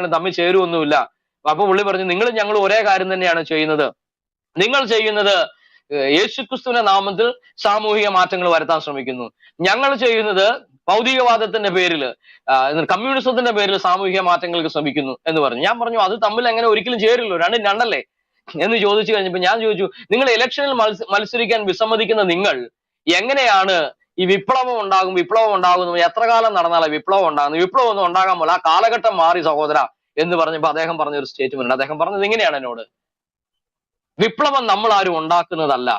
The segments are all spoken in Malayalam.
തമ്മിൽ ചേരുവൊന്നുമില്ല. അപ്പൊ പുള്ളി പറഞ്ഞു, നിങ്ങളും ഞങ്ങളും ഒരേ കാര്യം തന്നെയാണ് ചെയ്യുന്നത്. നിങ്ങൾ ചെയ്യുന്നത് യേശുക്രിസ്തുവിന്റെ നാമത്തിൽ സാമൂഹിക മാറ്റങ്ങൾ വരുത്താൻ ശ്രമിക്കുന്നു. ഞങ്ങൾ ചെയ്യുന്നത് ഭൗതികവാദത്തിന്റെ പേരിൽ, കമ്മ്യൂണിസത്തിന്റെ പേരിൽ സാമൂഹിക മാറ്റങ്ങൾക്ക് ശ്രമിക്കുന്നു എന്ന് പറഞ്ഞു. ഞാൻ പറഞ്ഞു, അത് തമ്മിൽ എങ്ങനെ ഒരിക്കലും ചേരില്ലോ, രണ്ടും രണ്ടല്ലേ എന്ന് ചോദിച്ചു കഴിഞ്ഞപ്പോ ഞാൻ ചോദിച്ചു, നിങ്ങൾ ഇലക്ഷനിൽ മത്സരിക്കാൻ വിസമ്മതിക്കുന്ന നിങ്ങൾ എങ്ങനെയാണ് ഈ വിപ്ലവം ഉണ്ടാകുന്നു, എത്ര കാലം നടന്നാലേ വിപ്ലവം ഉണ്ടാകുന്നു, വിപ്ലവം ഒന്നും ഉണ്ടാകാൻ പോലെ ആ കാലഘട്ടം മാറി സഹോദര എന്ന് പറഞ്ഞപ്പോ അദ്ദേഹം പറഞ്ഞൊരു സ്റ്റേറ്റ്മെന്റ്. അദ്ദേഹം പറഞ്ഞത് ഇങ്ങനെയാണ് എന്നോട്: വിപ്ലവം നമ്മൾ ആരും ഉണ്ടാക്കുന്നതല്ല,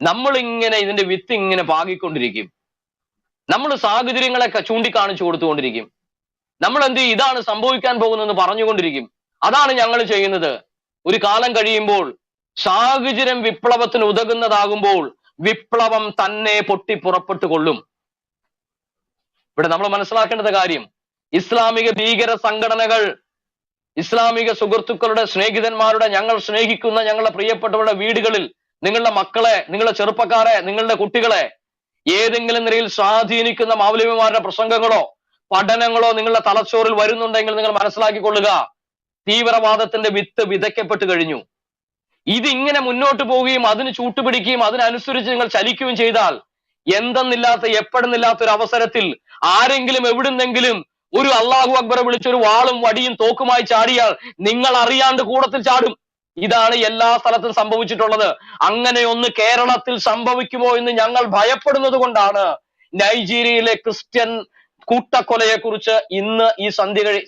നമ്മൾ ഇങ്ങനെ ഇതിന്റെ വിത്ത് ഇങ്ങനെ പാകിക്കൊണ്ടിരിക്കും, നമ്മൾ സാഹചര്യങ്ങളെ ചൂണ്ടിക്കാണിച്ചു കൊടുത്തുകൊണ്ടിരിക്കും, നമ്മൾ എന്ത് ചെയ്യും, ഇതാണ് സംഭവിക്കാൻ പോകുന്നതെന്ന് പറഞ്ഞുകൊണ്ടിരിക്കും. അതാണ് ഞങ്ങൾ ചെയ്യുന്നത്. ഒരു കാലം കഴിയുമ്പോൾ സാഹചര്യം വിപ്ലവത്തിന് ഉതകുന്നതാകുമ്പോൾ വിപ്ലവം തന്നെ പൊട്ടി പുറപ്പെട്ടു കൊള്ളും. ഇവിടെ നമ്മൾ മനസ്സിലാക്കേണ്ടത് കാര്യം, ഇസ്ലാമിക ഭീകര സംഘടനകൾ, ഇസ്ലാമിക സുഹൃത്തുക്കളുടെ, സ്നേഹിതന്മാരുടെ, ഞങ്ങൾ സ്നേഹിക്കുന്ന ഞങ്ങളുടെ പ്രിയപ്പെട്ടവരുടെ വീടുകളിൽ നിങ്ങളുടെ മക്കളെ, നിങ്ങളുടെ ചെറുപ്പക്കാരെ, നിങ്ങളുടെ കുട്ടികളെ ഏതെങ്കിലും നിലയിൽ സ്വാധീനിക്കുന്ന മൗലവിമാരുടെ പ്രസംഗങ്ങളോ പഠനങ്ങളോ നിങ്ങളുടെ തലച്ചോറിൽ വരുന്നുണ്ടെങ്കിൽ നിങ്ങൾ മനസ്സിലാക്കിക്കൊള്ളുക, തീവ്രവാദത്തിന്റെ വിത്ത് വിതയ്ക്കപ്പെട്ടു കഴിഞ്ഞു. ഇതിങ്ങനെ മുന്നോട്ട് പോവുകയും അതിന് ചൂട്ടുപിടിക്കുകയും അതിനനുസരിച്ച് നിങ്ങൾ ചലിക്കുകയും ചെയ്താൽ എന്തെന്നില്ലാത്ത എപ്പെടുന്നില്ലാത്ത ഒരു അവസരത്തിൽ ആരെങ്കിലും എവിടുന്നെങ്കിലും ഒരു അള്ളാഹു അക്ബറെ വിളിച്ചൊരു വാളും വടിയും തോക്കുമായി ചാടിയാൽ നിങ്ങൾ അറിയാണ്ട് കൂടത്തിൽ ചാടും. ഇതാണ് എല്ലാ സ്ഥലത്തും സംഭവിച്ചിട്ടുള്ളത്. അങ്ങനെ ഒന്ന് കേരളത്തിൽ സംഭവിക്കുമോ എന്ന് ഞങ്ങൾ ഭയപ്പെടുന്നത് കൊണ്ടാണ് നൈജീരിയയിലെ ക്രിസ്ത്യൻ കൂട്ടക്കൊലയെ കുറിച്ച് ഇന്ന് ഈ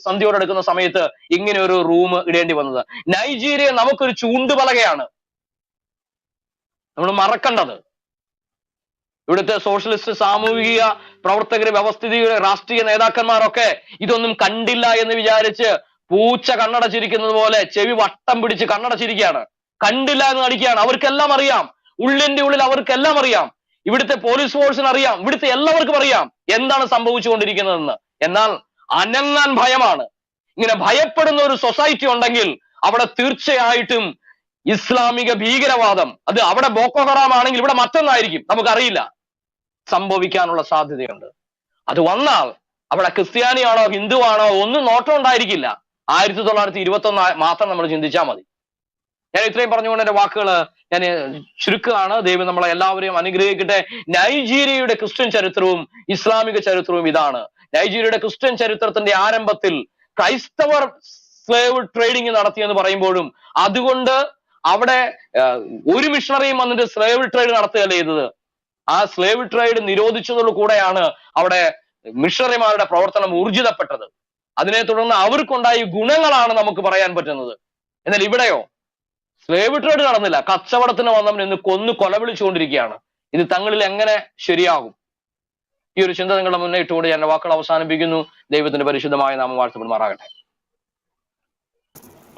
സന്ധ്യയോടെടുക്കുന്ന സമയത്ത് ഇങ്ങനെ ഒരു റൂം ഇടേണ്ടി വന്നത്. നൈജീരിയ നമുക്കൊരു ചൂണ്ടുപലകയാണ്, നമ്മൾ മറക്കണ്ടത്. ഇവിടുത്തെ സോഷ്യലിസ്റ്റ് സാമൂഹിക പ്രവർത്തകർ, വ്യവസ്ഥിതിയുടെ രാഷ്ട്രീയ നേതാക്കന്മാരൊക്കെ ഇതൊന്നും കണ്ടില്ല എന്ന് വിചാരിച്ച് പൂച്ച കണ്ണടച്ചിരിക്കുന്നത് പോലെ ചെവി വട്ടം പിടിച്ച് കണ്ണടച്ചിരിക്കുകയാണ്, കണ്ടില്ല എന്ന് നടിക്കുകയാണ്. അവർക്കെല്ലാം അറിയാം, ഉള്ളിന്റെ ഉള്ളിൽ അവർക്കെല്ലാം അറിയാം. ഇവിടുത്തെ പോലീസ് ഫോഴ്സിന് അറിയാം, ഇവിടുത്തെ എല്ലാവർക്കും അറിയാം എന്താണ് സംഭവിച്ചുകൊണ്ടിരിക്കുന്നതെന്ന്. എന്നാൽ അനങ്ങാൻ ഭയമാണ്. ഇങ്ങനെ ഭയപ്പെടുന്ന ഒരു സൊസൈറ്റി ഉണ്ടെങ്കിൽ അവിടെ തീർച്ചയായിട്ടും ഇസ്ലാമിക ഭീകരവാദം, അത് അവിടെ ബോക്കോ ഹറാം ആണെങ്കിൽ ഇവിടെ മറ്റൊന്നായിരിക്കും, നമുക്കറിയില്ല, സംഭവിക്കാനുള്ള സാധ്യതയുണ്ട്. അത് വന്നാൽ അവിടെ ക്രിസ്ത്യാനിയാണോ ഹിന്ദുവാണോ ഒന്നും നോട്ടം ഉണ്ടായിരിക്കില്ല. 1921 മാത്രം നമ്മൾ ചിന്തിച്ചാൽ മതി. ഞാൻ ഇത്രയും പറഞ്ഞുകൊണ്ട് എന്റെ വാക്കുകൾ ഞാൻ ചുരുക്കുകയാണ്. ദൈവം നമ്മളെ എല്ലാവരെയും അനുഗ്രഹിക്കട്ടെ. നൈജീരിയയുടെ ക്രിസ്ത്യൻ ചരിത്രവും ഇസ്ലാമിക ചരിത്രവും ഇതാണ്. നൈജീരിയയുടെ ക്രിസ്ത്യൻ ചരിത്രത്തിന്റെ ആരംഭത്തിൽ ക്രൈസ്തവർ സ്ലേവ് ട്രേഡിങ് നടത്തിയെന്ന് പറയുമ്പോഴും അതുകൊണ്ട് അവിടെ ഒരു മിഷണറിയും വന്നിട്ട് സ്ലേവ് ട്രേഡ് നടത്തുകയല്ല ചെയ്തത്. ആ സ്ലേവ് ട്രേഡ് നിരോധിച്ചതോടു കൂടെയാണ് അവിടെ മിഷണറിമാരുടെ പ്രവർത്തനം ഊർജിതപ്പെട്ടത്. അതിനെ തുടർന്ന് അവർക്കുണ്ടായ ഗുണങ്ങളാണ് നമുക്ക് പറയാൻ പറ്റുന്നത്. എന്നാൽ ഇവിടെയോ സ്ലേവ് ട്രേഡ് നടന്നില്ല, കച്ചവടത്തിന് വന്നവൻ ഇന്ന് കൊല വിളിച്ചുകൊണ്ടിരിക്കുകയാണ്. ഇത് തങ്ങളിൽ എങ്ങനെ ശരിയാകും? ഈ ഒരു ചിന്ത നിങ്ങളുടെ മുന്നേ ഇട്ടുകൊണ്ട് ഞാൻ വാക്കുകൾ അവസാനിപ്പിക്കുന്നു. ദൈവത്തിന്റെ പരിശുദ്ധമായ നാമം വാഴ്ത്തപ്പെടുമാറാകട്ടെ.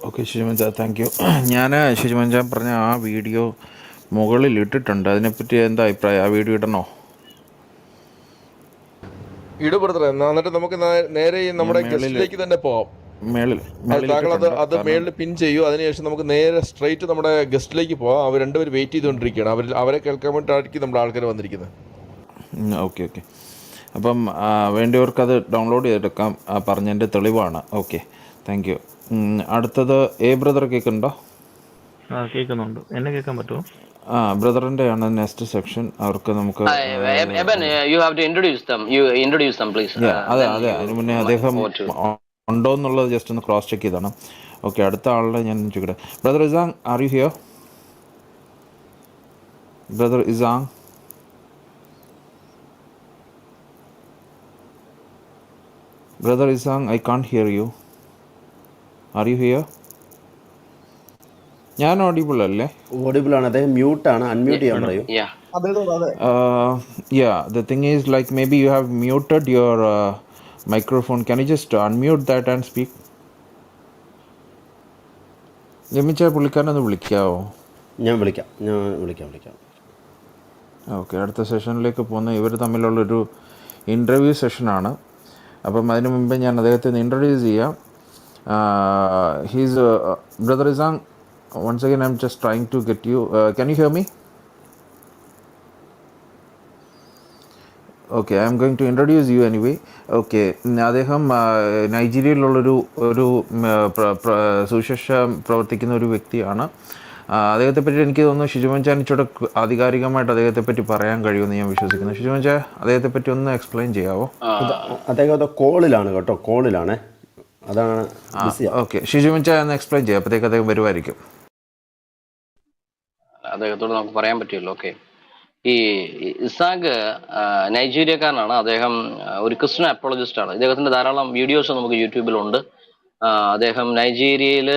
ഓക്കെ ശുചിമഞ്ച, താങ്ക് യു. ഞാൻ ശുചിമഞ്ച പറഞ്ഞ ആ വീഡിയോ മുകളിൽ ഇട്ടിട്ടുണ്ട്, അതിനെപ്പറ്റി എന്താ അഭിപ്രായം? ആ വീഡിയോ ഇടണോ? ബ്രദറെ, എന്നിട്ട് നമുക്ക് നേരെ നമ്മുടെ ഗസ്റ്റിലേക്ക് തന്നെ പോവാം. താങ്കൾ അത് മേളിൽ പിൻ ചെയ്യൂ. അതിനുശേഷം നമുക്ക് നേരെ സ്ട്രൈറ്റ് നമ്മുടെ ഗസ്റ്റിലേക്ക് പോവാം. അവർ രണ്ടുപേരും വെയിറ്റ് ചെയ്തുകൊണ്ടിരിക്കുകയാണ്. അവരെ കേൾക്കാൻ വേണ്ടിയിട്ടായിരിക്കും നമ്മുടെ ആൾക്കാർ വന്നിരിക്കുന്നത്. Okay okay. അപ്പം വേണ്ടിയവർക്ക് അത് ഡൗൺലോഡ് ചെയ്തെടുക്കാം. പറഞ്ഞതിൻ്റെ തെളിവാണ്. Okay, thank U. അടുത്തത് ബ്രദർ കേൾക്കുന്നുണ്ടോ? കേൾക്കുന്നുണ്ട്. എന്നെ കേൾക്കാൻ പറ്റുമോ? ബ്രദറിന്റെ ആണ് നെക്സ്റ്റ് സെക്ഷൻ. അവർക്ക് നമുക്ക് അതെ അതിന് മുന്നേ അദ്ദേഹം ഉണ്ടോ എന്നുള്ളത് ജസ്റ്റ് ഒന്ന് ക്രോസ് ചെക്ക് ചെയ്താണ്. ഓക്കെ, അടുത്ത ആളുടെ ഞാൻ ചോദിക്കട്ടെ. Brother Isang, are you here? Brother Isang, brother Isang, I can't hear you. Are you here? ഞാൻ ഓഡിബിൾ അല്ലേ? ഓഡിബിൾ ആണ്. അദ്ദേഹം മ്യൂട്ടാണ്. അൺമ്യൂട്ട് ചെയ്യാൻ പറയൂ. The thing is, like, maybe you have muted your microphone. Can you just unmute that and speak? ജമിച്ച പുള്ളിക്കാരനൊന്ന് വിളിക്കാവോ? ഞാൻ വിളിക്കാം. ഓക്കെ, അടുത്ത സെഷനിലേക്ക് പോകുന്ന ഇവർ തമ്മിലുള്ളൊരു ഇൻ്റർവ്യൂ സെഷനാണ്. അപ്പം അതിനു മുമ്പേ ഞാൻ അദ്ദേഹത്തെ ഒന്ന് ഇൻട്രൊഡ്യൂസ് ചെയ്യാം. He's brother Isang. Once again, I'm just trying to get you. Can you hear me? Okay, I am going to introduce you anyway. Okay, അദ്ദേഹം നൈജീരിയയിലുള്ളൊരു ഒരു സുശേഷ പ്രവർത്തിക്കുന്ന ഒരു വ്യക്തിയാണ്. അദ്ദേഹത്തെ പറ്റി എനിക്ക് തോന്നുന്നു ഷിജുമോൻ ചാനിച്ചോടെ ആധികാരികമായിട്ട് അദ്ദേഹത്തെ പറ്റി പറയാൻ കഴിയുമെന്ന് ഞാൻ വിശ്വസിക്കുന്നു. ഷിജുമോൻ ചാ, അദ്ദേഹത്തെ പറ്റി ഒന്ന് എക്സ്പ്ലെയിൻ ചെയ്യാവോ? അദ്ദേഹം കോളിലാണ് കേട്ടോ, കോളിലാണ്, അതാണ് ബിസിയാണ്. ഓക്കെ, ഷിജുമോൻ ചാ ഒന്ന് എക്സ്പ്ലെയിൻ ചെയ്യാം, അപ്പോഴത്തേക്ക് അദ്ദേഹം വരുമായിരിക്കും. അദ്ദേഹത്തോട് നമുക്ക് പറയാൻ പറ്റുമല്ലോ. ഓക്കെ, ഈ ഇസാഖ് നൈജീരിയക്കാരനാണ്. അദ്ദേഹം ഒരു ക്രിസ്ത്യൻ അപ്പോളജിസ്റ്റ് ആണ്. ഇദ്ദേഹത്തിന്റെ ധാരാളം വീഡിയോസ് നമുക്ക് യൂട്യൂബിലുണ്ട്. അദ്ദേഹം നൈജീരിയയിൽ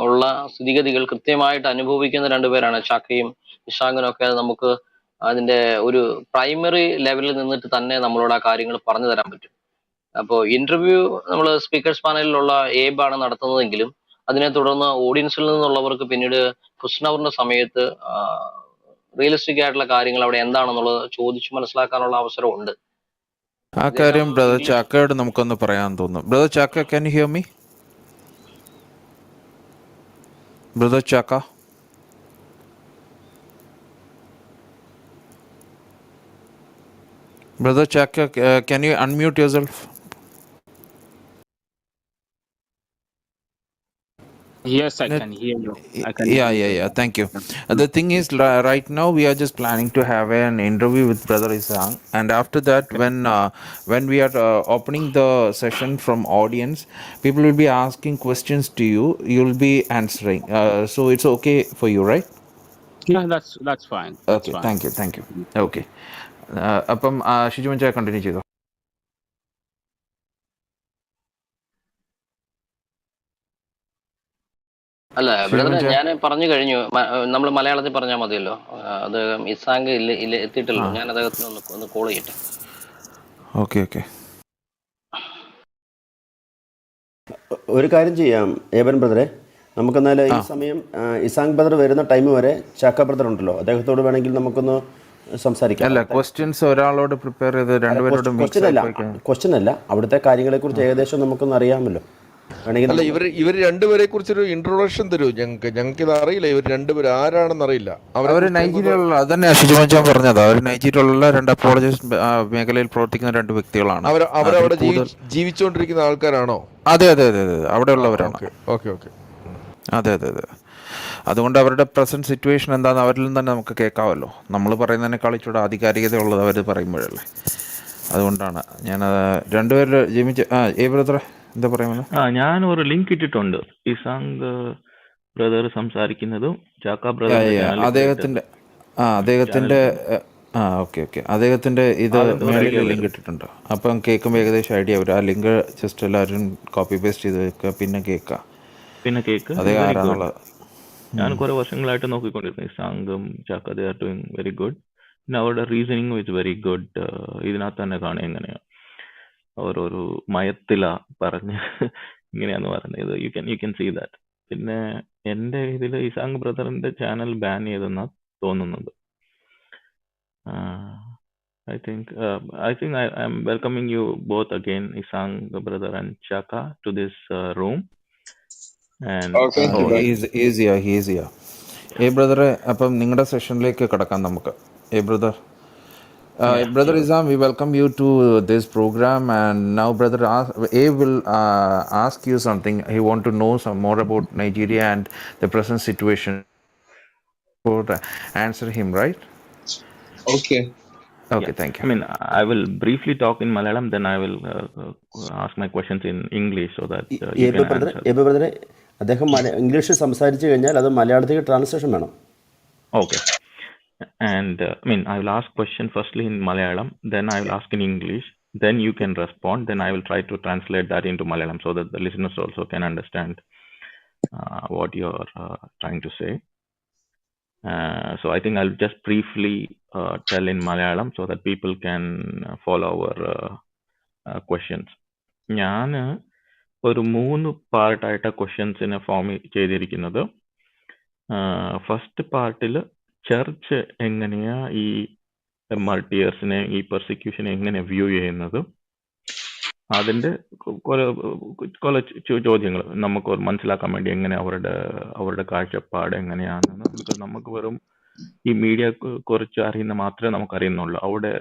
ഉള്ള സ്ഥിതിഗതികൾ കൃത്യമായിട്ട് അനുഭവിക്കുന്ന രണ്ടുപേരാണ്, ചാക്കയും ഇഷാഖിനും ഒക്കെ. നമുക്ക് അതിന്റെ ഒരു പ്രൈമറി ലെവലിൽ നിന്നിട്ട് തന്നെ നമ്മളോട് ആ കാര്യങ്ങൾ പറഞ്ഞു തരാൻ പറ്റും. അപ്പോൾ ഇന്റർവ്യൂ നമ്മൾ സ്പീക്കേഴ്സ് പാനലിലുള്ള ഏബാണ് നടത്തുന്നതെങ്കിലും അതിനെ തുടർന്ന് ഓഡിയൻസിൽ നിന്നുള്ളവർക്ക് പിന്നീട് ക്വസ്റ്റ്യൻ അവറിന്റെ സമയത്ത് റിയലിസ്റ്റിക് ആയിട്ടുള്ള കാര്യങ്ങൾ അവിടെ എന്താണെന്നുള്ളത് ചോദിച്ചു മനസ്സിലാക്കാനുള്ള അവസരമുണ്ട്. ആ കാര്യം ബ്രദർ ചാക്കയോട് നമുക്കൊന്ന് പറയാൻ തോന്നുന്നു. Brother Chaka, can you hear me? Brother Chaka, brother Chaka, can you unmute yourself? Yes, I can hear you. I can hear you. Yeah. Thank you. The thing is, right now we are just planning to have an interview with Brother Isang, and after that, when we are opening the session from audience, people will be asking questions to you. You will be answering. So it's okay for you, right? Yeah, that's fine. That's Okay. fine. Thank you. Okay. അപ്പം ഷിജുമൻ ചായ കണ്ടിന്യൂ ചെയ്തോ. അല്ല ബ്രദറെ, ഞാൻ പറഞ്ഞു കഴിഞ്ഞു. നമ്മൾ മലയാളത്തിൽ പറഞ്ഞാൽ മതിയല്ലോ. അത് ഇസാങ്ക് ഇല്ല എത്തിയിട്ടല്ലോ. ഞാൻ അദ്ദേഹത്തിന് ഒന്ന് കോൾ ചെയ്യട്ടെ. ഓക്കെ. ഒരു കാര്യം ചെയ്യാം ഏബൻ ബ്രദറെ, നമുക്കെന്നാൽ ഈ സമയം ഇസാങ് ബ്രദർ വരുന്ന ടൈം വരെ ചാക്ക ബ്രദർ ഉണ്ടല്ലോ, അദ്ദേഹത്തോട് വേണമെങ്കിൽ നമുക്കൊന്ന് സംസാരിക്കാം. അല്ല, ക്വസ്റ്റ്യൻസ് ഒരാളോട് പ്രിപ്പയർ ചെയ്ത് രണ്ടുപേരോട് ക്വസ്റ്റ്യൻ അല്ല, അവിടുത്തെ കാര്യങ്ങളെക്കുറിച്ച് ഏകദേശം നമുക്കൊന്ന് അറിയാമല്ലോ. അല്ല, ഇവർ രണ്ടുപേരെ കുറിച്ചൊരു ഇൻട്രൊഡക്ഷൻ തരൂ ഞങ്ങൾക്ക്. ഇത് അറിയില്ല, ഇവർ രണ്ടുപേരും ആരാണെന്ന് അറിയില്ല. അവർ നൈജീരിയയിലുള്ള, അതന്നെ ഷിജുമോൻ പറഞ്ഞത്, അവർ നൈജീരിയയിലുള്ള രണ്ട് അപ്പോളജിസ്റ്റ് മേഖലയിൽ പ്രവർത്തിക്കുന്ന രണ്ട് വ്യക്തികളാണ്. അവരവിടെ ജീവിച്ചുകൊണ്ടിരിക്കുന്ന ആൾക്കാരാണോ? അതെ, അവിടെ ഉള്ളവരാണ്. ഓക്കെ. അതെ. അതുകൊണ്ട് അവരുടെ പ്രസന്റ് സിറ്റുവേഷൻ എന്താണെന്ന് അവരിൽ നിന്ന് തന്നെ നമുക്ക് കേൾക്കാമല്ലോ. നമ്മൾ പറയുന്നതിനേക്കാൾ ഇച്ചിരി ആധികാരികത ഉള്ളത് അവർ പറയുമ്പോഴല്ലേ. അതുകൊണ്ടാണ് ഞാൻ രണ്ടുപേരുടെ ജീവിച്ച് ബ്രദറെ എന്താ പറയുന്നത്? ഞാൻ ഒരു ലിങ്ക് ഇട്ടിട്ടുണ്ട്, ഇസാങ് ബ്രദർ സംസാരിക്കുന്നതും ചാക്ക ബ്രദർ അദ്ദേഹത്തിന്റെ അദ്ദേഹത്തിന്റെ ഇത് മേളിൽ ലിങ്ക് ഇട്ടിട്ടുണ്ട്. അപ്പം കേൾക്കുമ്പോൾ ഏകദേശം ഐഡിയ വരും. ആ ലിങ്ക് ജസ്റ്റ് എല്ലാവരും കോപ്പി പേസ്റ്റ് ചെയ്ത് വെക്കുക, പിന്നെ കേക്ക് അതേ ആരാന്നുള്ളത്. ഞാൻ കുറെ വർഷങ്ങളായിട്ട് നോക്കിക്കൊണ്ടിരുന്നു. ഇസാങ്കും Chaka, they are doing very good. പിന്നെ അവരുടെ റീസണിങ് ഇസ് വെരി ഗുഡ്. ഇതിനകത്ത് തന്നെ കാണുക എങ്ങനെയാണ് അവരൊരു മയത്തില പറഞ്ഞ് ഇങ്ങനെയാന്ന് പറഞ്ഞത്. You can see that. പിന്നെ എൻ്റെ ഇതിൽ ഇസാങ് ബ്രദറിന്റെ ചാനൽ ബാൻ ചെയ്തെന്നാ തോന്നുന്നത്. I think I am welcoming you both again, Isang brother and Chaka, to this room. And ഈസിയാ. ബ്രദറെ, അപ്പം നിങ്ങളുടെ സെഷനിലേക്ക് കിടക്കാം നമുക്ക്. Brother Isam, we welcome you to this program, and now brother A will ask you something. He want to know some more about Nigeria and the present situation. Answer him, right? Okay, thank you. I mean, I will briefly talk in Malayalam, then I will ask my questions in English so that you can answer. ബ്രദറെ, അദ്ദേഹം ഇംഗ്ലീഷിൽ സംസാരിച്ചു കഴിഞ്ഞാൽ അത് മലയാളത്തിലേക്ക് ട്രാൻസ്ലേഷൻ വേണം. Okay. And I mean, I will ask question firstly in Malayalam, then I will ask in English, then you can respond, then I will try to translate that into Malayalam so that the listeners also can understand what you are trying to say. So I think I'll just briefly tell in Malayalam so that people can follow our questions. ഞാൻ ഒരു 3 പാർട്ടായിട്ടാണ് ക്വസ്റ്റ്യൻസിനെ ഫോം ചെയ്തിരിക്കുന്നത്. ഫസ്റ്റ് പാർട്ടിൽ ചർച്ച് എങ്ങനെയാ ഈ മൾട്ടിയേഴ്സിനെ, ഈ പെർസിക്യൂഷനെ എങ്ങനെ വ്യൂ ചെയ്യുന്നത്, അതിൻ്റെ കുറെ ചോദ്യങ്ങൾ നമുക്ക് മനസ്സിലാക്കാൻ വേണ്ടി, എങ്ങനെ അവരുടെ കാഴ്ചപ്പാട് എങ്ങനെയാണെന്ന്. ബിക്കോസ് നമുക്ക് വെറും ഈ മീഡിയ കുറിച്ച് അറിയുന്ന മാത്രമേ നമുക്കറിയുന്നുള്ളൂ. അവിടെ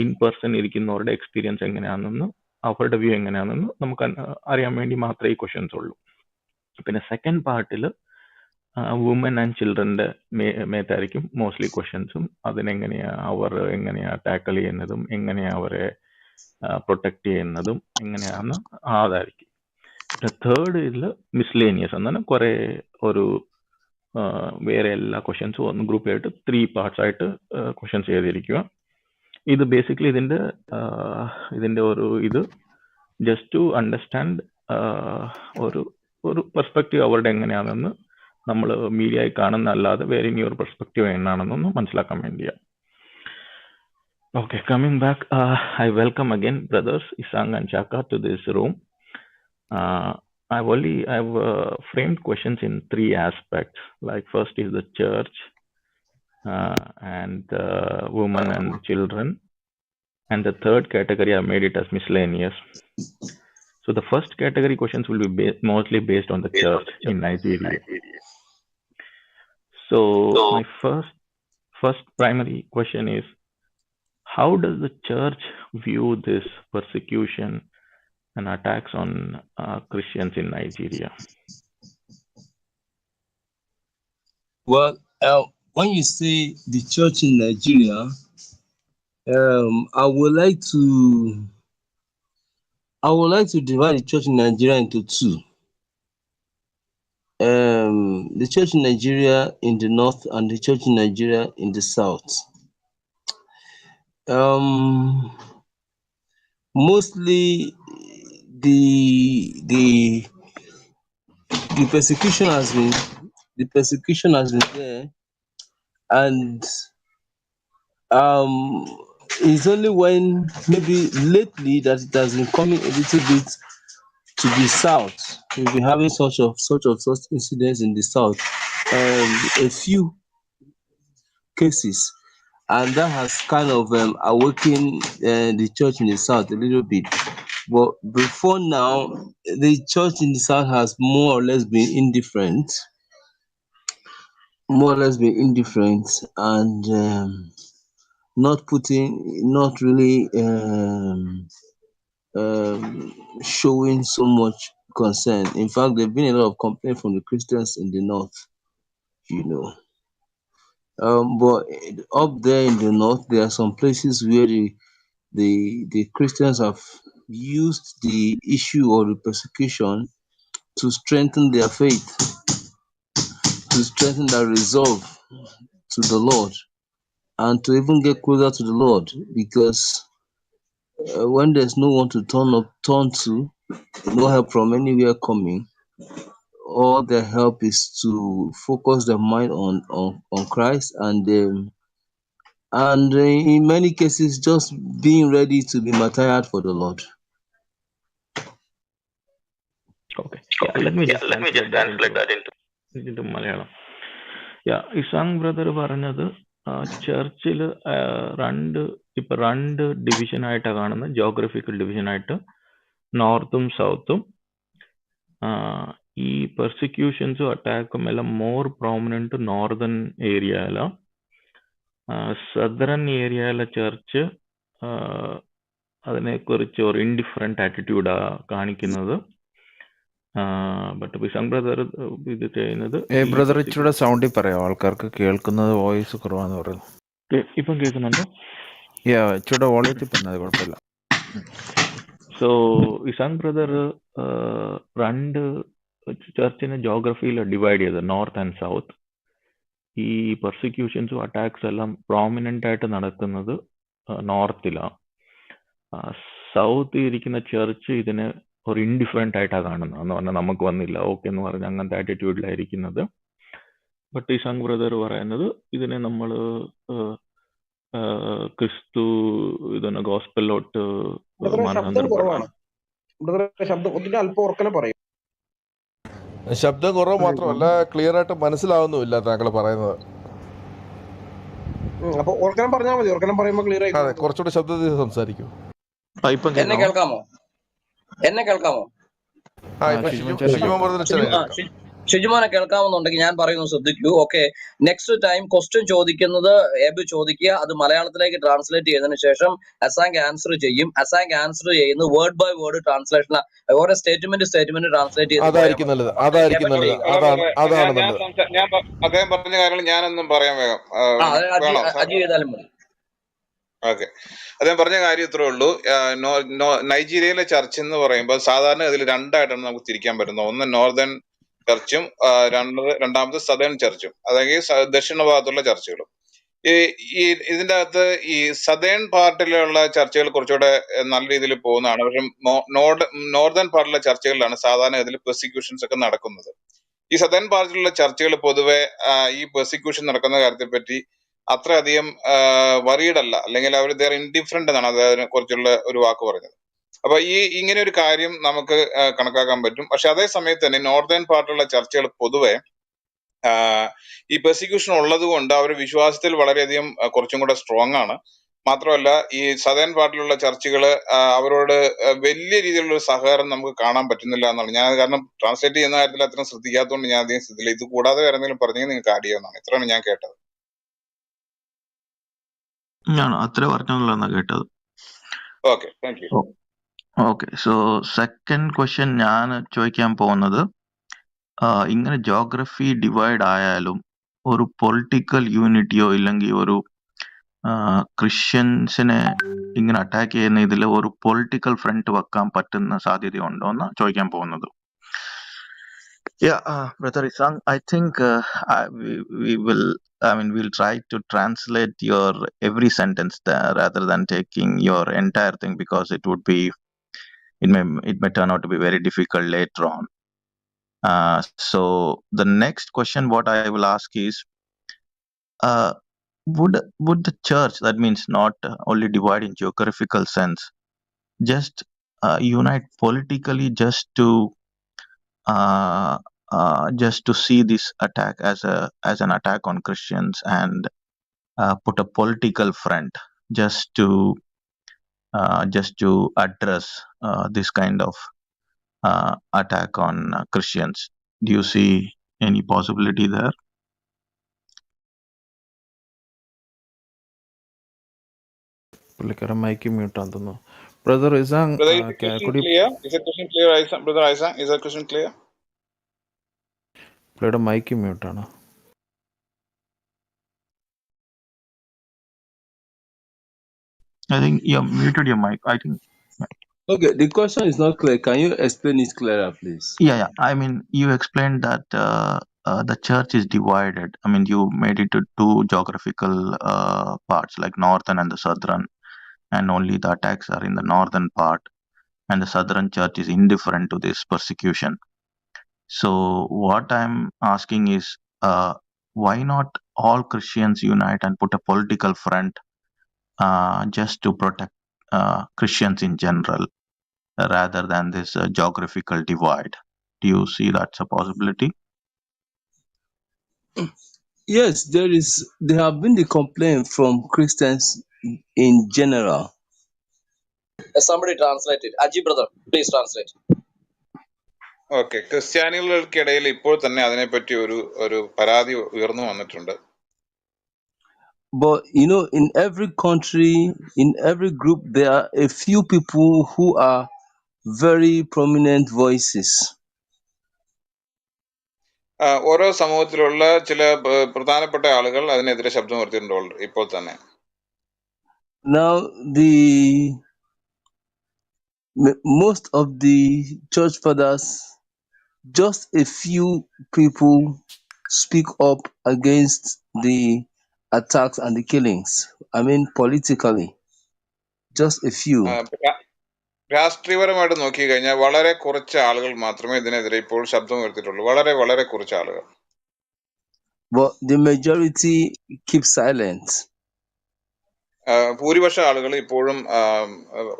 ഇൻ പേഴ്സൺ ഇരിക്കുന്നവരുടെ എക്സ്പീരിയൻസ് എങ്ങനെയാണെന്ന്, അവരുടെ വ്യൂ എങ്ങനെയാണെന്ന് നമുക്ക് അറിയാൻ വേണ്ടി മാത്രമേ ഈ ക്വസ്റ്റ്യൻസ് ഉള്ളൂ. പിന്നെ സെക്കൻഡ് പാർട്ടിൽ വുമൻ ആൻഡ് ചിൽഡ്രൻ്റെ മേത്തായിരിക്കും മോസ്റ്റ്ലി ക്വസ്റ്റ്യൻസും. അവർ എങ്ങനെയാ ടാക്കിൾ ചെയ്യുന്നതും എങ്ങനെയാ അവരെ പ്രൊട്ടക്ട് ചെയ്യുന്നതും എങ്ങനെയാണെന്ന് അതായിരിക്കും. തേർഡ് ഇതിൽ മിസ്ലേനിയസ് എന്നാണ് കുറേ ഒരു വേറെ എല്ലാ ക്വസ്റ്റ്യൻസും ഒന്ന് ഗ്രൂപ്പ് ആയിട്ട് 3 parts ആയിട്ട് ക്വസ്റ്റ്യൻസ് ചെയ്തിരിക്കുക. ഇത് ബേസിക്കലി ഇതിൻ്റെ ഒരു ഇത് ജസ്റ്റ് ടു അണ്ടർസ്റ്റാൻഡ് ഒരു പെർസ്പെക്റ്റീവ് അവരുടെ എങ്ങനെയാണെന്ന് നമ്മൾ മീഡിയയിൽ കാണുന്ന അല്ലാതെ വേറെ ഇനി ഒരു പെർസ്പെക്റ്റീവ് എന്നാണെന്നൊന്ന് മനസ്സിലാക്കാൻ വേണ്ടിയാണ്. Okay, coming back, I welcome again brothers Isang and Chaka to this room. I've framed questions in 3 aspects. Like first is the church, and women and children, and the third category I made it as miscellaneous. So the first category questions will be mostly based on the church in Nigeria. So my first primary question is, how does the church view this persecution and attacks on Christians in Nigeria? Well, when you say the church in Nigeria, I would like to divide the church in Nigeria into 2. The church in Nigeria in the north and the church in Nigeria in the south. Mostly the persecution has been there, and it's only when maybe lately that it has been coming a little bit to the south. We've been having such incidents in the south, a few cases, and that has kind of awakened the church in the south a little bit. But before now, the church in the south has more or less been indifferent, and not really showing so much concern. In fact, there've been a lot of complaints from the Christians in the north, but up there in the north, there are some places where the Christians have used the issue of the persecution to strengthen their faith, to strengthen their resolve to the Lord, and to even get closer to the Lord, because when there's no one to turn to, no help from anywhere coming, all their help is to focus their mind on Christ, and in many cases just being ready to be martyred for the Lord. Okay. Yeah, let me just translate that into Malayalam. Yeah, Isang brother പറഞ്ഞത് ചർച്ചിൽ രണ്ട് ഡിവിഷനായിട്ടാണ് കാണുന്നത്, ജോഗ്രഫിക്കൽ ഡിവിഷനായിട്ട് നോർത്തും സൗത്തും. ഈ പെർസിക്യൂഷൻസും അറ്റാക്കും എല്ലാം മോർ പ്രോമിനൻറ്റ് നോർത്തേൺ ഏരിയയിലാണ്. സദറൻ ഏരിയയിലെ ചർച്ച് അതിനെക്കുറിച്ച് ഒരു ഇൻഡിഫറൻറ്റ് ആറ്റിറ്റ്യൂഡാണ് കാണിക്കുന്നത്. ബട്ട് വിസാങ് ബ്രദർ ഇത് ചെയ്യുന്നത്, ബ്രദർ ഇച്ചിരി സൗണ്ടിൽ പറയാം, ആൾക്കാർക്ക് കേൾക്കുന്നത് വോയിസ് കുറവാന്ന് പറയുന്നു. ഇപ്പം കേൾക്കുന്നുണ്ടോ? ഇച്ചിരി വോളിയത്തിൽ പറഞ്ഞത് കുഴപ്പമില്ല. സോ വിസാങ് ബ്രദർ രണ്ട് ചർച്ചിനെ ജോഗ്രഫിയിൽ ഡിവൈഡ് ചെയ്ത് നോർത്ത് ആൻഡ് സൗത്ത്. ഈ പെർസിക്യൂഷൻസും അറ്റാക്സ് എല്ലാം പ്രോമിനൻ്റ് ആയിട്ട് നടക്കുന്നത് നോർത്തിലാണ്. സൗത്ത് ഇരിക്കുന്ന ചർച്ച് ഇതിനെ ഒരു ഇൻഡിഫറൻ്റ് ആയിട്ടാണ് കാണുന്നത്. എന്ന് പറഞ്ഞാൽ നമുക്ക് വന്നില്ല ഓക്കെ എന്ന് പറഞ്ഞ് അങ്ങനത്തെ ആറ്റിറ്റ്യൂഡിലായിരിക്കുന്നത്. ബട്ട് ഇസാങ് ബ്രദർ പറയുന്നത് ഇതിനെ നമ്മൾ ക്രിസ്തു ഇതിനെ ഗോസ്പെല്ലോട്ട് ശബ്ദം കുറവ് മാത്രമല്ല, ക്ലിയർ ആയിട്ട് മനസ്സിലാവുന്നുമില്ല താങ്കൾ പറയുന്നത്. അതെ, കുറച്ചുകൂടെ ശബ്ദത്തിൽ സംസാരിക്കൂ. എന്നെ കേൾക്കാമോ? ഷിജുമോനെ കേൾക്കാമെന്നുണ്ടെങ്കിൽ ഞാൻ പറയുന്നത് ശ്രദ്ധിക്കൂ. ഓക്കെ, നെക്സ്റ്റ് ടൈം ക്വസ്റ്റ്യൻ ചോദിക്കുന്നത് എബ് ചോദിക്കുക, അത് മലയാളത്തിലേക്ക് ട്രാൻസ്ലേറ്റ് ചെയ്തതിനു ശേഷം അസാങ് ആൻസർ ചെയ്യും. അസാങ് ആൻസർ ചെയ്യുന്നത് വേർഡ് ബൈ വേർഡ് ട്രാൻസ്ലേഷൻ, ഓരോ സ്റ്റേറ്റ്മെന്റ് ട്രാൻസ്ലേറ്റ് ചെയ്ത് പോയാൽ അതായിരിക്കും മതി. നല്ലത്, അതായിരിക്കും എബൻ നല്ലത്, ചെയ്യുക. അതാണ് നല്ലത്. അദ്ദേഹം പറഞ്ഞ കാര്യങ്ങൾ ഞാനൊന്നും പറയാൻ വേഗം വേണോ സാർ? അജി ചെയ്താലും മതി. ഓക്കെ, അദ്ദേഹം പറഞ്ഞ കാര്യം ഇത്രേ ഉള്ളൂ. നൈജീരിയയിലെ ചർച്ച് എന്ന് പറയുമ്പോൾ സാധാരണ ഇതിൽ രണ്ടായിട്ടാണ് നമുക്ക് തിരിക്കാൻ പറ്റുന്നത്. ഒന്ന് നോർത്തേൺ ചർച്ചും രണ്ടാമത് സദേൺ ചർച്ചും, അതായത് ദക്ഷിണ ഭാഗത്തുള്ള ചർച്ചുകളും. ഈ ഇതിന്റെ അകത്ത് ഈ സദേൺ പാർട്ടിലുള്ള ചർച്ചകൾ കുറച്ചുകൂടെ നല്ല രീതിയിൽ പോകുന്നതാണ്. പക്ഷെ നോർത്തേൺ പാർട്ടിലുള്ള ചർച്ചകളിലാണ് സാധാരണ ഇതിൽ പെർസിക്യൂഷൻസ് ഒക്കെ നടക്കുന്നത്. ഈ സദേൺ പാർട്ടിലുള്ള ചർച്ചകൾ പൊതുവെ ഈ പെർസിക്യൂഷൻ നടക്കുന്ന കാര്യത്തെ പറ്റി അത്രയധികം വറീഡ് അല്ല, അല്ലെങ്കിൽ അവർ ദർ ഇൻഡിഫറന്റ് എന്നാണ് അതിനെ കുറിച്ചുള്ള ഒരു വാക്ക് പറഞ്ഞത്. അപ്പൊ ഇങ്ങനെ ഒരു കാര്യം നമുക്ക് കണക്കാക്കാൻ പറ്റും. പക്ഷെ അതേ സമയത്ത് തന്നെ നോർത്തേൺ പാർട്ടിലുള്ള ചർച്ചകൾ പൊതുവെ ഈ പെർസിക്യൂഷൻ ഉള്ളത് കൊണ്ട് അവർ വിശ്വാസത്തിൽ വളരെയധികം കുറച്ചും കൂടെ സ്ട്രോങ് ആണ്. മാത്രമല്ല ഈ സദേൺ പാർട്ടിലുള്ള ചർച്ചുകൾ അവരോട് വലിയ രീതിയിലുള്ള ഒരു സഹകരണം നമുക്ക് കാണാൻ പറ്റുന്നില്ല എന്നാണ് ഞാൻ, കാരണം ട്രാൻസ്ലേറ്റ് ചെയ്യുന്ന കാര്യത്തിൽ അത്രയും ശ്രദ്ധിക്കാത്തതുകൊണ്ട് ഞാൻ അധികം ശ്രദ്ധിച്ചില്ല. ഇത് കൂടാതെ വേറെ എന്തെങ്കിലും പറഞ്ഞെങ്കിൽ നിങ്ങൾക്ക് ആഡ് ചെയ്യാവുന്നതാണ്. ഇത്രയാണ് ഞാൻ കേട്ടത്. അത്ര പറഞ്ഞുള്ളൂ കേട്ടത്. Okay, thank U. Okay, so second question ഞാൻ ചോദിക്കാൻ പോകുന്നത്, ഇങ്ങനെ ജോഗ്രഫി ഡിവൈഡ് ആയാലും ഒരു പൊളിറ്റിക്കൽ യൂണിറ്റിയോ ഇല്ലെങ്കിൽ ഒരു ക്രിസ്ത്യൻസിനെ ഇങ്ങനെ അറ്റാക്ക് ചെയ്യുന്ന ഇതിൽ ഒരു പൊളിറ്റിക്കൽ ഫ്രണ്ട് വെക്കാൻ പറ്റുന്ന സാധ്യതയുണ്ടോ എന്ന് ചോദിക്കാൻ പോകുന്നത്. Brother Isang, I think we'll try to translate your every sentence there rather than taking your entire thing, because it may turn out to be very difficult later on. So the next question what I will ask is, would the church, that means not only divide in geographical sense, just unite politically just to see this attack as an attack on Christians, and put a political front just to address this kind of attack on Christians? Do you see any possibility there? പുള്ളിക്കാരൻ മൈക്ക് മ്യൂട്ട് ആണെന്ന് തോന്നുന്നു. Brother Isang, Brother, is the question clear? Is the question clear, Brother Isaac? Is the question clear? പുള്ളിയുടെ mic മ്യൂട്ടാണ്. I think you muted your mic. I think. Okay, the question is not clear. Can you explain it clearer, please? Yeah. I mean, you explained that the church is divided. I mean, you made it to two geographical parts, like northern and the southern, and only the attacks are in the northern part, and the southern church is indifferent to this persecution. So what I'm asking is, why not all Christians unite and put a political front just to protect Christians in general, rather than this geographical divide? Do you see that's a possibility? Yes, there have been the complaint from Christians in general. Somebody translate it. Aji brother, please translate. Okay, ക്രിസ്ത്യാനികൾക്കിടയിൽ ഇപ്പോൾ തന്നെ അതിനെപ്പറ്റി ഒരു പരാതി ഉയർന്നു വന്നിട്ടുണ്ട്. But in every country, in every group, there are a few people who are very prominent voices. ഓരോ സമൂഹത്തിലുള്ള ചില പ്രധാനപ്പെട്ട ആളുകൾ അതിനെതിരെ ശബ്ദം ഉയർത്തിയിട്ടുണ്ട് ഇപ്പോൾ തന്നെ. Now, most of the church fathers, just a few people speak up against the attacks and the killings. I mean, politically, just a few. രാഷ്ട്രീയപരമായിട്ട് നോക്കി കഴിഞ്ഞാൽ വളരെ കുറച്ച് ആളുകൾ മാത്രമേ ഇതിനെതിരെ ഇപ്പോൾ ശബ്ദം ഉയർത്തിയിട്ടുള്ളൂ. വളരെ വളരെ കുറച്ച് ആളുകൾ. But the majority keep silent. ഭൂരിപക്ഷ ആളുകൾ ഇപ്പോഴും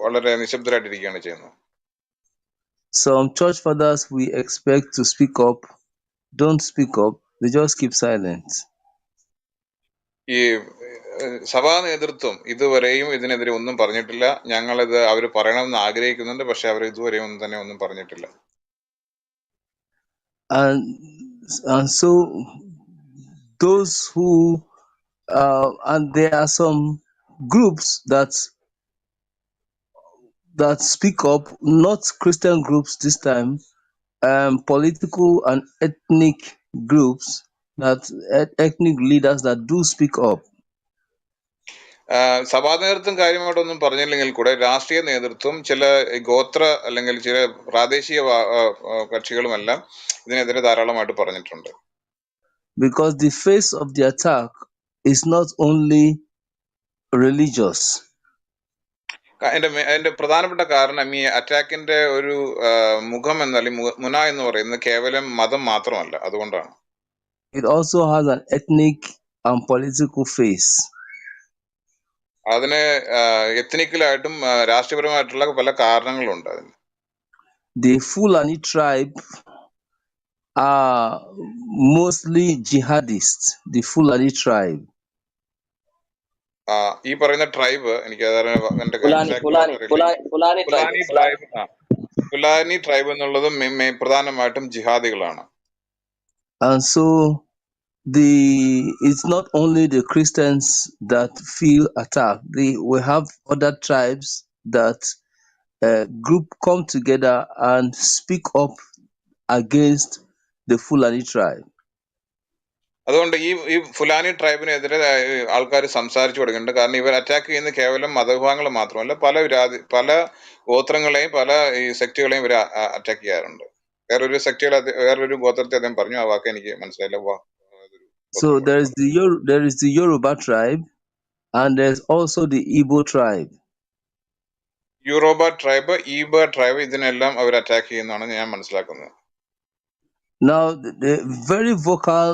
വളരെ നിശബ്ദരായിട്ടിരിക്കുകയാണ് ചെയ്യുന്നത്. Some church fathers we expect to speak up don't speak up, they just keep silent. ഈ സഭാ നേതൃത്വം ഇതുവരെയും ഇതിനെതിരെ ഒന്നും പറഞ്ഞിട്ടില്ല. ഞങ്ങളിത് അവർ പറയണമെന്ന് ആഗ്രഹിക്കുന്നുണ്ട്, പക്ഷെ അവർ ഇതുവരെയും ഒന്നും പറഞ്ഞിട്ടില്ല. And And so those who and there are some groups that speak up, not Christian groups this time, political and ethnic groups, ethnic leaders that do speak up. സഭാ നേതൃത്വം കാര്യമായിട്ടൊന്നും പറഞ്ഞില്ലെങ്കിൽ കൂടെ രാഷ്ട്രീയ നേതൃത്വം ചില ഗോത്ര അല്ലെങ്കിൽ ചില പ്രാദേശിക കക്ഷികളുമെല്ലാം ഇതിനെതിരെ ധാരാളമായിട്ട് പറഞ്ഞിട്ടുണ്ട്. Because the face of the attack is not only religious. അതിന്റെ പ്രധാനപ്പെട്ട കാരണം ഈ അറ്റാക്കിന്റെ ഒരു മുഖം എന്നല്ലെങ്കിൽ മുന എന്ന് പറയുന്നത് കേവലം മതം മാത്രമല്ല, അതുകൊണ്ടാണ്. It also has an ethnic and political face. അതിന് എത്നിക്കലായിട്ടും രാഷ്ട്രീയപരമായിട്ടുള്ള പല കാരണങ്ങളുണ്ട് അതിന്. The Fulani tribe are mostly jihadists. The Fulani tribe. ഈ പറയുന്ന ട്രൈബ് എനിക്ക് എന്റെ ഫുലാനി ട്രൈബ് എന്നുള്ളത് പ്രധാനമായിട്ടും ജിഹാദികളാണ്. And so it's not only the Christians that feel attacked. We have other tribes that group come together and speak up against the Fulani tribe. അതുകൊണ്ട് ഈ ഫുലാനി ട്രൈബിനെതിരെ ആൾക്കാർ സംസാരിച്ചു കൊടുക്കുന്നുണ്ട്. കാരണം ഇവർ അറ്റാക്ക് ചെയ്യുന്ന കേവലം മതവിഭാഗങ്ങൾ മാത്രമല്ല, പല ഗോത്രങ്ങളെയും പല ഈ സെക്റ്റുകളെയും ഇവർ അറ്റാക്ക് ചെയ്യാറുണ്ട്. വേറൊരു ഗോത്രത്തെ അദ്ദേഹം പറഞ്ഞു, ആ വാക്ക് എനിക്ക് മനസ്സിലായില്ല. So there is the Yoruba tribe and there's also the Igbo tribe. Yoruba tribe, Igbo tribe, ഇതിനെല്ലാം അവർ അറ്റാക്ക് ചെയ്യുന്നതാണ് ഞാൻ മനസ്സിലാക്കുന്നത്. Now, the very vocal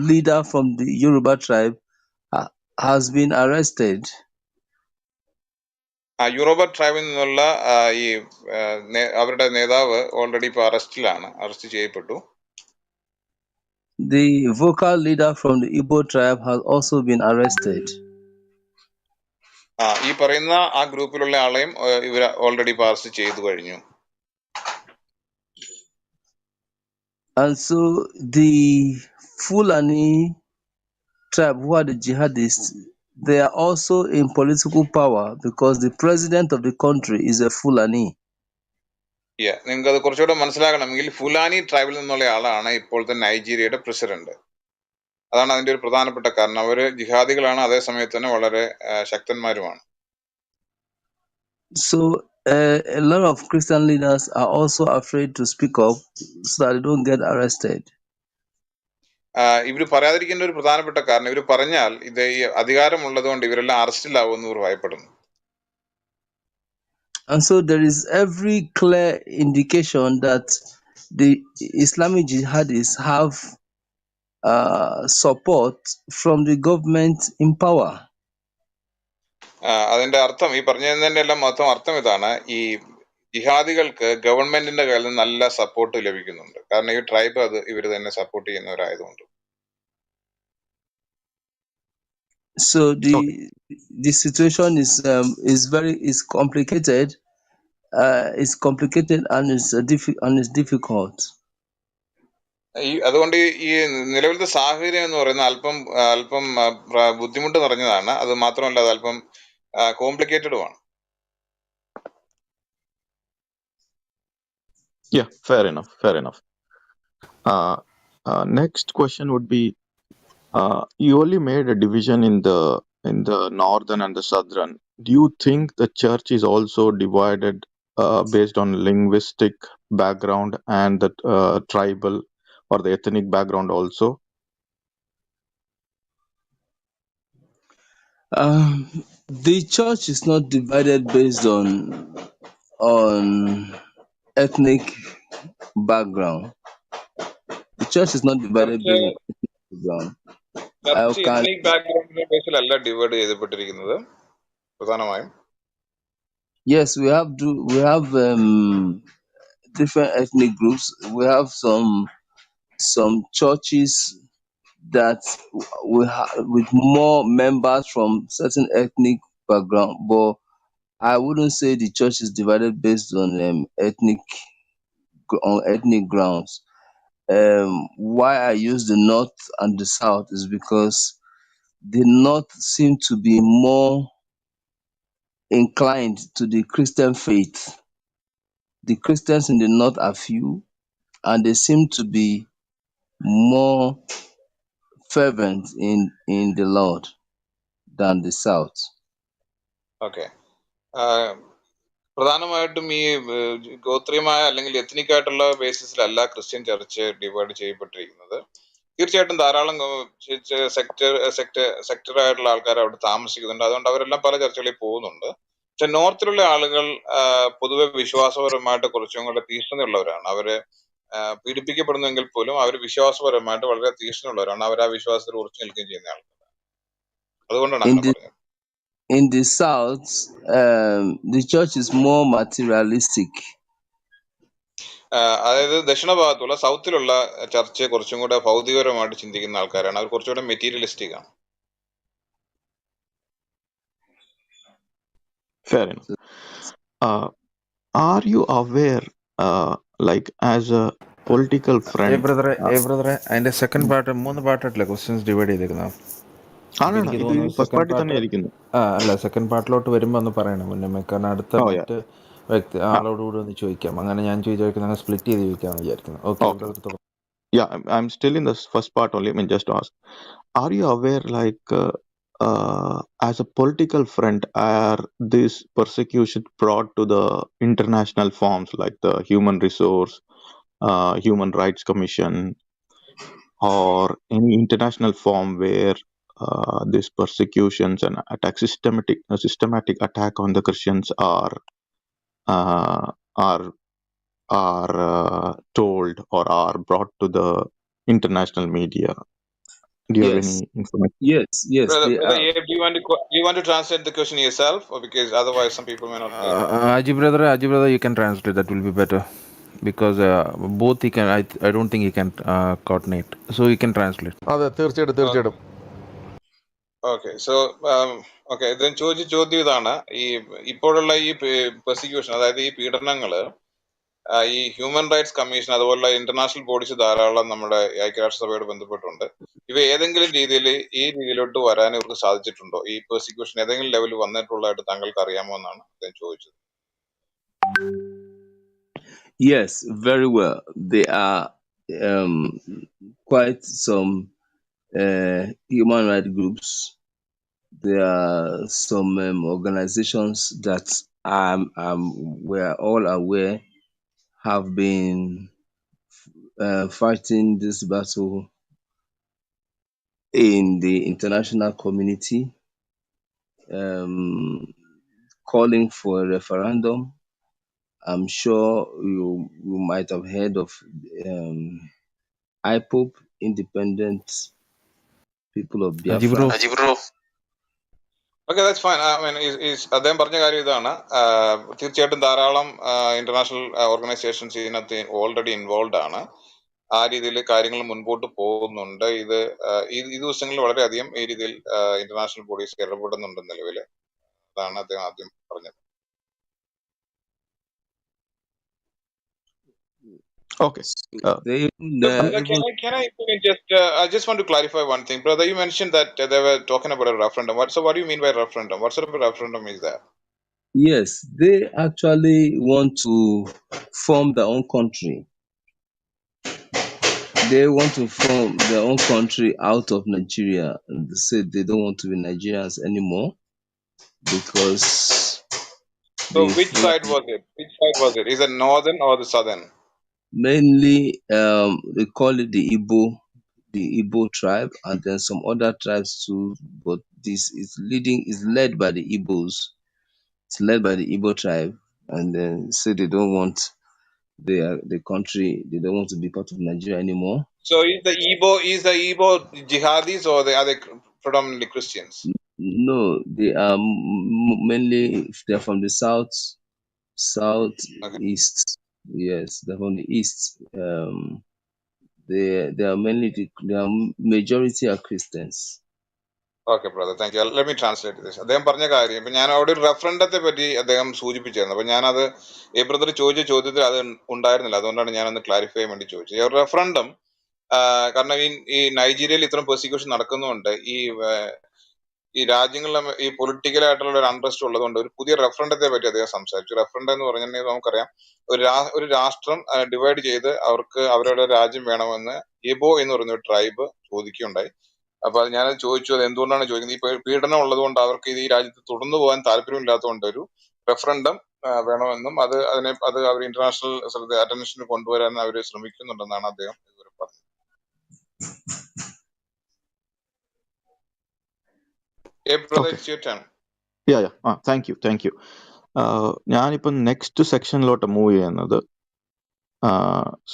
leader from the Yoruba tribe has been arrested. യൂറോബ ട്രൈബിൽ നിന്നുള്ള ഈ അവരുടെ നേതാവ് ഓൾറെഡി ഇപ്പൊ അറസ്റ്റ് ചെയ്യപ്പെട്ടു. The vocal leader from the Igbo tribe has also been arrested. ഈ പറയുന്ന ആ ഗ്രൂപ്പിലുള്ള ആളെയും ഇവർ ഓൾറെഡി അറസ്റ്റ് ചെയ്തു കഴിഞ്ഞു. And so the Fulani tribe, who are the jihadists, they are also in political power because the president of the country is a Fulani. നിങ്ങൾക്ക് അത് കുറച്ചുകൂടെ മനസ്സിലാകണമെങ്കിൽ ഫുലാനി ട്രൈബിൽ നിന്നുള്ള ആളാണ് ഇപ്പോഴത്തെ നൈജീരിയയുടെ പ്രസിഡന്റ്. അതാണ് അതിന്റെ ഒരു പ്രധാനപ്പെട്ട കാരണം. അവര് ജിഹാദികളാണ്, അതേ സമയത്ത് തന്നെ വളരെ ശക്തന്മാരുമാണ്. So a lot of Christian leaders are also afraid to speak up so that they don't get arrested. ഇവര് പറയാതിരിക്കേണ്ട ഒരു പ്രധാനപ്പെട്ട കാരണം, ഇവര് പറഞ്ഞാൽ ഇത് ഈ അധികാരമുള്ളത് കൊണ്ട് ഇവരെല്ലാം അറസ്റ്റിലാവുമെന്ന് ഇവർ ഭയപ്പെടുന്നു. And so there is every clear indication that the Islamic jihadists have support from the government in power. അതിന്റെ അർത്ഥം, ഈ പറഞ്ഞതിന്റെ എല്ലാം മൊത്തം അർത്ഥം ഇതാണ്: ഈ ജിഹാദികൾക്ക് ഗവൺമെന്റിന്റെ കയ്യിൽ നിന്ന് നല്ല സപ്പോർട്ട് ലഭിക്കുന്നുണ്ട്. കാരണം ഈ ട്രൈബ് ഇവര് തന്നെ support ചെയ്യുന്നവരായതുകൊണ്ട്. So the situation is complicated. It's complicated and it's difficult. അതുകൊണ്ട് ഈ നിലവിലത്തെ സാഹചര്യം എന്ന് പറയുന്നത് അല്പം ബുദ്ധിമുട്ട് നിറഞ്ഞതാണ്. അത് മാത്രമല്ല, അത് അല്പം കോംപ്ലിക്കേറ്റഡുമാണ്. Yeah, fair enough. Next question would be, you only made a division in the northern and the southern. Do you think the church is also divided based on linguistic background and the tribal or the ethnic background also? The church is not divided based on ethnic background. The church is not divided based on ethnic background. Church ethnic ബാക്ക്ഗ്രൗണ്ടിന്റെ ബേസിലല്ല ഡിവൈഡ് ചെയ്യപ്പെട്ടിരിക്കുന്നത് പ്രധാനമായും. Yes, we have different ethnic groups. We have some churches that with more members from certain ethnic background, but I wouldn't say the church is divided based on ethnic grounds. Why I use the north and the south is because the north seem to be more inclined to the Christian faith. The Christians in the north are few, and they seem to be more fervent in the Lord than the south. Okay. പ്രധാനമായിട്ടും ഈ ഗോത്രീയമായ അല്ലെങ്കിൽ എത്നിക് ആയിട്ടുള്ള ബേസിസിലല്ല ക്രിസ്ത്യൻ ചർച്ച് ഡിവൈഡ് ചെയ്യപ്പെട്ടിരിക്കുന്നത്. തീർച്ചയായിട്ടും ധാരാളം സെക്ടറായിട്ടുള്ള ആൾക്കാർ അവിടെ താമസിക്കുന്നുണ്ട്. അതുകൊണ്ട് അവരെല്ലാം പല ചർച്ചകളിൽ പോകുന്നുണ്ട്. പക്ഷെ നോർത്തിലുള്ള ആളുകൾ പൊതുവെ വിശ്വാസപരമായിട്ട് കുറച്ചും കൂടെ തീഷ്ണതയുള്ളവരാണ്. അവര് പീഡിപ്പിക്കപ്പെടുന്നെങ്കിൽ പോലും അവർ വിശ്വാസപരമായിട്ട് വളരെ തീഷ്ണമുള്ളവരാണ്. അവർ ആ വിശ്വാസത്തിൽ ഉറച്ചു നിൽക്കുകയും ചെയ്യുന്ന ആൾക്കാർ. അതുകൊണ്ടാണ് In അങ്ങനെ the പറഞ്ഞത്. in the south, the church is more materialistic. അതായത് ദക്ഷിണ ഭാഗത്തുള്ള സൗത്തിലുള്ള ചർച്ച് കുറച്ചും കൂടെ ഭൗതികപരമായിട്ട് ചിന്തിക്കുന്ന ആൾക്കാരാണ്. അവർ കുറച്ചുകൂടെ മെറ്റീരിയലിസ്റ്റിക് ആണ്. Fair enough. Are you aware, like as a political friend? brother, അതിന്റെ സെക്കൻഡ് പാർട്ട് 3 പാർട്ടായിട്ടില്ല ക്വസ്റ്റ്യൻസ് ഡിവൈഡ് ചെയ്തേക്കുന്നത്. അപ്പൊ എനിക്ക് ഇത് തോന്നുന്നു ഫസ്റ്റ് സെക്കൻഡ് പാർട്ടിൽ തന്നെ പാർട്ട് ഇരിക്കുന്നു. അല്ല സെക്കൻഡ് പാർട്ടിലോട്ട് വരുമ്പോൾ ഒന്ന് പറയണം മുന്നേ, കാരണം അടുത്ത Oh, yeah. മറ്റ് വ്യക്തി ആളോട് കൂടി ഒന്ന് ചോദിക്കാം. അങ്ങനെ ഞാൻ ചോദിച്ചാൽ സ്പ്ലിറ്റ് ചെയ്ത് ചോദിക്കാമെന്ന് വിചാരിക്കുന്നു. Okay Okay. Yeah, I'm still in the first part only. I mean, just to ask, are you aware, like, as a political front, are this persecution brought to the international forms like the Human Resource, Human Rights Commission, or any international form where these persecutions and systematic attack on the Christians uh, are told or are brought to the international media? Do you have Yes, any information? yes, Brother, they are. Abe, do you want to translate the question yourself, or because otherwise some people may not know? Aji brother, you can translate. That will be better because both he can. I don't think he can coordinate. So you can translate. അതെ, തീർച്ചയായിട്ടും. ഓക്കെ. സോ ഓക്കെ, ഇത് ചോദിച്ച ചോദ്യം ഇതാണ്. ഇപ്പോഴുള്ള ഈ പെർസിക്യൂഷൻ, അതായത് ഈ പീഡനങ്ങള് ഈ ഹ്യൂമൻ റൈറ്റ്സ് കമ്മീഷൻ അതുപോലുള്ള ഇന്റർനാഷണൽ ബോഡീസ് ധാരാളം നമ്മുടെ ഐക്യരാഷ്ട്രസഭയോട് ബന്ധപ്പെട്ടുണ്ട്. ഇവ ഏതെങ്കിലും രീതിയിൽ ഈ രീതിയിലോട്ട് വരാൻ ഇവർക്ക് സാധിച്ചിട്ടുണ്ടോ? ഈ പെർസിക്യൂഷൻ ഏതെങ്കിലും ലെവലിൽ വന്നിട്ടുള്ളതായിട്ട് താങ്കൾക്ക് അറിയാമോ എന്നാണ് അദ്ദേഹം ചോദിച്ചത്. Yes, very well. There are quite some human rights groups. There are some organizations that we're all aware have been fighting this battle in the international community, calling for a referendum. I'm sure you might have heard of IPOB, Independent People of Biafra. Aji bro. Okay, that's fine. അദ്ദേഹം പറഞ്ഞ കാര്യം ഇതാണ്. തീർച്ചയായിട്ടും ധാരാളം ഇന്റർനാഷണൽ ഓർഗനൈസേഷൻസ് ഇതിനകത്ത് ഓൾറെഡി ഇൻവോൾവ് ആണ്. ആ രീതിയിൽ കാര്യങ്ങൾ മുൻപോട്ട് പോകുന്നുണ്ട്. ഈ ദിവസങ്ങളിൽ വളരെയധികം ഈ രീതിയിൽ ഇന്റർനാഷണൽ ബോഡീസ് ഇടപെടുന്നുണ്ട് നിലവിൽ. അതാണ് അദ്ദേഹം ആദ്യം പറഞ്ഞത്. Okay. I just want to clarify one thing, brother. You mentioned that they were talking about a referendum. So what do you mean by referendum? What sort of a referendum is that? Yes, they actually want to form their own country. They want to form their own country out of Nigeria. And they say they don't want to be Nigerians anymore because So which side was it? Is it northern or the southern? mainly they call it the Igbo tribe, and then some other tribes too. But this is led by the Igbos. It's led by the Igbo tribe, and then say they don't want the country. They don't want to be part of Nigeria anymore. So is the Igbo jihadis, or are they predominantly Christians? No, they are mainly they're from the southeast. Yes, they're from the east. They are mainly their majority are Christians. Okay brother, thank you. Let me translate this. അദ്ദേഹം പറഞ്ഞ കാര്യം ഇപ്പൊ ഞാൻ അവിടെ ഒരു റെഫറൻഡത്തെ പറ്റി അദ്ദേഹം സൂചിപ്പിച്ചായിരുന്നു. അപ്പൊ ഞാനത് ഈ ബ്രദർ ചോദിച്ച ചോദ്യത്തിൽ അത് ഉണ്ടായിരുന്നില്ല, അതുകൊണ്ടാണ് ഞാനൊന്ന് ക്ലാരിഫൈ ചെയ്യാൻ വേണ്ടി ചോദിച്ചത്. ഈ റെഫറൻഡം കാരണം ഈ നൈജീരിയയിൽ ഇത്രയും പെർസിക്യൂഷൻ നടക്കുന്നുണ്ട്, ഈ രാജ്യങ്ങളിലെ ഈ പൊളിറ്റിക്കൽ ആയിട്ടുള്ള ഒരു അൺട്രസ്റ്റ് ഉള്ളതുകൊണ്ട് ഒരു പുതിയ റെഫറൻഡത്തെ പറ്റി അദ്ദേഹം സംസാരിച്ചു. റെഫറൻഡം എന്ന് പറഞ്ഞിട്ടുണ്ടെങ്കിൽ നമുക്കറിയാം, ഒരു രാഷ്ട്രം ഡിവൈഡ് ചെയ്ത് അവർക്ക് അവരുടെ രാജ്യം വേണമെന്ന് ഇബോ എന്ന് പറയുന്ന ഒരു ട്രൈബ് ചോദിക്കുകയുണ്ടായി. അപ്പൊ അത് ഞാനത് ചോദിച്ചു, അത് എന്തുകൊണ്ടാണ് ചോദിക്കുന്നത്, ഈ പീഡനം ഉള്ളതുകൊണ്ട് അവർക്ക് ഈ രാജ്യത്ത് തുടർന്നു പോകാൻ താല്പര്യമില്ലാത്തതുകൊണ്ട് ഒരു റെഫറൻഡം വേണമെന്നും അത് അവർ ഇന്റർനാഷണൽ അറ്റൻഷന് കൊണ്ടുവരാൻ അവർ ശ്രമിക്കുന്നുണ്ടെന്നാണ് അദ്ദേഹം ഇതുവരെ പറഞ്ഞത്. Thank you. ഞാനിപ്പം നെക്സ്റ്റ് സെക്ഷനിലോട്ട് മൂവ് ചെയ്യുന്നത്.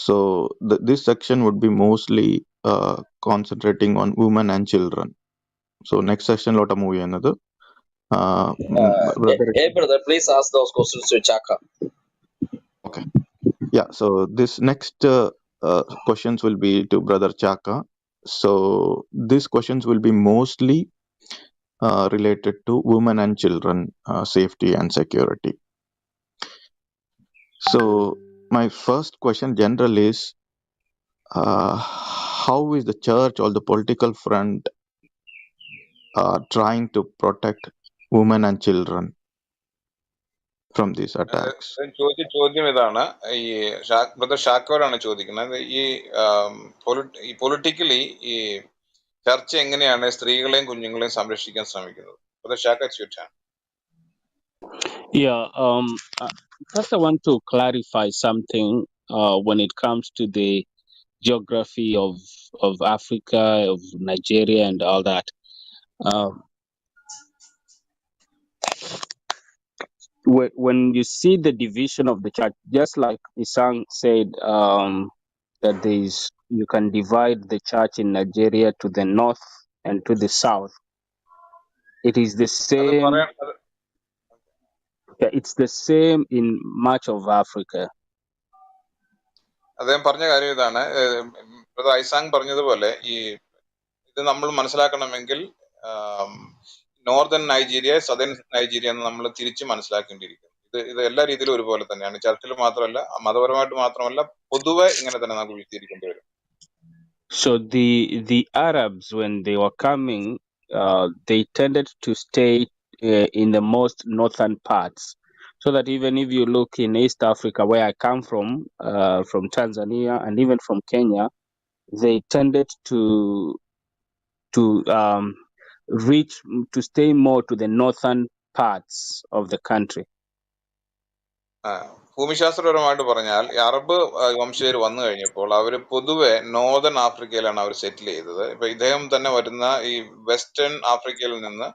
So this section would be mostly concentrating on women and children. So next section lot move ചെയ്യുന്നത്. Hey brother, please ask those questions to Chaka. Okay. Yeah, so this next questions will be to Brother Chaka. So these questions will be mostly related to women and children safety and security. So my first question general is, how is the church or the political front trying to protect women and children from these attacks? ചോദിച്ച ചോദ്യം ഇതാണ്, ഈ ബ്രദർ ഷാക്കോരാണ് ചോദിക്കുന്നത്, ഈ പൊളിറ്റിക്കലി ഈ ചർച്ച എങ്ങനെയാണ് സ്ത്രീകളെയും കുഞ്ഞുങ്ങളെയും സംരക്ഷിക്കാൻ ശ്രമിക്കുന്നത്? Brother ഷാക്ക, it's your turn. Yeah. First, I want to clarify something when it comes to the geography of Africa, of Nigeria, and all that. When you see the division of the church, just like Isang said, that you can divide the church in Nigeria to the north and to the south. It is the same. It's the same in much of Africa. അദ്ദേഹം പറഞ്ഞ കാര്യം ഇതാണ്, ബ്രദർ ഐസാങ് പറഞ്ഞതുപോലെ ഈ ഇത് നമ്മൾ മനസ്സിലാക്കണമെങ്കിൽ നോർത്തേൺ നൈജീരിയ, സദേൺ നൈജീരിയ എന്ന് നമ്മൾ തിരിച്ച് മനസ്സിലാക്കേണ്ടിയിരിക്കും. ഇത് എല്ലാ രീതിയിലും ഒരുപോലെ തന്നെയാണ്, ചർച്ചിൽ മാത്രമല്ല, മതപരമായിട്ട് മാത്രമല്ല, പൊതുവെ ഇങ്ങനെ തന്നെ നമുക്ക് വിശദീകരിക്കേണ്ടി വരും. So the Arabs, when they were coming, they tended to stay in the most northern parts, so that even if you look in East Africa, where I come from Tanzania and even from Kenya, they tended to stay more to the northern parts of the country. ഭൂമിശാസ്ത്രപരമായിട്ട് പറഞ്ഞാൽ ഈ അറബ് വംശജർ വന്നു കഴിഞ്ഞപ്പോൾ അവർ പൊതുവെ നോർത്തേൺ ആഫ്രിക്കയിലാണ് അവർ സെറ്റിൽ ചെയ്തത്. ഇപ്പൊ ഇദ്ദേഹം തന്നെ വരുന്ന ഈ വെസ്റ്റേൺ ആഫ്രിക്കയിൽ നിന്ന്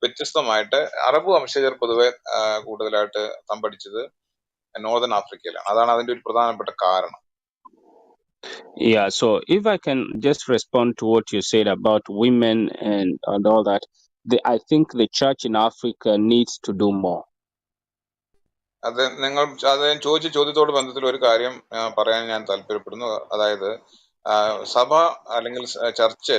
വ്യത്യസ്തമായിട്ട് അറബ് വംശജർ പൊതുവെ കൂടുതലായിട്ട് തമ്പടിച്ചത് നോർത്തേൺ ആഫ്രിക്കയിലാണ്. അതാണ് അതിന്റെ ഒരു പ്രധാനപ്പെട്ട കാരണം. Yeah, so if I can just respond to what you said about women and all that, I think the church in Africa needs to do more. അദ്ദേഹം ചോദിച്ച ചോദ്യത്തോട് ബന്ധത്തിൽ ഒരു കാര്യം പറയാൻ ഞാൻ താല്പര്യപ്പെടുന്നു. അതായത് സഭ അല്ലെങ്കിൽ ചർച്ച്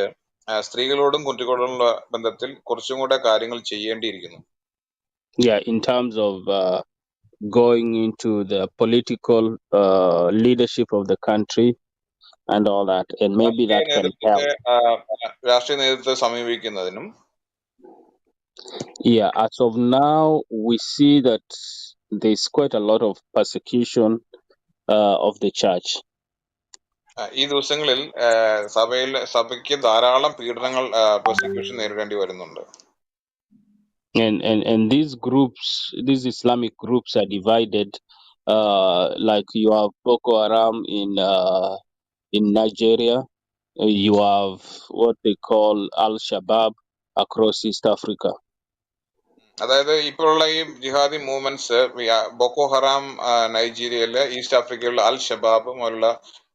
സ്ത്രീകളോടും കുട്ടികളോടുള്ള ബന്ധത്തിൽ കുറച്ചും കൂടെ കാര്യങ്ങൾ ചെയ്യേണ്ടിയിരിക്കുന്നു. Yeah, in terms of going into the political leadership of the country and all that, and maybe that can help. രാഷ്ട്രീയ നേതൃത്വത്തെ സമീപിക്കുന്നതിനും. Yeah, as of now, we see that there's quite a lot of persecution of the church. ഈ ദിവസങ്ങളിൽ സഭയ്ക്ക് ധാരാളം പീഡനങ്ങൾ, പെർസിക്യൂഷൻ നേരിടേണ്ടി വരുന്നുണ്ട്. And these groups, these Islamic groups are divided. Like you have Boko Haram in Nigeria, you have what they call Al-Shabaab across East Africa. അതായത് ഇപ്പോഴുള്ള ഈ ജിഹാദി മൂവ്മെന്റ്സ്, ബൊക്കോ ഹറാം നൈജീരിയയിലെ, ഈസ്റ്റ് ആഫ്രിക്കയിലുള്ള അൽ ഷബാബ് പോലുള്ള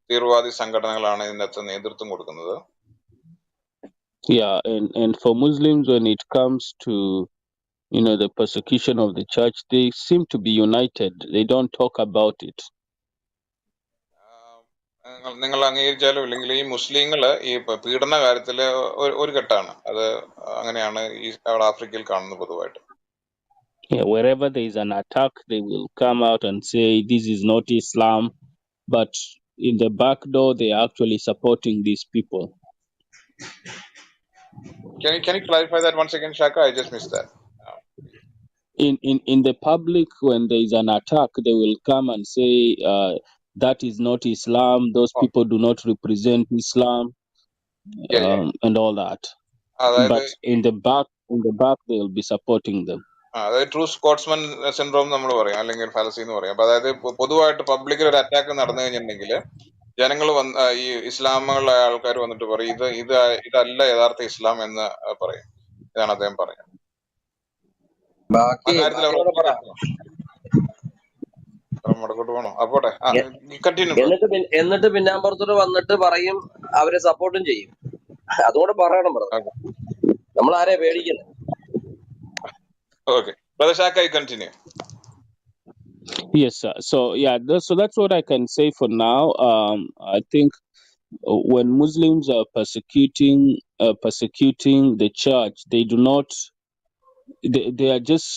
തീവ്രവാദി സംഘടനകളാണ് ഇതിനകത്ത് നേതൃത്വം കൊടുക്കുന്നത്. Yeah, and for Muslims, when it comes to the persecution of the church, they seem to be united. They don't talk about it. നിങ്ങൾ അംഗീകരിച്ചാലും ഇല്ലെങ്കിൽ ഈ മുസ്ലിങ്ങള് ഈ പീഡന കാര്യത്തില് ഒരു ഘട്ടമാണ് അത്. അങ്ങനെയാണ് ഈ ആഫ്രിക്കയിൽ കാണുന്നത് പൊതുവായിട്ട്. Yeah, wherever there is an attack, they will come out and say this is not Islam, but in the back door they are actually supporting these people. Can you clarify that once again, Shaka? I just missed that. In the public, when there is an attack, they will come and say that is not Islam. Those Oh, people do not represent Islam, yeah. and all that. അതായത് But in the back, they will be supporting them. അതായത് ട്രൂ സ്കോട്ട്സ്മാൻ സിൻഡ്രോം നമ്മൾ പറയും, അല്ലെങ്കിൽ ഫലസി എന്ന് പറയും. അപ്പൊ അതായത് പൊതുവായിട്ട് പബ്ലിക്കിൽ ഒരു അറ്റാക്ക് നടന്നു കഴിഞ്ഞിട്ടുണ്ടെങ്കിൽ ജനങ്ങൾ ഈ ഇസ്ലാമുള്ള ആൾക്കാർ വന്നിട്ട് പറയും ഇതല്ല യഥാർത്ഥ ഇസ്ലാം എന്ന് പറയും. ഇതാണ് അദ്ദേഹം പറയുന്നത്. ആ കാര്യത്തിൽ അവർ മുടക്കോട്ട് പോകണോ? അപ്പോട്ടെ, കണ്ടിന്യൂ. എന്നിട്ട് പിന്നാമ്പുറത്തോട് വന്നിട്ട് പറയും അവരെ സപ്പോർട്ടും ചെയ്യും. അതുകൊണ്ട് പറയണം ബ്രദർ, നമ്മൾ ആരെ പേടിക്കുന്നത്? Okay, Brother Shaka, you continue. Yes, sir. So yeah, so that's what I can say for now. I think when Muslims are persecuting the church, they do not. They are just,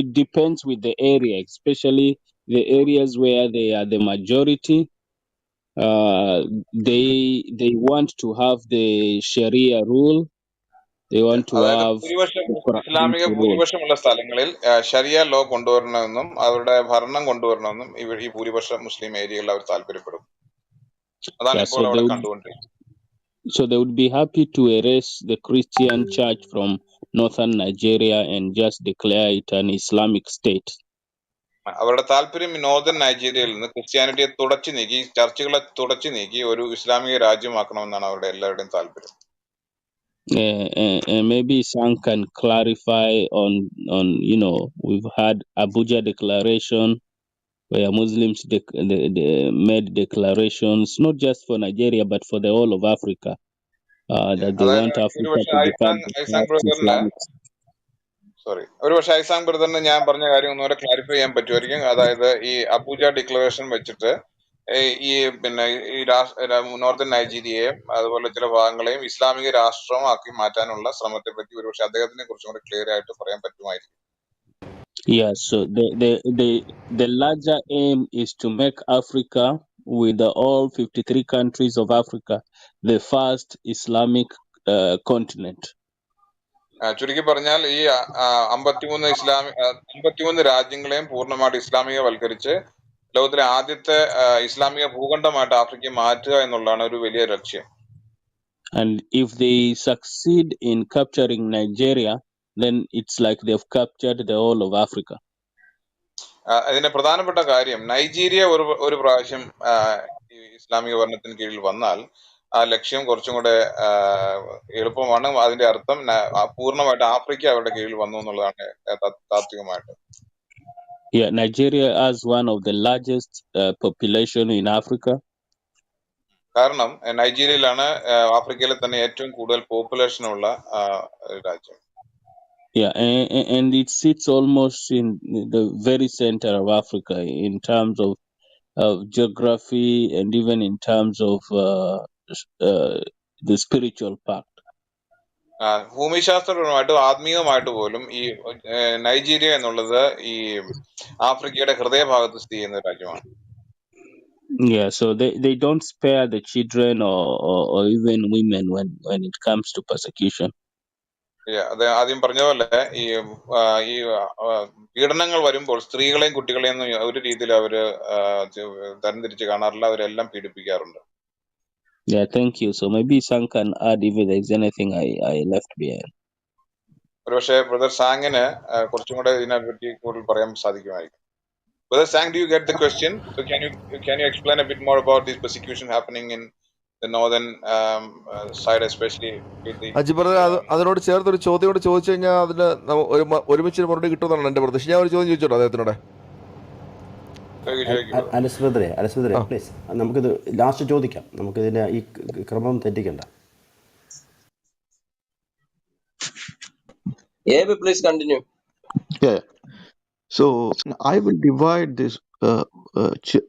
it depends with the area, especially the areas where they are the majority. They want to have the Sharia rule. They want to have ഇസ്ലാമിക ഭൂരിപക്ഷമുള്ള സ്ഥലങ്ങളിൽ ശരിയ ലോ കൊണ്ടുവരണമെന്നും അവരുടെ ഭരണം കൊണ്ടുവരണമെന്നും ഈ ഭൂരിപക്ഷ മുസ്ലിം ഏരിയകളിൽ അവർ താല്പര്യപ്പെടും. അതാണ് ഇപ്പോൾ അവിടെ കണ്ടുകൊണ്ടിരിക്കുന്നത്. So they would be happy to erase the Christian church from northern Nigeria and just declare it an Islamic state. അവരുടെ താല്പര്യം നോർത്തേൺ നൈജീരിയയിൽ നിന്ന് ക്രിസ്ത്യാനിറ്റിയെ തുടച്ചു നീക്കി, ചർച്ചുകളെ തുടച്ചു നീക്കി ഒരു ഇസ്ലാമിക രാജ്യമാക്കണമെന്നാണ് അവരുടെ എല്ലാവരുടെയും താല്പര്യം. Maybe Sang can clarify on we've had Abuja Declaration where Muslims made declarations not just for Nigeria but for the whole of Africa, that they want Africa to become Islamic. ഒരുപക്ഷെ ഐസാങ് ബ്രദറിന് ഞാൻ പറഞ്ഞ കാര്യം ഒന്നുകൂടെ ക്ലാരിഫൈ ചെയ്യാൻ പറ്റുമായിരിക്കും. അതായത് ഈ അബൂജ ഡിക്ലറേഷൻ വെച്ചിട്ട് ഈ നോർത്തേൺ നൈജീരിയയും അതുപോലെ ചില ഭാഗങ്ങളെയും ഇസ്ലാമിക രാഷ്ട്രമാക്കി മാറ്റാനുള്ള ശ്രമത്തെ പറ്റി ഒരുപക്ഷെ അദ്ദേഹത്തിനെ കുറിച്ചും കൂടെ ക്ലിയർ ആയിട്ട് പറയാൻ പറ്റുമായിരിക്കും. Yeah, so the larger aim is to make Africa, with all 53 countries of Africa, the first Islamic continent. ചുരുക്കി പറഞ്ഞാൽ ഈ 53 രാജ്യങ്ങളെയും പൂർണ്ണമായിട്ട് ഇസ്ലാമികവൽക്കരിച്ച് ലോകത്തിലെ ആദ്യത്തെ ഇസ്ലാമിക ഭൂഖണ്ഡമായിട്ട് ആഫ്രിക്ക മാറ്റുക എന്നുള്ളതാണ് ഒരു വലിയ ലക്ഷ്യം. And if they succeed in capturing Nigeria, then it's like they've captured the whole of Africa. അതിന്റെ പ്രധാനപ്പെട്ട കാര്യം നൈജീരിയ ഒരു പ്രാവശ്യം ഇസ്ലാമിക ഭരണത്തിന് കീഴിൽ വന്നാൽ ആ ലക്ഷ്യം കുറച്ചും കൂടെ എളുപ്പമാണ്. അതിന്റെ അർത്ഥം പൂർണ്ണമായിട്ട് ആഫ്രിക്ക അവരുടെ കീഴിൽ വന്നു എന്നുള്ളതാണ് താത്വികമായിട്ട്. Yeah, Nigeria has one of the largest population in Africa. കാരണം നൈജീരിയയിലാണ് ആഫ്രിക്കയിലെ തന്നെ ഏറ്റവും കൂടുതൽ പോപ്പുലേഷൻ ഉള്ള രാജ്യം. Yeah, and it sits almost in the very center of Africa in terms of geography and even in terms of the spiritual part. ഭൂമിശാസ്ത്രപരമായിട്ടും ആത്മീയമായിട്ട് പോലും ഈ നൈജീരിയ എന്നുള്ളത് ഈ ആഫ്രിക്കയുടെ ഹൃദയഭാഗത്ത് സ്ഥിതി ചെയ്യുന്ന രാജ്യമാണ്. Yeah, so they don't spare the children or even women when it comes to persecution. അത് ആദ്യം പറഞ്ഞ പോലെ ഈ പീഡനങ്ങൾ വരുമ്പോൾ സ്ത്രീകളെയും കുട്ടികളെയും ഒരു രീതിയിൽ അവര് തരംതിരിച്ച് കാണാറില്ല, അവരെല്ലാം പീഡിപ്പിക്കാറുണ്ട്. Yeah, thank you. So maybe Sang can add if there is anything I left behind. ഒരുപക്ഷെ ബ്രദർ സാങ്ങിന് കുറച്ചും കൂടെ ഇതിനെപ്പറ്റി കൂടുതൽ പറയാൻ സാധിക്കുമായിരിക്കും. Brother Sang, do you get the question? So can you explain a bit more about this persecution happening in the northern side, especially with the അതിനോട് ചേർത്തൊരു ചോദ്യം കൂടെ ചോദിച്ചു കഴിഞ്ഞാൽ അതിന് ഒരുമിച്ച് മറുപടി കിട്ടുമെന്നാണ് എന്റെ പ്രതീക്ഷ. ഞാൻ ഒരു ചോദ്യം ചോദിച്ചോട്ടോ അദ്ദേഹത്തിനോട്. അലസ് ബ്രദറെ പ്ലീസ്, നമുക്കിത് ലാസ്റ്റ് ചോദിക്കാം. നമുക്കിതിന്റെ ഈ ക്രമം തെറ്റിക്കണ്ട. Please continue. Yeah. So I will divide this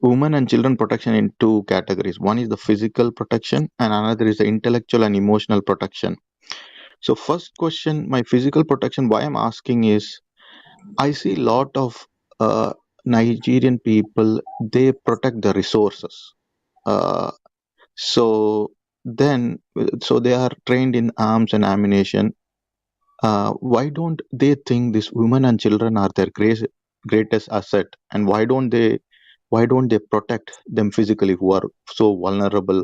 women and children protection in two categories. One is the physical protection, and another is the intellectual and emotional protection. So, first question, my physical protection, why I'm asking is, I see a lot of Nigerian people, they protect the resources. So they are trained in arms and ammunition. Why don't they think these women and children are their greatest asset, and why don't they protect them physically, who are so vulnerable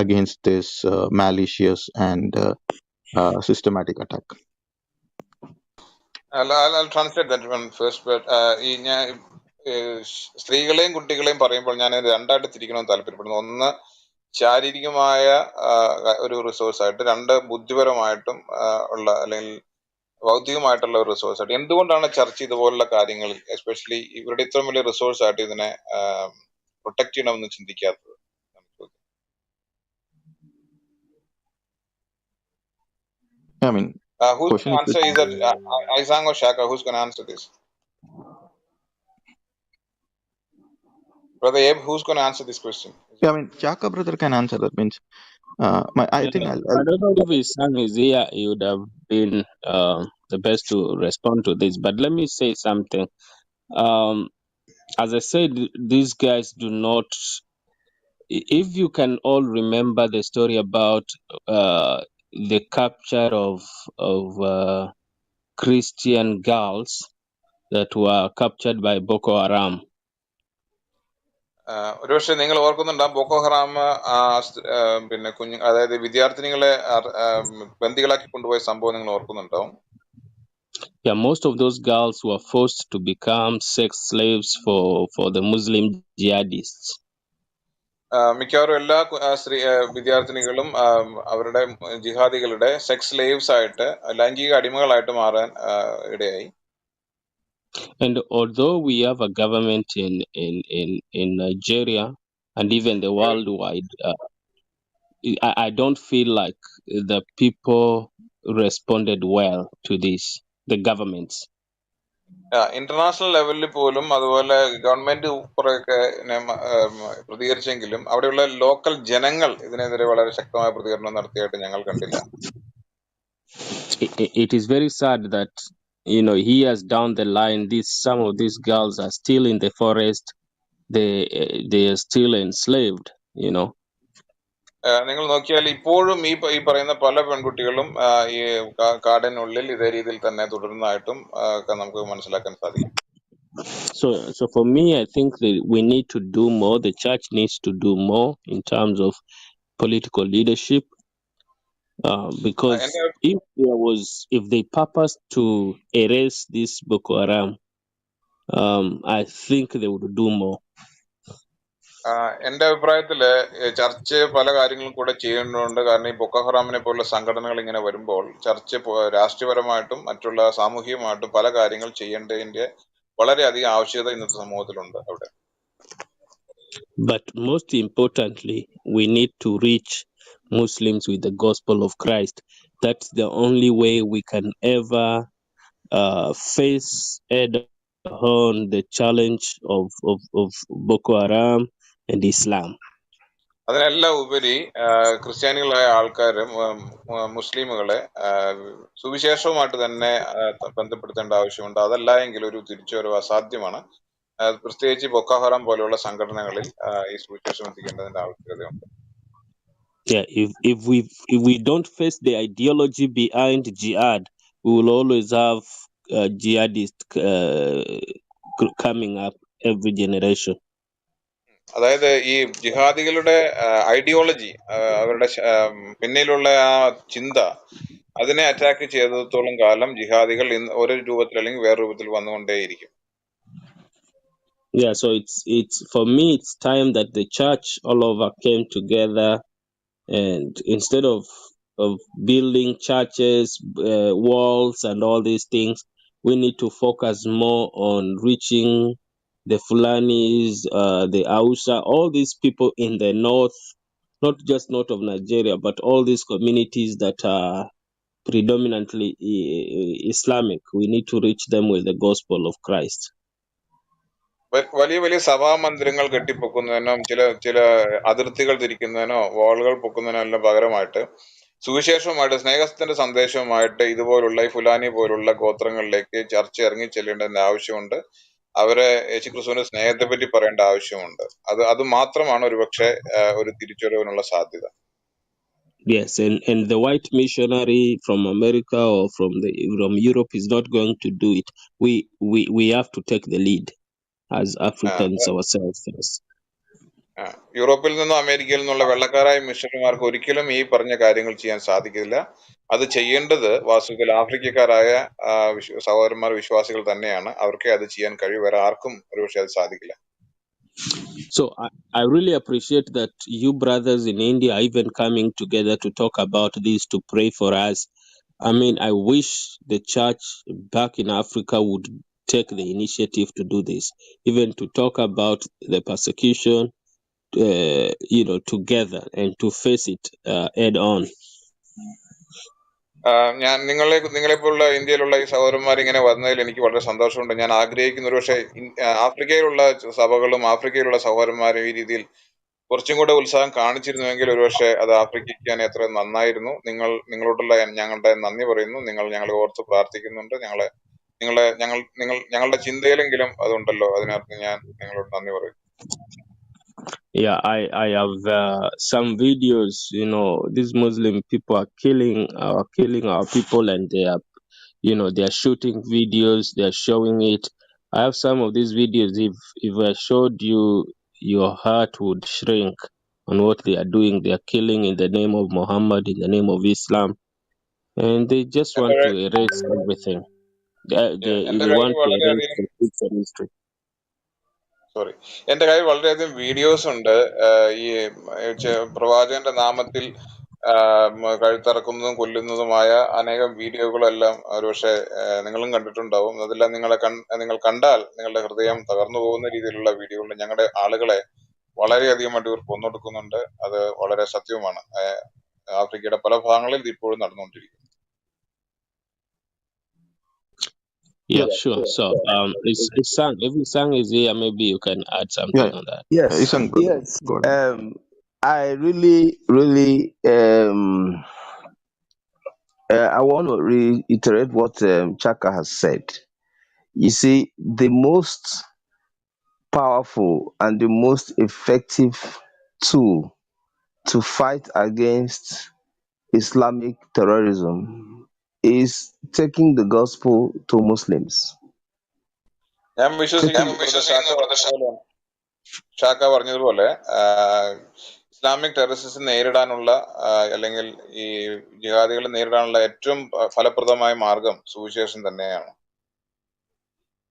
against this malicious and systematic attack? I'll translate that one first, but ഈ ഞാൻ സ്ത്രീകളെയും കുട്ടികളെയും പറയുമ്പോൾ ഞാൻ രണ്ടായിട്ട് തിരിക്കണമെന്ന് താല്പര്യപ്പെടുന്നു. ഒന്ന് ശാരീരികമായ ഒരു റിസോഴ്സ് ആയിട്ട്, രണ്ട് ബുദ്ധിപരമായിട്ടും ഉള്ള അല്ലെങ്കിൽ ഭൗതികമായിട്ടുള്ള ഒരു റിസോഴ്സ് ആയിട്ട്. എന്തുകൊണ്ടാണ് ചർച്ച ഇതുപോലുള്ള കാര്യങ്ങളിൽ, എസ്പെഷ്യലി ഇവരുടെ ഇത്രയും വലിയ റിസോഴ്സ് ആയിട്ട് ഇതിനെ പ്രൊട്ടക്ട് ചെയ്യണമെന്ന് ചിന്തിക്കാത്തത്? I mean, who's going to answer? Is that Isang or Shaka? Who's going to answer this? Brother Abe, who's going to answer this question? I mean, Chaka brother can answer that. Means, I think I don't know if his son is here. He would have been the best to respond to this. But let me say something. As I said, these guys do not. If you can all remember the story about the capture of Christian girls that were captured by Boko Haram. ഒരുപക്ഷെ നിങ്ങൾ ഓർക്കുന്നുണ്ടാവും, ബോക്കോ ഹറാം പിന്നെ അതായത് വിദ്യാർത്ഥിനികളെ ബന്ദികളാക്കി കൊണ്ടുപോയ സംഭവം നിങ്ങൾ ഓർക്കുന്നുണ്ടാവും. Yeah, most of those girls were forced to become sex slaves for the Muslim jihadists. മിക്കവാറും എല്ലാ വിദ്യാർത്ഥിനികളും അവരുടെ ജിഹാദികളുടെ സെക്സ് സ്ലേവ്സ് ആയിട്ട്, ലൈംഗിക അടിമകളായിട്ട് മാറാൻ ഇടയായി. And although we have a government in Nigeria and even the worldwide, I don't feel like the people responded well to this, the governments. International ലെവലിൽ പോലും അതുപോലെ ഗവൺമെന്റ് കുറെയൊക്കെ പ്രതികരിച്ചെങ്കിലും അവിടെയുള്ള ലോക്കൽ ജനങ്ങൾ ഇതിനെതിരെ വളരെ ശക്തമായ പ്രതികരണം നടത്തിയായിട്ട് ഞങ്ങൾ കണ്ടില്ല. It is very sad that years down the line, some of these girls are still in the forest. They are still enslaved. നിങ്ങൾ നോക്കിയാൽ ഇപ്പോഴും ഈ പറയുന്ന പല പെൺകുട്ടികളും ഈ കാടിനുള്ളിൽ ഇതേ രീതിയിൽ തന്നെ തുടരുന്നതായിട്ടും നമുക്ക് മനസ്സിലാക്കാൻ സാധിക്കും. So for me, I think that we need to do more. The church needs to do more in terms of political leadership, because if they purpose to erase this Boko Haram, I think they would do more. എന്റെ അഭിപ്രായത്തില് ചർച്ച് പല കാര്യങ്ങളും കൂടെ ചെയ്യേണ്ടതുണ്ട്. കാരണം ഈ ബൊക്കോ ഹറാമിനെ പോലുള്ള സംഘടനകൾ ഇങ്ങനെ വരുമ്പോൾ ചർച്ച് രാഷ്ട്രീയപരമായിട്ടും മറ്റുള്ള സാമൂഹികമായിട്ടും പല കാര്യങ്ങൾ ചെയ്യേണ്ടതിന്റെ വളരെയധികം ആവശ്യകത ഇന്നത്തെ സമൂഹത്തിലുണ്ട് അവിടെ. But most importantly, we need to reach Muslims with the gospel of Christ. That's the only way we can ever face head-on the challenge of Boko Haram and Islam. അതിനെല്ലാം ഉപരി ക്രിസ്ത്യാനികളായ ആൾക്കാരും മുസ്ലിമുകളെ സുവിശേഷവുമായിട്ട് തന്നെ ബന്ധപ്പെടുത്തേണ്ട ആവശ്യമുണ്ട്. അതല്ല എങ്കിൽ ഒരു തിരിച്ചുവരവ് അസാധ്യമാണ്. പ്രത്യേകിച്ച് ബൊക്കോ ഹറാം പോലെയുള്ള സംഘടനകളിൽ ഈ സുവിശേഷം എത്തിക്കേണ്ടതിന്റെ ആവശ്യകതയുണ്ട്. Yeah, if we don't face the ideology behind jihad, we will always have jihadists coming up every generation. അതായത് ഈ ജിഹാദികളുടെ ഐഡിയോളജി, അവരുടെ പിന്നിലുള്ള ആ ചിന്ത, അതിനെ അറ്റാക്ക് ചെയ്തത്തോളം കാലം ജിഹാദികൾ ഒരു രൂപത്തിൽ അല്ലെങ്കിൽ വേറെ രൂപത്തിൽ വന്നുകൊണ്ടേയിരിക്കും. Yeah, so it's for me, it's time that the church all over came together, and instead of building churches, walls and all these things, we need to focus more on reaching the Fulanis, the Hausa, all these people in the north, not just north of Nigeria, but all these communities that are predominantly uh, Islamic. We need to reach them with the gospel of Christ. വലിയ വലിയ സഭാ മന്ദിരങ്ങൾ കെട്ടിപ്പൊക്കുന്നതിനോ ചില അതിർത്തികൾ തിരിക്കുന്നതിനോ വാളുകൾ പൊക്കുന്നതിനോ എല്ലാം പകരമായിട്ട് സുവിശേഷവുമായിട്ട് സ്നേഹത്തിന്റെ സന്ദേശവുമായിട്ട് ഇതുപോലുള്ള ഈ ഫുലാനി പോലുള്ള ഗോത്രങ്ങളിലേക്ക് ചർച്ച ഇറങ്ങി ചെല്ലേണ്ടതിന്റെ ആവശ്യമുണ്ട്. അവരെ യേശുക്രിസ്തുവിന്റെ സ്നേഹത്തെ പറ്റി പറയേണ്ട ആവശ്യമുണ്ട്. അത് മാത്രമാണ് ഒരുപക്ഷെ ഒരു തിരിച്ചുവരവിനുള്ള സാധ്യത. Yes, and the white missionary from America or from Europe is not going to do it. We have to take the lead as Africans ourselves first. യൂറോപ്പിൽ നിന്നോ അമേരിക്കയിൽ നിന്നുള്ള വെള്ളക്കാരായ മിഷണറിമാർക്ക് ഒരിക്കലും ഈ പറഞ്ഞ കാര്യങ്ങൾ ചെയ്യാൻ സാധിക്കില്ല. അത് ചെയ്യേണ്ടത് വാസ്തവത്തിൽ ആഫ്രിക്കക്കാരായ സഹോദരന്മാർ വിശ്വാസികൾ തന്നെയാണ്. അവർക്കേ അത് ചെയ്യാൻ കഴിയും. വേറെ ആർക്കും ഒരുപക്ഷെ അത് സാധിക്കില്ല. So I really appreciate that you brothers in India are even coming together to talk about this, to pray for us. I mean, I wish the church back in Africa would take the initiative to do this, even to talk about the persecution, together and to face it head on. ഞാൻ നിങ്ങളെപ്പോലുള്ള ഇന്ത്യയിലുള്ള ഈ സഹോദരന്മാർ ഇങ്ങനെ വന്നതിൽ എനിക്ക് വളരെ സന്തോഷമുണ്ട്. ഞാൻ ആഗ്രഹിക്കുന്ന ഒരു പക്ഷേ ആഫ്രിക്കയിലുള്ള സഭകളും ആഫ്രിക്കയിലുള്ള സഹോദരന്മാരും ഈ രീതിയിൽ കുറച്ചും കൂടെ ഉത്സാഹം കാണിച്ചിരുന്നുവെങ്കിൽ ഒരുപക്ഷെ അത് ആഫ്രിക്കയ്ക്ക് തന്നെ എത്ര നന്നായിരുന്നു. നിങ്ങളോടുള്ള ഞങ്ങളുടെ നന്ദി പറയുന്നു. നിങ്ങൾ ഞങ്ങളെ ഓർത്ത് പ്രാർത്ഥിക്കുന്നുണ്ട്. ഞങ്ങളുടെ ചിന്തയിലെങ്കിലും അതുണ്ടല്ലോ. അതിനകത്ത് ഞാൻ നിങ്ങളോട് നന്ദി പറയുന്നു. Yeah, I have some videos. These Muslim people are killing our people, and they are shooting videos. They are showing it. I have some of these videos. If I showed you, your heart would shrink on what they are doing. They are killing in the name of Muhammad, in the name of Islam, and they just want to erase everything. They എന്റെ want കയ്യിൽ to erase വളരെയധികം the future history. എന്റെ കയ്യിൽ വളരെയധികം വീഡിയോസ് ഉണ്ട്. ഈ പ്രവാചകന്റെ നാമത്തിൽ കഴുത്തറക്കുന്നതും കൊല്ലുന്നതുമായ അനേകം വീഡിയോകളെല്ലാം ഒരുപക്ഷെ നിങ്ങളും കണ്ടിട്ടുണ്ടാവും. അതെല്ലാം നിങ്ങൾ കണ്ടാൽ നിങ്ങളുടെ ഹൃദയം തകർന്നു പോകുന്ന രീതിയിലുള്ള വീഡിയോകൾ. ഞങ്ങളുടെ ആളുകളെ വളരെയധികമായിട്ട് ഇവർ കൊന്നൊടുക്കുന്നുണ്ട്. അത് വളരെ സത്യവുമാണ്. ആഫ്രിക്കയുടെ പല ഭാഗങ്ങളിൽ ഇത് ഇപ്പോഴും നടന്നുകൊണ്ടിരിക്കുന്നു. Yeah, sure. So, if Isang is here, maybe you can add something on that. Yes, Isang, brother. yes. Go ahead. I really, really, I want to reiterate what Chaka has said. You see, the most powerful and the most effective tool to fight against Islamic terrorism is taking the gospel to Muslims. ഞാൻ വിശ്വസിക്കുന്നു ഷാക്ക പറഞ്ഞതുപോലെ ഇസ്ലാമിക് ടെററിസം നേരിടാനുള്ള അല്ലെങ്കിൽ ഈ ജിഹാദികളെ നേരിടാനുള്ള ഏറ്റവും ഫലപ്രദമായ മാർഗം സുവിശേഷം തന്നെയാണ്.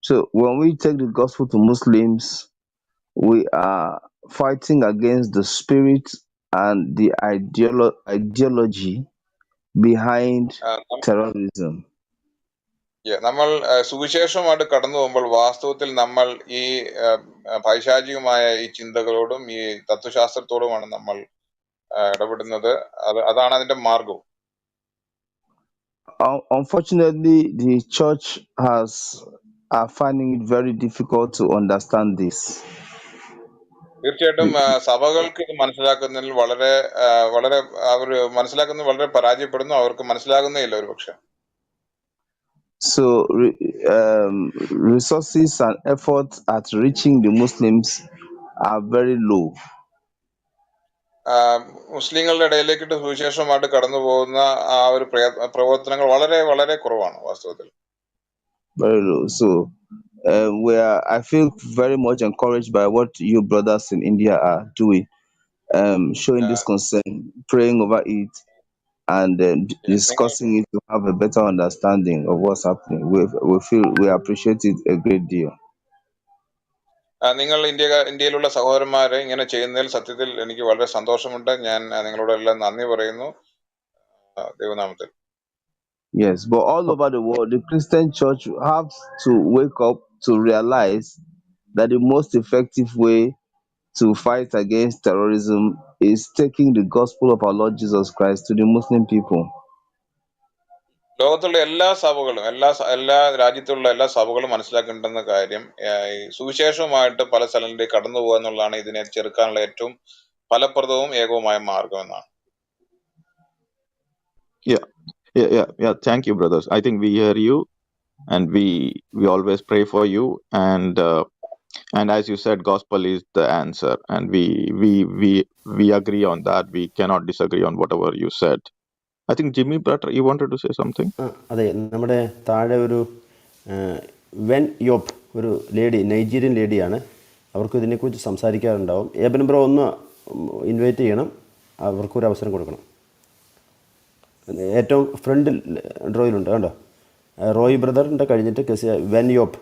So when we take the gospel to Muslims, we are fighting against the spirit and the ideology behind terrorism. നമ്മൾ സുവിശേഷമായിട്ട് കടന്നു പോകുമ്പോൾ വാസ്തവത്തിൽ നമ്മൾ ഈ പൈശാചികമായ ഈ ചിന്തകളോടും ഈ തത്വശാസ്ത്രത്തോടുമാണ് നമ്മൾ ഇടപെടുന്നത്. അതാണ് അതിന്റെ മാർഗവും. Unfortunately, the church are finding it very difficult to understand this. തീർച്ചയായിട്ടും സഭകൾക്ക് ഇത് മനസ്സിലാക്കുന്നതിൽ വളരെ അവർ മനസ്സിലാക്കുന്നത് വളരെ പരാജയപ്പെടുന്നു. അവർക്ക് മനസ്സിലാകുന്നേ ഇല്ല ഒരു പക്ഷെ. So resources and efforts at reaching the Muslims are very low. മുസ്ലിങ്ങളുടെ ഇടയിലേക്കിട്ട് സുവിശേഷമായിട്ട് കടന്നു പോകുന്ന ആ ഒരു പ്രവർത്തനങ്ങൾ വളരെ വളരെ കുറവാണ് വാസ്തവത്തിൽ. Very low. So I feel very much encouraged by what you brothers in India are doing, showing this concern, praying over it, and discussing it to have a better understanding of what's happening. We appreciate it a great deal. നിങ്ങൾ ഇന്ത്യയിലുള്ള സഹോദരന്മാരെ ഇങ്ങനെ ചെയ്യുന്നതിൽ സത്യത്തിൽ എനിക്ക് വളരെ സന്തോഷമുണ്ട്. ഞാൻ നിങ്ങളോടെല്ലാം നന്ദി പറയുന്നു ദൈവനാമത്തിൽ. Yes, but all over the world, the Christian church has to wake up to realize that the most effective way to fight against terrorism is taking the gospel of our Lord Jesus Christ to the Muslim people. ലോകത്തുള്ള എല്ലാ സഭകളും എല്ലാ രാജ്യത്തുള്ള എല്ലാ സഭകളും മനസ്സിലാക്കേണ്ടുന്ന കാര്യം ഈ സുവിശേഷവുമായിട്ട് പല സ്ഥലങ്ങളിലേക്ക് കടന്നു പോകുക എന്നുള്ളതാണ് ഇതിനെ ചെറുക്കാനുള്ള ഏറ്റവും ഫലപ്രദവും ഏകവുമായ മാർഗം എന്നാണ്. Yeah. Thank you, brothers. I think we hear you, and we always pray for you, and as you said, gospel is the answer, and we agree on that. We cannot disagree on whatever you said. I think Jimmy brother, you wanted to say something? അതെ, നമ്മുടെ താഴെ ഒരു വെൻ യോപ്പ് ഒരു ലേഡി, നൈജീരിയൻ ലേഡിയാണ്. അവർക്ക് ഇതിനെക്കുറിച്ച് സംസാരിക്കാറുണ്ടാവും. ഏബൻ ബ്രോ ഒന്ന് ഇൻവൈറ്റ് ചെയ്യണം, അവർക്കൊരു അവസരം കൊടുക്കണം. ഏറ്റവും ഫ്രണ്ട് ഡ്രോയിലുണ്ട് കണ്ടോ, റോയ് ബ്രദറിൻ്റെ കഴിഞ്ഞിട്ട് വെൻ യോപ്പ്,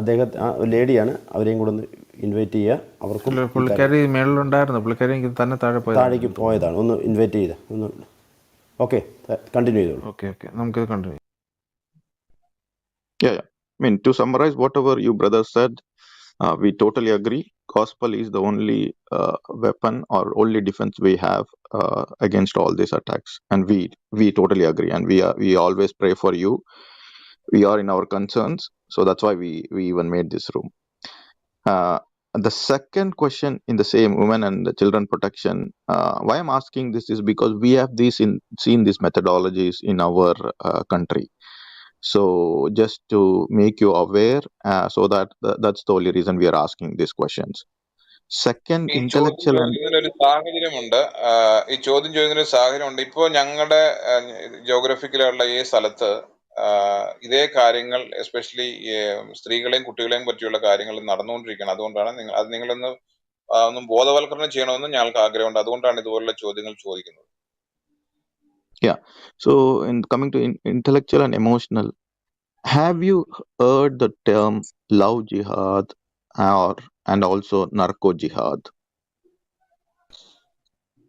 അദ്ദേഹത്തെ ലേഡിയാണ്, അവരെയും കൂടെ ഒന്ന് ഇൻവൈറ്റ് ചെയ്യുക. അവർക്കും പുള്ളിക്കാരി മേളിലുണ്ടായിരുന്നു, പുള്ളിക്കാരി തന്നെ താഴേക്ക് പോയതാണ്. ഒന്ന് ഇൻവൈറ്റ് ചെയ്ത് ഒന്ന്. ഓക്കെ, കണ്ടിന്യൂ ചെയ്തോളൂ. ഓക്കെ, നമുക്ക് continue. Yeah. I mean, to summarize whatever you brothers said, we totally agree. Gospel is the only weapon or only defense we have against all these attacks, and we totally agree, and we always pray for you. We are in our concerns, so that's why we even made this room. The second question in the same women and the children protection, why I'm asking this is because we have seen these methodologies in our country. So just to make you aware, so that's the only reason we are asking these questions. Second, ഈ intellectual and ചോദ്യം ചോദിക്കുന്നൊരു സാഹചര്യമുണ്ട്. ഇപ്പോൾ ഞങ്ങളുടെ ജോഗ്രഫിക്കലുള്ള ഈ സ്ഥലത്ത് ഇതേ കാര്യങ്ങൾ എസ്പെഷ്യലി സ്ത്രീകളെയും കുട്ടികളെയും പറ്റിയുള്ള കാര്യങ്ങൾ നടന്നുകൊണ്ടിരിക്കുകയാണ്. അതുകൊണ്ടാണ് നിങ്ങളൊന്ന് ഒന്നും ബോധവൽക്കരണം ചെയ്യണമെന്ന് ഞങ്ങൾക്ക് ആഗ്രഹമുണ്ട്. അതുകൊണ്ടാണ് ഇതുപോലുള്ള ചോദ്യങ്ങൾ ചോദിക്കുന്നത്. Yeah. So in coming to intellectual and emotional, have you heard the term love jihad and also narco jihad?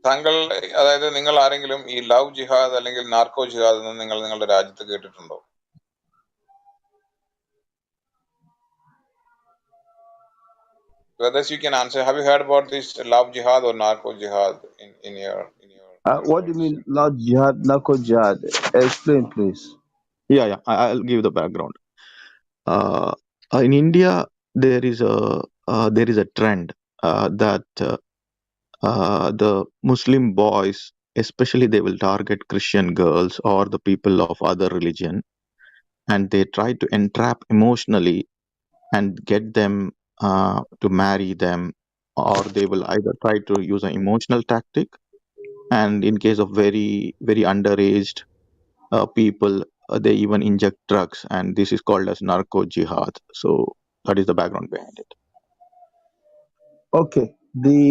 താങ്കൾ, അതായത് നിങ്ങൾ ആരെങ്കിലും ഈ ലവ് ജിഹാദ് അല്ലെങ്കിൽ നാർക്കോ ജിഹാദ് എന്ന് നിങ്ങളുടെ രാജ്യത്ത് കേട്ടിട്ടുണ്ടോ? Brothers, you can answer. Have you heard about this love jihad or narco jihad in your What do you mean love jihad, narco jihad? Explain, please. Yeah. I'll give the background. In India, there is a trend that the Muslim boys, especially, they will target Christian girls or the people of other religion, and they try to entrap emotionally and get them to marry them, or they will either try to use an emotional tactic, and in case of very very underaged people, they even inject drugs, and this is called as narco jihad. So that is the background behind it. Okay, the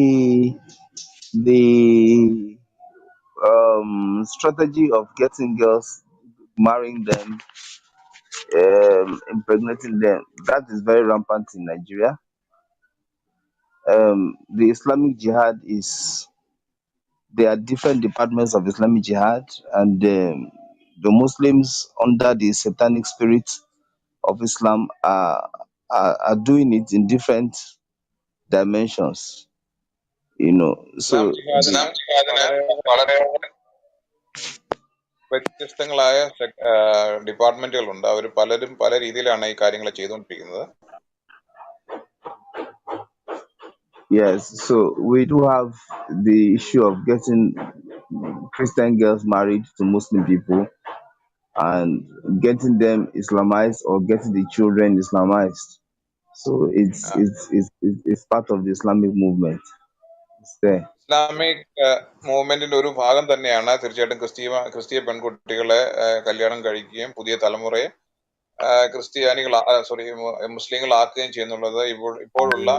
strategy of getting girls, marrying them, impregnating them, that is very rampant in Nigeria. The Islamic Jihad there are different departments of Islamic Jihad, and the Muslims under the satanic spirit of Islam are doing it in different dimensions. So ഇസ്ലാം ജിഹാദിന് വ്യത്യസ്തങ്ങളായ ഡിപ്പാർട്ട്മെന്റുകളുണ്ട്. അവർ പലരും പല രീതിയിലാണ് ഈ കാര്യങ്ങൾ ചെയ്തുകൊണ്ടിരിക്കുന്നത്. yes, so we do have the issue of getting Christian girls married to Muslim people and getting them Islamized or getting the children Islamized. So it's part of the Islamic movement. It's there. ഇസ്ലാമിക് മൂവ്മെന്റിന്റെ ഒരു ഭാഗം തന്നെയാണ് തീർച്ചയായിട്ടും ക്രിസ്തീയ പെൺകുട്ടികളെ കല്യാണം കഴിക്കുകയും പുതിയ തലമുറയെ മുസ്ലിങ്ങളാക്കുകയും ചെയ്യുന്നുള്ളത് ഇപ്പോഴുള്ള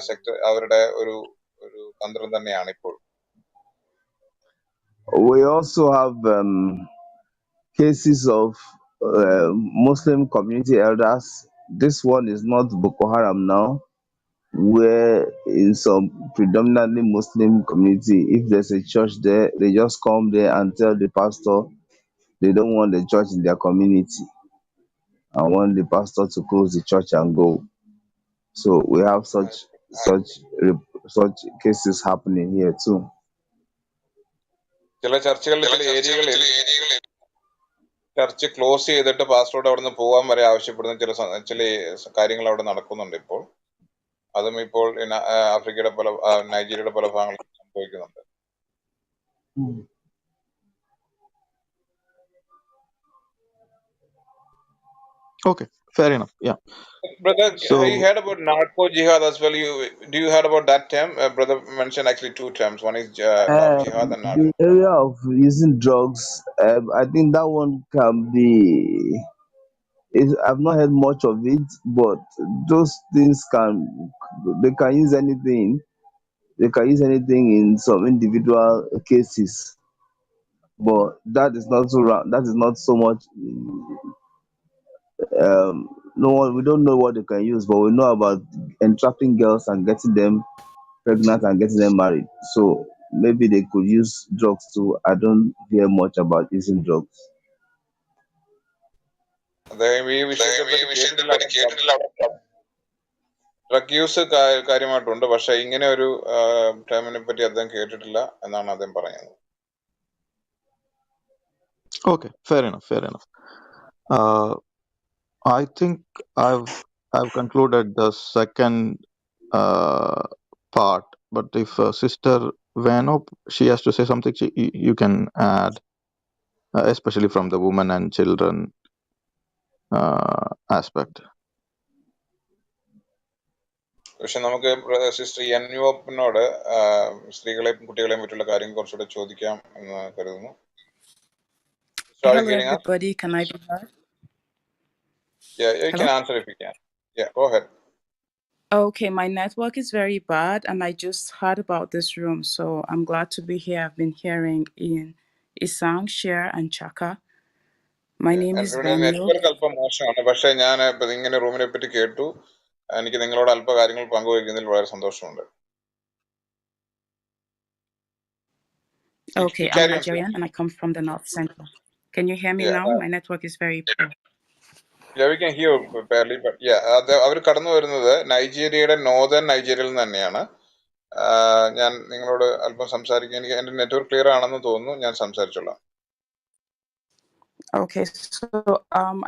സെക്ടർ അവരുടെ ഒരു തന്ത്രം തന്നെയാണ് ഇപ്പോൾ. We also have cases of Muslim community elders. This one is not Boko Haram now, where in some predominantly Muslim community, if there's a church there, they just come there and tell the pastor they don't want the church in their community and want the pastor to close the church and go. So we have such cases happening here too. ചില ചർച്ചകളിൽ ചില ഏരിയകളിൽ ചർച്ച് ക്ലോസ് ചെയ്തിട്ട് പാസ്റ്ററോട് അവിടെ നിന്ന് പോകാൻ വരെ ആവശ്യപ്പെടുന്ന ചില കാര്യങ്ങൾ അവിടെ നടക്കുന്നുണ്ട് ഇപ്പോൾ. അതും ഇപ്പോൾ ആഫ്രിക്കയുടെ പല നൈജീരിയയുടെ പല ഭാഗങ്ങളിലും സംഭവിക്കുന്നുണ്ട്. Okay, fair enough. Yeah. Brother, So you heard about narco jihad as well. Do you heard about that term? Brother mentioned actually two terms. One is jihad and narco. The area of using drugs, I think that one can be. I've not heard much of it, but those things they can use anything. They can use anything in some individual cases, but that is not so. That is not so much. No one. We don't know what they can use, but we know about entrapping girls and getting them pregnant and getting them married. So maybe they could use drugs too. I don't hear much about using drugs. ഈ വിഷയത്തെ പറ്റി കേട്ടിട്ടില്ല. ഡ്രഗ് യൂസ് കാര്യമായിട്ടുണ്ട്, പക്ഷെ ഇങ്ങനെ ഒരു ടേമിനെ പറ്റി അദ്ദേഹം കേട്ടിട്ടില്ല എന്നാണ് അദ്ദേഹം പറയുന്നത്. okay, fair enough. I think I've concluded the second part, but if Sister Vanop, she has to say something, you can add, especially from the women and children aspect. പക്ഷെ നമുക്ക് സിസ്റ്റർ എൻയോപ്പിനോട് സ്ത്രീകളെയും കുട്ടികളെയും പറ്റിയുള്ള കാര്യം കുറച്ചുകൂടെ ചോദിക്കാം എന്ന് കരുതുന്നു. Hello, everybody. Can I be heard? Yeah, you Hello? can answer if you can. Yeah, go ahead. Okay, my network is very bad, and I just heard about this room, so I'm glad to be here. I've been hearing in Isang, Share, and Chaka. My name is ഇവിടെ Vanyo. നെറ്റ്വർക്ക് അല്പം മോശമാണ്, പക്ഷെ ഞാൻ ഇങ്ങനെ റൂമിനെ പറ്റി കേട്ടു. എനിക്ക് നിങ്ങളോട് അല്പ കാര്യങ്ങൾ പങ്കുവയ്ക്കുന്നതിൽ വളരെ സന്തോഷമുണ്ട്. Okay, I'm Nigerian, and I come from the North Central. Can you hear me now? My network is very poor. Yeah, we can hear barely, but yeah, അവർ കടന്നു വരുന്നത് നൈജീരിയയുടെ നോർത്തേൺ നൈജീരിയയിൽ നിന്ന് തന്നെയാണ്. ഞാൻ നിങ്ങളോട് അല്പം സംസാരിക്കാൻ, എനിക്ക് എന്റെ നെറ്റ്വർക്ക് ക്ലിയർ ആണെന്ന് തോന്നുന്നു, ഞാൻ സംസാരിച്ചോളാം. Okay, so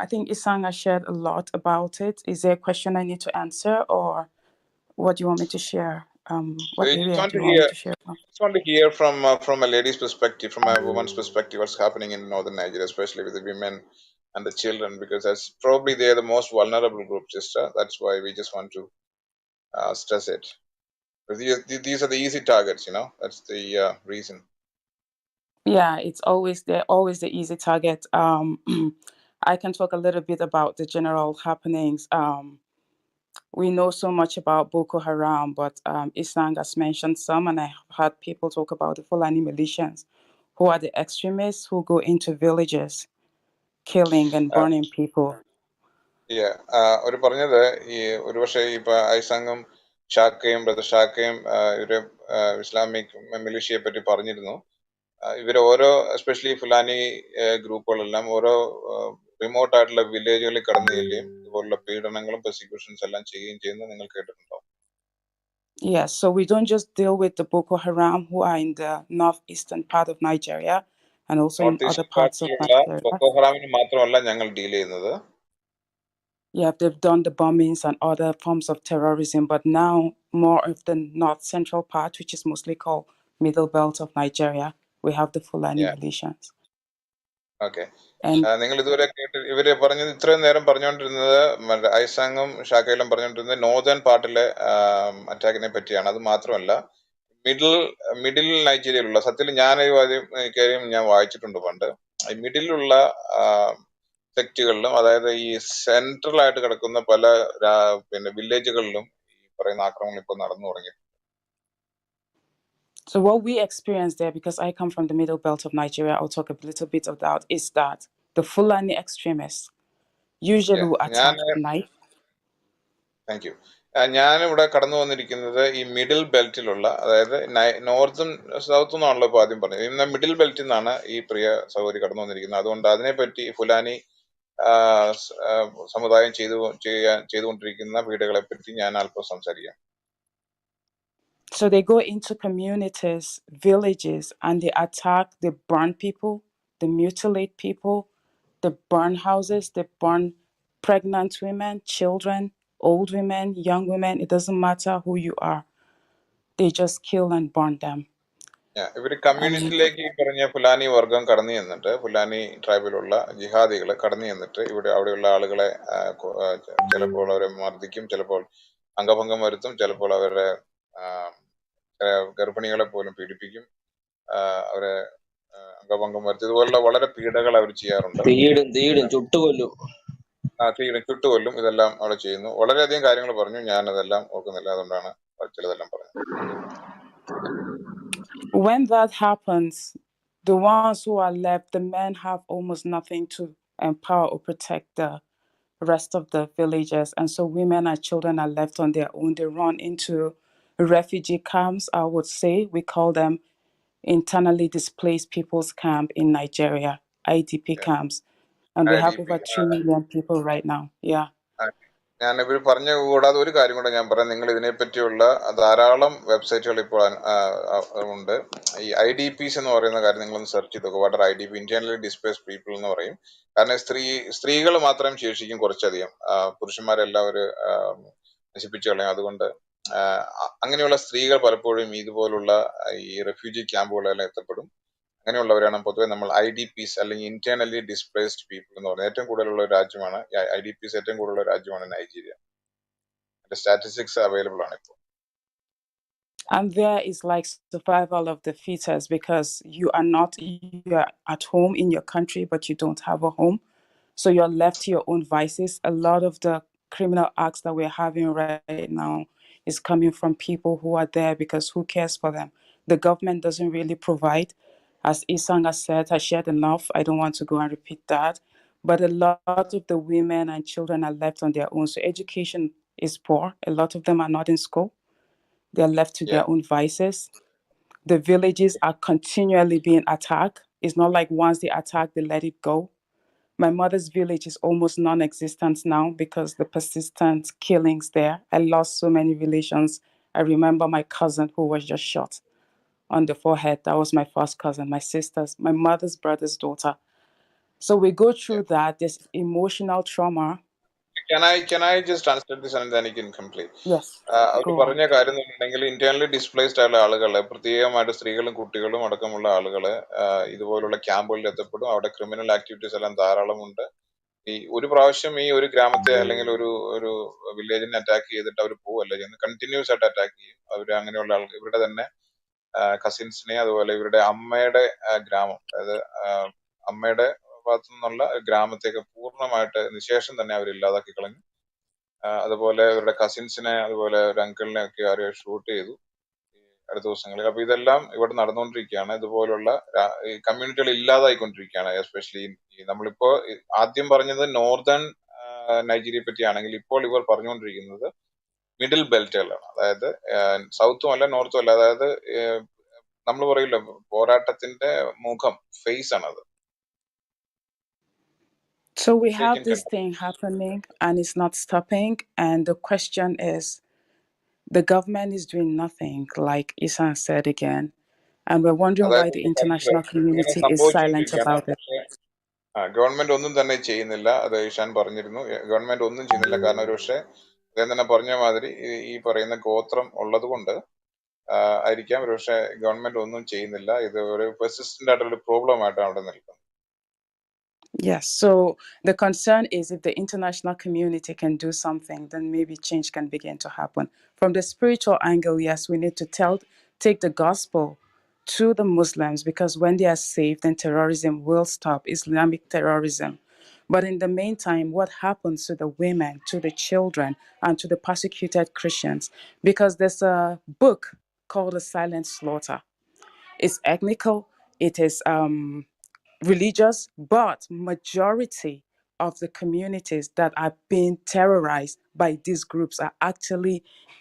I think Isang has shared a lot about it. Is there a question I need to answer, or what do you want me to share? What area do you want me to share from? I just want to hear from a lady's perspective, from a woman's perspective, what's happening in northern Nigeria, especially with the women and the children, because that's probably they're the most vulnerable group, sister. That's why we just want to stress it. These are the easy targets, that's the reason. Yeah, they're always the easy target. I can talk a little bit about the general happenings. We know so much about Boko Haram, but Isang has mentioned some, and I have heard people talk about the Fulani militias, who are the extremists who go into villages, killing and burning people. ഒരു പറഞ്ഞത് ഈ ഒരുപക്ഷെ ഇപ്പൊ ഐസംഗും ഷാക്കയും ബ്രദർ ഷാക്കയും ഇവര് ഇസ്ലാമിക് മിലിഷ്യയെ പറ്റി പറഞ്ഞിരുന്നു. ഇവര് ഓരോ എസ്പെഷ്യലി ഫുലാനി ഗ്രൂപ്പുകളെല്ലാം ഓരോ റിമോട്ട് ആയിട്ടുള്ള വില്ലേജുകളിൽ കടന്നു ചെല്ലുകയും ഇതുപോലുള്ള പീഡനങ്ങളും പെർസിക്യൂഷൻസ് എല്ലാം ചെയ്യുകയും ചെയ്യുന്നത് നിങ്ങൾ കേട്ടിട്ടുണ്ടോ? Yes, so we don't just deal with the Boko Haram who are in the northeastern part of Nigeria and also in other parts of Nigeria. Boko ഹറാമിന് മാത്രമല്ല ഞങ്ങൾ ഡീൽ ചെയ്യുന്നത്. Yeah, they've done the bombings and other forms of terrorism, but now more of the north central part, which is mostly called Middle Belt of Nigeria, we have the Fulani militias. Okay, നിങ്ങൾ ഇതുവരെ ഇവര് പറഞ്ഞത് ഇത്രയും നേരം പറഞ്ഞുകൊണ്ടിരുന്നത് ഐസാങ്ങും ഷാക്കയിലും പറഞ്ഞുകൊണ്ടിരുന്നത് നോർത്തേൺ പാർട്ടിലെ അറ്റാക്കിനെ പറ്റിയാണ്. അത് മാത്രമല്ല മിഡിൽ നൈജീരിയയിലുള്ള, സത്യത്തിൽ ഞാൻ ഈ കാര്യം ഞാൻ വായിച്ചിട്ടുണ്ട് പണ്ട്, ഈ മിഡിലുള്ള സെക്റ്റുകളിലും, അതായത് ഈ സെൻട്രൽ ആയിട്ട് കിടക്കുന്ന പല വില്ലേജുകളിലും ഈ പറയുന്ന ആക്രമണം ഇപ്പോൾ നടന്നു തുടങ്ങി. So what we experience there, because I come from the middle belt of Nigeria, I'll talk a little bit of that, is that the Fulani extremists usually will attack at night. Thank you. ഞാനിവിടെ കടന്നു വന്നിരിക്കുന്നത് ഈ മിഡിൽ ബെൽറ്റിലുള്ള, അതായത് നോർത്തും സൗത്തും എന്നാണല്ലോ ഇപ്പോൾ ആദ്യം പറഞ്ഞത്, ഇന്ന് മിഡിൽ ബെൽറ്റിൽ നിന്നാണ് ഈ പ്രിയ സഹോദരി കടന്നു വന്നിരിക്കുന്നത്. അതുകൊണ്ട് അതിനെപ്പറ്റി ഫുലാനി സമുദായം ചെയ്തുകൊണ്ടിരിക്കുന്ന പീഡകളെ പറ്റി ഞാൻ അല്പം സംസാരിക്കാം. So they go into communities, villages, and they attack, they burn people, they mutilate people, They burn houses, they burn pregnant women, children, old women, young women. It doesn't matter who you are. They just kill and burn them. ഇവര് കമ്മ്യൂണിറ്റിയിലേക്ക് ഈ പറഞ്ഞ ഫുലാനി വർഗം കടന്നു ചെന്നിട്ട്, ഫുലാനി ട്രൈബിലുള്ള ജിഹാദികൾ കടന്നു ചെന്നിട്ട് ഇവിടെ അവിടെയുള്ള ആളുകളെ ചിലപ്പോൾ അവരെ മർദ്ദിക്കും, ചിലപ്പോൾ അംഗഭംഗം വരുത്തും, ചിലപ്പോൾ അവരുടെ ഗർഭിണികളെ പോലും പീഡിപ്പിക്കും, അവരെ അംഗഭംഗം വരുത്തും. ഇതുപോലുള്ള വളരെ പീഡകൾ അവർ ചെയ്യാറുണ്ട്. ചുട്ടുകൊല്ലും. ഇതെല്ലാം അവിടെ ചെയ്യുന്നു. വളരെയധികം കാര്യങ്ങൾ പറഞ്ഞു. ഞാൻ അതെല്ലാം ഓർക്കുന്നില്ല, അതുകൊണ്ടാണ് ചിലതെല്ലാം പറഞ്ഞത്. When that happens, the ones who are left, the men have almost nothing to empower or protect the rest of the villages. And so women and children are left on their own. They run into refugee camps, I would say. We call them internally displaced people's camp in Nigeria, IDP camps. And we have over 2 million people right now. Yeah. ഞാൻ ഇവർ പറഞ്ഞ കൂടാതെ ഒരു കാര്യം കൂടെ ഞാൻ പറയാം. നിങ്ങൾ ഇതിനെപ്പറ്റിയുള്ള ധാരാളം വെബ്സൈറ്റുകൾ ഇപ്പോൾ ഉണ്ട്. ഈ IDPs എന്ന് പറയുന്ന കാര്യം നിങ്ങളൊന്ന് സെർച്ച് ചെയ്ത് നോക്കുക. What are IDP, internally displaced people എന്ന് പറയും. കാരണം സ്ത്രീകൾ മാത്രം ശേഷിക്കും കുറച്ചധികം, പുരുഷന്മാരെല്ലാവരും നശിപ്പിച്ചു കളയും. അതുകൊണ്ട് അങ്ങനെയുള്ള സ്ത്രീകൾ പലപ്പോഴും ഇതുപോലുള്ള ഈ റെഫ്യൂജി ക്യാമ്പുകളെല്ലാം എത്തപ്പെടും. അങ്ങനെയുള്ളവരാണ് പൊതുവെ നമ്മൾ IDPs അല്ലെങ്കിൽ ഇന്റേണലി ഡിസ്പ്ലേസ്ഡ് പീപ്പിൾ എന്ന് പറയുന്നത്. ഏറ്റവും കൂടുതലുള്ള രാജ്യമാണ് IDPs, ഏറ്റവും കൂടുതലുള്ള രാജ്യമാണ് നൈജീരിയ. സ്റ്റാറ്റിസ്റ്റിക്സ് അവൈലബിൾ ആണ് ഇപ്പോൾ. And there is like survival of the fittest, because you are at home in your country, but you don't have a home. So you're left to your own vices. A lot of the criminal acts that we're having right now is coming from people who are there because who cares for them? The government doesn't really provide. As Isang has said, I shared enough. I don't want to go and repeat that. But a lot of the women and children are left on their own. So education is poor. A lot of them are not in school. They're left to their own vices. The villages are continually being attacked. It's not like once they attack, they let it go. My mother's village is almost non-existent now because the persistent killings there. I lost so many relations. I remember my cousin who was just shot on the forehead. That was my first cousin, my sister's, my mother's brother's daughter. So we go through that. There's emotional trauma. Can I just translate this and then you can complete? Yes. അവർ പറഞ്ഞ കാര്യം എന്ന് പറഞ്ഞിട്ടുണ്ടെങ്കിൽ ഇന്റേണലി ഡിസ്പ്ലേസ്ഡ് ആയുള്ള ആളുകളെ, പ്രത്യേകമായിട്ട് സ്ത്രീകളും കുട്ടികളും അടക്കമുള്ള ആളുകളെ ഇതുപോലുള്ള ക്യാമ്പുകളിൽ എത്തപ്പെടും. അവിടെ ക്രിമിനൽ ആക്ടിവിറ്റീസ് എല്ലാം ധാരാളമുണ്ട്. ഒരു പ്രാവശ്യം ഈ ഒരു ഗ്രാമത്തെ അല്ലെങ്കിൽ ഒരു വില്ലേജിനെ അറ്റാക്ക് ചെയ്തിട്ട് അവർ പോവല്ല ചെയ്യുന്നത്, കണ്ടിന്യൂസ് ആയിട്ട് അറ്റാക്ക് ചെയ്യും. അവർ അങ്ങനെയുള്ള ആളുകൾ ഇവരുടെ തന്നെ കസിൻസിനെ, അതുപോലെ ഇവരുടെ അമ്മയുടെ ഗ്രാമം, അതായത് അമ്മയുടെ ഭാഗത്തു നിന്നുള്ള ഗ്രാമത്തേക്ക് പൂർണ്ണമായിട്ട് നിശേഷം തന്നെ അവർ ഇല്ലാതാക്കി കളഞ്ഞു. അതുപോലെ ഇവരുടെ കസിൻസിനെ, അതുപോലെ ഒരു അങ്കിളിനെ ഒക്കെ ആരെയോ ഷൂട്ട് ചെയ്തു അടുത്ത ദിവസങ്ങളിൽ. അപ്പൊ ഇതെല്ലാം ഇവിടെ നടന്നുകൊണ്ടിരിക്കുകയാണ്. ഇതുപോലുള്ള ഈ കമ്മ്യൂണിറ്റികൾ ഇല്ലാതായിക്കൊണ്ടിരിക്കുകയാണ്. എസ്പെഷ്യലി നമ്മളിപ്പോ ആദ്യം പറഞ്ഞത് നോർത്തേൺ നൈജീരിയയെ പറ്റിയാണെങ്കിൽ ഇപ്പോൾ ഇവർ പറഞ്ഞുകൊണ്ടിരിക്കുന്നത് മിഡിൽ ബെൽറ്റുകളാണ്. അതായത് സൗത്തും അല്ല നോർത്തും അല്ല, അതായത് നമ്മൾ പറയില്ല പോരാട്ടത്തിന്റെ മുഖം, ഫേസ് ആണത്. So we have this thing happening and it's not stopping. And the question is, the government is doing nothing, like Isan said again. And we're wondering why the international community is silent about it. Government ഒന്നും തന്നെ ചെയ്യുന്നില്ല. അത് ഇഷാൻ പറഞ്ഞിരുന്നു. ഗവൺമെന്റ് ഒന്നും ചെയ്യുന്നില്ല. കാരണം ഒരു പക്ഷേ അദ്ദേഹം തന്നെ പറഞ്ഞ മാതിരി ഈ പറയുന്ന ഗോത്രം ഉള്ളത് കൊണ്ട് ആയിരിക്കാം ഒരു പക്ഷേ ഗവൺമെന്റ് ഒന്നും ചെയ്യുന്നില്ല. ഇത് ഒരു പെർസിസ്റ്റന്റ് ആയിട്ടുള്ള പ്രോബ്ലം ആയിട്ടാണ് അവിടെ നിൽക്കുന്നത്. Yes, so the concern is if the international community can do something, then maybe change can begin to happen. From the spiritual angle, yes, we need to take the gospel to the Muslims, because when they are saved, then terrorism will stop, Islamic terrorism. But in the meantime, what happens to the women, to the children, and to the persecuted Christians? Because there's a book called The Silent Slaughter. It's ethnical, it is religious, but majority of the communities that are being terrorized by these groups are actually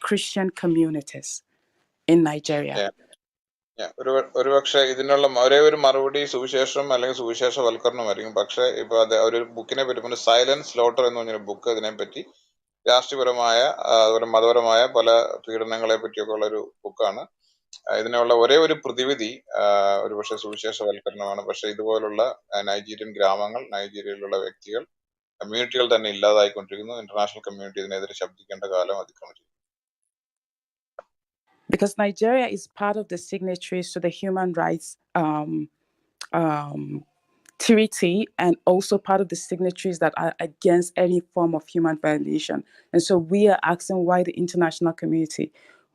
Christian communities in Nigeria. ഒരുപക്ഷെ ഇതിനുള്ള ഒരേ ഒരു മറുപടി സുവിശേഷം അല്ലെങ്കിൽ സുവിശേഷവൽക്കരണമായിരിക്കും. പക്ഷെ ഇപ്പൊ അത് ഒരു ബുക്കിനെ പറ്റി സൈലന്റ് സ്ലോട്ടർ എന്ന് പറഞ്ഞൊരു ബുക്ക് ഇതിനെ പറ്റി രാഷ്ട്രീയപരമായ അതുപോലെ മതപരമായ പല പീഡനങ്ങളെ പറ്റിയൊക്കെ ഉള്ള ഒരു ബുക്കാണ്. ഇതിനുള്ള ഒരേ ഒരു പ്രതിവിധി ഒരുപക്ഷെ സുവിശേഷവൽക്കരണമാണ്. പക്ഷെ ഇതുപോലുള്ള നൈജീരിയൻ ഗ്രാമങ്ങൾ, നൈജീരിയയിലുള്ള വ്യക്തികൾ, കമ്മ്യൂണിറ്റികൾ തന്നെ ഇല്ലാതായിക്കൊണ്ടിരിക്കുന്നു. ഇന്റർനാഷണൽ കമ്മ്യൂണിറ്റി ഇതിനെതിരെ ശബ്ദിക്കേണ്ട കാലം അതിക്രമിച്ചു. Because Nigeria is part of the signatories to the human rights treaty, and also part of the signatories that are against any form of human violation. And so we are asking why the international community,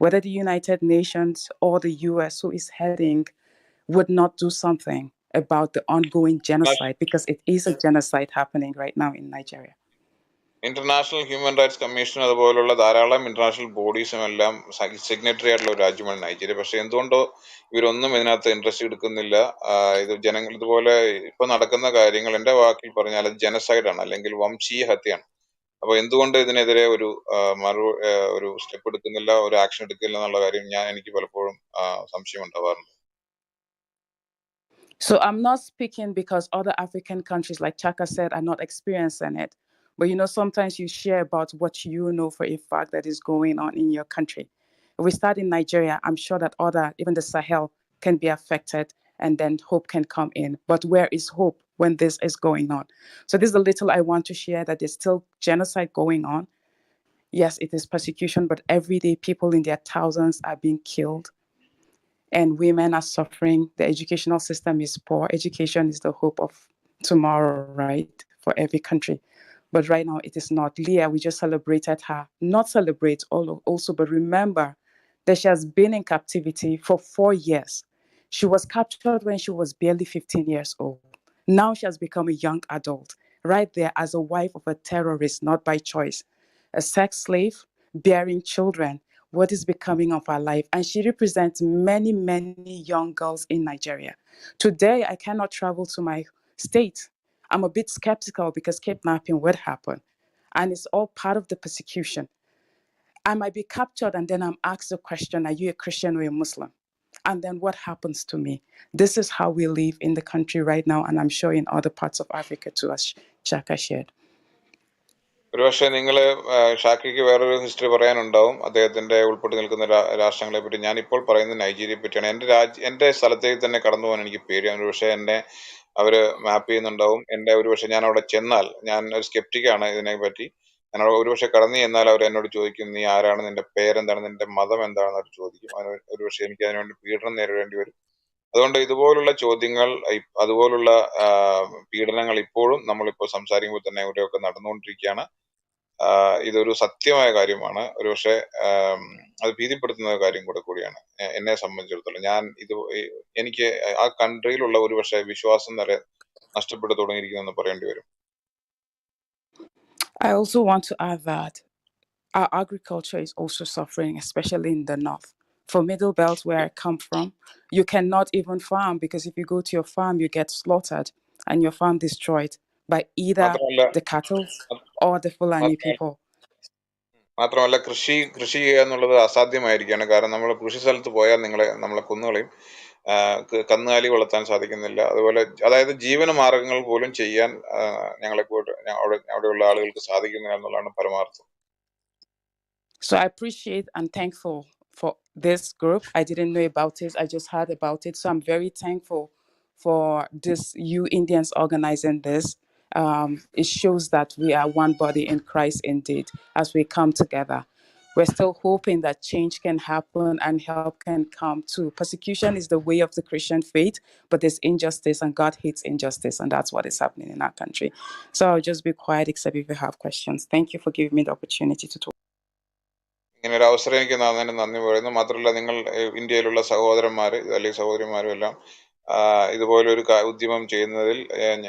whether the United Nations or the US, who is heading, would not do something about the ongoing genocide, because it is a genocide happening right now in Nigeria. International human rights commission അതുപോലുള്ള ധാരാളം ഇന്റർനാഷണൽ ബോഡീസും എല്ലാം സിഗ്നറ്ററി ആയിട്ടുള്ള ഒരു രാജ്യമാണ് നൈജീരിയ. പക്ഷെ എന്തുകൊണ്ടോ ഇവരൊന്നും ഇതിനകത്ത് ഇൻട്രസ്റ്റ് എടുക്കുന്നില്ല. ഇത് ജനങ്ങൾ ഇതുപോലെ ഇപ്പൊ നടക്കുന്ന കാര്യങ്ങൾ എന്റെ വാക്കിൽ പറഞ്ഞാൽ അത് ജനസൈഡാണ്, അല്ലെങ്കിൽ വംശീയ ഹത്യയാണ്. അപ്പൊ എന്തുകൊണ്ട് ഇതിനെതിരെ ഒരു സ്റ്റെപ്പ് എടുക്കുന്നില്ല, ഒരു ആക്ഷൻ എടുക്കില്ല എന്നുള്ള കാര്യം എനിക്ക് പലപ്പോഴും സംശയം ഉണ്ടാവാറുണ്ട്. So I'm not speaking because other African countries, like Chaka said, are not experiencing it. But sometimes you share about what you know for a fact that is going on in your country. If we start in Nigeria, I'm sure that even the Sahel can be affected, and then hope can come in. But where is hope when this is going on? So this is a little I want to share, that there's still genocide going on. Yes, it is persecution, but every day people in their thousands are being killed. And women are suffering. The educational system is poor. Education is the hope of tomorrow, right, for every country. But right now it is not. Leah, we just celebrated her. Not celebrate also, but remember that she has been in captivity for 4 years. She was captured when she was barely 15 years old. Now she has become a young adult, right there as a wife of a terrorist, not by choice. A sex slave, bearing children. What is becoming of her life? And she represents many, many young girls in Nigeria. Today, I cannot travel to my state. I'm a bit skeptical because kidnapping would happen. And it's all part of the persecution. I might be captured and then I'm asked the question, are you a Christian or a Muslim? And then what happens to me? This is how we live in the country right now, and I'm sure in other parts of Africa too, as Chaka shared. ഒരുപക്ഷെ നിങ്ങള് ഷാക്കിക്ക് വേറൊരു ഹിസ്റ്ററി പറയാനുണ്ടാവും അദ്ദേഹത്തിന്റെ ഉൾപ്പെട്ട് നിൽക്കുന്ന രാഷ്ട്രങ്ങളെ പറ്റി. ഞാൻ ഇപ്പോൾ പറയുന്നത് നൈജീരിയയെ പറ്റിയാണ്. എന്റെ സ്ഥലത്തേക്ക് തന്നെ കടന്നു പോകാൻ എനിക്ക് പേടിയാണ്. ഒരുപക്ഷെ എന്നെ അവര് മാപ്പ് ചെയ്യുന്നുണ്ടാവും. ഒരുപക്ഷെ ഞാൻ അവിടെ ചെന്നാൽ, ഞാൻ ഒരു സ്കെപ്റ്റിക്കാണ് ഇതിനെ പറ്റി, ഞാൻ ഒരുപക്ഷെ കടന്നു ചെന്നാൽ അവർ എന്നോട് ചോദിക്കും, നീ ആരാണ്, നിന്റെ പേരെന്താണ്, നിന്റെ മതം എന്താണെന്ന് അവർ ചോദിക്കും. ഒരുപക്ഷെ എനിക്ക് അതിനുവേണ്ടി പീഡനം നേരിടേണ്ടി വരും. അതുകൊണ്ട് ഇതുപോലുള്ള ചോദ്യങ്ങൾ, അതുപോലുള്ള പീഡനങ്ങൾ ഇപ്പോഴും നമ്മളിപ്പോൾ സംസാരിക്കുമ്പോൾ തന്നെ ഇവിടെയൊക്കെ നടന്നുകൊണ്ടിരിക്കുകയാണ്. ഇതൊരു സത്യമായ കാര്യമാണ്. ഒരുപക്ഷെ അത് ഭീതിപ്പെടുത്തുന്ന കാര്യം കൂടിയാണ് എന്നെ സംബന്ധിച്ചിടത്തോളം. എനിക്ക് ആ കൺട്രിയിലുള്ള ഒരുപക്ഷെ വിശ്വാസം വരെ നഷ്ടപ്പെട്ടു തുടങ്ങിയിരിക്കുന്നെന്ന് പറയേണ്ടി വരും. I also want to add that our agriculture is also suffering, especially in the north. For Middle Belt, where I come from, you cannot even farm, because if you go to your farm, you get slaughtered and your farm destroyed by either the cattle or the Fulani people. മാത്രമല്ല കൃഷി ചെയ്യുക എന്നുള്ളത് അസാധ്യമായിരിക്കുകയാണ്. കാരണം നമ്മൾ കൃഷി സ്ഥലത്ത് പോയാൽ നമ്മളെ കൊന്നുകളയും. കന്നുകാലി വളർത്താൻ സാധിക്കുന്നില്ല. അതുപോലെ അതായത് ജീവന മാർഗങ്ങൾ പോലും ചെയ്യാൻ അവിടെയുള്ള ആളുകൾക്ക് സാധിക്കുന്നില്ല എന്നുള്ളതാണ് പരമാർത്ഥം. So I appreciate and thankful for this group. I didn't know about it. I just heard about it. So I'm very thankful for you Indians organizing this. It shows that we are one body in Christ indeed, as we come together. We're still hoping that change can happen and help can come too. Persecution is the way of the Christian faith, but there's injustice, and God hates injustice, and that's what is happening in our country. So I'll just be quiet except if you have questions. Thank you for giving me the opportunity to talk. ഇങ്ങനെ ഒരു അവസരം എനിക്ക് നന്ദി പറയുന്നു. മാത്രമല്ല, നിങ്ങൾ ഇന്ത്യയിലുള്ള സഹോദരന്മാര് അല്ലെങ്കിൽ സഹോദരിമാരും എല്ലാം ഇതുപോലൊരു ഉദ്യമം ചെയ്യുന്നതിൽ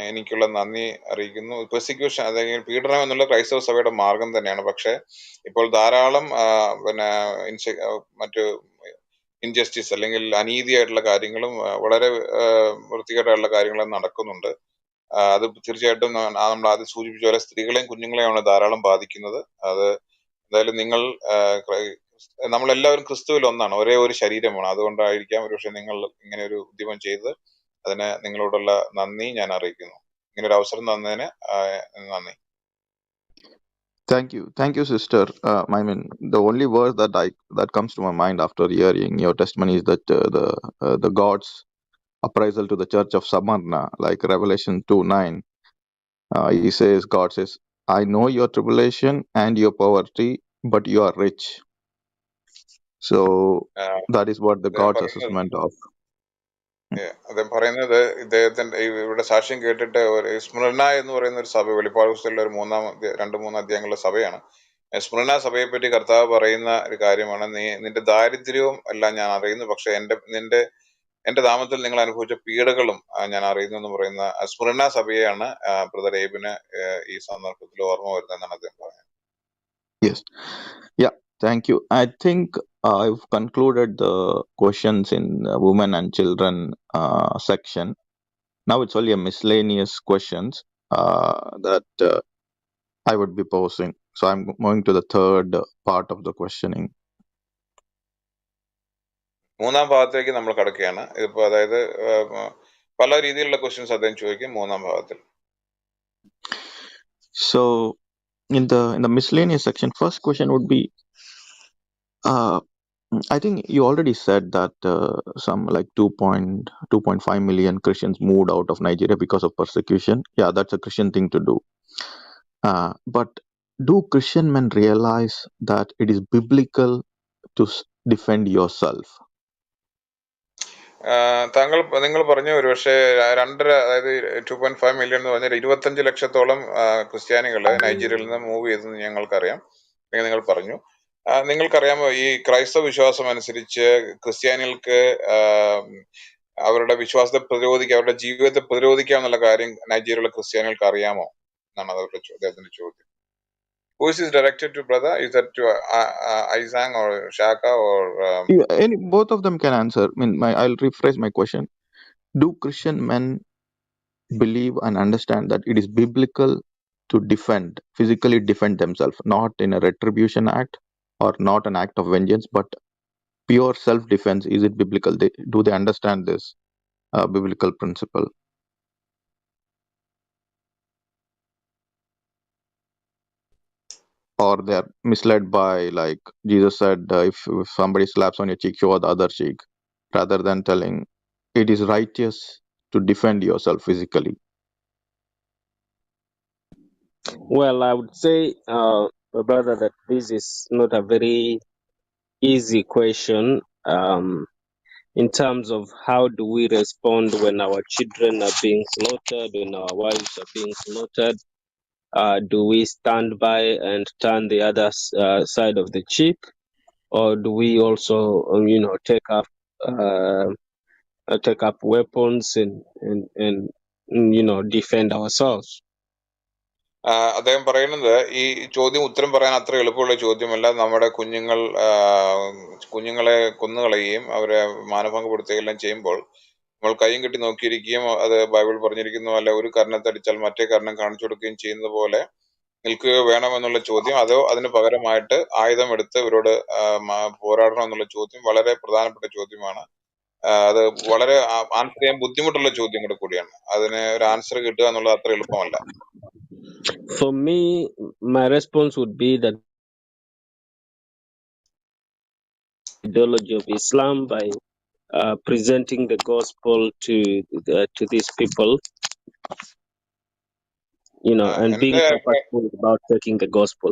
എനിക്കുള്ള നന്ദി അറിയിക്കുന്നു. പെർസിക്യൂഷൻ അല്ലെങ്കിൽ പീഡനം എന്നുള്ള ക്രൈസ്തവ സഭയുടെ മാർഗം തന്നെയാണ്. പക്ഷെ ഇപ്പോൾ ധാരാളം മറ്റു ഇൻജസ്റ്റിസ് അല്ലെങ്കിൽ അനീതിയായിട്ടുള്ള കാര്യങ്ങളും വളരെ വൃത്തികേടായിട്ടുള്ള കാര്യങ്ങളും നടക്കുന്നുണ്ട്. അത് തീർച്ചയായിട്ടും നമ്മൾ ആദ്യം സൂചിപ്പിച്ച പോലെ സ്ത്രീകളെയും കുഞ്ഞുങ്ങളെയാണ് ധാരാളം ബാധിക്കുന്നത്. അത് എന്തായാലും നമ്മളെല്ലാവരും ക്രിസ്തുവിൽ ഒന്നാണ്, ഒരേ ഒരു ശരീരമാണ്. അതുകൊണ്ടായിരിക്കാം ഒരുപക്ഷെ നിങ്ങൾ ഇങ്ങനെ ഒരു ഉദ്യമം ചെയ്ത് അതിന് നിങ്ങളോടുള്ള നന്ദി ഞാൻ അറിയിക്കുന്നു. ഇങ്ങനെ ഒരു അവസരം തന്നതിന് നന്ദി. Thank you, sister. I mean, the only word that comes to my mind after hearing your testimony is that the God's appraisal to the church of Samarna, like Revelation 2:9. He says, God says, "I know your tribulation and your poverty, but you are rich." So that is what the അദ്ദേഹം God's പറയുന്നത് assessment of. അദ്ദേഹം പറയുന്നത് ഇദ്ദേഹത്തിന്റെ ഇവിടെ സാക്ഷ്യം കേട്ടിട്ട് ഒരു സ്മൃണ എന്ന് പറയുന്ന ഒരു സഭ വെളിപ്പാട് പുസ്തകത്തിലെ ഒരു രണ്ട് മൂന്ന് അധ്യായങ്ങളുള്ള സഭയാണ്. സ്മൃണ സഭയെ പറ്റി കർത്താവ് പറയുന്ന ഒരു കാര്യമാണ്, നിന്റെ ദാരിദ്ര്യവും എല്ലാം ഞാൻ അറിയുന്നു, പക്ഷെ എന്റെ നാമത്തിൽ നിങ്ങൾ അനുഭവിച്ച പീഡകളും ഞാൻ അറിയുന്നു എന്ന് പറയുന്ന സ്മൃണ സഭയെയാണ് ബ്രദർ ഏബിന് ഈ സന്ദർഭത്തിൽ ഓർമ്മ വരുന്നതെന്നാണ് അദ്ദേഹം പറയുന്നത്. Yes. Yeah. Thank you. I think I've concluded the questions in women and children section. Now it's only a miscellaneous questions that I would be posing. So I'm going to the third part of the questioning. മൂന്നാം ഭാഗത്തേക്ക് നമ്മൾ കടക്കുകയാണ്. ഇതിപ്പോ അതായത് പല രീതിയിലുള്ള ക്വസ്റ്റ്യൻസ് അദ്ദേഹം ചോദിക്കും മൂന്നാം ഭാഗത്തിൽ. So in the miscellaneous section, first question would be, I think you already said that some like 2.5 million Christians moved out of Nigeria because of persecution. Yeah, that's a Christian thing to do. But do Christian men realize that it is biblical to defend yourself? നിങ്ങൾ പറഞ്ഞു ഒരുപക്ഷെ 2.5 അതായത് 2.5 മില്യൺ എന്ന് പറഞ്ഞാൽ 25 ലക്ഷത്തോളം ക്രിസ്ത്യാനികള് നൈജീരിയയിൽ നിന്ന് മൂവ് ചെയ്തെന്ന് ഞങ്ങൾക്കറിയാം, അല്ലെങ്കിൽ നിങ്ങൾ പറഞ്ഞു. നിങ്ങൾക്കറിയാമോ ഈ ക്രൈസ്തവ വിശ്വാസം അനുസരിച്ച് ക്രിസ്ത്യാനികൾക്ക് അവരുടെ വിശ്വാസത്തെ പ്രതിരോധിക്കുക, അവരുടെ ജീവിതത്തെ പ്രതിരോധിക്കുക എന്നുള്ള കാര്യം നൈജീരിയയിലെ ക്രിസ്ത്യാനികൾക്ക് അറിയാമോ എന്നാണ് അദ്ദേഹത്തിന്റെ ചോദ്യം. Who is this directed to, brother? Is that to Aizang or Shaka or? Both of them can answer. I mean, I'll rephrase my question. Do Christian men believe and understand that it is biblical to physically defend themselves, not in a retribution act or not an act of vengeance, but pure self-defense? Is it biblical? Do they understand this biblical principle? Or they are misled by, like Jesus said, if somebody slaps on your cheek, show the other cheek, rather than telling it is righteous to defend yourself physically. Well, I would say, brother, that this is not a very easy question. In terms of how do we respond when our children are being slaughtered, when our wives are being slaughtered? Do we stand by and turn the other side of the cheek, or do we also, take up weapons and defend ourselves? അദ്ദേഹം പറയുന്നത് ഈ ചോദ്യം ഉത്തരം പറയാൻ അത്ര എളുപ്പമുള്ള ചോദ്യമല്ല. നമ്മുടെ കുഞ്ഞുങ്ങളെ കൊന്നുകളയുകയും അവരെ മാനഭംഗപ്പെടുത്തുകയും എല്ലാം ചെയ്യുമ്പോൾ നമ്മൾ കൈയും കെട്ടി നോക്കിയിരിക്കുകയും അത് ബൈബിൾ പറഞ്ഞിരിക്കുന്നു അല്ല ഒരു കർണത്തടിച്ചാൽ മറ്റേ കർണം കാണിച്ചു കൊടുക്കുകയും ചെയ്യുന്നത് പോലെ നിൽക്കുകയോ വേണമെന്നുള്ള ചോദ്യം, അതോ അതിന് പകരമായിട്ട് ആയുധം എടുത്ത് ഇവരോട് പോരാടണം എന്നുള്ള ചോദ്യം വളരെ പ്രധാനപ്പെട്ട ചോദ്യമാണ്. അത് വളരെ ആൻസർ ചെയ്യാൻ ബുദ്ധിമുട്ടുള്ള ചോദ്യം കൂടിയാണ്. അതിന് ഒരു ആൻസർ കിട്ടുക എന്നുള്ളത് അത്ര എളുപ്പമല്ല. For me, my response would be that ideology of Islam by presenting the gospel to these people, and being purposeful about taking the gospel.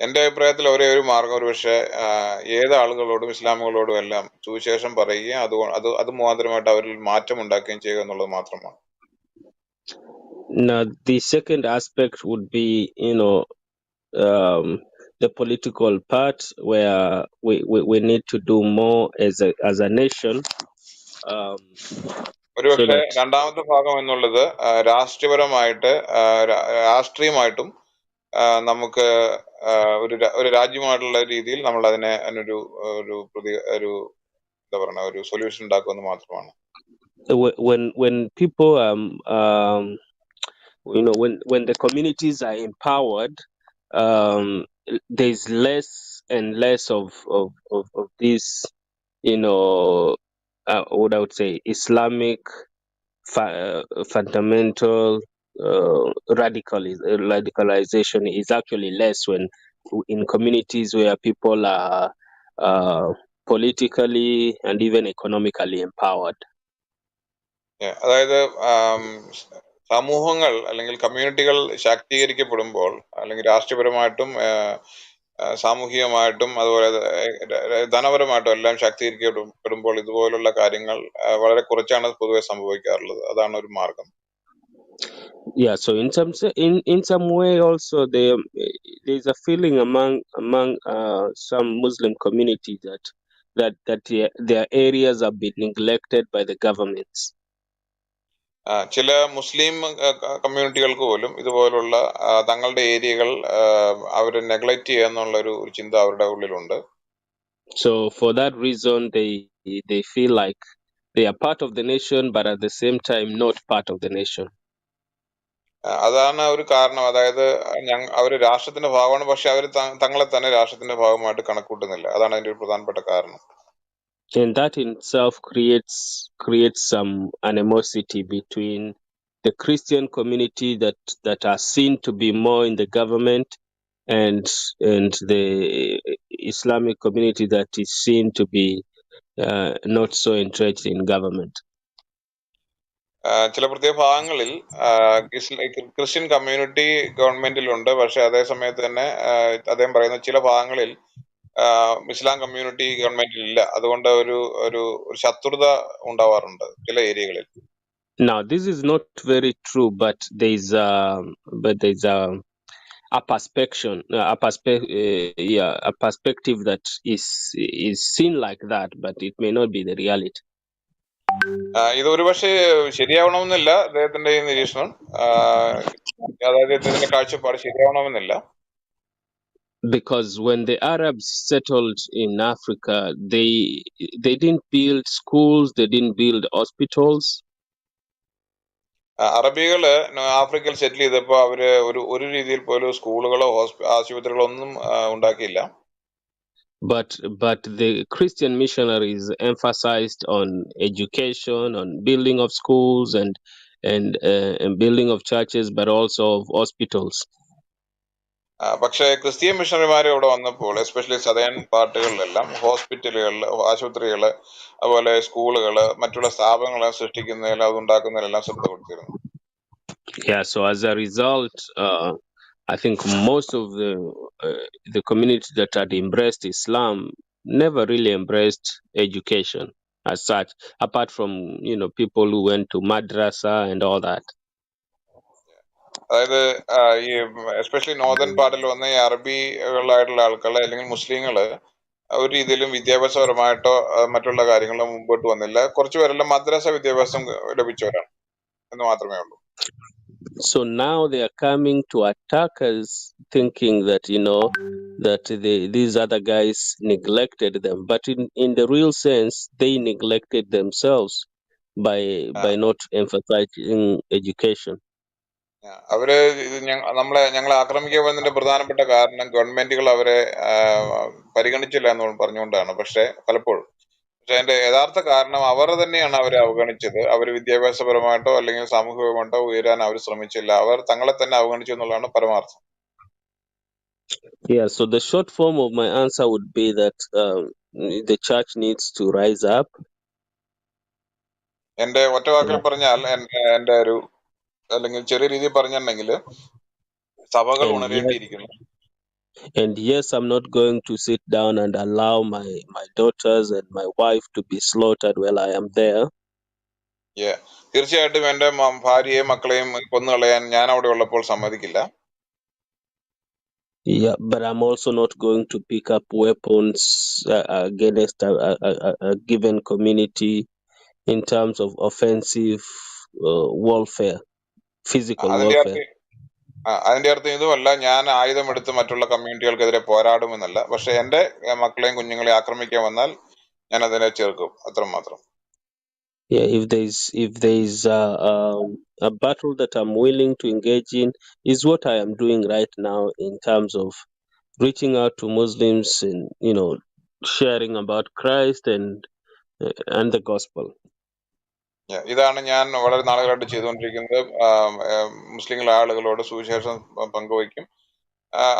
എന്റെ അഭിപ്രായത്തിൽ ഒരേ ഒരു മാർഗം ഒരു പക്ഷേ ഏത് ആളുകളോടും ഇസ്ലാമുകളോടും എല്ലാം സുവിശേഷം പറയുകയും അത് മുഖാന്തരമായിട്ട് അവരിൽ മാറ്റം ഉണ്ടാക്കുകയും ചെയ്യുക എന്നുള്ളത് മാത്രമാണ്. Now, the second aspect would be, the political part, where we need to do more as a nation. ഒരുപക്ഷെ രണ്ടാമത്തെ ഭാഗം എന്നുള്ളത് രാഷ്ട്രീയമായിട്ടും നമുക്ക് ഒരു രാജ്യമായിട്ടുള്ള രീതിയിൽ നമ്മൾ അതിനെ ഒരു എന്താ പറയുക ഒരു സൊല്യൂഷൻ ഉണ്ടാക്കുമെന്ന് മാത്രമാണ്. When people when the communities are empowered, there's less and less of this, what I would say, Islamic fundamental radicalization is actually less when in communities where people are politically and even economically empowered. അതായത് സമൂഹങ്ങൾ അല്ലെങ്കിൽ കമ്മ്യൂണിറ്റികൾ ശാക്തീകരിക്കപ്പെടുമ്പോൾ അല്ലെങ്കിൽ രാഷ്ട്രീയപരമായിട്ടും സാമൂഹികമായിട്ടും അതുപോലെ ധനപരമായിട്ടും എല്ലാം ശാക്തീകരിക്കപ്പെടുമ്പോൾ ഇതുപോലുള്ള കാര്യങ്ങൾ വളരെ കുറച്ചാണ് പൊതുവെ സംഭവിക്കാറുള്ളത്. അതാണ് ഒരു മാർഗം. Yeah, so in some way also there's a feeling among some Muslim community that their areas have been neglected by the governments. ചില മുസ്ലിം കമ്മ്യൂണിറ്റികൾക്ക് പോലും ഇതുപോലുള്ള തങ്ങളുടെ ഏരിയകൾ അവർ നെഗ്ലക്ട് ചെയ്യുക എന്നുള്ള ഒരു ചിന്ത അവരുടെ ഉള്ളിലുണ്ട്. So for that reason they feel like they are part of the nation but at the same time not part of the nation. അതാണ് ഒരു കാരണം. അതായത് അവർ രാഷ്ട്രത്തിന്റെ ഭാഗമാണ്, പക്ഷെ അവർ തങ്ങളെ തന്നെ രാഷ്ട്രത്തിന്റെ ഭാഗമായിട്ട് കണക്കൂട്ടുന്നില്ല. അതാണ് അതിന്റെ ഒരു പ്രധാനപ്പെട്ട കാരണം. And that in itself creates some animosity between the Christian community that are seen to be more in the government and the Islamic community that is seen to be not so interested in government. ചില പ്രത്യേക ഭാഗങ്ങളിൽ ക്രിസ്ത്യൻ കമ്മ്യൂണിറ്റി ഗവൺമെന്റിലുണ്ട്, പക്ഷെ അതേ സമയത്ത് തന്നെ അദ്ദേഹം പറയുന്ന ചില ഭാഗങ്ങളിൽ ഇസ്ലാം കമ്മ്യൂണിറ്റി ഗവൺമെന്റിൽ ഇല്ല. അതുകൊണ്ട് ഒരു ശത്രുത ഉണ്ടാവാറുണ്ട് ചില ഏരിയകളിൽ. Now this is not very true, but there's a perspective that is seen like that, but it may not be the reality. ഇത് ഒരു പക്ഷേ ശരിയാവണമെന്നില്ല അദ്ദേഹത്തിന്റെ ഈ നിരീക്ഷണം, അതായത് ഇതിന്റെ കാഴ്ചപ്പാട് ശരിയാവണമെന്നില്ല. Because when the Arabs settled in Africa, they didn't build schools, they didn't build hospitals. അറബികള് ആഫ്രിക്കയിൽ സെറ്റിൽ ചെയ്തപ്പോ അവര് ഒരു രീതിയിൽ പോലും സ്കൂളുകളോ ആശുപത്രികളോ ഒന്നും ഉണ്ടാക്കിയില്ല. But the Christian missionaries emphasized on education, on building of schools and building of churches, but also of hospitals. പക്ഷേ ക്രിസ്ത്യൻ മിഷണറിമാർ ഇവിടെ വന്നപ്പോൾ എസ്പെഷ്യലി സദേൺ പാർട്ടുകളിലെല്ലാം ഹോസ്പിറ്റലുകൾ, ആശുപത്രികള്, അതുപോലെ സ്കൂളുകള്, മറ്റുള്ള സ്ഥാപനങ്ങളെ സൃഷ്ടിക്കുന്നതിലും അത് ഉണ്ടാക്കുന്നതിലെല്ലാം ശ്രദ്ധ കൊടുത്തിരുന്നു. Yeah, so as a result, I think most of the community that had embraced Islam never really embraced education as such, apart from people who went to madrasa and all that. അതായത് ഈ എസ്പെഷ്യലി നോർത്തേൺ പാർട്ടിൽ വന്ന ഈ അറബികളായിട്ടുള്ള ആൾക്കാർ അല്ലെങ്കിൽ മുസ്ലിങ്ങള് ഒരു രീതിയിലും വിദ്യാഭ്യാസപരമായിട്ടോ മറ്റുള്ള കാര്യങ്ങളോ മുമ്പോട്ട് വന്നില്ല. കുറച്ചുപേരെല്ലാം മദ്രസ വിദ്യാഭ്യാസം ലഭിച്ചവരാണ് എന്ന് മാത്രമേ ഉള്ളൂ. So now they are coming to attack us, thinking that that these other guys neglected them, but in the real sense they neglected themselves by not emphasizing education. അവര് ഞങ്ങളെ ആക്രമിക്കാൻ വന്നതിന്റെ പ്രധാനപ്പെട്ട കാരണം ഗവൺമെന്റുകൾ അവരെ പരിഗണിച്ചില്ല എന്ന് പറഞ്ഞുകൊണ്ടാണ്. പക്ഷെ പലപ്പോഴും അതിന്റെ യഥാർത്ഥ കാരണം അവർ തന്നെയാണ് അവരെ അവഗണിച്ചത്. അവർ വിദ്യാഭ്യാസപരമായിട്ടോ അല്ലെങ്കിൽ സാമൂഹികമായിട്ടോ ഉയരാൻ അവർ ശ്രമിച്ചില്ല. അവർ തങ്ങളെ തന്നെ അവഗണിച്ചു എന്നുള്ളതാണ് പരമാർത്ഥം. Yeah, so the short form of my answer would be that the church needs to rise up. എന്റെ ഒറ്റ വാക്കിൽ പറഞ്ഞാൽ, എന്റെ ഒരു അല്ലെങ്കിൽ ചെറിയ രീതിയിൽ പറഞ്ഞിട്ടുണ്ടെങ്കിൽ സഭകൾ ഉണരേണ്ടിയിരിക്കുന്നു. And yes, I'm not going to sit down and allow my daughters and my wife to be slaughtered while I am there. തീർച്ചയായിട്ടും എന്റെ ഭാര്യയെയും മക്കളെയും കൊന്നുകളയാൻ ഞാൻ അവിടെ ഉള്ളപ്പോൾ സമ്മതിക്കില്ല. Yeah, but I'm also not going to pick up weapons against a given community in terms of offensive warfare, physical warfare. അതിന്റെ അർത്ഥം ഇതുമല്ല ഞാൻ ആയുധം എടുത്ത് മറ്റുള്ള കമ്മ്യൂണിറ്റികൾക്കെതിരെ പോരാടുമെന്നല്ല. പക്ഷെ എന്റെ മക്കളെയും കുഞ്ഞുങ്ങളെയും ആക്രമിക്കാൻ വന്നാൽ ഞാൻ അതിനെ ചെറുക്കും, അത്രമാത്രം. Yeah, if there's a battle that I'm willing to engage in, is what I am doing right now in terms of reaching out to Muslims and sharing about Christ and the gospel. ഇതാണ് ഞാൻ വളരെ നാളുകളായിട്ട് ചെയ്തുകൊണ്ടിരിക്കുന്നത്. മുസ്ലിം ആളുകളോട് സുവിശേഷം പങ്കുവയ്ക്കും.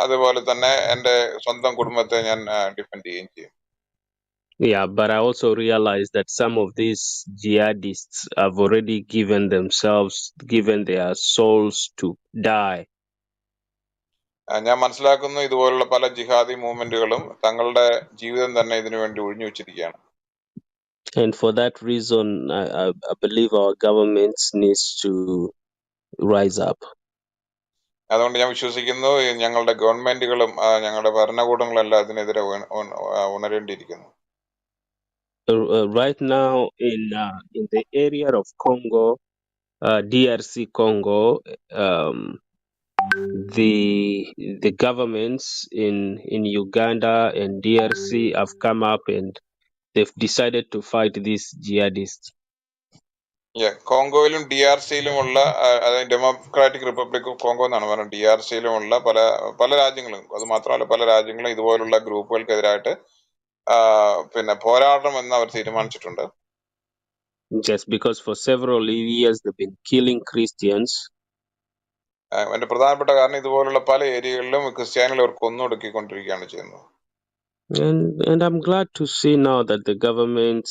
അതുപോലെ തന്നെ എൻ്റെ സ്വന്തം കുടുംബത്തെ ഞാൻ ഡിഫെൻഡ് ചെയ്യുകയും ചെയ്യും. Yeah, but I also realize that some of these jihadists have already given their souls to die. ഞാൻ മനസ്സിലാക്കുന്നു ഇതുപോലുള്ള പല ജിഹാദി മൂവ്മെന്റുകളും തങ്ങളുടെ ജീവിതം തന്നെ ഇതിനു വേണ്ടി ഒഴിഞ്ഞു വെച്ചിരിക്കുകയാണ്. And for that reason, I believe our governments needs to rise up. അതുകൊണ്ട് ഞാൻ വിശ്വസിക്കുന്നു ഞങ്ങളുടെ ഗവൺമെന്റുകളും ഞങ്ങളുടെ ഭരണകൂടങ്ങളെല്ലാം അതിനെതിരെ ഉണരേണ്ടിയിരിക്കുന്നു. Right now in the area of Congo, DRC Congo, the governments in Uganda and DRC have come up and they've decided to fight these jihadists. കോങ്കോയിലും DRCയിലുമുള്ള അതായത് ഡെമോക്രാറ്റിക് റിപ്പബ്ലിക് ഓഫ് കോങ്കോ എന്നാണ് പറയുന്നത്. DRCയിലുമുള്ള പല രാജ്യങ്ങളും, അത് മാത്രമല്ല പല രാജ്യങ്ങളും ഇതുപോലുള്ള ഗ്രൂപ്പുകൾക്കെതിരായിട്ട് പിന്നെ പോരാടണമെന്ന് അവർ തീരുമാനിച്ചിട്ടുണ്ട്. Just because for several years they've been killing Christians. അതിന്റെ പ്രധാനപ്പെട്ട കാരണം ഇതുപോലുള്ള പല ഏരിയകളിലും ക്രിസ്ത്യാനികൾ അവർ കൊന്നൊടുക്കിക്കൊണ്ടിരിക്കുകയാണ് ചെയ്യുന്നത്. And I'm glad to see now that the governments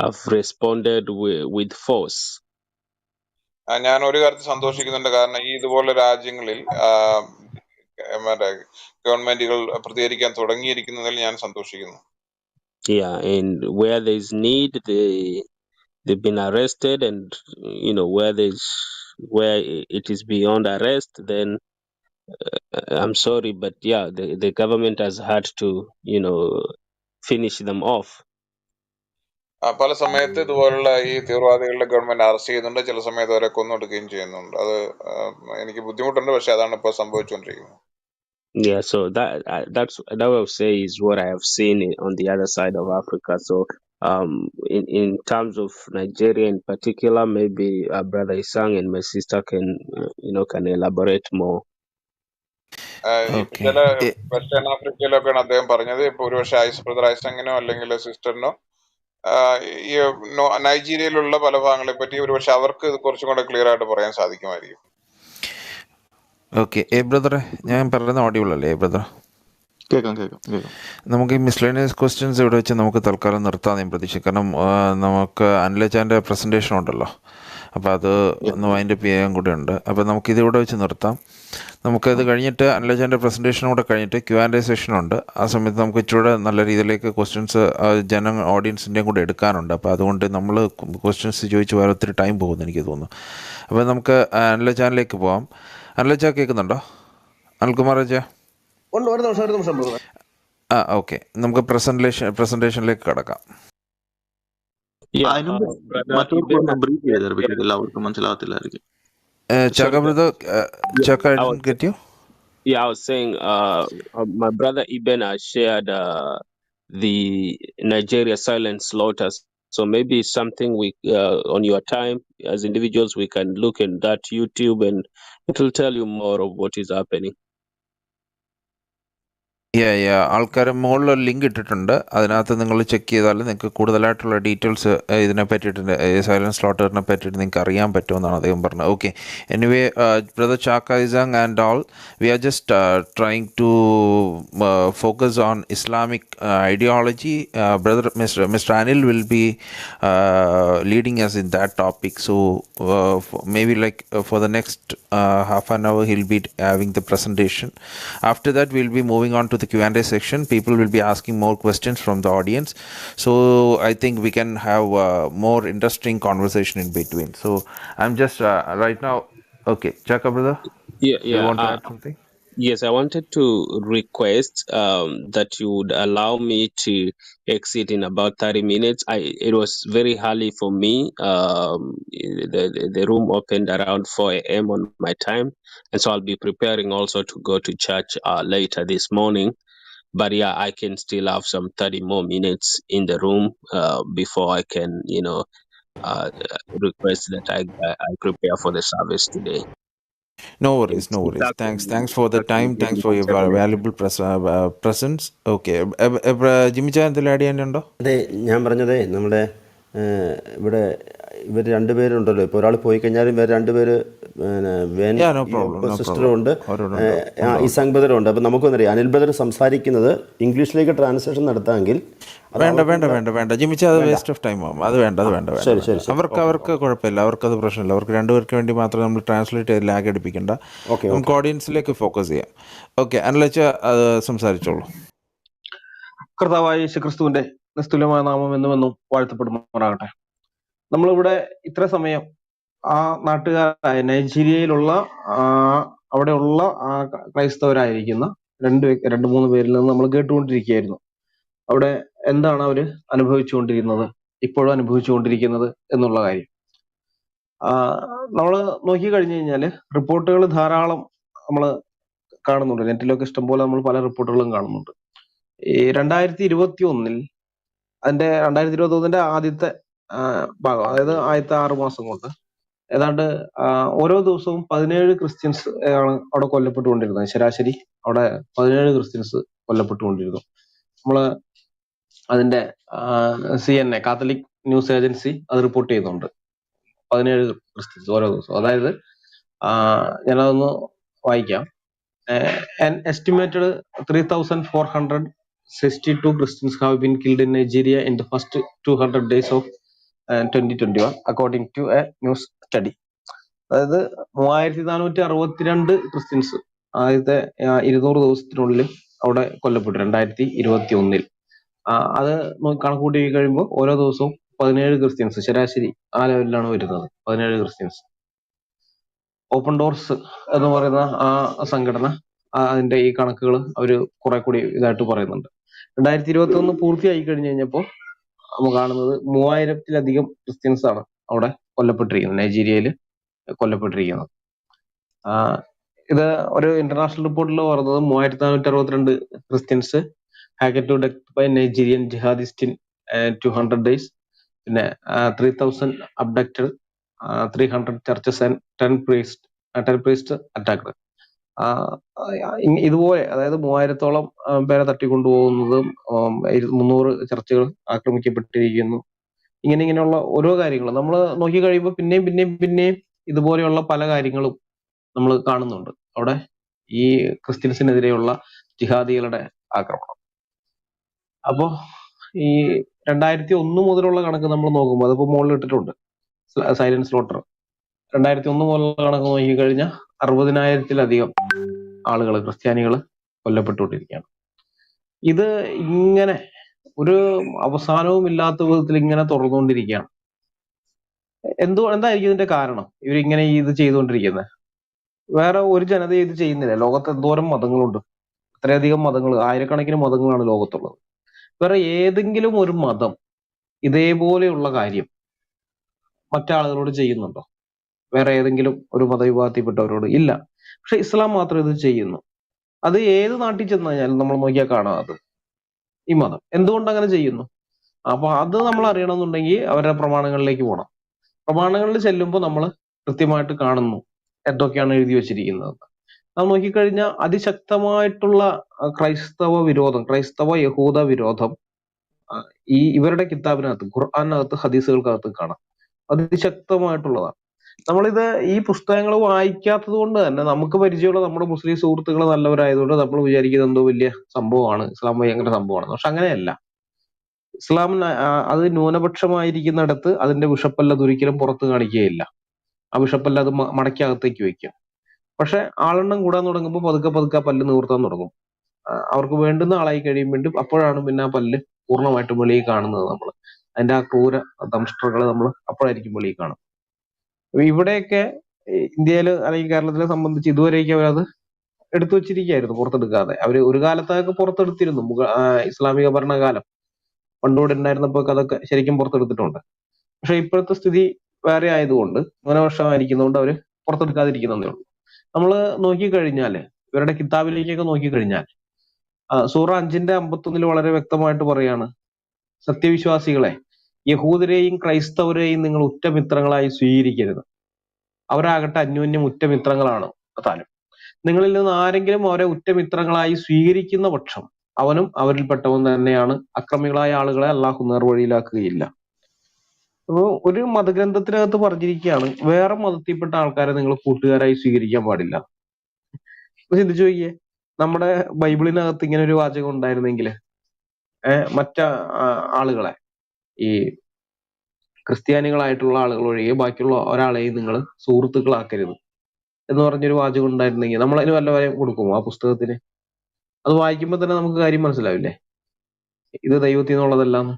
have responded with force. ഞാൻ ഒരു കാര്യത്തിൽ സന്തോഷിക്കുന്നുണ്ട്. കാരണം ഇതുപോലുള്ള രാജ്യങ്ങളിൽ ഗവൺമെന്റുകൾ പ്രതികരിക്കാൻ തുടങ്ങിയിരിക്കുന്നതിൽ ഞാൻ സന്തോഷിക്കുന്നു. Yeah, and where there's need, they've been arrested, and where it is beyond arrest, then I'm sorry, but yeah, the government has had to finish them off. പല സമയത്ത് ഇതുപോലുള്ള ഈ തീവ്രവാദികളുടെ ഗവൺമെന്റ് അറസ്റ്റ് ചെയ്യുന്നുണ്ട്, ചില സമയത്ത് അവരെ കൊന്നൊടുക്കുകയും ചെയ്യുന്നുണ്ട്. അത് എനിക്ക് ബുദ്ധിമുട്ടുണ്ട്, പക്ഷെ അതാണ് ഇപ്പോൾ സംഭവിച്ചുകൊണ്ടിരിക്കുന്നത്. Yeah, so that I will say is what I have seen on the other side of Africa. So in terms of Nigeria in particular, maybe Brother Isang and my sister can elaborate more. ചില വെസ്റ്റേൺ ആഫ്രിക്കയിലൊക്കെയാണ് അദ്ദേഹം പറഞ്ഞത്. ഇപ്പൊ ഒരുപക്ഷെ ബ്രദർ ഐസങ്ങിനോ അല്ലെങ്കിൽ സിസ്റ്ററിനോ ഈ നൈജീരിയയിലുള്ള പല ഭാഗങ്ങളെ പറ്റി ഒരുപക്ഷെ അവർക്ക് ഇത് കുറച്ചും കൂടെ ക്ലിയർ ആയിട്ട് പറയാൻ സാധിക്കുമായിരിക്കും. ഓക്കെ, ബ്രദറെ ഞാൻ പറയുന്ന ഓഡിയോ അല്ലേ ബ്രദർ? കേൾക്കാം. നമുക്ക് ഈ മിസ്ലേനിയസ് ക്വസ്റ്റ്യൻസ് ഇവിടെ വെച്ച് നമുക്ക് തൽക്കാലം നിർത്താൻ ഞാൻ പ്രതീക്ഷിക്കും. കാരണം നമുക്ക് അനിലച്ചാൻ്റെ പ്രസൻറ്റേഷൻ ഉണ്ടല്ലോ, അപ്പോൾ അത് ഒന്ന് വൈൻഡപ്പ് ചെയ്യാൻ കൂടെ ഉണ്ട്. അപ്പോൾ നമുക്കിതിവിടെ വെച്ച് നിർത്താം. നമുക്കത് കഴിഞ്ഞിട്ട് അനിലച്ചാൻ്റെ പ്രസൻറ്റേഷനും കൂടെ കഴിഞ്ഞിട്ട് Q&A സെഷനുണ്ട്. ആ സമയത്ത് നമുക്ക് ഇച്ചിരി നല്ല രീതിയിലേക്ക് ക്വസ്റ്റ്യൻസ് ഓഡിയൻസിൻ്റെയും കൂടെ എടുക്കാനുണ്ട്. അപ്പോൾ അതുകൊണ്ട് നമ്മൾ ക്വസ്റ്റ്യൻസ് ചോദിച്ച് വേറെ ഒത്തിരി ടൈം പോകുമെന്ന് എനിക്ക് തോന്നുന്നു. അപ്പോൾ നമുക്ക് അനിലച്ചാനിലേക്ക് പോകാം. അനിലച്ചാ കേൾക്കുന്നുണ്ടോ? അനിൽകുമാർ അച്ഛാ? ഓക്കെ, നമുക്ക് പ്രസൻറ്റേഷനിലേക്ക് കടക്കാം. ബ്രീഫ് ചെയ്താൽ പറ്റും, എല്ലാവർക്കും മനസ്സിലാകത്തില്ലായിരിക്കും. Chaka brother, Chaka, I didn't get you. Yeah, I was saying my brother Ibn has shared the Nigeria silent slaughters. So maybe something we on your time as individuals we can look in that YouTube and it will tell you more of what is happening. ആൾക്കാർ മുകളിൽ ലിങ്ക് ഇട്ടിട്ടുണ്ട്. അതിനകത്ത് നിങ്ങൾ ചെക്ക് ചെയ്താൽ നിങ്ങൾക്ക് കൂടുതലായിട്ടുള്ള ഡീറ്റെയിൽസ് ഇതിനെ പറ്റിയിട്ട്, സൈലൻസ് സ്ലോട്ടറിനെ പറ്റിയിട്ട് നിങ്ങൾക്ക് അറിയാൻ പറ്റുമെന്നാണ് അദ്ദേഹം പറഞ്ഞത്. Okay, anyway brother Chaka Isang and all, we are just trying to focus on Islamic ideology. Brother mister Anil will be leading us in that topic. So maybe like for the next half an hour he'll be having the presentation. After that we'll be moving on to the Q&A section. People will be asking more questions from the audience, so I think we can have more interesting conversation in between. So I'm just right now. Okay, Chaka brother, you want to add something? Yes, I wanted to request that you would allow me to exit in about 30 minutes. It was very early for me. The room opened around 4 a.m. on my time, and so I'll be preparing also to go to church later this morning. But yeah, I can still have some 30 more minutes in the room before I can, request that I prepare for the service today. No worries. Thanks for the time. Thanks for your valuable presence. Okay, ജിമിച്ച എന്തെങ്കിലും ആഡ് ചെയ്യാനുണ്ടോ? അതെ, ഞാൻ പറഞ്ഞതേ നമ്മുടെ ഇവിടെ ഇവർ രണ്ടുപേരുണ്ടല്ലോ, ഇപ്പോൾ ഒരാൾ പോയി കഴിഞ്ഞാലും ഇവർ രണ്ടുപേര് when Yeah, no problem, no സിസ്റ്ററും problem. ഉണ്ട്, അവരോടുണ്ടാവും. ഇസാങ് ബ്രദറും ഉണ്ട്. അപ്പം നമുക്കൊന്നറിയാം അനിൽ ബ്രദർ സംസാരിക്കുന്നത് ഇംഗ്ലീഷിലേക്ക് ട്രാൻസ്ലേഷൻ നടത്താമെങ്കിൽ വേണ്ട ജിമിച്ച, അത് വേസ്റ്റ് ഓഫ് ടൈം ആവും. അത് വേണ്ട. ശരി. അവർക്ക് കുഴപ്പമില്ല, അവർക്കത് പ്രശ്നമില്ല. അവർക്ക് രണ്ടുപേർക്ക് വേണ്ടി മാത്രം നമ്മൾ ട്രാൻസ്ലേറ്റ് ചെയ്ത് ലാഗ് അടിപ്പിക്കേണ്ട. നമുക്ക് ഓഡിയൻസിലേക്ക് ഫോക്കസ് ചെയ്യാം. ഓക്കെ, അനിലച്ച അത് സംസാരിച്ചോളൂ. കർത്താവായ യേശുക്രിസ്തുവിന്റെ നിസ്തുല്യമായ നാമം എന്നുമെന്നും വാഴ്ത്തപ്പെടുമാറാകട്ടെ. നമ്മളിവിടെ ഇത്ര സമയം ആ നാട്ടുകാരായ നൈജീരിയയിലുള്ള അവിടെയുള്ള ക്രൈസ്തവരായിരിക്കുന്ന രണ്ട് മൂന്ന് പേരിൽ നിന്ന് നമ്മൾ കേട്ടുകൊണ്ടിരിക്കുകയായിരുന്നു. അവിടെ എന്താണ് അവര് അനുഭവിച്ചുകൊണ്ടിരുന്നത്, ഇപ്പോഴും അനുഭവിച്ചുകൊണ്ടിരിക്കുന്നത് എന്നുള്ള കാര്യം. നമ്മൾ നോക്കിക്കഴിഞ്ഞു കഴിഞ്ഞാല് റിപ്പോർട്ടുകൾ ധാരാളം നമ്മൾ കാണുന്നുണ്ട്. നെറ്റിലൊക്കെ ഇഷ്ടംപോലെ നമ്മൾ പല റിപ്പോർട്ടുകളും കാണുന്നുണ്ട്. ഈ 2021 അതിന്റെ 2021 ആദ്യത്തെ ഭാഗം, അതായത് ആദ്യത്തെ 6 മാസം കൊണ്ട് ഏതാണ്ട് ഓരോ ദിവസവും 17 ക്രിസ്ത്യൻസ് ആണ് അവിടെ കൊല്ലപ്പെട്ടുകൊണ്ടിരുന്നത്. ശരാശരി അവിടെ 17 ക്രിസ്ത്യൻസ് കൊല്ലപ്പെട്ടുകൊണ്ടിരുന്നു. നമ്മള് അതിന്റെ CNA കാത്തലിക് ന്യൂസ് ഏജൻസി അത് റിപ്പോർട്ട് ചെയ്യുന്നുണ്ട്. 17 ക്രിസ്ത്യൻസ് ഓരോ ദിവസവും. അതായത് ഞാനതൊന്ന് വായിക്കാം. An estimated 3,462 Christians have been killed in Nigeria in the first 200 days of 2021, according to a news study. അതായത് 3462 ക്രിസ്ത്യൻസ് ആദ്യത്തെ 200 ദിവസത്തിനുള്ളിൽ അവിടെ കൊല്ലപ്പെട്ടു 2021. അത് കണക്ക് കൂട്ടി കഴിയുമ്പോൾ ഓരോ ദിവസവും 17 ക്രിസ്ത്യൻസ് ശരാശരി ആ ലെവലിലാണ് വരുന്നത്. 17 ക്രിസ്ത്യൻസ്. ഓപ്പൺ ഡോർസ് എന്ന് പറയുന്ന ആ സംഘടന അതിന്റെ ഈ കണക്കുകൾ അവര് കുറെ കൂടി ഇതായിട്ട് പറയുന്നുണ്ട്. 2021 പൂർത്തിയായി കഴിഞ്ഞു കഴിഞ്ഞപ്പോൾ നമ്മൾ കാണുന്നത് 3000-ലധികം ക്രിസ്ത്യൻസ് ആണ് അവിടെ കൊല്ലപ്പെട്ടിരിക്കുന്നത്, നൈജീരിയയിൽ കൊല്ലപ്പെട്ടിരിക്കുന്നത്. ഇത് ഒരു ഇന്റർനാഷണൽ റിപ്പോർട്ടിൽ പറയുന്നത് 3462 Christians hacked to death by Nigerian jihadist in 200 days. പിന്നെ 3000 abducted, 300 churches and 10 priest attacked. ഇതുപോലെ അതായത് 3000-ഓളം പേരെ തട്ടിക്കൊണ്ടുപോകുന്നതും 300 ചർച്ചുകൾ ആക്രമിക്കപ്പെട്ടിരിക്കുന്നു. ഇങ്ങനെയുള്ള ഓരോ കാര്യങ്ങളും നമ്മൾ നോക്കി കഴിയുമ്പോൾ പിന്നെയും ഇതുപോലെയുള്ള പല കാര്യങ്ങളും നമ്മൾ കാണുന്നുണ്ട് അവിടെ. ഈ ക്രിസ്ത്യൻസിനെതിരെയുള്ള ജിഹാദികളുടെ ആക്രമണം. അപ്പോ ഈ 2001 മുതലുള്ള കണക്ക് നമ്മൾ നോക്കുമ്പോൾ അതിപ്പോ മുകളിൽ ഇട്ടിട്ടുണ്ട്, സൈലന്റ് സ്ലോട്ടർ. 2001 മുതലുള്ള കണക്ക് നോക്കിക്കഴിഞ്ഞാൽ 60,000-ലധികം ആളുകൾ, ക്രിസ്ത്യാനികൾ കൊല്ലപ്പെട്ടുകൊണ്ടിരിക്കുകയാണ്. ഇത് ഇങ്ങനെ ഒരു അവസാനവും ഇല്ലാത്ത വിധത്തിൽ ഇങ്ങനെ തുടർന്നുകൊണ്ടിരിക്കുകയാണ്. എന്തായിരിക്കും ഇതിന്റെ കാരണം? ഇവരിങ്ങനെ ഇത് ചെയ്തുകൊണ്ടിരിക്കുന്നത്. വേറെ ഒരു ജനത ഇത് ചെയ്യുന്നില്ല. ലോകത്ത് എന്തോരം മതങ്ങളുണ്ട്, ഇത്രയധികം മതങ്ങൾ, ആയിരക്കണക്കിന് മതങ്ങളാണ് ലോകത്തുള്ളത്. വേറെ ഏതെങ്കിലും ഒരു മതം ഇതേപോലെയുള്ള കാര്യം മറ്റാളുകളോട് ചെയ്യുന്നുണ്ടോ? വേറെ ഏതെങ്കിലും ഒരു മതവിഭാഗത്തിൽപ്പെട്ടവരോട്? ഇല്ല. പക്ഷെ ഇസ്ലാം മാത്രം ഇത് ചെയ്യുന്നു. അത് ഏത് നാട്ടിൽ ചെന്ന് കഴിഞ്ഞാലും നമ്മൾ നോക്കിയാൽ കാണാം അത് ഈ മതം എന്തുകൊണ്ട് അങ്ങനെ ചെയ്യുന്നു. അപ്പൊ അത് നമ്മൾ അറിയണമെന്നുണ്ടെങ്കിൽ അവരുടെ പ്രമാണങ്ങളിലേക്ക് പോകണം. പ്രമാണങ്ങളിൽ ചെല്ലുമ്പോൾ നമ്മൾ കൃത്യമായിട്ട് കാണുന്നു എന്തൊക്കെയാണ് എഴുതി വെച്ചിരിക്കുന്നത്. നാം നോക്കിക്കഴിഞ്ഞാൽ അതിശക്തമായിട്ടുള്ള ക്രൈസ്തവ വിരോധം, ക്രൈസ്തവ യഹൂദ വിരോധം ഇവരുടെ കിതാബിനകത്ത്, ഖുർആനകത്ത്, ഹദീസുകൾക്കകത്ത് കാണാം. അതിശക്തമായിട്ടുള്ളതാണ്. നമ്മളിത് ഈ പുസ്തകങ്ങൾ വായിക്കാത്തത് കൊണ്ട് തന്നെ നമുക്ക് പരിചയമുള്ള നമ്മുടെ മുസ്ലിം സുഹൃത്തുക്കൾ നല്ലവരായതുകൊണ്ട് നമ്മൾ വിചാരിക്കുന്നത് എന്തോ വലിയ സംഭവമാണ്, ഇസ്ലാം ഭയങ്കര സംഭവമാണ്. പക്ഷെ അങ്ങനെയല്ല. ഇസ്ലാം അത് ന്യൂനപക്ഷമായിരിക്കുന്നിടത്ത് അതിന്റെ വിഷപ്പല്ല അതൊരിക്കലും പുറത്ത് കാണിക്കുകയില്ല. ആ വിഷപ്പല്ല അത് മടക്കകത്തേക്ക് വെക്കും. പക്ഷെ ആളെണ്ണം കൂടാൻ തുടങ്ങുമ്പോൾ പതുക്കെ പല്ല് നിവർത്താൻ തുടങ്ങും. അവർക്ക് വേണ്ടുന്ന ആളായി കഴിയുമ്പോൾ അപ്പോഴാണ് പിന്നെ ആ പല്ല് പൂർണ്ണമായിട്ടും വെളിയിൽ കാണുന്നത്. നമ്മൾ അതിന്റെ ആ ക്രൂര ദംഷ്ട്രകൾ നമ്മൾ അപ്പോഴായിരിക്കും വെളിയിൽ കാണുന്നത്. ഇവിടെയൊക്കെ ഇന്ത്യയില് അല്ലെങ്കിൽ കേരളത്തിലെ സംബന്ധിച്ച് ഇതുവരെയൊക്കെ അവരത് എടുത്തു വെച്ചിരിക്കുകയായിരുന്നു, പുറത്തെടുക്കാതെ. അവര് ഒരു കാലത്തൊക്കെ പുറത്തെടുത്തിരുന്നു. ഇസ്ലാമിക ഭരണകാലം പണ്ടുകൂടെ ഉണ്ടായിരുന്നപ്പോ അതൊക്കെ ശരിക്കും പുറത്തെടുത്തിട്ടുണ്ട്. പക്ഷെ ഇപ്പോഴത്തെ സ്ഥിതി വേറെ ആയതുകൊണ്ട്, ന്യൂനപക്ഷമായിരിക്കുന്നതുകൊണ്ട് അവര് പുറത്തെടുക്കാതിരിക്കുന്നതേ ഉള്ളൂ. നമ്മൾ നോക്കിക്കഴിഞ്ഞാല് ഇവരുടെ കിതാബിലേക്കൊക്കെ നോക്കിക്കഴിഞ്ഞാൽ സൂറ 5:51 വളരെ വ്യക്തമായിട്ട് പറയാണ്, സത്യവിശ്വാസികളെ, യഹൂദരെയും ക്രൈസ്തവരെയും നിങ്ങൾ ഉറ്റമിത്രങ്ങളായി സ്വീകരിക്കരുത്. അവരാകട്ടെ അന്യോന്യം ഉറ്റമിത്രങ്ങളാണ് താനും. നിങ്ങളിൽ നിന്ന് ആരെങ്കിലും അവരെ ഉറ്റമിത്രങ്ങളായി സ്വീകരിക്കുന്ന പക്ഷം അവനും അവരിൽപ്പെട്ടവൻ തന്നെയാണ്. അക്രമികളായ ആളുകളെ അള്ളാഹു നേർവഴിയിലാക്കുകയില്ല. അപ്പൊ ഒരു മതഗ്രന്ഥത്തിനകത്ത് പറഞ്ഞിരിക്കുകയാണ് വേറെ മതത്തിൽപ്പെട്ട ആൾക്കാരെ നിങ്ങൾ കൂട്ടുകാരായി സ്വീകരിക്കാൻ പാടില്ല. അപ്പൊ ചിന്തിച്ചു നോക്കിയേ, നമ്മുടെ ബൈബിളിനകത്ത് ഇങ്ങനെ ഒരു വാചകം ഉണ്ടായിരുന്നെങ്കിൽ മറ്റ ആളുകളെ, ഈ ക്രിസ്ത്യാനികളായിട്ടുള്ള ആളുകൾ ഒഴികെ ബാക്കിയുള്ള ഒരാളെയും നിങ്ങൾ സുഹൃത്തുക്കളാക്കരുത് എന്ന് പറഞ്ഞൊരു വാചകം ഉണ്ടായിരുന്നെങ്കിൽ നമ്മളതിന് വല്ല വിലയും കൊടുക്കുമോ ആ പുസ്തകത്തിന്? അത് വായിക്കുമ്പോൾ തന്നെ നമുക്ക് കാര്യം മനസ്സിലാവില്ലേ, ഇത് ദൈവത്തിൽ നിന്നുള്ളതല്ലാന്ന്.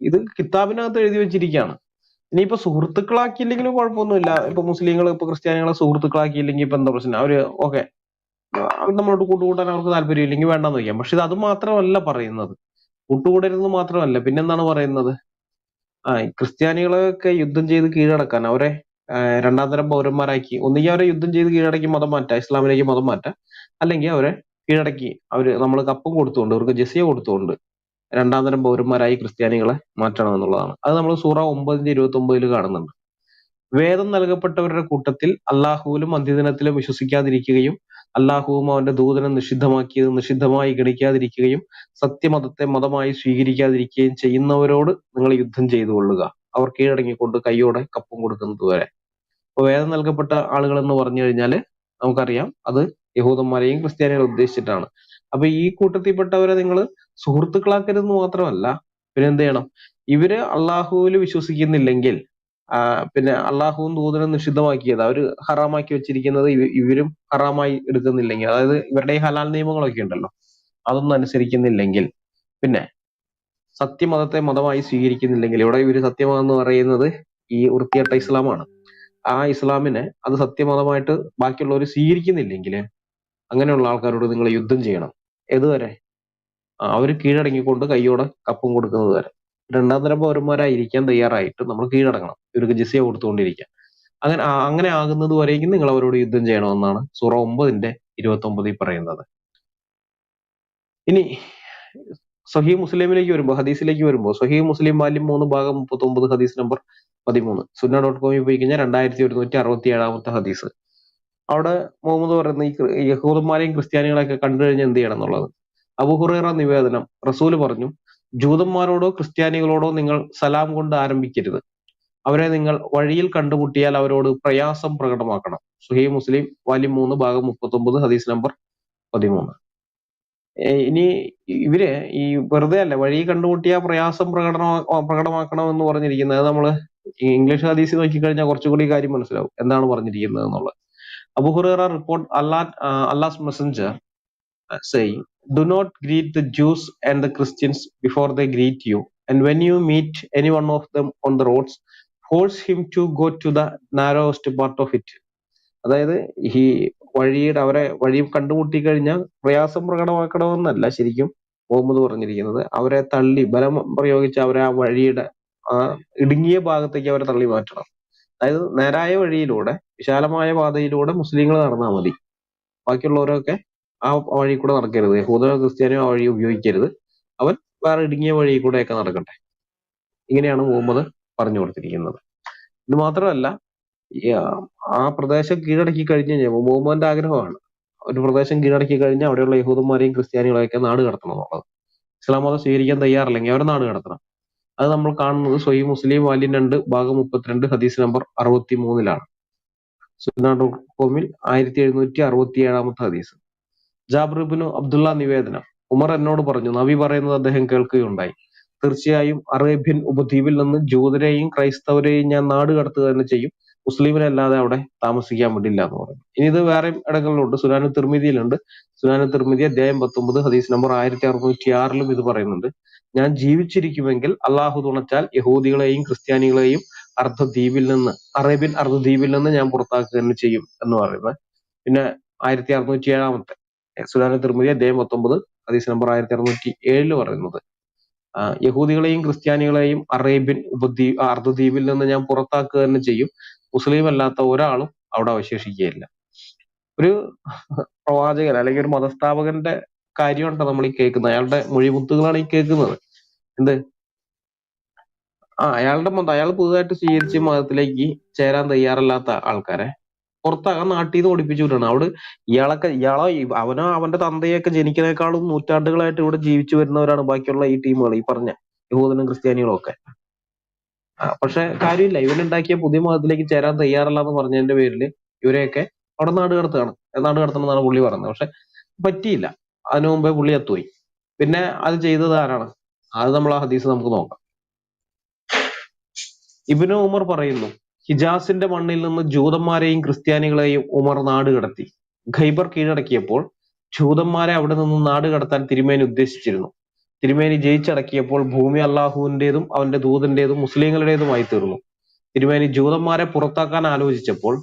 ഇത് കിതാബിനകത്ത് എഴുതി വെച്ചിരിക്കുകയാണ്. ഇനിയിപ്പോ സുഹൃത്തുക്കളാക്കിയില്ലെങ്കിലും കുഴപ്പമൊന്നുമില്ല. ഇപ്പൊ മുസ്ലിങ്ങൾ ഇപ്പൊ ക്രിസ്ത്യാനികളെ സുഹൃത്തുക്കളാക്കിയില്ലെങ്കിൽ ഇപ്പൊ എന്താ പ്രശ്നം? അവര് ഓക്കെ, നമ്മളോട് കൂട്ടുകൂട്ടാൻ അവർക്ക് താല്പര്യം ഇല്ലെങ്കിൽ വേണ്ടെന്ന് വയ്ക്കാം. പക്ഷെ ഇത് അത് മാത്രമല്ല പറയുന്നത്, കൂട്ടുകൂടരുതെന്ന് മാത്രമല്ല, പിന്നെന്താണ് പറയുന്നത്? ഈ ക്രിസ്ത്യാനികളെയൊക്കെ യുദ്ധം ചെയ്ത് കീഴടക്കാൻ അവരെ രണ്ടാം തരം പൗരന്മാരാക്കി, ഒന്നുകിൽ അവരെ യുദ്ധം ചെയ്ത് കീഴടക്കി മതം മാറ്റാം, ഇസ്ലാമിലേക്ക് മതം മാറ്റാം, അല്ലെങ്കിൽ അവരെ കീഴടക്കി നമ്മൾ കപ്പം കൊടുത്തുകൊണ്ട്, അവർക്ക് ജസിയ കൊടുത്തുകൊണ്ട് രണ്ടാം തരം പൗരന്മാരായി ക്രിസ്ത്യാനികളെ മാറ്റണം എന്നുള്ളതാണ്. അത് നമ്മൾ സൂറ 9:29 കാണുന്നുണ്ട്. വേദം നൽകപ്പെട്ടവരുടെ കൂട്ടത്തിൽ അള്ളാഹുവിലും അന്ത്യദിനത്തിലും വിശ്വസിക്കാതിരിക്കുകയും അള്ളാഹുവും അവന്റെ ദൂതനും നിഷിദ്ധമാക്കിയത് നിഷിദ്ധമായി ഗണിക്കാതിരിക്കുകയും സത്യമതത്തെ മതമായി സ്വീകരിക്കാതിരിക്കുകയും ചെയ്യുന്നവരോട് നിങ്ങൾ യുദ്ധം ചെയ്തു കൊള്ളുക, അവർ കീഴടങ്ങിക്കൊണ്ട് കൈയോടെ കപ്പം കൊടുക്കുന്നത് വരെ. അപ്പൊ വേദം നൽകപ്പെട്ട ആളുകൾ എന്ന് പറഞ്ഞു കഴിഞ്ഞാല് നമുക്കറിയാം അത് യഹൂദന്മാരെയും ക്രിസ്ത്യാനികളെ ഉദ്ദേശിച്ചിട്ടാണ്. അപ്പൊ ഈ കൂട്ടത്തിൽപ്പെട്ടവരെ നിങ്ങൾ സുഹൃത്തുക്കളാക്കരുതെന്ന് മാത്രമല്ല, പിന്നെ എന്ത് ചെയ്യണം? ഇവര് അള്ളാഹുവിൽ വിശ്വസിക്കുന്നില്ലെങ്കിൽ പിന്നെ അള്ളാഹുവും ദൂതനും നിഷിദ്ധമാക്കിയത്, അവര് ഹറാമാക്കി വെച്ചിരിക്കുന്നത് ഇവരും ഹറാമായി എടുക്കുന്നില്ലെങ്കിൽ, അതായത് ഇവരുടെ ഈ ഹലാൽ നിയമങ്ങളൊക്കെ ഉണ്ടല്ലോ, അതൊന്നും അനുസരിക്കുന്നില്ലെങ്കിൽ, പിന്നെ സത്യമതത്തെ മതമായി സ്വീകരിക്കുന്നില്ലെങ്കിൽ, ഇവിടെ ഇവര് സത്യമതം എന്ന് പറയുന്നത് ഈ വൃത്തികെട്ട ഇസ്ലാമാണ്. ആ ഇസ്ലാമിനെ അത് സത്യമതമായിട്ട് ബാക്കിയുള്ളവർ സ്വീകരിക്കുന്നില്ലെങ്കിൽ അങ്ങനെയുള്ള ആൾക്കാരോട് നിങ്ങൾ യുദ്ധം ചെയ്യണം. ഏതുവരെ? അവർ കീഴടങ്ങിക്കൊണ്ട് കൈയോടെ കപ്പം കൊടുക്കുന്നത് വരെ. രണ്ടാം തരം പൗരന്മാരായിരിക്കാൻ തയ്യാറായിട്ട് നമ്മൾ കീഴടങ്ങണം, ഇവർക്ക് ജിസിയ കൊടുത്തുകൊണ്ടിരിക്കാം. അങ്ങനെ ആകുന്നത് വരേക്കും നിങ്ങൾ അവരോട് യുദ്ധം ചെയ്യണമെന്നാണ് സൂറ 9:29 പറയുന്നത്. ഇനി സഹീഹ് മുസ്ലിമിലേക്ക് വരുമ്പോൾ, ഹദീസിലേക്ക് വരുമ്പോൾ, സഹീഹ് മുസ്ലിം വാല്യം 3 ഭാഗം 39 ഹദീസ് നമ്പർ 13, sunna.com പോയി കഴിഞ്ഞാൽ 2167 ഹദീസ്. അവിടെ മുഹമ്മദ് പറയുന്ന ഈ യഹൂദന്മാരെയും ക്രിസ്ത്യാനികളെയൊക്കെ കണ്ടു കഴിഞ്ഞാൽ എന്ത് ചെയ്യണം എന്നുള്ളത്. അബൂ ഹുറൈറ നിവേദനം, റസൂല് പറഞ്ഞു, ജൂതന്മാരോടോ ക്രിസ്ത്യാനികളോടോ നിങ്ങൾ സലാം കൊണ്ട് ആരംഭിക്കരുത്, അവരെ നിങ്ങൾ വഴിയിൽ കണ്ടുമുട്ടിയാൽ അവരോട് പ്രയാസം പ്രകടമാക്കണം. സഹീഹ് മുസ്ലിം വാല്യം 3 ഭാഗം 39 ഹദീസ് നമ്പർ 13. ഇനി ഇവര് ഈ വെറുതെ അല്ല, വഴി കണ്ടുമുട്ടിയ പ്രയാസം പ്രകടമാക്കണം എന്ന് പറഞ്ഞിരിക്കുന്നത്. നമ്മള് ഇംഗ്ലീഷ് ഹദീസ് നോക്കിക്കഴിഞ്ഞാൽ കുറച്ചുകൂടി കാര്യം മനസ്സിലാവും എന്താണ് പറഞ്ഞിരിക്കുന്നത് എന്നുള്ളത്. അബൂ ഹുറൈറ report Allah's messenger saying, do not greet the Jews and the Christians before they greet you, and when you meet any one of them on the roads, force him to go to the narrowest part of it. അതായത് ഈ അവരെ വഴി കണ്ടുമുട്ടി കഴിഞ്ഞാൽ പ്രയാസം പ്രകടമാക്കണമെന്നല്ല ശരിക്കും മുഹമ്മദ് പറഞ്ഞിരിക്കുന്നത്, അവരെ തള്ളി ബലം പ്രയോഗിച്ച് അവരെ ആ വഴിയുടെ ആ ഇടുങ്ങിയ ഭാഗത്തേക്ക് അവരെ തള്ളി മാറ്റണം. അതായത് നേരായ വഴിയിലൂടെ, വിശാലമായ പാതയിലൂടെ മുസ്ലിങ്ങൾ നടന്നാൽ മതി, ബാക്കിയുള്ളവരൊക്കെ ആ വഴി കൂടെ നടക്കരുത്, യഹൂദനോ ക്രിസ്ത്യാനിയോ ആ വഴി ഉപയോഗിക്കരുത്, അവൻ വേറെ ഇടുങ്ങിയ വഴി കൂടെയൊക്കെ നടക്കട്ടെ. ഇങ്ങനെയാണ് മുഹമ്മദ് പറഞ്ഞു കൊടുത്തിരിക്കുന്നത്. ഇത് മാത്രമല്ല, ആ പ്രദേശം കീഴടക്കി കഴിഞ്ഞ് കഴിഞ്ഞാൽ മുഹമ്മദിന്റെ ആഗ്രഹമാണ് ഒരു പ്രദേശം കീഴടക്കി കഴിഞ്ഞാൽ അവിടെയുള്ള യഹൂദന്മാരെയും ക്രിസ്ത്യാനികളെയൊക്കെ നാട് കടത്തണം എന്നുള്ളത്. ഇസ്ലാം മതം സ്വീകരിക്കാൻ തയ്യാറില്ലെങ്കിൽ അവരെ നാട് കടത്തണം. അത് നമ്മൾ കാണുന്നത് സഹീഹ് മുസ്ലിം വാല്യം 2 ഭാഗം 32 ഹദീസ് നമ്പർ 63 sunna.com 1767 ഹദീസ്. ജാബിർ ഇബ്നു അബ്ദുള്ള നിവേദനം, ഉമർ എന്നോട് പറഞ്ഞു, നബി പറയുന്നത് അദ്ദേഹം കേൾക്കുകയുണ്ടായി, തീർച്ചയായും അറേബ്യൻ ഉപദ്വീപിൽ നിന്ന് ജൂതരെയും ക്രൈസ്തവരെയും ഞാൻ നാട് കടത്തുക തന്നെ ചെയ്യും, മുസ്ലിമിനല്ലാതെ അവിടെ താമസിക്കാൻ വിടില്ല എന്ന് പറഞ്ഞു. ഇനി ഇത് വേറെ ഇടങ്ങളിലുണ്ട്, സുനാനു തിർമിദിയിലുണ്ട്. സുനാനു തിർമിദി അധ്യായം 19 ഹദീസ് നമ്പർ 1606 ഇത് പറയുന്നുണ്ട്, ഞാൻ ജീവിച്ചിരിക്കുമെങ്കിൽ അള്ളാഹു തുണച്ചാൽ യഹൂദികളെയും ക്രിസ്ത്യാനികളെയും അറേബ്യൻ അർദ്ധദ്വീപിൽ നിന്ന് ഞാൻ പുറത്താക്കുക തന്നെ ചെയ്യും എന്ന് പറയുന്നത്. പിന്നെ 1607 സുനാനു തിർമിദി അധ്യായം 19 ഹദീസ് നമ്പർ 1607 പറയുന്നത്, യഹൂദികളെയും ക്രിസ്ത്യാനികളെയും അറേബ്യൻ അർദ്ധദ്വീപിൽ നിന്ന് ഞാൻ പുറത്താക്കുക തന്നെ ചെയ്യും, മുസ്ലിം അല്ലാത്ത ഒരാളും അവിടെ അവശേഷിക്കുകയില്ല. ഒരു പ്രവാചകൻ അല്ലെങ്കിൽ ഒരു മതസ്ഥാപകന്റെ കാര്യമുണ്ടോ നമ്മൾ ഈ കേൾക്കുന്നത്, അയാളുടെ മൊഴിമുത്തുകളാണ് ഈ കേൾക്കുന്നത്. എന്ത് അയാളുടെ മതം, അയാൾ പുതുതായിട്ട് സ്വീകരിച്ച മതത്തിലേക്ക് ചേരാൻ തയ്യാറല്ലാത്ത ആൾക്കാരെ പുറത്താകാൻ നാട്ടിൽ നിന്ന് ഓടിപ്പിച്ചു വിടണം. അവിടെ അവനോ അവന്റെ തന്തയൊക്കെ ജനിക്കുന്നേക്കാളും നൂറ്റാണ്ടുകളായിട്ട് ഇവിടെ ജീവിച്ചു വരുന്നവരാണ് ബാക്കിയുള്ള ഈ ടീമുകൾ, ഈ പറഞ്ഞ യഹൂദനും ക്രിസ്ത്യാനികളും ഒക്കെ. പക്ഷെ കാര്യമില്ല, ഇവനുണ്ടാക്കിയ പുതിയ മതത്തിലേക്ക് ചേരാൻ തയ്യാറല്ല എന്ന് പറഞ്ഞതിന്റെ പേരിൽ ഇവരെയൊക്കെ അവിടെ നാട് കടത്തണം എന്നാണ് പുള്ളി പറയുന്നത്. പക്ഷെ പറ്റിയില്ല, അതിനു മുമ്പേ പുള്ളി എത്തുപോയി. പിന്നെ അത് ചെയ്തത് ആരാണ്? അത് നമ്മൾ ആ ഹദീസ് നമുക്ക് നോക്കാം. ഇബ്നു ഉമർ പറയുന്നു, ഹിജാസിന്റെ മണ്ണിൽ നിന്ന് ജൂതന്മാരെയും ക്രിസ്ത്യാനികളെയും ഉമർ നാട് കടത്തി. ഖൈബർ കീഴടക്കിയപ്പോൾ ജൂതന്മാരെ അവിടെ നിന്ന് നാട് കടത്താൻ തിരുമേനി ഉദ്ദേശിച്ചിരുന്നു. തിരുമേനി ജയിച്ചടക്കിയപ്പോൾ ഭൂമി അള്ളാഹുവിന്റേതും അവന്റെ ദൂതന്റേതും മുസ്ലിങ്ങളുടേതുമായി തീർന്നു. തിരുമേനി ജൂതന്മാരെ പുറത്താക്കാൻ ആലോചിച്ചപ്പോൾ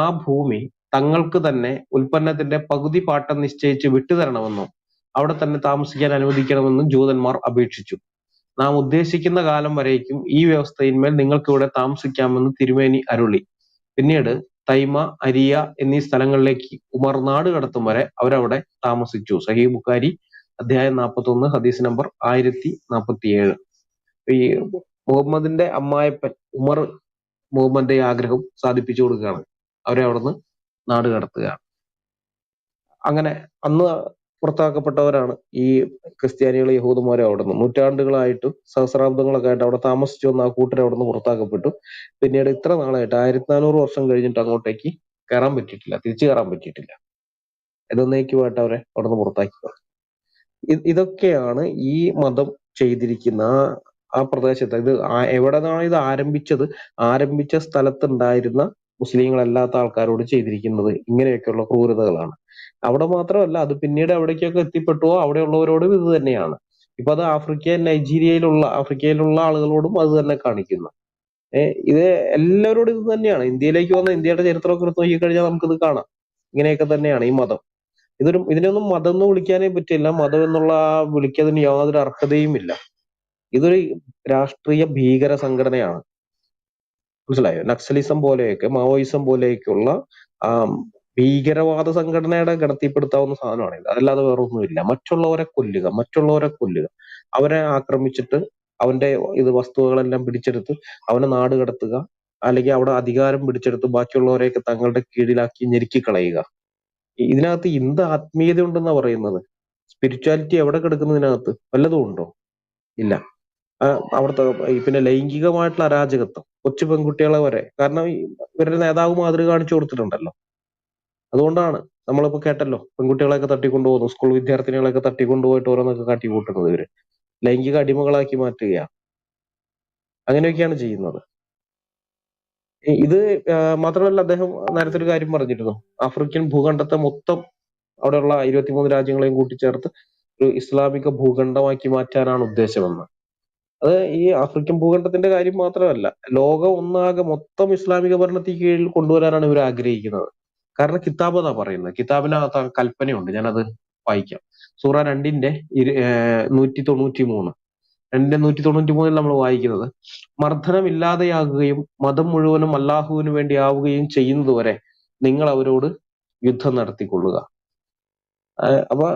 ആ ഭൂമി തങ്ങൾക്ക് തന്നെ ഉൽപ്പന്നത്തിന്റെ പകുതി പാട്ടം നിശ്ചയിച്ച് വിട്ടുതരണമെന്നും അവിടെ തന്നെ താമസിക്കാൻ അനുവദിക്കണമെന്നും ജൂതന്മാർ അപേക്ഷിച്ചു. നാം ഉദ്ദേശിക്കുന്ന കാലം വരേക്കും ഈ വ്യവസ്ഥയിന്മേൽ നിങ്ങൾക്കിവിടെ താമസിക്കാമെന്ന് തിരുമേനി അരുളി. പിന്നീട് തൈമ, അരിയ എന്നീ സ്ഥലങ്ങളിലേക്ക് ഉമർ നാട് കടത്തും വരെ അവരവിടെ താമസിച്ചു. സഹീഹ് ബുഖാരി അധ്യായം 41 ഹദീസ് നമ്പർ 1047. ഈ മുഹമ്മദിന്റെ അമ്മായപ്പൻ ഉമർ മുഹമ്മദിന്റെ ഈ ആഗ്രഹം സാധിപ്പിച്ചു കൊടുക്കുകയാണ്, അവരെ അവിടുന്ന് നാട് കടത്തുകയാണ്. അങ്ങനെ അന്ന് പുറത്താക്കപ്പെട്ടവരാണ് ഈ ക്രിസ്ത്യാനികളും യഹൂദന്മാരും. അവിടുന്ന് നൂറ്റാണ്ടുകളായിട്ടും സഹസ്രാബ്ദങ്ങളൊക്കെ ആയിട്ട് അവിടെ താമസിച്ചു വന്ന ആ കൂട്ടർ അവിടുന്ന് പുറത്താക്കപ്പെട്ടു. പിന്നീട് ഇത്ര നാളായിട്ട് 1400 വർഷം കഴിഞ്ഞിട്ട് അങ്ങോട്ടേക്ക് കയറാൻ പറ്റിയിട്ടില്ല, തിരിച്ചു കയറാൻ പറ്റിയിട്ടില്ല. എന്നേക്കുമായിട്ട് അവരെ അവിടുന്ന് പുറത്താക്കി. ഇതൊക്കെയാണ് ഈ മതം ചെയ്തിരിക്കുന്ന ആ പ്രദേശത്ത്. ഇത് എവിടെ നിന്നാണ് ഇത് ആരംഭിച്ച സ്ഥലത്തുണ്ടായിരുന്ന മുസ്ലിങ്ങളല്ലാത്ത ആൾക്കാരോട് ചെയ്തിരിക്കുന്നത് ഇങ്ങനെയൊക്കെയുള്ള ക്രൂരതകളാണ്. അവിടെ മാത്രമല്ല, അത് പിന്നീട് എവിടേക്കൊക്കെ എത്തിപ്പെട്ടുവോ അവിടെയുള്ളവരോടും ഇത് തന്നെയാണ്. ഇപ്പൊ അത് ആഫ്രിക്കയിലുള്ള ആളുകളോടും അത് തന്നെ കാണിക്കുന്നു. ഇത് എല്ലാവരോടും ഇത് തന്നെയാണ്. ഇന്ത്യയിലേക്ക് വന്ന ഇന്ത്യയുടെ ചരിത്രമൊക്കെ എടുത്ത് നോക്കിക്കഴിഞ്ഞാൽ നമുക്കിത് കാണാം. ഇങ്ങനെയൊക്കെ തന്നെയാണ് ഈ മതം. ഇതിനൊന്നും മതം എന്ന് വിളിക്കാനേ പറ്റില്ല. മതം എന്നുള്ള ആ വിളിക്കതിന് യാതൊരു അർഹതയും ഇല്ല. ഇതൊരു രാഷ്ട്രീയ ഭീകര സംഘടനയാണ്. മനസ്സിലായോ? നക്സലിസം പോലെയൊക്കെ മാവോയിസം പോലെയൊക്കെയുള്ള ഭീകരവാദ സംഘടനയുടെ ഗണത്തിൽപ്പെടുത്താവുന്ന സാധനമാണ് ഇത്. അതല്ലാതെ വേറെ ഒന്നുമില്ല. മറ്റുള്ളവരെ കൊല്ലുക, അവരെ ആക്രമിച്ചിട്ട് അവന്റെ വസ്തുവകളെല്ലാം പിടിച്ചെടുത്ത് അവനെ നാട് കടത്തുക, അല്ലെങ്കിൽ അവിടെ അധികാരം പിടിച്ചെടുത്ത് ബാക്കിയുള്ളവരെയൊക്കെ തങ്ങളുടെ കീഴിലാക്കി ഞെരുക്കി കളയുക. ഇതിനകത്ത് എന്ത് ആത്മീയത ഉണ്ടെന്നാ പറയുന്നത്? സ്പിരിച്വാലിറ്റി എവിടെ കിടക്കുന്നു? ഇതിനകത്ത് വല്ലതും ഉണ്ടോ? ഇല്ല. അവിടുത്തെ പിന്നെ ലൈംഗികമായിട്ടുള്ള അരാജകത്വം, കൊച്ചു പെൺകുട്ടികളെ വരെ. കാരണം ഇവരുടെ നേതാവ് മാതൃക കാണിച്ചു കൊടുത്തിട്ടുണ്ടല്ലോ. അതുകൊണ്ടാണ് നമ്മളിപ്പോ കേട്ടല്ലോ, പെൺകുട്ടികളെയൊക്കെ തട്ടിക്കൊണ്ടുപോകുന്നു, സ്കൂൾ വിദ്യാർത്ഥിനികളെയൊക്കെ തട്ടിക്കൊണ്ടുപോയിട്ട് ഓരോന്നൊക്കെ കാട്ടിക്കൂട്ടുന്നത്. ഇവര് ലൈംഗിക അടിമകളാക്കി മാറ്റുകയാണ്. അങ്ങനെയൊക്കെയാണ് ചെയ്യുന്നത്. ഇത് മാത്രമല്ല, അദ്ദേഹം നേരത്തെ ഒരു കാര്യം പറഞ്ഞിരുന്നു, ആഫ്രിക്കൻ ഭൂഖണ്ഡത്തെ മൊത്തം അവിടെയുള്ള 23 രാജ്യങ്ങളെയും കൂട്ടിച്ചേർത്ത് ഒരു ഇസ്ലാമിക ഭൂഖണ്ഡമാക്കി മാറ്റാനാണ് ഉദ്ദേശമെന്ന്. അത് ഈ ആഫ്രിക്കൻ ഭൂഖണ്ഡത്തിന്റെ കാര്യം മാത്രമല്ല, ലോകം ഒന്നാകെ മൊത്തം ഇസ്ലാമിക ഭരണത്തിന് കീഴിൽ കൊണ്ടുവരാനാണ് ഇവർ ആഗ്രഹിക്കുന്നത്. കാരണം കിതാബ് എന്നാ പറയുന്നത്. കിതാബിനകത്ത് കൽപ്പനയുണ്ട്, ഞാനത് വായിക്കാം. സൂറ 2-ന്റെ 193. 2-193 നമ്മൾ വായിക്കുന്നത്, മർദ്ദനമില്ലാതെയാകുകയും മതം മുഴുവനും അള്ളാഹുവിന് വേണ്ടി ആവുകയും ചെയ്യുന്നതുവരെ നിങ്ങൾ അവരോട് യുദ്ധം നടത്തിക്കൊള്ളുക. അപ്പൊ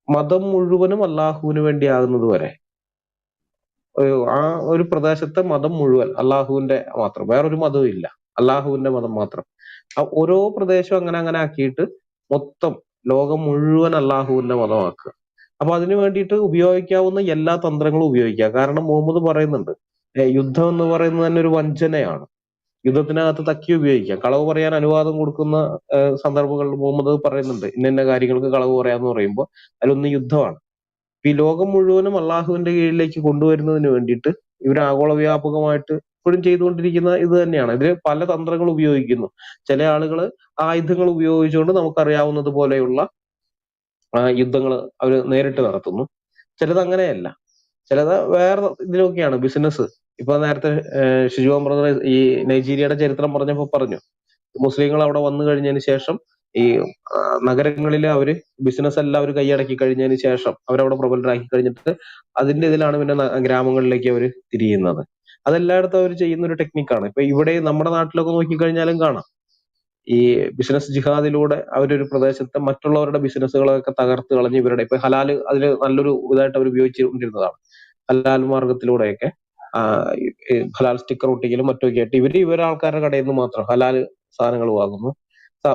മതം മുഴുവനും അള്ളാഹുവിന് വേണ്ടി ആകുന്നത് വരെ ആ ഒരു പ്രദേശത്തെ മതം മുഴുവൻ അള്ളാഹുവിന്റെ മാത്രം, വേറൊരു മതവും ഇല്ല, അള്ളാഹുവിന്റെ മതം മാത്രം. ഓരോ പ്രദേശവും അങ്ങനെ ആക്കിയിട്ട് മൊത്തം ലോകം മുഴുവൻ അള്ളാഹുവിന്റെ മതമാക്കുക. അപ്പൊ അതിനു വേണ്ടിയിട്ട് ഉപയോഗിക്കാവുന്ന എല്ലാ തന്ത്രങ്ങളും ഉപയോഗിക്കുക. കാരണം മുഹമ്മദ് പറയുന്നുണ്ട്, യുദ്ധം എന്ന് പറയുന്നത് തന്നെ ഒരു വഞ്ചനയാണ്. യുദ്ധത്തിനകത്ത് തക്കി ഉപയോഗിക്കാം. കളവ് പറയാൻ അനുവാദം കൊടുക്കുന്ന സന്ദർഭങ്ങളിൽ മുഹമ്മദ് പറയുന്നുണ്ട്, ഇന്ന കാര്യങ്ങൾക്ക് കളവ് പറയാന്ന് പറയുമ്പോൾ അതിലൊന്ന് യുദ്ധമാണ്. ഈ ലോകം മുഴുവനും അള്ളാഹുവിന്റെ കീഴിലേക്ക് കൊണ്ടുവരുന്നതിന് വേണ്ടിയിട്ട് ഇവർ ആഗോള വ്യാപകമായിട്ട് ഇപ്പോഴും ചെയ്തുകൊണ്ടിരിക്കുന്ന ഇത് തന്നെയാണ്. ഇതിൽ പല തന്ത്രങ്ങൾ ഉപയോഗിക്കുന്നു. ചില ആളുകൾ ആയുധങ്ങൾ ഉപയോഗിച്ചുകൊണ്ട് നമുക്കറിയാവുന്നത് പോലെയുള്ള യുദ്ധങ്ങൾ അവർ നേരിട്ട് നടത്തുന്നു. ചിലത് അങ്ങനെയല്ല, ചിലത് വേറെ ഇതിലൊക്കെയാണ്. ബിസിനസ്. ഇപ്പൊ നേരത്തെ ഷിജുവാൻ ബ്രദർ ഈ നൈജീരിയയുടെ ചരിത്രം പറഞ്ഞപ്പോ പറഞ്ഞു, മുസ്ലിങ്ങൾ അവിടെ വന്നു കഴിഞ്ഞതിന് ശേഷം ഈ നഗരങ്ങളിൽ അവര് ബിസിനസ് എല്ലാം അവർ കൈയടക്കി കഴിഞ്ഞതിന് ശേഷം അവരവിടെ പ്രബലരാക്കി കഴിഞ്ഞിട്ട് അതിന്റെ ഇതിലാണ് പിന്നെ ഗ്രാമങ്ങളിലേക്ക് അവർ തിരിയുന്നത്. അതെല്ലായിടത്തും അവർ ചെയ്യുന്ന ഒരു ടെക്നിക്കാണ്. ഇപ്പൊ ഇവിടെ നമ്മുടെ നാട്ടിലൊക്കെ നോക്കിക്കഴിഞ്ഞാലും കാണാം, ഈ ബിസിനസ് ജിഹാദിലൂടെ അവരൊരു പ്രദേശത്തെ മറ്റുള്ളവരുടെ ബിസിനസ്സുകളൊക്കെ തകർത്ത് കളഞ്ഞ് ഇവരുടെ ഇപ്പൊ ഹലാല് അതിൽ നല്ലൊരു ഇതായിട്ട് അവർ ഉപയോഗിച്ചുകൊണ്ടിരുന്നതാണ്. ഹലാൽ മാർഗത്തിലൂടെയൊക്കെ ഹലാൽ സ്റ്റിക്കർ ഒട്ടിക്കലും മറ്റൊക്കെ ആയിട്ട് ഇവരെ ആൾക്കാരുടെ കടയിൽ നിന്ന് മാത്രം ഹലാൽ സാധനങ്ങൾ വാങ്ങുന്നു.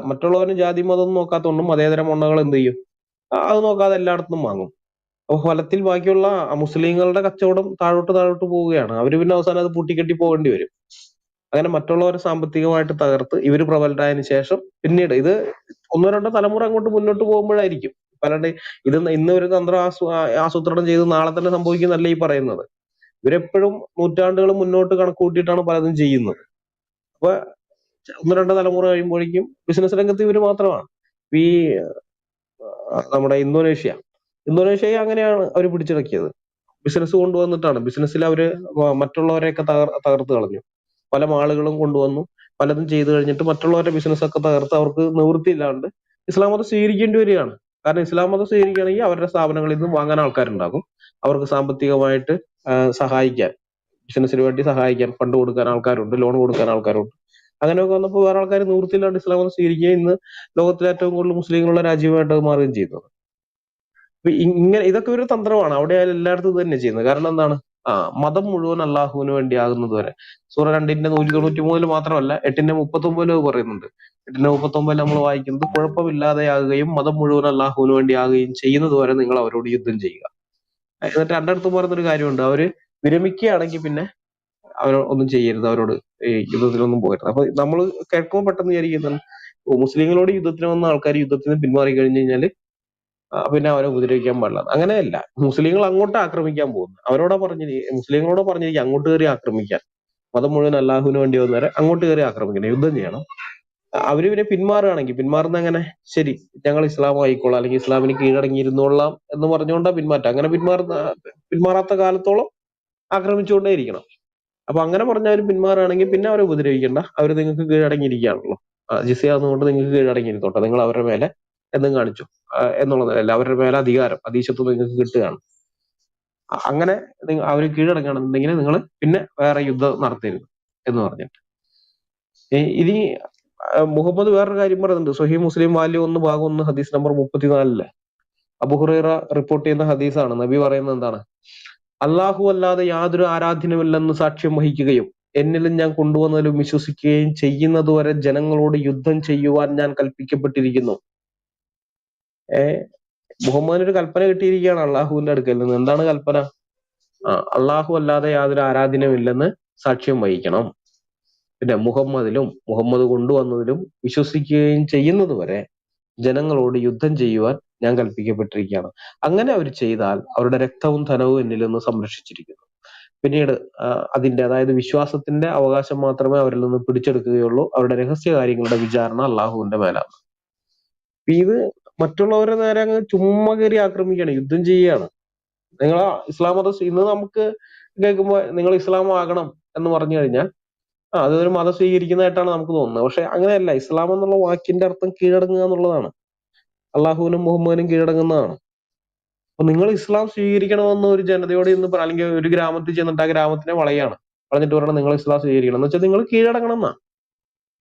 മറ്റുള്ളവരും ജാതി മതം നോക്കാത്തതുകൊണ്ടും മതേതര മണ്ണകൾ എന്ത് ചെയ്യും, അത് നോക്കാതെ എല്ലായിടത്തും വാങ്ങും. അപ്പൊ ഫലത്തിൽ ബാക്കിയുള്ള മുസ്ലിങ്ങളുടെ കച്ചവടം താഴോട്ട് പോവുകയാണ്. അവര് പിന്നെ അവസാനം അത് പൂട്ടിക്കെട്ടി പോകേണ്ടി വരും. അങ്ങനെ മറ്റുള്ളവരെ സാമ്പത്തികമായിട്ട് തകർത്ത് ഇവര് പ്രബലരായതിനു ശേഷം പിന്നീട് ഇത് ഒന്നോ രണ്ടോ തലമുറ അങ്ങോട്ട് മുന്നോട്ട് പോകുമ്പോഴായിരിക്കും പലരുടെ ഇത് ഇന്ന് ഒരു തന്ത്രം ആസൂത്രണം ചെയ്ത് നാളെ തന്നെ സംഭവിക്കുന്നല്ല ഈ പറയുന്നത്. ഇവരെപ്പോഴും നൂറ്റാണ്ടുകൾ മുന്നോട്ട് കണക്ക് കൂട്ടിയിട്ടാണ് പലതും ചെയ്യുന്നത്. അപ്പൊ ഒന്നോ രണ്ടോ തലമുറ കഴിയുമ്പോഴേക്കും ബിസിനസ് രംഗത്ത് ഇവര് മാത്രമാണ്. ഈ നമ്മുടെ ഇന്തോനേഷ്യ അങ്ങനെയാണ് അവർ പിടിച്ചടക്കിയത്. ബിസിനസ് കൊണ്ടുവന്നിട്ടാണ്. ബിസിനസ്സിൽ അവര് മറ്റുള്ളവരെയൊക്കെ തകർത്ത് കളഞ്ഞു. പല മാളുകളും കൊണ്ടുവന്നു, പലതും ചെയ്തു കഴിഞ്ഞിട്ട് മറ്റുള്ളവരുടെ ബിസിനസ് ഒക്കെ തകർത്ത് അവർക്ക് നിവൃത്തിയില്ലാണ്ട് ഇസ്ലാം മതം സ്വീകരിക്കേണ്ടി വരികയാണ്. കാരണം ഇസ്ലാം മതം സ്വീകരിക്കുകയാണെങ്കിൽ അവരുടെ സ്ഥാപനങ്ങളിൽ നിന്ന് വാങ്ങാൻ ആൾക്കാരുണ്ടാകും, അവർക്ക് സാമ്പത്തികമായിട്ട് സഹായിക്കാൻ, ബിസിനസ്സിന് വേണ്ടി സഹായിക്കാൻ ഫണ്ട് കൊടുക്കാൻ ആൾക്കാരുണ്ട്, ലോൺ കൊടുക്കാൻ ആൾക്കാരുണ്ട്. അങ്ങനെയൊക്കെ വന്നപ്പോൾ വേറെ ആൾക്കാർ നിവൃത്തിയില്ലാണ്ട് ഇസ്ലാം മതം സ്വീകരിക്കുകയും ഇന്ന് ലോകത്തിലെ ഏറ്റവും കൂടുതൽ മുസ്ലിങ്ങളുള്ള രാജ്യമായിട്ട് അത് മാറുകയും ചെയ്യുന്നത്. ഇങ്ങനെ ഇതൊക്കെ ഒരു തന്ത്രമാണ്. അവിടെ ആയാലും എല്ലായിടത്തും ഇത് തന്നെ ചെയ്യുന്നത്. കാരണം എന്താണ്? മതം മുഴുവൻ അള്ളാഹുവിന് വേണ്ടി ആകുന്നത് വരെ. സൂറ 2:193 മാത്രമല്ല 8:39 പറയുന്നുണ്ട്. 8:39 നമ്മൾ വായിക്കുന്നത്, കുഴപ്പമില്ലാതെയാകുകയും മതം മുഴുവൻ അള്ളാഹുവിന് വേണ്ടി ആകുകയും ചെയ്യുന്നത് വരെ നിങ്ങൾ അവരോട് യുദ്ധം ചെയ്യുക. എന്നിട്ട് രണ്ടിടത്തും പറയുന്നൊരു കാര്യമുണ്ട്, അവര് വിരമിക്കുകയാണെങ്കിൽ പിന്നെ അവർ ഒന്നും ചെയ്യരുത്, അവരോട് ഈ യുദ്ധത്തിലൊന്നും പോകരുത്. അപ്പൊ നമ്മൾ കേൾക്കുമ്പോൾ പെട്ടെന്ന് വിചാരിക്കുന്നത് മുസ്ലിങ്ങളോട് യുദ്ധത്തിന് വന്ന ആൾക്കാർ യുദ്ധത്തിന് പിന്മാറി കഴിഞ്ഞു കഴിഞ്ഞാല് പിന്നെ അവരെ ഉപദ്രവിക്കാൻ പാടില്ല. അങ്ങനെയല്ല, മുസ്ലിങ്ങൾ അങ്ങോട്ട് ആക്രമിക്കാൻ പോകുന്നു. മുസ്ലിങ്ങളോട് പറഞ്ഞിരിക്കും അങ്ങോട്ട് കയറി ആക്രമിക്കാൻ. മതം മുഴുവൻ അള്ളാഹുവിന് വേണ്ടി വന്നവരെ അങ്ങോട്ട് കയറി ആക്രമിക്കണം, യുദ്ധം ചെയ്യണം. അവര് പിന്നെ പിന്മാറുന്ന എങ്ങനെ? ശരി, ഞങ്ങൾ ഇസ്ലാം ആയിക്കോളാം, അല്ലെങ്കിൽ ഇസ്ലാമിന് കീഴടങ്ങിയിരുന്നോളാം എന്ന് പറഞ്ഞുകൊണ്ടാ പിന്മാറ്റം. അങ്ങനെ പിന്മാറാത്ത കാലത്തോളം ആക്രമിച്ചുകൊണ്ടേയിരിക്കണം. അപ്പൊ അങ്ങനെ പറഞ്ഞവര് പിന്മാറുകയാണെങ്കിൽ പിന്നെ അവരെ ഉപദ്രവിക്കേണ്ട, അവര് നിങ്ങൾക്ക് കീഴടങ്ങിയിരിക്കുകയാണല്ലോ, ജിസിയ എന്നുകൊണ്ട് നിങ്ങൾക്ക് കീഴടങ്ങിയിരുന്നോട്ടെ, നിങ്ങൾ അവരുടെ മേലെ എന്തും കാണിച്ചു എന്നുള്ളതല്ല, അവരുടെ മേലെ അധീശത്വം നിങ്ങൾക്ക് കിട്ടുകയാണ്. അങ്ങനെ അവർ കീഴടങ്ങുകയാണെന്നുണ്ടെങ്കിൽ നിങ്ങൾ പിന്നെ വേറെ യുദ്ധം നടത്തരുത് എന്ന് പറഞ്ഞിട്ട്. ഇനി മുഹമ്മദ് വേറൊരു കാര്യം പറയുന്നുണ്ട്. സ്വഹീഹ് മുസ്ലിം വാല്യം 1 ഭാഗം 1 ഹദീസ് നമ്പർ 34 അബൂ ഹുറൈറ റിപ്പോർട്ട് ചെയ്യുന്ന ഹദീസാണ്. നബി പറയുന്നത് എന്താണ്? അല്ലാഹു അല്ലാതെ യാതൊരു ആരാധ്യനുമില്ലെന്ന് സാക്ഷ്യം വഹിക്കുകയും എന്നിലും ഞാൻ കൊണ്ടുവന്നതിലും വിശ്വസിക്കുകയും ചെയ്യുന്നതുവരെ ജനങ്ങളോട് യുദ്ധം ചെയ്യുവാൻ ഞാൻ കൽപ്പിക്കപ്പെട്ടിരിക്കുന്നു. മുഹമ്മദിന് ഒരു കൽപ്പന കിട്ടിയിരിക്കുകയാണ് അള്ളാഹുവിന്റെ അടുക്കൽ നിന്ന്. എന്താണ് കൽപ്പന? അള്ളാഹു അല്ലാതെ യാതൊരു ആരാധനയുമില്ലെന്ന് സാക്ഷ്യം വഹിക്കണം. പിന്നെ മുഹമ്മദ് കൊണ്ടുവന്നതിലും വിശ്വസിക്കുകയും ചെയ്യുന്നത് വരെ ജനങ്ങളോട് യുദ്ധം ചെയ്യുവാൻ ഞാൻ കൽപ്പിക്കപ്പെട്ടിരിക്കുകയാണ്. അങ്ങനെ അവർ ചെയ്താൽ അവരുടെ രക്തവും ധനവും എന്നിൽ നിന്ന് സംരക്ഷിച്ചിരിക്കുന്നു. പിന്നീട് അതായത് വിശ്വാസത്തിന്റെ അവകാശം മാത്രമേ അവരിൽ നിന്ന് പിടിച്ചെടുക്കുകയുള്ളൂ. അവരുടെ രഹസ്യ കാര്യങ്ങളുടെ വിചാരണ അള്ളാഹുവിന്റെ മേലാണ്. ഇത് മറ്റുള്ളവരെ നേരെ അങ്ങ് ചുമ്മാ കയറി ആക്രമിക്കുകയാണ്, യുദ്ധം ചെയ്യുകയാണ്. നിങ്ങൾ ഇസ്ലാം മതം ഇന്ന് നമുക്ക് കേൾക്കുമ്പോൾ നിങ്ങൾ ഇസ്ലാം ആകണം എന്ന് പറഞ്ഞു കഴിഞ്ഞാൽ അതൊരു മതം സ്വീകരിക്കുന്നതായിട്ടാണ് നമുക്ക് തോന്നുന്നത്. പക്ഷെ അങ്ങനെയല്ല. ഇസ്ലാം എന്നുള്ള വാക്കിന്റെ അർത്ഥം കീഴടങ്ങുക എന്നുള്ളതാണ്. അള്ളാഹുവിനും മുഹമ്മദിനും കീഴടങ്ങുന്നതാണ്. അപ്പൊ നിങ്ങൾ ഇസ്ലാം സ്വീകരിക്കണമെന്ന് ഒരു ജനതയോട് ഇന്ന് അല്ലെങ്കിൽ ഒരു ഗ്രാമത്തിൽ ചെന്നിട്ട് ആ ഗ്രാമത്തിനെ വളഞ്ഞിട്ട് പറയണം നിങ്ങൾ ഇസ്ലാം സ്വീകരിക്കണം എന്ന് വെച്ചാൽ നിങ്ങൾ കീഴടങ്ങണം എന്നാ.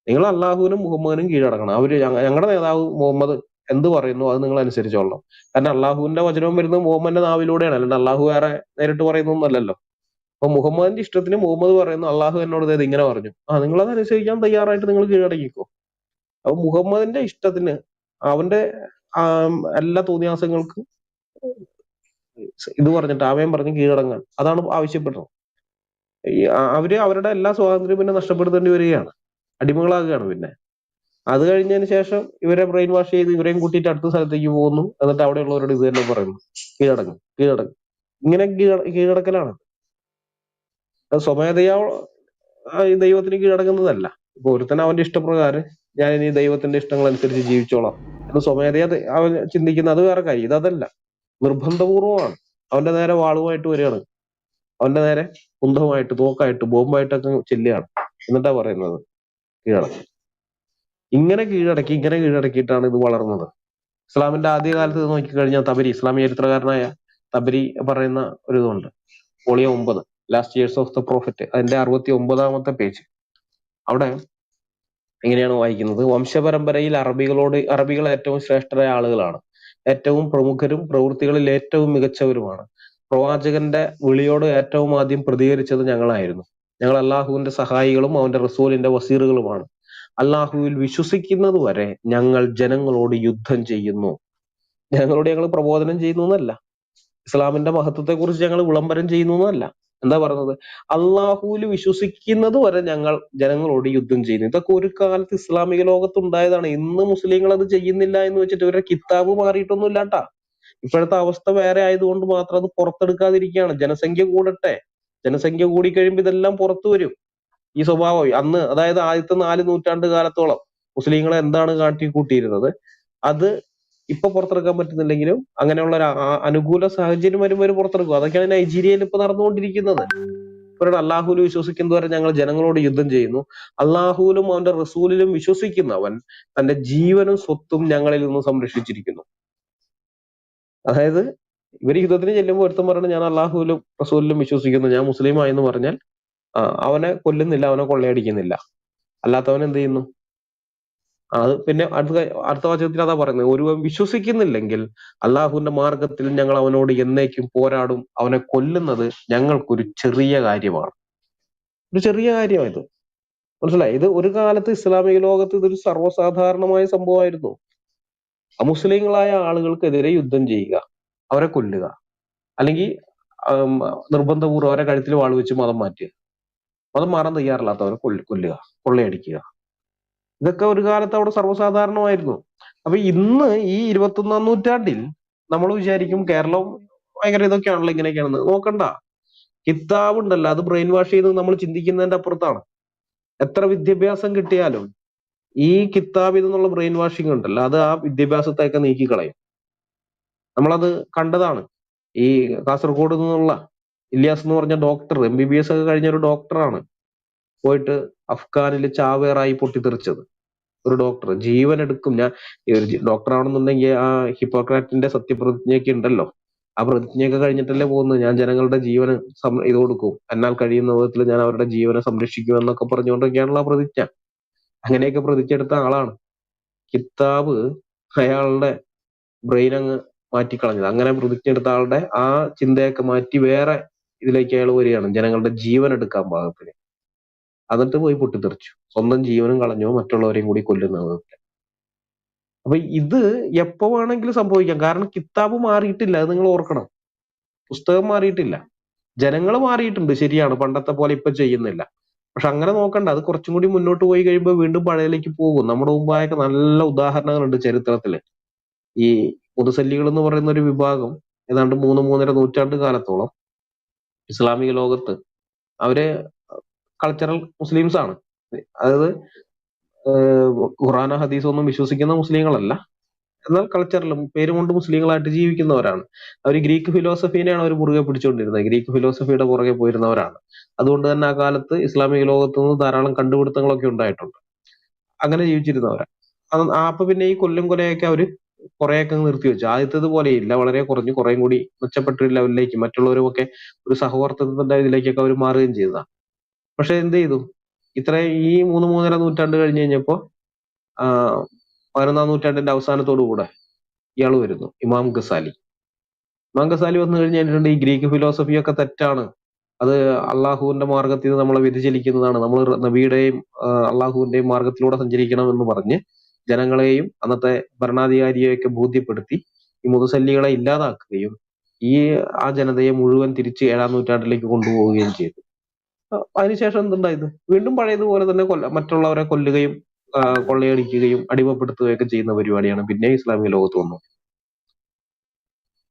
നിങ്ങൾ അള്ളാഹുവിനും മുഹമ്മദിനും കീഴടങ്ങണം. ഞങ്ങളുടെ നേതാവ് മുഹമ്മദ് എന്ത് പറയുന്നു അത് നിങ്ങൾ അനുസരിച്ചോളണം. കാരണം അള്ളാഹുവിന്റെ വചനവും വരുന്നത് മുഹമ്മദിന്റെ നാവിലൂടെയാണ്, അല്ലാണ്ട് അള്ളാഹു വേറെ നേരിട്ട് പറയുന്നൊന്നല്ലല്ലോ. അപ്പൊ മുഹമ്മദിന്റെ ഇഷ്ടത്തിന് മുഹമ്മദ് പറയുന്നു, അള്ളാഹു എന്നോട് ഇത് ഇങ്ങനെ പറഞ്ഞു, നിങ്ങളത് അനുസരിക്കാൻ തയ്യാറായിട്ട് നിങ്ങൾ കീഴടങ്ങിക്കോ. അപ്പൊ മുഹമ്മദിന്റെ ഇഷ്ടത്തിന്, അവന്റെ എല്ലാ തോന്നിയാസങ്ങൾക്കും ഇത് പറഞ്ഞിട്ട് ആമയം പറഞ്ഞ് കീഴടങ്ങാൻ, അതാണ് ആവശ്യപ്പെടുന്നത്. അവര് അവരുടെ എല്ലാ സ്വാതന്ത്ര്യം പിന്നെ നഷ്ടപ്പെടുത്തേണ്ടി വരികയാണ്, അടിമകളാകുകയാണ്. പിന്നെ അത് കഴിഞ്ഞതിന് ശേഷം ഇവരെ ബ്രെയിൻ വാഷ് ചെയ്ത് ഇവരെയും കൂട്ടിയിട്ട് അടുത്ത സ്ഥലത്തേക്ക് പോകുന്നു. എന്നിട്ട് അവിടെയുള്ളവരോട് ഇത് തന്നെ പറയുന്നു, കീഴടങ്ങും. ഇങ്ങനെ കീഴടക്കലാണ്. സ്വമേധയാ ദൈവത്തിന് കീഴടങ്ങുന്നതല്ല. ഇപ്പൊ ഒരുത്തൻ അവന്റെ ഇഷ്ടപ്രകാരം ഞാൻ ഇനി ദൈവത്തിന്റെ ഇഷ്ടങ്ങൾ അനുസരിച്ച് ജീവിച്ചോളാം എന്ന് സ്വമേധയാ അവൻ ചിന്തിക്കുന്ന അത് വേറെ കാര്യം. ഇതല്ല, നിർബന്ധപൂർവമാണ്. അവന്റെ നേരെ വാളുമായിട്ട് വരികയാണ്, അവന്റെ നേരെ കുന്തവുമായിട്ട് തോക്കായിട്ട് ബോംബായിട്ടൊക്കെ ചെല്ലുകയാണ്. എന്നിട്ടാ പറയുന്നത് കീഴടക്കി. ഇങ്ങനെ കീഴടക്കിയിട്ടാണ് ഇത് വളർന്നത്. ഇസ്ലാമിന്റെ ആദ്യകാലത്ത് നോക്കിക്കഴിഞ്ഞാൽ ഇസ്ലാമിക ചരിത്രകാരനായ തബരി പറയുന്ന ഒരു ഇതുണ്ട്, volume 9 last years of the prophet, അതിന്റെ 69ാമത്തെ പേജ്. അവിടെ എങ്ങനെയാണ് വായിക്കുന്നത്? വംശപരമ്പരയിൽ അറബികൾ ഏറ്റവും ശ്രേഷ്ഠരായ ആളുകളാണ്, ഏറ്റവും പ്രമുഖരും പ്രവൃത്തികളിൽ ഏറ്റവും മികച്ചവരുമാണ്. പ്രവാചകന്റെ വിളിയോട് ഏറ്റവും ആദ്യം പ്രതികരിച്ചത് ഞങ്ങളായിരുന്നു. ഞങ്ങൾ അള്ളാഹുവിന്റെ സഹായികളും അവന്റെ റസൂലിന്റെ വസീറുകളുമാണ്. അള്ളാഹുവിൽ വിശ്വസിക്കുന്നത് വരെ ഞങ്ങൾ ജനങ്ങളോട് യുദ്ധം ചെയ്യുന്നു. ഞങ്ങൾ പ്രബോധനം ചെയ്യുന്നു എന്നല്ല, ഇസ്ലാമിന്റെ മഹത്വത്തെക്കുറിച്ച് ഞങ്ങൾ വിളംബരം ചെയ്യുന്നതല്ല. എന്താ പറയുന്നത്? അള്ളാഹുവിൽ വിശ്വസിക്കുന്നത് വരെ ഞങ്ങൾ ജനങ്ങളോട് യുദ്ധം ചെയ്യുന്നു. ഇതൊക്കെ ഒരു കാലത്ത് ഇസ്ലാമിക ലോകത്തുണ്ടായതാണ്. ഇന്ന് മുസ്ലിങ്ങൾ അത് ചെയ്യുന്നില്ല എന്ന് വെച്ചിട്ട് ഇവരുടെ കിതാബ് മാറിയിട്ടൊന്നും ഇല്ലാട്ടാ. ഇപ്പോഴത്തെ അവസ്ഥ വേറെ ആയതുകൊണ്ട് മാത്രം അത് പുറത്തെടുക്കാതിരിക്കുകയാണ്. ജനസംഖ്യ കൂടട്ടെ, ജനസംഖ്യ കൂടിക്കഴിയുമ്പോൾ ഇതെല്ലാം പുറത്തു വരും. ഈ സ്വഭാവം അന്ന്, അതായത് ആദ്യത്തെ 4 നൂറ്റാണ്ട് കാലത്തോളം മുസ്ലിങ്ങളെ എന്താണ് കാട്ടിക്കൂട്ടിയിരുന്നത്, അത് ഇപ്പൊ പുറത്തെടുക്കാൻ പറ്റുന്നില്ലെങ്കിലും അങ്ങനെയുള്ള ഒരു അനുകൂല സാഹചര്യം വരുമ്പോൾ പുറത്തെടുക്കും. അതൊക്കെയാണ് നൈജീരിയയിൽ ഇപ്പൊ നടന്നുകൊണ്ടിരിക്കുന്നത്. ഇവരുടെ അള്ളാഹുവിൽ വിശ്വസിക്കുന്നവരെ ഞങ്ങൾ ജനങ്ങളോട് യുദ്ധം ചെയ്യുന്നു. അള്ളാഹുവിലും അവന്റെ റസൂലിലും വിശ്വസിക്കുന്നവൻ തന്റെ ജീവനും സ്വത്തും ഞങ്ങളിൽ നിന്ന് സംരക്ഷിച്ചിരിക്കുന്നു. അതായത് ഇവര് യുദ്ധത്തിന് ചെല്ലുമ്പോൾ ഒരുത്തം പറഞ്ഞു ഞാൻ അള്ളാഹുവിലും റസൂലിലും വിശ്വസിക്കുന്നു, ഞാൻ മുസ്ലിമായി എന്ന് പറഞ്ഞാൽ അവനെ കൊല്ലുന്നില്ല, അവനെ കൊള്ളയടിക്കുന്നില്ല. അല്ലാത്തവൻ എന്ത് ചെയ്യുന്നു? അത് പിന്നെ അടുത്ത വാചകത്തിൽ അതാ പറയുന്നത്, ഒരുവൻ വിശ്വസിക്കുന്നില്ലെങ്കിൽ അള്ളാഹുവിന്റെ മാർഗത്തിൽ ഞങ്ങൾ അവനോട് എന്നേക്കും പോരാടും, അവനെ കൊല്ലുന്നത് ഞങ്ങൾക്കൊരു ചെറിയ കാര്യമാണ്. ഒരു ചെറിയ കാര്യമാണ് ഇത്, മനസ്സിലായി? ഇത് ഒരു കാലത്ത് ഇസ്ലാമിക ലോകത്ത് ഇതൊരു സർവ്വസാധാരണമായ സംഭവമായിരുന്നു. അമുസ്ലിങ്ങളായ ആളുകൾക്കെതിരെ യുദ്ധം ചെയ്യുക, അവരെ കൊല്ലുക, അല്ലെങ്കിൽ നിർബന്ധപൂർവ്വം അവരെ കഴുത്തിൽ വാൾ വെച്ച് മതം മാറ്റുക, മതം മാറാൻ തയ്യാറില്ലാത്തവരെ കൊല്ലുക, കൊള്ളയടിക്കുക. ഇതൊക്കെ ഒരു കാലത്ത് അവിടെ സർവ്വസാധാരണമായിരുന്നു. അപ്പൊ ഇന്ന് ഈ 21-ാം നൂറ്റാണ്ടിൽ നമ്മൾ വിചാരിക്കും കേരളം ഭയങ്കര ഇതൊക്കെയാണല്ലോ, ഇങ്ങനെയൊക്കെയാണെന്ന്. നോക്കണ്ട, കിതാബ് ഉണ്ടല്ലോ, അത് ബ്രെയിൻ വാഷ് ചെയ്ത് നമ്മൾ ചിന്തിക്കുന്നതിന്റെ അപ്പുറത്താണ്. എത്ര വിദ്യാഭ്യാസം കിട്ടിയാലും ഈ കിതാബിൽ നിന്നുള്ള ബ്രെയിൻ വാഷിംഗ് ഉണ്ടല്ലോ, അത് ആ വിദ്യാഭ്യാസത്തെയൊക്കെ നീക്കിക്കളയും. നമ്മളത് കണ്ടതാണ്. ഈ കാസർഗോഡ് നിന്നുള്ള ഇല്യാസ് എന്ന് പറഞ്ഞ ഡോക്ടർ, MBBS ഒക്കെ കഴിഞ്ഞ ഒരു ഡോക്ടറാണ്, പോയിട്ട് അഫ്ഗാനിൽ ചാവേറായി പൊട്ടിത്തെറിച്ചത്. ഒരു ഡോക്ടർ ജീവൻ എടുക്കും. ഞാൻ ഡോക്ടർ ആണെന്നുണ്ടെങ്കിൽ ആ ഹിപ്പോക്രാറ്റിന്റെ സത്യപ്രതിജ്ഞയൊക്കെ ഉണ്ടല്ലോ, ആ പ്രതിജ്ഞയൊക്കെ കഴിഞ്ഞിട്ടല്ലേ പോകുന്നത്. ഞാൻ ജനങ്ങളുടെ ജീവന് ഇത് കൊടുക്കും, എന്നാൽ കഴിയുന്ന വിധത്തിൽ ഞാൻ അവരുടെ ജീവനെ സംരക്ഷിക്കും എന്നൊക്കെ പറഞ്ഞുകൊണ്ടൊക്കെയാണല്ലോ ആ പ്രതിജ്ഞ. അങ്ങനെയൊക്കെ പ്രതിജ്ഞ എടുത്ത ആളാണ്. കിതാബ് അയാളുടെ ബ്രെയിൻ അങ്ങ് മാറ്റിക്കളഞ്ഞത്. അങ്ങനെ പ്രതിജ്ഞ എടുത്ത ആളുടെ ആ ചിന്തയൊക്കെ മാറ്റി വേറെ ഇതിലേക്ക് അയാൾ വരികയാണ്, ജനങ്ങളുടെ ജീവൻ എടുക്കാൻ പാകത്തിന്. എന്നിട്ട് പോയി പൊട്ടിത്തെറിച്ചു, സ്വന്തം ജീവനും കളഞ്ഞോ മറ്റുള്ളവരെയും കൂടി കൊല്ലുന്നത്. അപ്പൊ ഇത് എപ്പോ വേണമെങ്കിലും സംഭവിക്കാം. കാരണം കിതാബ് മാറിയിട്ടില്ല, അത് നിങ്ങൾ ഓർക്കണം. പുസ്തകം മാറിയിട്ടില്ല, ജനങ്ങൾ മാറിയിട്ടുണ്ട്, ശരിയാണ്, പണ്ടത്തെ പോലെ ഇപ്പൊ ചെയ്യുന്നില്ല. പക്ഷെ അങ്ങനെ നോക്കണ്ട, അത് കുറച്ചും കൂടി മുന്നോട്ട് പോയി കഴിയുമ്പോൾ വീണ്ടും പഴയതിലേക്ക് പോകും. നമ്മുടെ മുമ്പായൊക്കെ നല്ല ഉദാഹരണങ്ങളുണ്ട് ചരിത്രത്തില്. ഈ മുതസല്ലികൾ എന്ന് പറയുന്ന ഒരു വിഭാഗം ഏതാണ്ട് 3-3.5 നൂറ്റാണ്ട് കാലത്തോളം ഇസ്ലാമിക ലോകത്ത് അവര് കൾച്ചറൽ മുസ്ലിംസ് ആണ്. അതായത് ഖുറാന ഹദീസ് ഒന്നും വിശ്വസിക്കുന്ന മുസ്ലിങ്ങളല്ല, എന്നാൽ കൾച്ചറിലും പേരുകൊണ്ട് മുസ്ലിങ്ങളായിട്ട് ജീവിക്കുന്നവരാണ്. അവർ ഗ്രീക്ക് ഫിലോസഫീനെയാണ് അവർ മുറുകെ പിടിച്ചുകൊണ്ടിരുന്നത്, ഗ്രീക്ക് ഫിലോസഫിയുടെ പുറകെ പോയിരുന്നവരാണ്. അതുകൊണ്ട് തന്നെ ആ കാലത്ത് ഇസ്ലാമിക ലോകത്ത് നിന്ന് ധാരാളം കണ്ടുപിടുത്തങ്ങളൊക്കെ ഉണ്ടായിട്ടുണ്ട്. അങ്ങനെ ജീവിച്ചിരുന്നവരാ. അപ്പൊ പിന്നെ ഈ കൊലയൊക്കെ അവര് കുറെയൊക്കെ നിർത്തി വെച്ചു. ആദ്യത്തേത് പോലെയില്ല, വളരെ കുറഞ്ഞു, കുറേയും കൂടി മെച്ചപ്പെട്ട ഒരു ലെവലിലേക്ക് മറ്റുള്ളവരുമൊക്കെ ഒരു സഹവർത്തനത്തിന്റെ ഇതിലേക്കൊക്കെ അവർ മാറുകയും ചെയ്തതാണ്. പക്ഷെ എന്ത് ചെയ്തു, ഈ 3-3.5 നൂറ്റാണ്ട് കഴിഞ്ഞ് കഴിഞ്ഞപ്പോ 11-ാം നൂറ്റാണ്ടിന്റെ അവസാനത്തോടുകൂടെ ഇയാൾ വരുന്നു, ഇമാം ഗസാലി വന്നു കഴിഞ്ഞിട്ടുണ്ട്. ഈ ഗ്രീക്ക് ഫിലോസഫിയൊക്കെ തെറ്റാണ്, അത് അള്ളാഹുവിന്റെ മാർഗത്തിൽ നിന്ന് നമ്മളെ വ്യതിചലിക്കുന്നതാണ്, നമ്മൾ നബിയുടെയും അള്ളാഹുവിന്റെയും മാർഗത്തിലൂടെ സഞ്ചരിക്കണം എന്ന് പറഞ്ഞ് ജനങ്ങളെയും അന്നത്തെ ഭരണാധികാരിയെയൊക്കെ ബോധ്യപ്പെടുത്തി ഈ മുതസല്ലികളെ ഇല്ലാതാക്കുകയും ആ ജനതയെ മുഴുവൻ തിരിച്ച് 7-ാം നൂറ്റാണ്ടിലേക്ക് കൊണ്ടുപോവുകയും ചെയ്തു. അതിനുശേഷം എന്തുണ്ടായത്? വീണ്ടും പഴയതുപോലെ തന്നെ മറ്റുള്ളവരെ കൊല്ലുകയും കൊള്ളയടിക്കുകയും അടിമപ്പെടുത്തുകയൊക്കെ ചെയ്യുന്ന പരിപാടിയാണ് പിന്നെ ഇസ്ലാമിക ലോകത്ത് വന്നത്.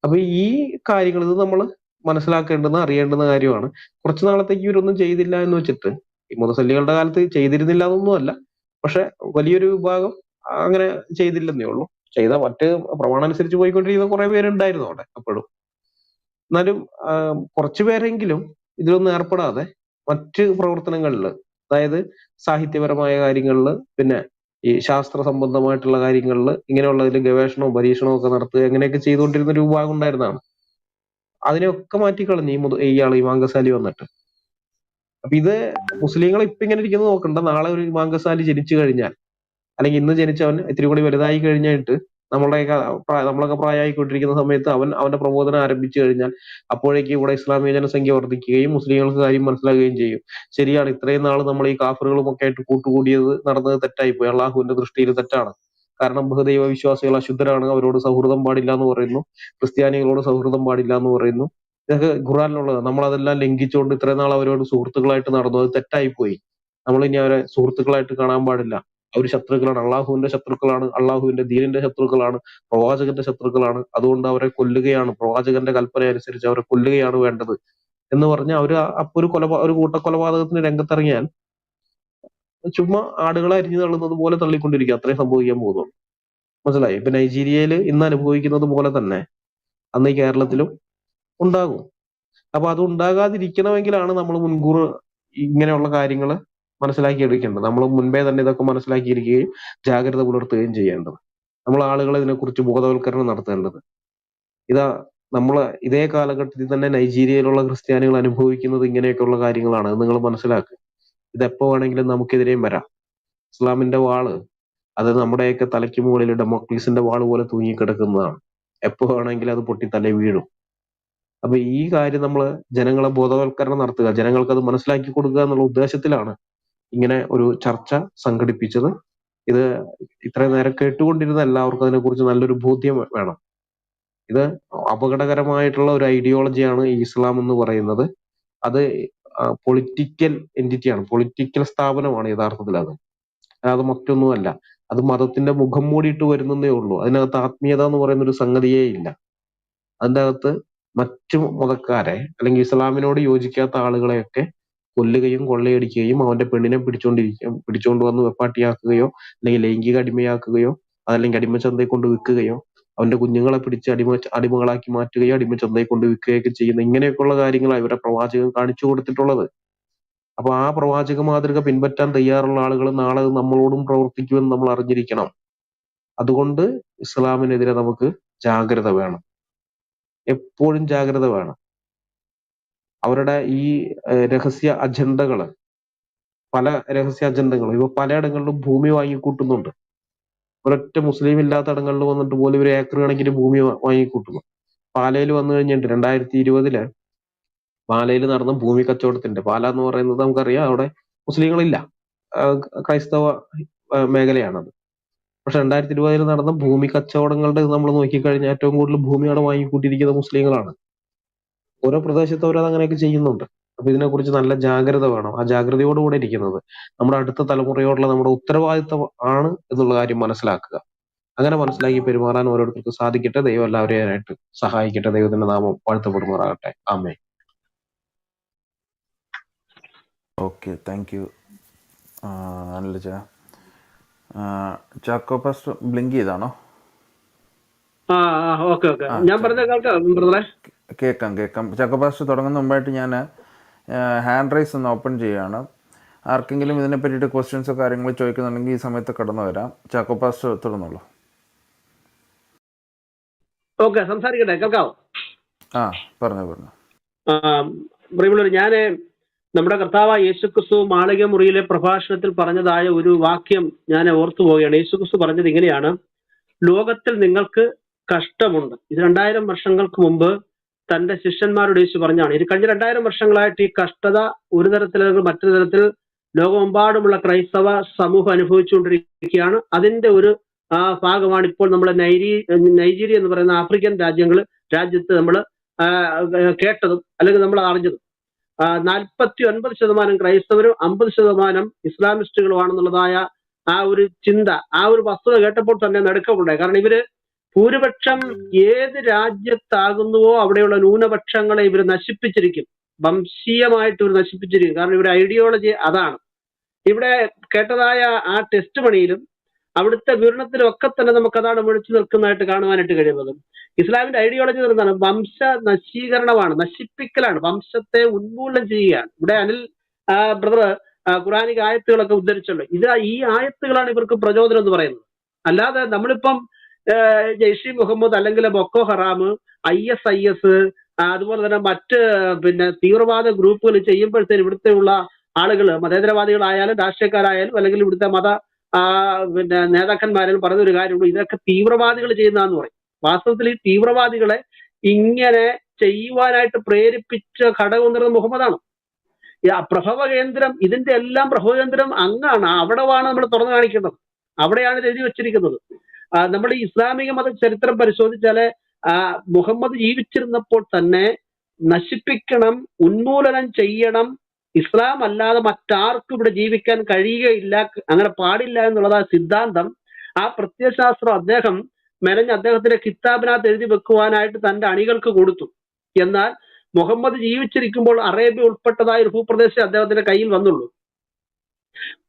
അപ്പൊ ഈ കാര്യങ്ങൾ ഇത് നമ്മൾ മനസ്സിലാക്കേണ്ടുന്ന അറിയേണ്ടുന്ന കാര്യമാണ്. കുറച്ചു നാളത്തേക്ക് ഇവരൊന്നും ചെയ്തില്ല എന്ന് വെച്ചിട്ട്, ഈ മുതസല്ലികളുടെ കാലത്ത് ചെയ്തിരുന്നില്ല എന്നൊന്നുമല്ല, പക്ഷെ വലിയൊരു വിഭാഗം അങ്ങനെ ചെയ്തില്ലെന്നേ ഉള്ളൂ. ചെയ്ത മറ്റ് പ്രമാണം അനുസരിച്ച് പോയിക്കൊണ്ടിരിക്കുന്ന കുറെ പേരുണ്ടായിരുന്നു അവിടെ അപ്പോഴും. എന്നാലും കുറച്ചു പേരെങ്കിലും ഇതിലൊന്നും ഏർപ്പെടാതെ മറ്റ് പ്രവർത്തനങ്ങളിൽ, അതായത് സാഹിത്യപരമായ കാര്യങ്ങളിൽ, പിന്നെ ഈ ശാസ്ത്ര സംബന്ധമായിട്ടുള്ള കാര്യങ്ങളിൽ, ഇങ്ങനെയുള്ളതിൽ ഗവേഷണവും പരീക്ഷണവും ഒക്കെ നടത്തുക, എങ്ങനെയൊക്കെ ചെയ്തുകൊണ്ടിരുന്ന ഒരു വിഭാഗം ഉണ്ടായിരുന്നതാണ്. അതിനെയൊക്കെ മാറ്റിക്കളഞ്ഞു ഇയാൾ ഇമാം ഗസാലി വന്നിട്ട്. അപ്പൊ ഇത് മുസ്ലിങ്ങൾ ഇപ്പൊ ഇങ്ങനെ ഇരിക്കുന്നത് നോക്കണ്ട, നാളെ ഒരു ഇമാം ഗസാലി ജനിച്ചു കഴിഞ്ഞാൽ, അല്ലെങ്കിൽ ഇന്ന് ജനിച്ചവൻ ഇത്തിരി കൂടി വലുതായി കഴിഞ്ഞിട്ട് നമ്മളൊക്കെ പ്രായമായിക്കൊണ്ടിരിക്കുന്ന സമയത്ത് അവന്റെ പ്രബോധനം ആരംഭിച്ചു കഴിഞ്ഞാൽ അപ്പോഴേക്ക് ഇവിടെ ഇസ്ലാമിക ജനസംഖ്യ വർദ്ധിക്കുകയും മുസ്ലിങ്ങൾക്ക് കാര്യം മനസ്സിലാകുകയും ചെയ്യും. ശരിയാണ്, ഇത്രയും നാൾ നമ്മൾ ഈ കാഫറുകളും ഒക്കെ ആയിട്ട് കൂട്ടുകൂടിയത് നടന്നത് തെറ്റായിപ്പോയി, അള്ളാഹുവിന്റെ ദൃഷ്ടിയിൽ തെറ്റാണ്. കാരണം ബഹുദൈവ വിശ്വാസികൾ അശുദ്ധരാണ്, അവരോട് സൗഹൃദം പാടില്ല എന്ന് പറയുന്നു, ക്രിസ്ത്യാനികളോട് സൗഹൃദം പാടില്ല എന്ന് പറയുന്നു. ഇതൊക്കെ ഖുറാനിലുള്ളത്. നമ്മൾ അതെല്ലാം ലംഘിച്ചുകൊണ്ട് ഇത്രയും നാൾ അവരോട് സുഹൃത്തുക്കളായിട്ട് നടന്നു. അത് തെറ്റായിപ്പോയി. നമ്മൾ ഇനി അവരെ സുഹൃത്തുക്കളായിട്ട് കാണാൻ പാടില്ല. അവർ ശത്രുക്കളാണ്, അള്ളാഹുവിന്റെ ശത്രുക്കളാണ്, അള്ളാഹുവിന്റെ ദീനിന്റെ ശത്രുക്കളാണ്, പ്രവാചകന്റെ ശത്രുക്കളാണ്. അതുകൊണ്ട് അവരെ കൊല്ലുകയാണ്, പ്രവാചകന്റെ കൽപ്പന അനുസരിച്ച് അവരെ കൊല്ലുകയാണ് വേണ്ടത് എന്ന് പറഞ്ഞ് അവര് അപ്പൊ ഒരു കൂട്ടക്കൊലപാതകത്തിന് രംഗത്തിറങ്ങിയാൽ ചുമ്മാ ആടുകളെ അരിഞ്ഞു തള്ളുന്നത് പോലെ തള്ളിക്കൊണ്ടിരിക്കുക. അത്രയും സംഭവിക്കാൻ പോകുന്നുള്ളൂ. മനസ്സിലായി? ഇപ്പൊ നൈജീരിയയിൽ ഇന്ന് അനുഭവിക്കുന്നത് പോലെ തന്നെ അന്ന് ഈ കേരളത്തിലും ഉണ്ടാകും. അപ്പൊ അത് ഉണ്ടാകാതിരിക്കണമെങ്കിലാണ് നമ്മൾ മുൻകൂർ ഇങ്ങനെയുള്ള കാര്യങ്ങൾ മനസ്സിലാക്കി എടുക്കേണ്ടത്. നമ്മൾ മുൻപേ തന്നെ ഇതൊക്കെ മനസ്സിലാക്കിയിരിക്കുകയും ജാഗ്രത പുലർത്തുകയും ചെയ്യേണ്ടത്. നമ്മൾ ആളുകളെ ഇതിനെക്കുറിച്ച് ബോധവൽക്കരണം നടത്തേണ്ടത്. ഇതാ നമ്മൾ ഇതേ കാലഘട്ടത്തിൽ തന്നെ നൈജീരിയയിലുള്ള ക്രിസ്ത്യാനികൾ അനുഭവിക്കുന്നത് ഇങ്ങനെയൊക്കെയുള്ള കാര്യങ്ങളാണ്. അത് നിങ്ങൾ മനസ്സിലാക്കുക. ഇതെപ്പോ വേണമെങ്കിലും നമുക്കെതിരെയും വരാം. ഇസ്ലാമിന്റെ വാള് അത് നമ്മുടെയൊക്കെ തലയ്ക്ക് മുകളിൽ ഡെമോക്രീസിന്റെ വാള് പോലെ തൂങ്ങിക്കിടക്കുന്നതാണ്. എപ്പോ വേണമെങ്കിലും അത് പൊട്ടി തലേ വീഴും. അപ്പൊ ഈ കാര്യം നമ്മൾ ജനങ്ങളെ ബോധവൽക്കരണം നടത്തുക, ജനങ്ങൾക്ക് അത് മനസ്സിലാക്കി കൊടുക്കുക എന്നുള്ള ഉദ്ദേശത്തിലാണ് ഇങ്ങനെ ഒരു ചർച്ച സംഘടിപ്പിച്ചത്. ഇത് ഇത്രയും നേരം കേട്ടുകൊണ്ടിരുന്ന എല്ലാവർക്കും അതിനെക്കുറിച്ച് നല്ലൊരു ബോധ്യം വേണം. ഇത് അപകടകരമായിട്ടുള്ള ഒരു ഐഡിയോളജിയാണ് ഈ ഇസ്ലാം എന്ന് പറയുന്നത്. അത് പൊളിറ്റിക്കൽ എൻറ്റിറ്റിയാണ്, പൊളിറ്റിക്കൽ സ്ഥാപനമാണ് യഥാർത്ഥത്തിൽ. അത് മറ്റൊന്നുമല്ല. അത് മതത്തിന്റെ മുഖം മൂടിയിട്ട് വരുന്നതേ ഉള്ളൂ. അതിനകത്ത് ആത്മീയത എന്ന് പറയുന്ന ഒരു സംഗതിയേ ഇല്ല. അതിൻ്റെ അകത്ത് മറ്റു മതക്കാരെ അല്ലെങ്കിൽ ഇസ്ലാമിനോട് യോജിക്കാത്ത ആളുകളെയൊക്കെ കൊല്ലുകയും കൊള്ളയടിക്കുകയും അവന്റെ പെണ്ണിനെ പിടിച്ചുകൊണ്ട് വന്ന് വെപ്പാട്ടിയാക്കുകയോ അല്ലെങ്കിൽ ലൈംഗിക അടിമയാക്കുകയോ അതല്ലെങ്കിൽ അടിമച്ചന്തയെ കൊണ്ട് വിൽക്കുകയോ അവന്റെ കുഞ്ഞുങ്ങളെ പിടിച്ച് അടിമകളാക്കി മാറ്റുകയോ അടിമച്ചന്തയെ കൊണ്ട് വിൽക്കുകയൊക്കെ ചെയ്യുന്ന ഇങ്ങനെയൊക്കെയുള്ള കാര്യങ്ങളാണ് ഇവരുടെ പ്രവാചകൻ കാണിച്ചു കൊടുത്തിട്ടുള്ളത്. അപ്പൊ ആ പ്രവാചക മാതൃക പിൻപറ്റാൻ തയ്യാറുള്ള ആളുകൾ നാളെ നമ്മളോടും പ്രവർത്തിക്കുമെന്ന് നമ്മൾ അറിഞ്ഞിരിക്കണം. അതുകൊണ്ട് ഇസ്ലാമിനെതിരെ നമുക്ക് ജാഗ്രത വേണം, എപ്പോഴും ജാഗ്രത വേണം. അവരുടെ ഈ രഹസ്യ അജണ്ടകള്, പല രഹസ്യ അജണ്ടകളും ഇവ പലയിടങ്ങളിലും ഭൂമി വാങ്ങിക്കൂട്ടുന്നുണ്ട്. ഒരൊറ്റ മുസ്ലിം ഇല്ലാത്ത ഇടങ്ങളിൽ വന്നിട്ട് പോലും ഒരു ഏക്കർ കണക്കിന് ഭൂമി വാങ്ങിക്കൂട്ടുന്നു. പാലയിൽ വന്നു കഴിഞ്ഞിട്ട് 2020 പാലയിൽ നടന്ന ഭൂമി കച്ചവടത്തിന്റെ, പാല എന്ന് പറയുന്നത് നമുക്കറിയാം അവിടെ മുസ്ലിങ്ങളില്ല, ക്രൈസ്തവ മേഖലയാണത്. പക്ഷെ 2020 നടന്ന ഭൂമി കച്ചവടങ്ങളുടെ നമ്മൾ നോക്കിക്കഴിഞ്ഞാൽ ഏറ്റവും കൂടുതൽ ഭൂമി അവിടെ വാങ്ങിക്കൂട്ടിയിരിക്കുന്നത് മുസ്ലിങ്ങളാണ്. ഓരോ പ്രദേശത്ത് അവരത് അങ്ങനെയൊക്കെ ചെയ്യുന്നുണ്ട്. അപ്പൊ ഇതിനെക്കുറിച്ച് നല്ല ജാഗ്രത വേണം. ആ ജാഗ്രതയോടുകൂടെ ഇരിക്കുന്നത് നമ്മുടെ അടുത്ത തലമുറയോടുള്ള നമ്മുടെ ഉത്തരവാദിത്തം ആണ് എന്നുള്ള കാര്യം മനസ്സിലാക്കുക. അങ്ങനെ മനസ്സിലാക്കി പെരുമാറാൻ ഓരോരുത്തർക്ക് സാധിക്കട്ടെ. ദൈവം എല്ലാവരെയായിട്ട് സഹായിക്കട്ടെ. ദൈവത്തിന്റെ നാമം വാഴ്ത്തപ്പെടുമാറാകട്ടെ. ആമേൻ. ഓക്കെ, താങ്ക് യു അനിൽജ. ചാക്കോ പാസ്റ്റർ ബ്ലിങ്ക് ചെയ്താണോ? ഞാൻ പറഞ്ഞ ബ്രദറെ കേൾക്കാം. ചാക്കോ പാസ്റ്റർ തുടങ്ങുന്ന മുമ്പായിട്ട് ഞാൻ ഹാൻഡ് റൈസ് ഒന്ന് ഓപ്പൺ ചെയ്യുകയാണ്. ആർക്കെങ്കിലും ഇതിനെ പറ്റിയിട്ട് ക്വസ്റ്റ്യൻസോ കാര്യങ്ങളോ ചോദിക്കുന്നുണ്ടെങ്കിൽ ഈ സമയത്ത് കടന്നു വരാം. ചാക്കോ പാസ്റ്റർ തുടർന്നുള്ളൂ. ഓക്കെ, സംസാരിക്കട്ടെ, കേൾക്കാവോ? പറഞ്ഞു. പ്രിയമുള്ളവർ, ഞാന് നമ്മുടെ കർത്താവായ യേശുക്രിസ്തു മാളിക മുറിയിലെ പ്രഭാഷണത്തിൽ പറഞ്ഞതായ ഒരു വാക്യം ഞാൻ ഓർത്തു പോവുകയാണ്. യേശുക്രിസ്തു പറഞ്ഞത് ഇങ്ങനെയാണ്: ലോകത്തിൽ നിങ്ങൾക്ക് കഷ്ടമുണ്ട്. ഇത് 2000 വർഷങ്ങൾക്ക് മുമ്പ് തന്റെ ശിഷ്യന്മാരോട് യേശു പറഞ്ഞാണ്. ഇത് കഴിഞ്ഞ 2000 വർഷങ്ങളായിട്ട് ഈ കഷ്ടത ഒരു തരത്തിൽ അല്ലെങ്കിൽ മറ്റൊരു തരത്തിൽ ലോകമെമ്പാടുമുള്ള ക്രൈസ്തവ സമൂഹം അനുഭവിച്ചുകൊണ്ടിരിക്കുകയാണ്. അതിന്റെ ഒരു ഭാഗമാണ് ഇപ്പോൾ നമ്മൾ നൈജീരിയ എന്ന് പറയുന്ന ആഫ്രിക്കൻ രാജ്യത്ത് നമ്മൾ കേട്ടതും അല്ലെങ്കിൽ നമ്മൾ അറിഞ്ഞതും. 49% ക്രൈസ്തവരും 50% ഇസ്ലാമിസ്റ്റുകളുമാണെന്നുള്ളതായ ആ ഒരു ചിന്ത, ആ ഒരു വസ്തുത കേട്ടപ്പോൾ തന്നെ നടുക്കമുണ്ടായി. കാരണം ഇവര് ഭൂരിപക്ഷം ഏത് രാജ്യത്താകുന്നുവോ അവിടെയുള്ള ന്യൂനപക്ഷങ്ങളെ ഇവർ നശിപ്പിച്ചിരിക്കും, വംശീയമായിട്ട് ഇവർ നശിപ്പിച്ചിരിക്കും. കാരണം ഇവരുടെ ഐഡിയോളജി അതാണ്. ഇവിടെ കേട്ടതായ ആ ടെസ്റ്റ് മണിയിലും അവിടുത്തെ വിവരണത്തിലും ഒക്കെ തന്നെ നമുക്കതാണ് മുഴിച്ചു നിൽക്കുന്നതായിട്ട് കാണുവാനായിട്ട് കഴിയുന്നത്. ഇസ്ലാമിന്റെ ഐഡിയോളജി എന്താണ്? വംശ നശീകരണമാണ്, നശിപ്പിക്കലാണ്, വംശത്തെ ഉന്മൂലനം ചെയ്യുകയാണ്. ഇവിടെ അനിൽ ബ്രദർ ഖുറാനിക ആയത്തുകളൊക്കെ ഉദ്ധരിച്ചല്ലോ. ഈ ആയത്തുകളാണ് ഇവർക്ക് പ്രചോദനം എന്ന് പറയുന്നത്. അല്ലാതെ നമ്മളിപ്പം ജയ്ഷി മുഹമ്മദ് അല്ലെങ്കിൽ ബൊക്കോ ഹറാം, ISIS, അതുപോലെ തന്നെ മറ്റ് തീവ്രവാദ ഗ്രൂപ്പുകൾ ചെയ്യുമ്പോഴത്തേന് ഇവിടുത്തെ ഉള്ള ആളുകൾ, മതേതരവാദികളായാലും രാഷ്ട്രീയക്കാരായാലും അല്ലെങ്കിൽ ഇവിടുത്തെ മത നേതാക്കന്മാരും പറഞ്ഞൊരു കാര്യമുള്ളൂ: ഇതൊക്കെ തീവ്രവാദികൾ ചെയ്യുന്നതെന്ന് പറയും. വാസ്തവത്തിൽ ഈ തീവ്രവാദികളെ ഇങ്ങനെ ചെയ്യുവാനായിട്ട് പ്രേരിപ്പിച്ച ഘടകം എന്ന് പറയുന്നത് മുഹമ്മദാണ്. പ്രഭവ കേന്ദ്രം, ഇതിന്റെ എല്ലാം പ്രഭവ കേന്ദ്രം അങ്ങാണ്. അവിടമാണ് നമ്മൾ തുറന്നു കാണിക്കേണ്ടത്. അവിടെയാണ് ഇത് എഴുതി വെച്ചിരിക്കുന്നത്. നമ്മുടെ ഇസ്ലാമിക മത ചരിത്രം പരിശോധിച്ചാല് മുഹമ്മദ് ജീവിച്ചിരുന്നപ്പോൾ തന്നെ നശിപ്പിക്കണം, ഉന്മൂലനം ചെയ്യണം, ഇസ്ലാം അല്ലാതെ മറ്റാർക്കും ഇവിടെ ജീവിക്കാൻ കഴിയുകയില്ല, അങ്ങനെ പാടില്ല എന്നുള്ളത് ആ സിദ്ധാന്തം, ആ പ്രത്യയശാസ്ത്രം അദ്ദേഹം മെനഞ്ഞ് അദ്ദേഹത്തിന്റെ കിതാബിനകത്ത് എഴുതി വെക്കുവാനായിട്ട് തന്റെ അണികൾക്ക് കൊടുത്തു. എന്നാൽ മുഹമ്മദ് ജീവിച്ചിരിക്കുമ്പോൾ അറേബ്യ ഉൾപ്പെട്ടതായ ഒരു ഭൂപ്രദേശം അദ്ദേഹത്തിന്റെ കയ്യിൽ വന്നുള്ളൂ.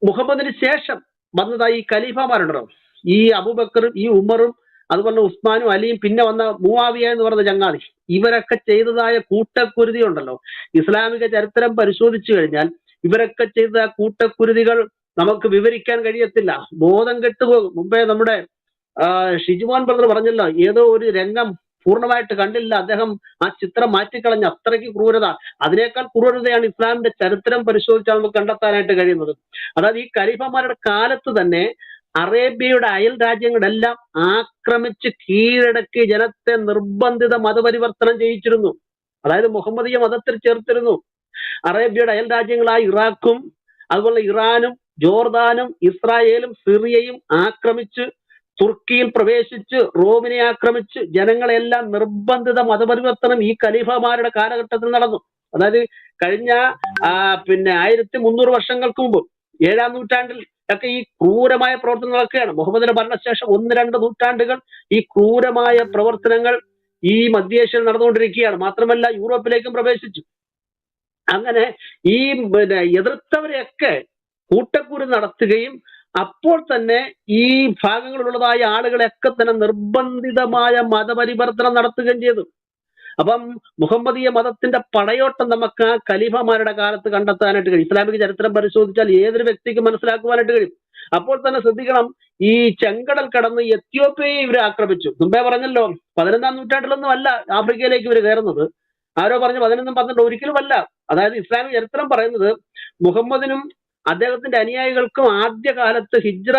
മുഹമ്മദിന് ശേഷം വന്നതായി ഈ ഖലീഫമാരുണ്ടോ, ഈ അബൂബക്കറും ഈ ഉമറും അതുപോലെ ഉസ്മാനും അലിയും പിന്നെ വന്ന മുആവിയ എന്ന് പറയുന്ന ചങ്ങാതി, ഇവരൊക്കെ ചെയ്തതായ കൂട്ടക്കുരുതി ഉണ്ടല്ലോ, ഇസ്ലാമിക ചരിത്രം പരിശോധിച്ചു കഴിഞ്ഞാൽ ഇവരൊക്കെ ചെയ്ത കൂട്ടക്കുരുതികൾ നമുക്ക് വിവരിക്കാൻ കഴിയത്തില്ല, ബോധം കെട്ടുപോകും. മുമ്പേ നമ്മുടെ ഷിജുമോൻ ബ്രദർ പറഞ്ഞല്ലോ, ഏതോ ഒരു രംഗം പൂർണ്ണമായിട്ട് കണ്ടില്ല, അദ്ദേഹം ആ ചിത്രം മാറ്റിക്കളഞ്ഞ അത്രയ്ക്ക് ക്രൂരത. അതിനേക്കാൾ ക്രൂരതയാണ് ഇസ്ലാമിന്റെ ചരിത്രം പരിശോധിച്ചാൽ നമുക്ക് കണ്ടെത്താനായിട്ട് കഴിയുന്നത്. അതായത് ഈ ഖലീഫമാരുടെ കാലത്ത് തന്നെ അറേബ്യയുടെ അയൽ രാജ്യങ്ങളെല്ലാം ആക്രമിച്ച് കീഴടക്കി ജനത്തെ നിർബന്ധിത മതപരിവർത്തനം ചെയ്യിച്ചിരുന്നു. അതായത് മുഹമ്മദീയ മതത്തിൽ ചേർത്തിരുന്നു. അറേബ്യയുടെ അയൽ രാജ്യങ്ങളായ ഇറാഖും അതുപോലെ ഇറാനും ജോർദാനും ഇസ്രായേലും സിറിയയും ആക്രമിച്ച് തുർക്കിയിൽ പ്രവേശിച്ച് റോമിനെ ആക്രമിച്ച് ജനങ്ങളെല്ലാം നിർബന്ധിത മതപരിവർത്തനം ഈ ഖലീഫമാരുടെ കാലഘട്ടത്തിൽ നടന്നു. അതായത് കഴിഞ്ഞ 1300 വർഷങ്ങൾക്ക് മുമ്പ് 7-ാം നൂറ്റാണ്ടിൽ ഒക്കെ ഈ ക്രൂരമായ പ്രവർത്തനങ്ങളൊക്കെയാണ്. മുഹമ്മദിന്റെ ഭരണശേഷം 1-2 നൂറ്റാണ്ടുകൾ ഈ ക്രൂരമായ പ്രവർത്തനങ്ങൾ ഈ മധ്യേഷ്യയിൽ നടന്നുകൊണ്ടിരിക്കുകയാണ്. മാത്രമല്ല യൂറോപ്പിലേക്കും പ്രവേശിച്ചു. അങ്ങനെ ഈ എതിർത്തവരെയൊക്കെ കൂട്ടക്കുരു നടത്തുകയും അപ്പോൾ തന്നെ ഈ ഭാഗങ്ങളിലുള്ളതായ ആളുകളെയൊക്കെ തന്നെ നിർബന്ധിതമായ മതപരിവർത്തനം നടത്തുകയും ചെയ്തു. അപ്പം മുഹമ്മദീയ മതത്തിന്റെ പടയോട്ടം നമുക്ക് ആ ഖലീഫമാരുടെ കാലത്ത് കണ്ടെത്താനായിട്ട് കഴിയും. ഇസ്ലാമിക ചരിത്രം പരിശോധിച്ചാൽ ഏതൊരു വ്യക്തിക്ക് മനസ്സിലാക്കുവാനായിട്ട് കഴിയും. അപ്പോൾ തന്നെ ശ്രദ്ധിക്കണം, ഈ ചെങ്കടൽ കടന്ന് എത്യോപ്യയെ ഇവർ ആക്രമിച്ചു. മുമ്പേ പറഞ്ഞല്ലോ, 11-ാം നൂറ്റാണ്ടിലൊന്നും അല്ല ആഫ്രിക്കയിലേക്ക് ഇവർ കയറുന്നത്. ആരോ പറഞ്ഞു 11-12 ഒരിക്കലും അല്ല. അതായത് ഇസ്ലാമിക ചരിത്രം പറയുന്നത് മുഹമ്മദിനും അദ്ദേഹത്തിന്റെ അനുയായികൾക്കും ആദ്യകാലത്ത് ഹിജ്റ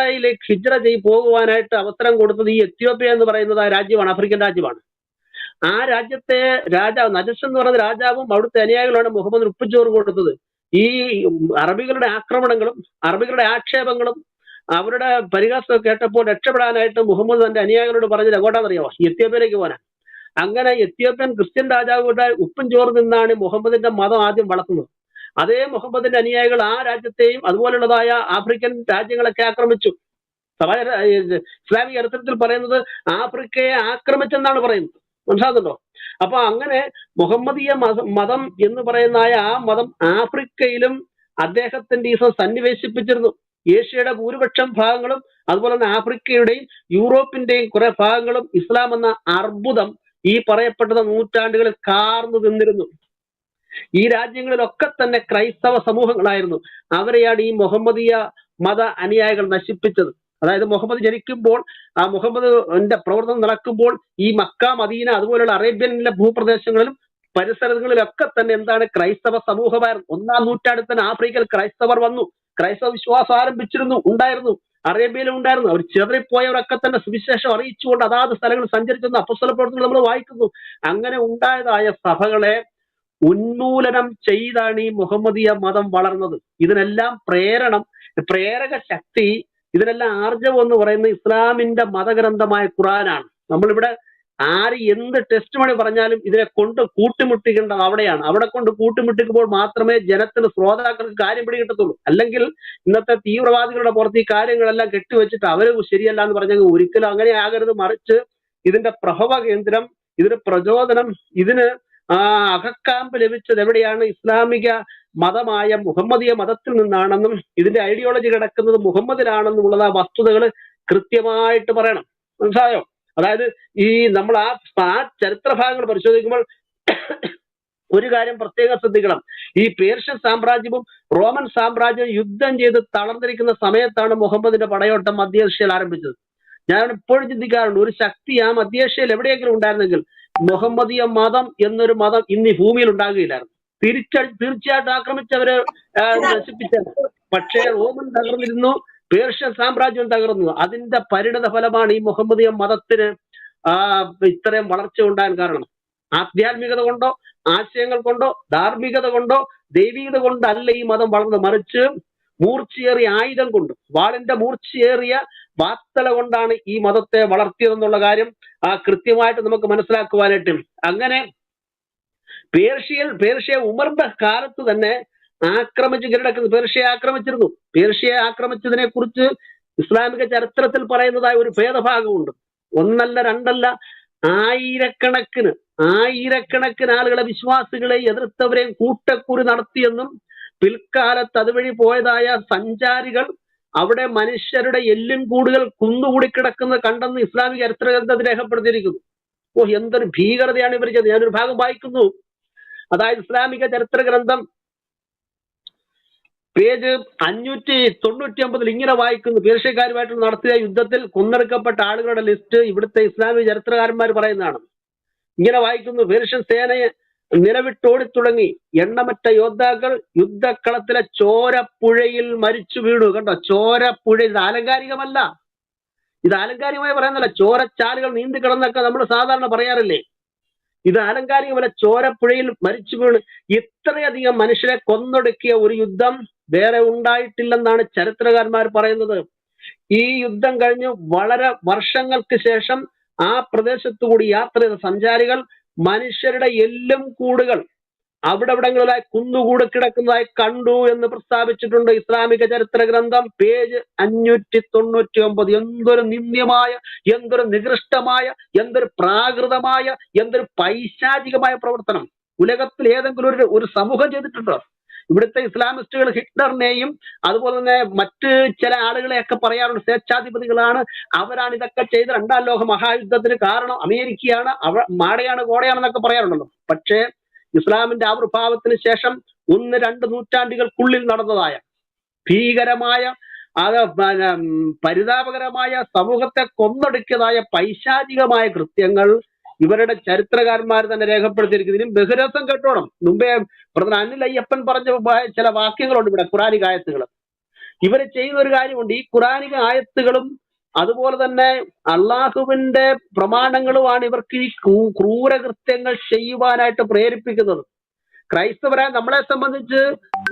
പോകുവാനായിട്ട് അവസരം കൊടുത്തത് ഈ എത്യോപ്യ എന്ന് പറയുന്നത് ആ രാജ്യമാണ്, ആഫ്രിക്കൻ രാജ്യമാണ്. ആ രാജ്യത്തെ രാജാവ് നജഷ് എന്ന് പറയുന്ന രാജാവും അവിടുത്തെ അനുയായികളാണ് മുഹമ്മദിന് ഉപ്പുചോറ് കൊടുത്തത്. ഈ അറബികളുടെ ആക്രമണങ്ങളും അറബികളുടെ ആക്ഷേപങ്ങളും അവരുടെ പരിഹാസമൊക്കെ കേട്ടപ്പോൾ രക്ഷപ്പെടാനായിട്ട് മുഹമ്മദ് തന്റെ അനുയായികളോട് പറഞ്ഞത് എങ്ങോട്ടാണെന്നറിയാമോ? എത്യോപ്യയിലേക്ക് പോകാൻ. അങ്ങനെ എത്യോപ്യൻ ക്രിസ്ത്യൻ രാജാവുടെ ഉപ്പും ചോറ് നിന്നാണ് മുഹമ്മദിന്റെ മതം ആദ്യം വളർത്തുന്നത്. അതേ മുഹമ്മദിന്റെ അനുയായികൾ ആ രാജ്യത്തെയും അതുപോലുള്ളതായ ആഫ്രിക്കൻ രാജ്യങ്ങളൊക്കെ ആക്രമിച്ചു. ഇസ്ലാമിക ചരിത്രത്തിൽ പറയുന്നത് ആഫ്രിക്കയെ ആക്രമിച്ചെന്നാണ് പറയുന്നത്. മനസ്സിലാകുന്നുണ്ടോ? അപ്പൊ അങ്ങനെ മുഹമ്മദീയ മതം എന്ന് പറയുന്ന ആ മതം ആഫ്രിക്കയിലും അദ്ദേഹത്തിന്റെ ഈസം സന്നിവേശിപ്പിച്ചിരുന്നു. ഏഷ്യയുടെ ഭൂരിപക്ഷം ഭാഗങ്ങളും അതുപോലെ തന്നെ ആഫ്രിക്കയുടെയും യൂറോപ്പിന്റെയും കുറെ ഭാഗങ്ങളും ഇസ്ലാം എന്ന അർബുദം ഈ പറയപ്പെട്ട നൂറ്റാണ്ടുകളിൽ കാർന്നു നിന്നിരുന്നു. ഈ രാജ്യങ്ങളിലൊക്കെ തന്നെ ക്രൈസ്തവ സമൂഹങ്ങളായിരുന്നു. അവരെയാണ് ഈ മുഹമ്മദീയ മത അനുയായികൾ നശിപ്പിച്ചത്. അതായത് മുഹമ്മദ് ജനിക്കുമ്പോൾ ആ മുഹമ്മദിന്റെ പ്രവർത്തനം നടക്കുമ്പോൾ ഈ മക്ക മദീന അതുപോലെയുള്ള അറേബ്യനിലെ ഭൂപ്രദേശങ്ങളിലും പരിസരങ്ങളിലൊക്കെ തന്നെ എന്താണ് ക്രൈസ്തവ സമൂഹമായിരുന്നു. 1-ാം നൂറ്റാണ്ടിൽ തന്നെ ആഫ്രിക്കയിൽ ക്രൈസ്തവർ വന്നു. ക്രൈസ്തവ വിശ്വാസം ഉണ്ടായിരുന്നു. അറേബ്യയിലും ഉണ്ടായിരുന്നു. അവർ ചിതറിപ്പോയവരൊക്കെ തന്നെ സുവിശേഷം അറിയിച്ചുകൊണ്ട് അതാത് സ്ഥലങ്ങളിൽ സഞ്ചരിച്ചെന്ന് അപ്പോസ്തല പ്രവർത്തനങ്ങൾ നമ്മൾ വായിക്കുന്നു. അങ്ങനെ ഉണ്ടായതായ സഭകളെ ഉന്മൂലനം ചെയ്താണ് ഈ മുഹമ്മദീയ മതം വളർന്നത്. ഇതിനെല്ലാം പ്രേരക ശക്തി, ഇതിനെല്ലാം ആർജവം എന്ന് പറയുന്ന ഇസ്ലാമിന്റെ മതഗ്രന്ഥമായ ഖുർആനാണ്. നമ്മളിവിടെ ആര് എന്ത് ടെസ്റ്റ് മണി പറഞ്ഞാലും ഇതിനെ കൊണ്ട് കൂട്ടിമുട്ടിക്കേണ്ടത് അവിടെയാണ്. അവിടെ കൊണ്ട് കൂട്ടിമുട്ടിക്കുമ്പോൾ മാത്രമേ ജനത്തിന് ശ്രോതാക്കൾക്ക് കാര്യം പിടികിട്ടത്തുള്ളൂ. അല്ലെങ്കിൽ ഇന്നത്തെ തീവ്രവാദികളുടെ പുറത്ത് ഈ കാര്യങ്ങളെല്ലാം കെട്ടിവെച്ചിട്ട് അവര് ശരിയല്ല എന്ന് പറഞ്ഞാൽ ഒരിക്കലും അങ്ങനെ ആകരുത്. മറിച്ച് ഇതിന്റെ പ്രഭവ കേന്ദ്രം, ഇതിന് പ്രചോദനം, ഇതിന് അകക്കാമ്പ് ലഭിച്ചത് എവിടെയാണ്? ഇസ്ലാമിക മതമായ മുഹമ്മദീയ മതത്തിൽ നിന്നാണെന്നും ഇതിന്റെ ഐഡിയോളജി കിടക്കുന്നത് മുഹമ്മദിലാണെന്നുള്ളത് ആ വസ്തുതകൾ കൃത്യമായിട്ട് പറയണം. മനസ്സിലായോ? അതായത് ഈ നമ്മൾ ആ ചരിത്ര ഭാഗങ്ങൾ പരിശോധിക്കുമ്പോൾ ഒരു കാര്യം പ്രത്യേകം ശ്രദ്ധിക്കണം. ഈ പേർഷ്യൻ സാമ്രാജ്യവും റോമൻ സാമ്രാജ്യവും യുദ്ധം ചെയ്ത് തളർന്നിരിക്കുന്ന സമയത്താണ് മുഹമ്മദിന്റെ പടയോട്ടം മധ്യേഷ്യയിൽ ആരംഭിച്ചത്. ഞാൻ ഇപ്പോഴും ചിന്തിക്കാറുണ്ട്, ഒരു ശക്തി ആ മധ്യേഷ്യയിൽ എവിടെയെങ്കിലും ഉണ്ടായിരുന്നെങ്കിൽ മുഹമ്മദീയ മതം എന്നൊരു മതം ഇന്ന് ഈ ഭൂമിയിൽ ഉണ്ടാകുകയില്ലായിരുന്നു. തീർച്ചയായിട്ടും ആക്രമിച്ചവര് നശിപ്പിച്ചത്. പക്ഷേ റോമൻ തകർന്നിരുന്നു, പേർഷ്യൻ സാമ്രാജ്യം തകർന്നു. അതിന്റെ പരിണത ഫലമാണ് ഈ മുഹമ്മദീയ മതത്തിന് ഇത്രയും വളർച്ച ഉണ്ടാകാൻ കാരണം. ആധ്യാത്മികത കൊണ്ടോ ആശയങ്ങൾ കൊണ്ടോ ധാർമ്മികത കൊണ്ടോ ദൈവികത കൊണ്ടല്ല ഈ മതം വളർന്നത്. മറിച്ച് മൂർച്ചയേറിയ ആയുധം കൊണ്ട്, വാളിന്റെ മൂർച്ചയേറിയ വാക്തല കൊണ്ടാണ് ഈ മതത്തെ വളർത്തിയതെന്നുള്ള കാര്യം കൃത്യമായിട്ട് നമുക്ക് മനസ്സിലാക്കുവാനായിട്ട്. അങ്ങനെ പേർഷ്യ ഉമറിന്റെ കാലത്ത് തന്നെ ആക്രമിച്ച് കീഴടക്കുന്നത്, പേർഷ്യയെ ആക്രമിച്ചിരുന്നു. പേർഷ്യയെ ആക്രമിച്ചതിനെ കുറിച്ച് ഇസ്ലാമിക ചരിത്രത്തിൽ പറയുന്നതായ ഒരു ഭേദഭാഗമുണ്ട്. ഒന്നല്ല രണ്ടല്ല, ആയിരക്കണക്കിന് ആളുകളെ, വിശ്വാസികളെ എതിർത്തവരെയും കൂട്ടക്കുരു നടത്തിയെന്നും പിൽക്കാലത്ത് അതുവഴി പോയതായ സഞ്ചാരികൾ അവിടെ മനുഷ്യരുടെ എല്ലും കൂടുകൾ കുന്നുകൂടി കിടക്കുന്നത് കണ്ടെന്ന് ഇസ്ലാമിക ചരിത്ര ഗ്രന്ഥത്തിൽ രേഖപ്പെടുത്തിയിരിക്കുന്നു. എന്തൊരു ഭീകരതയാണ് ഇവർ ചെയ്തത്. ഞാനൊരു ഭാഗം വായിക്കുന്നു. അതായത് ഇസ്ലാമിക ചരിത്ര ഗ്രന്ഥം പേജ് 599 ഇങ്ങനെ വായിക്കുന്നു. പേർഷ്യക്കാരുമായിട്ട് നടത്തിയ യുദ്ധത്തിൽ കൊന്നെടുക്കപ്പെട്ട ആളുകളുടെ ലിസ്റ്റ് ഇവിടുത്തെ ഇസ്ലാമിക ചരിത്രകാരന്മാർ പറയുന്നതാണ്. ഇങ്ങനെ വായിക്കുന്നു: പേർഷ്യൻ സേനയെ നിലവിട്ടോടി തുടങ്ങി. എണ്ണമറ്റ യോദ്ധാക്കൾ യുദ്ധക്കളത്തിലെ ചോരപ്പുഴയിൽ മരിച്ചു വീണു. കണ്ടോ, ചോരപ്പുഴ. ഇത് ആലങ്കാരികമല്ല, ഇത് ആലങ്കാരികമായി പറയുന്നല്ല. ചോരച്ചാലുകൾ നീന്തി കിടന്നൊക്കെ നമ്മൾ സാധാരണ പറയാറില്ലേ, ഇത് ആലങ്കാരികമല്ല. ചോരപ്പുഴയിൽ മരിച്ചു വീണ്. ഇത്രയധികം മനുഷ്യരെ കൊന്നൊടുക്കിയ ഒരു യുദ്ധം വേറെ ഉണ്ടായിട്ടില്ലെന്നാണ് ചരിത്രകാരന്മാർ പറയുന്നത്. ഈ യുദ്ധം കഴിഞ്ഞ് വളരെ വർഷങ്ങൾക്ക് ശേഷം ആ പ്രദേശത്തുകൂടി യാത്ര ചെയ്ത സഞ്ചാരികൾ മനുഷ്യരുടെ എല്ലും കൂടുകൾ അവിടെവിടങ്ങളിലായി കുന്നുകൂടി കിടക്കുന്നതായി കണ്ടു എന്ന് പ്രസ്താവിച്ചിട്ടുണ്ട് ഇസ്ലാമിക ചരിത്ര ഗ്രന്ഥം പേജ് 599. എന്തൊരു നിന്ദ്യമായ, എന്തൊരു നികൃഷ്ടമായ, എന്തൊരു പ്രാകൃതമായ, എന്തൊരു പൈശാചികമായ പ്രവർത്തനം ഉലകത്തിൽ ഏതെങ്കിലും ഒരു സമൂഹം ചെയ്തിട്ടുണ്ടോ? ഇവിടുത്തെ ഇസ്ലാമിസ്റ്റുകൾ ഹിറ്റ്ലറിനെയും അതുപോലെ തന്നെ മറ്റ് ചില ആളുകളെയൊക്കെ പറയാറുണ്ട് സ്വേച്ഛാധിപതികളാണ്, അവരാണ് ഇതൊക്കെ ചെയ്ത് 2ാം ലോക മഹായുദ്ധത്തിന് കാരണം അമേരിക്കയാണ്, മാടയാണ് കോടയാണെന്നൊക്കെ പറയാറുണ്ടല്ലോ. പക്ഷേ ഇസ്ലാമിന്റെ ആവിർഭാവത്തിന് ശേഷം 1-2 നൂറ്റാണ്ടുകൾക്കുള്ളിൽ നടന്നതായ ഭീകരമായ, പരിതാപകരമായ, സമൂഹത്തെ കൊന്നൊടുക്കിയതായ പൈശാചികമായ കൃത്യങ്ങൾ ഇവരുടെ ചരിത്രകാരന്മാർ തന്നെ രേഖപ്പെടുത്തിയിരിക്കുന്നു. ഇതിനും ബഹുരസം കേട്ടോണം. മുമ്പേ ബ്രദർ അനിൽ അയ്യപ്പൻ പറഞ്ഞ ചില വാക്യങ്ങളുണ്ട് ഇവിടെ, ഖുറാനിക ആയത്തുകൾ. ഇവർ ചെയ്യുന്ന ഒരു കാര്യമുണ്ട്. ഈ ഖുറാനിക ആയത്തുകളും അതുപോലെ തന്നെ അള്ളാഹുവിന്റെ പ്രമാണങ്ങളുമാണ് ഇവർക്ക് ഈ ക്രൂരകൃത്യങ്ങൾ ചെയ്യുവാനായിട്ട് പ്രേരിപ്പിക്കുന്നത്. ക്രൈസ്തവരായ നമ്മളെ സംബന്ധിച്ച്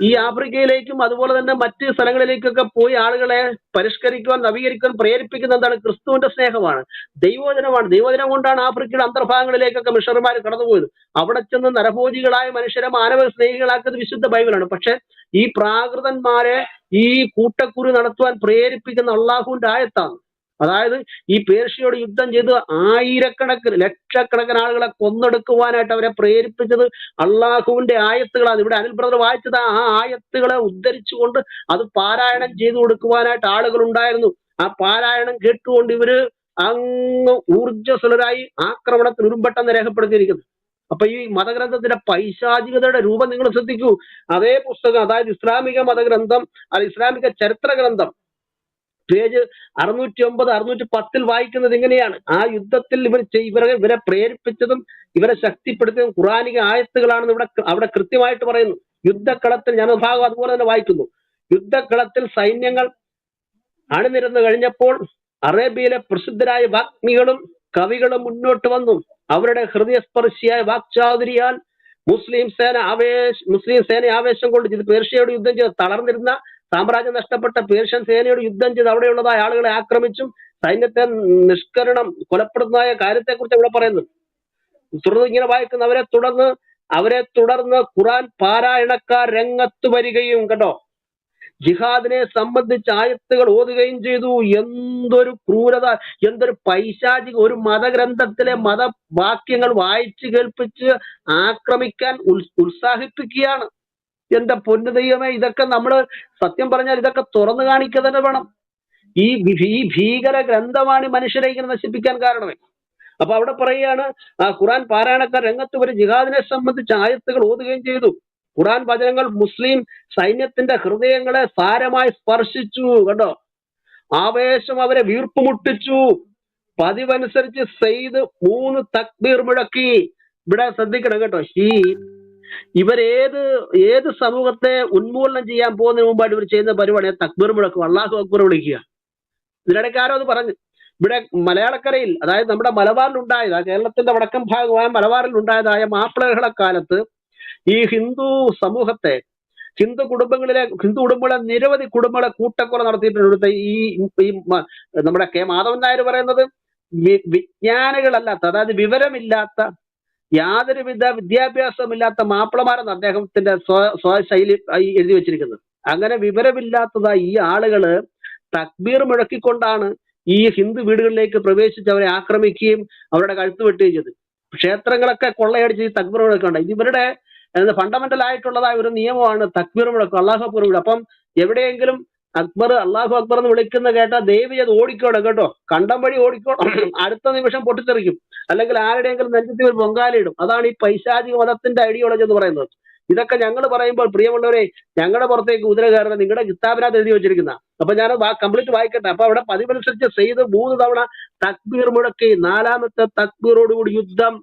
ഈ ആഫ്രിക്കയിലേക്കും അതുപോലെ തന്നെ മറ്റ് സ്ഥലങ്ങളിലേക്കൊക്കെ പോയി ആളുകളെ പരിഷ്കരിക്കുവാൻ, നവീകരിക്കുവാൻ പ്രേരിപ്പിക്കുന്ന എന്താണ്? ക്രിസ്തുവിന്റെ സ്നേഹമാണ്, ദൈവവചനമാണ്. ദൈവവചനം കൊണ്ടാണ് ആഫ്രിക്കയുടെ അന്തർഭാഗങ്ങളിലേക്കൊക്കെ മിഷണറിമാർ കടന്നുപോയത്. അവിടെ ചെന്ന് നരഭോജികളായ മനുഷ്യരെ മാനവ സ്നേഹികളാക്കുന്നത് വിശുദ്ധ ബൈബിളാണ്. പക്ഷെ ഈ പ്രാകൃതന്മാരെ ഈ കൂട്ടക്കുരു നടത്തുവാൻ പ്രേരിപ്പിക്കുന്ന അള്ളാഹുവിന്റെ ആയത്താണ്. അതായത് ഈ പേർഷ്യയോട് യുദ്ധം ചെയ്ത് ആയിരക്കണക്കിന്, ലക്ഷക്കണക്കിന് ആളുകളെ കൊന്നെടുക്കുവാനായിട്ട് അവരെ പ്രേരിപ്പിച്ചത് അള്ളാഹുവിന്റെ ആയത്തുകളാണ്. ഇവിടെ അനിൽ ബ്രദർ വായിച്ചത് ആ ആയത്തുകളെ ഉദ്ധരിച്ചുകൊണ്ട് അത് പാരായണം ചെയ്തു കൊടുക്കുവാനായിട്ട് ആളുകൾ ഉണ്ടായിരുന്നു. ആ പാരായണം കേട്ടുകൊണ്ട് ഇവര് അങ്ങ് ഊർജ്ജസ്വലരായി ആക്രമണത്തിന് ഉരുമ്പെട്ടെന്ന് രേഖപ്പെടുത്തിയിരിക്കുന്നു. അപ്പൊ ഈ മതഗ്രന്ഥത്തിന്റെ പൈശാചികതയുടെ രൂപം നിങ്ങൾ ശ്രദ്ധിക്കൂ. അതേ പുസ്തകം, അതായത് ഇസ്ലാമിക മതഗ്രന്ഥം, ഇസ്ലാമിക ചരിത്ര ഗ്രന്ഥം പേജ് 609, 610 വായിക്കുന്നത് ഇങ്ങനെയാണ്: ആ യുദ്ധത്തിൽ ഇവരെ പ്രേരിപ്പിച്ചതും ഇവരെ ശക്തിപ്പെടുത്തിയതും ഖുറാനിക ആയത്തുകളാണെന്ന് അവിടെ കൃത്യമായിട്ട് പറയുന്നു. യുദ്ധക്കളത്തിൽ, ഞാൻ ഭാഗം അതുപോലെ തന്നെ വായിക്കുന്നു: യുദ്ധക്കളത്തിൽ സൈന്യങ്ങൾ അണിനിരന്നു കഴിഞ്ഞപ്പോൾ അറേബ്യയിലെ പ്രസിദ്ധരായ വാഗ്മികളും കവികളും മുന്നോട്ട് വന്നു. അവരുടെ ഹൃദയസ്പർശിയായ വാക്ചാതുരിയാൽ മുസ്ലിം സേന ആവേശം കൊണ്ട് ഇത് പേർഷ്യയോട് യുദ്ധം ചെയ്ത് തളർന്നിരുന്ന സാമ്രാജ്യം നഷ്ടപ്പെട്ട പേർഷ്യൻ സേനയോട് യുദ്ധം ചെയ്ത് അവിടെയുള്ളതായ ആളുകളെ ആക്രമിച്ചും സൈന്യത്തെ നിഷ്കരണം കൊലപ്പെടുന്നതായ കാര്യത്തെക്കുറിച്ച് ഇവിടെ പറയുന്നു. തുടർന്ന് ഇങ്ങനെ വായിക്കുന്നു: അവരെ തുടർന്ന് ഖുറാൻ പാരായണക്കാർ രംഗത്ത് വരികയും, കേട്ടോ, ജിഹാദിനെ സംബന്ധിച്ച് ആയത്തുകൾ ഓതുകയും ചെയ്തു. എന്തൊരു ക്രൂരത, എന്തൊരു പൈശാചിക! ഒരു മതഗ്രന്ഥത്തിലെ മതവാക്യങ്ങൾ വായിച്ചു കേൾപ്പിച്ച് ആക്രമിക്കാൻ ഉത്സാഹിപ്പിക്കുകയാണ്. എന്റെ പൊന്നു ദൈവമേ, ഇതൊക്കെ നമ്മള് സത്യം പറഞ്ഞാൽ ഇതൊക്കെ തുറന്നു കാണിക്കുക തന്നെ വേണം. ഈ ഭീകര ഗ്രന്ഥമാണ് മനുഷ്യരെ ഇങ്ങനെ നശിപ്പിക്കാൻ കാരണമേ. അപ്പൊ അവിടെ പറയുകയാണ്, ഖുറാൻ പാരായണക്കാർ രംഗത്ത് വരെ ജിഹാദിനെ സംബന്ധിച്ച് ആയത്തുകൾ ഓതുകയും ചെയ്തു. ഖുറാൻ വചനങ്ങൾ മുസ്ലിം സൈന്യത്തിന്റെ ഹൃദയങ്ങളെ സാരമായി സ്പർശിച്ചു. കണ്ടോ, ആവേശം അവരെ വീർപ്പുമുട്ടിച്ചു. പതിവനുസരിച്ച് സെയ്ദ് 3 തക്ബീർ മുഴക്കി. ഇവിടെ ശ്രദ്ധിക്കണം കേട്ടോ, ഏത് സമൂഹത്തെ ഉന്മൂലനം ചെയ്യാൻ പോകുന്നതിന് മുമ്പായിട്ട് ഇവർ ചെയ്യുന്ന പരിപാടി തക്ബീർ മുഴക്കും, അള്ളാഹു അക്ബർ വിളിക്കുക. ഇതിനിടയ്ക്ക് ആരോ അത് പറഞ്ഞു. ഇവിടെ മലയാളക്കരയിൽ, അതായത് നമ്മുടെ മലബാറിൽ ഉണ്ടായത്, കേരളത്തിന്റെ വടക്കൻ ഭാഗമായ മലബാറിൽ ഉണ്ടായതായ മാപ്പിളകളുടെ കാലത്ത് ഈ ഹിന്ദു സമൂഹത്തെ ഹിന്ദു കുടുംബങ്ങളെ നിരവധി കുടുംബങ്ങളെ കൂട്ടക്കൊല നടത്തിയിട്ടുണ്ട്. ഇവിടുത്തെ നമ്മുടെ കെ മാധവൻ നായർ പറയുന്നത് വിജ്ഞാനികളല്ലാത്ത, അതായത് വിവരമില്ലാത്ത, യാതൊരുവിധ വിദ്യാഭ്യാസമില്ലാത്ത മാപ്പിളമാരെന്ന് അദ്ദേഹത്തിന്റെ സ്വശൈലി എഴുതി വെച്ചിരിക്കുന്നത്. അങ്ങനെ വിവരമില്ലാത്തതായി ഈ ആളുകള് തക്ബീർ മുഴക്കിക്കൊണ്ടാണ് ഈ ഹിന്ദു വീടുകളിലേക്ക് പ്രവേശിച്ച് അവരെ ആക്രമിക്കുകയും അവരുടെ കഴുത്ത് വെട്ടുകയും ചെയ്തു. ക്ഷേത്രങ്ങളൊക്കെ കൊള്ളയടിച്ച് ഈ തക്ബീർ മുഴക്കുണ്ട്. ഇത് ഇവരുടെ ഫണ്ടമെന്റൽ ആയിട്ടുള്ളതായ ഒരു നിയമമാണ് തക്ബീർ മുഴക്കം, അള്ളാഹു അക്ബർ വിളിക്കും. അപ്പം എവിടെയെങ്കിലും അക്ബർ അള്ളാഹു അക്ബർ എന്ന് വിളിക്കുന്ന കേട്ടാൽ ദയവ് ചെയ്ത് ഓടിക്കോണം കേട്ടോ, കണ്ടം വഴി ഓടിക്കോണം, അടുത്ത നിമിഷം പൊട്ടിത്തെറിക്കും, അല്ലെങ്കിൽ ആരുടെയെങ്കിലും നെഞ്ചത്തിൽ ഒരു പൊങ്കാലയിടും. അതാണ് ഈ പൈശാചിക മതത്തിന്റെ ഐഡിയോളജി എന്ന് പറയുന്നത്. ഇതൊക്കെ ഞങ്ങൾ പറയുമ്പോൾ പ്രിയമുള്ളവരെ, ഞങ്ങളുടെ പുറത്തേക്ക് കുതിര കയറുന്നത് നിങ്ങളുടെ കിതാബിനകത്ത് എഴുതി വെച്ചിരിക്കുന്ന. അപ്പൊ ഞാൻ കംപ്ലീറ്റ് വായിക്കട്ടെ. അപ്പൊ അവിടെ പതിവനുസരിച്ച് സെയ്ദ് 3 തവണ തക്ബീർ മുഴക്കി 4ാമത്തെ തക്ബീറോടുകൂടി യുദ്ധം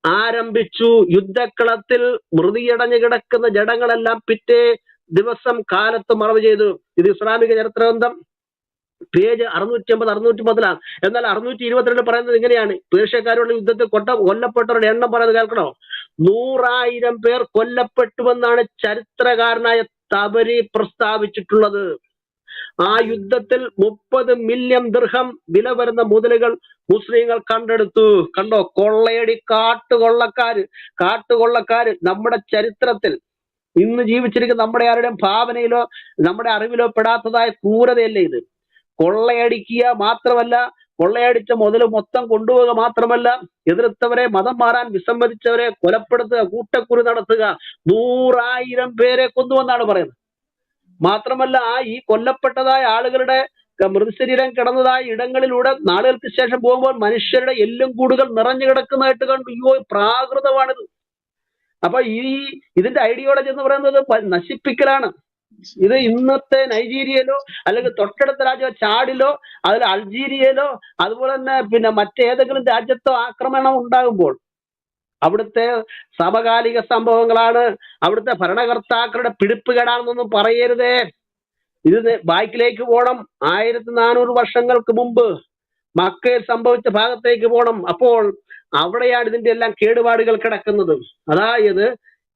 ആരംഭിച്ചു. യുദ്ധക്കളത്തിൽ മൃതിയടഞ്ഞു കിടക്കുന്ന ജഡങ്ങളെല്ലാം പിറ്റേ ദിവസം കാലത്ത് മറവ് ചെയ്തു. ഇത് ഇസ്ലാമിക ചരിത്രഗ്രന്ഥം പേജ് 650-610 എന്നാൽ 622 പറയുന്നത് ഇങ്ങനെയാണ്. പേർഷ്യക്കാരുടെ യുദ്ധത്തിൽ കൊല്ലപ്പെട്ടവരുടെ എണ്ണം പറയുന്നത് കേൾക്കണോ? 100,000 പേർ കൊല്ലപ്പെട്ടുവെന്നാണ് ചരിത്രകാരനായ തബരി പ്രസ്താവിച്ചിട്ടുള്ളത്. ആ യുദ്ധത്തിൽ 30 മില്യൺ ദിർഹം വില വരുന്ന മുതലുകൾ മുസ്ലിങ്ങൾ കണ്ടെടുത്തു. കണ്ടോ, കൊള്ളയടി കാട്ടുകൊള്ളക്കാര് നമ്മുടെ ചരിത്രത്തിൽ ഇന്ന് ജീവിച്ചിരിക്കുന്ന നമ്മുടെ ആരുടെയും ഭാവനയിലോ നമ്മുടെ അറിവിലോ പെടാത്തതായ ക്രൂരതയല്ലേ ഇത്? കൊള്ളയടിക്കുക മാത്രമല്ല, കൊള്ളയടിച്ച മുതൽ മൊത്തം കൊണ്ടുപോവുക മാത്രമല്ല, എതിർത്തവരെ, മതം മാറാൻ വിസമ്മതിച്ചവരെ കൊലപ്പെടുത്തുക, കൂട്ടക്കുരു നടത്തുക, 100,000 പേരെ കൊന്നുവെന്നാണ് പറയുന്നത്. മാത്രമല്ല, ഈ കൊല്ലപ്പെട്ടതായ ആളുകളുടെ മൃതശരീരം കിടന്നതായ ഇടങ്ങളിലൂടെ നാളുകൾക്ക് ശേഷം പോകുമ്പോൾ മനുഷ്യരുടെ എല്ലും കൂടുകൾ നിറഞ്ഞു കിടക്കുന്നതായിട്ട് കണ്ടു. അയ്യോ, പ്രാകൃതമാണിത്. അപ്പൊ ഇതിന്റെ ഐഡിയോളജി എന്ന് പറയുന്നത് നശിപ്പിക്കലാണ്. ഇത് ഇന്നത്തെ നൈജീരിയയിലോ അല്ലെങ്കിൽ തൊട്ടടുത്ത രാജ്യം ചാഡിലോ അതിൽ അൾജീരിയയിലോ അതുപോലെ തന്നെ പിന്നെ മറ്റേതെങ്കിലും രാജ്യത്തോ ആക്രമണം ഉണ്ടാകുമ്പോൾ അവിടുത്തെ സമകാലിക സംഭവങ്ങളാണ്, അവിടുത്തെ ഭരണകർത്താക്കളുടെ പിടിപ്പുകേടാണെന്നൊന്നും പറയരുതേ. ഇത് ബാക്കിലേക്ക് പോകണം. 1400 വർഷങ്ങൾക്ക് മുമ്പ് മക്കയിൽ സംഭവിച്ച ഭാഗത്തേക്ക് പോകണം. അപ്പോൾ അവിടെയാണ് ഇതിന്റെ എല്ലാം കേടുപാടുകൾ കിടക്കുന്നത്. അതായത്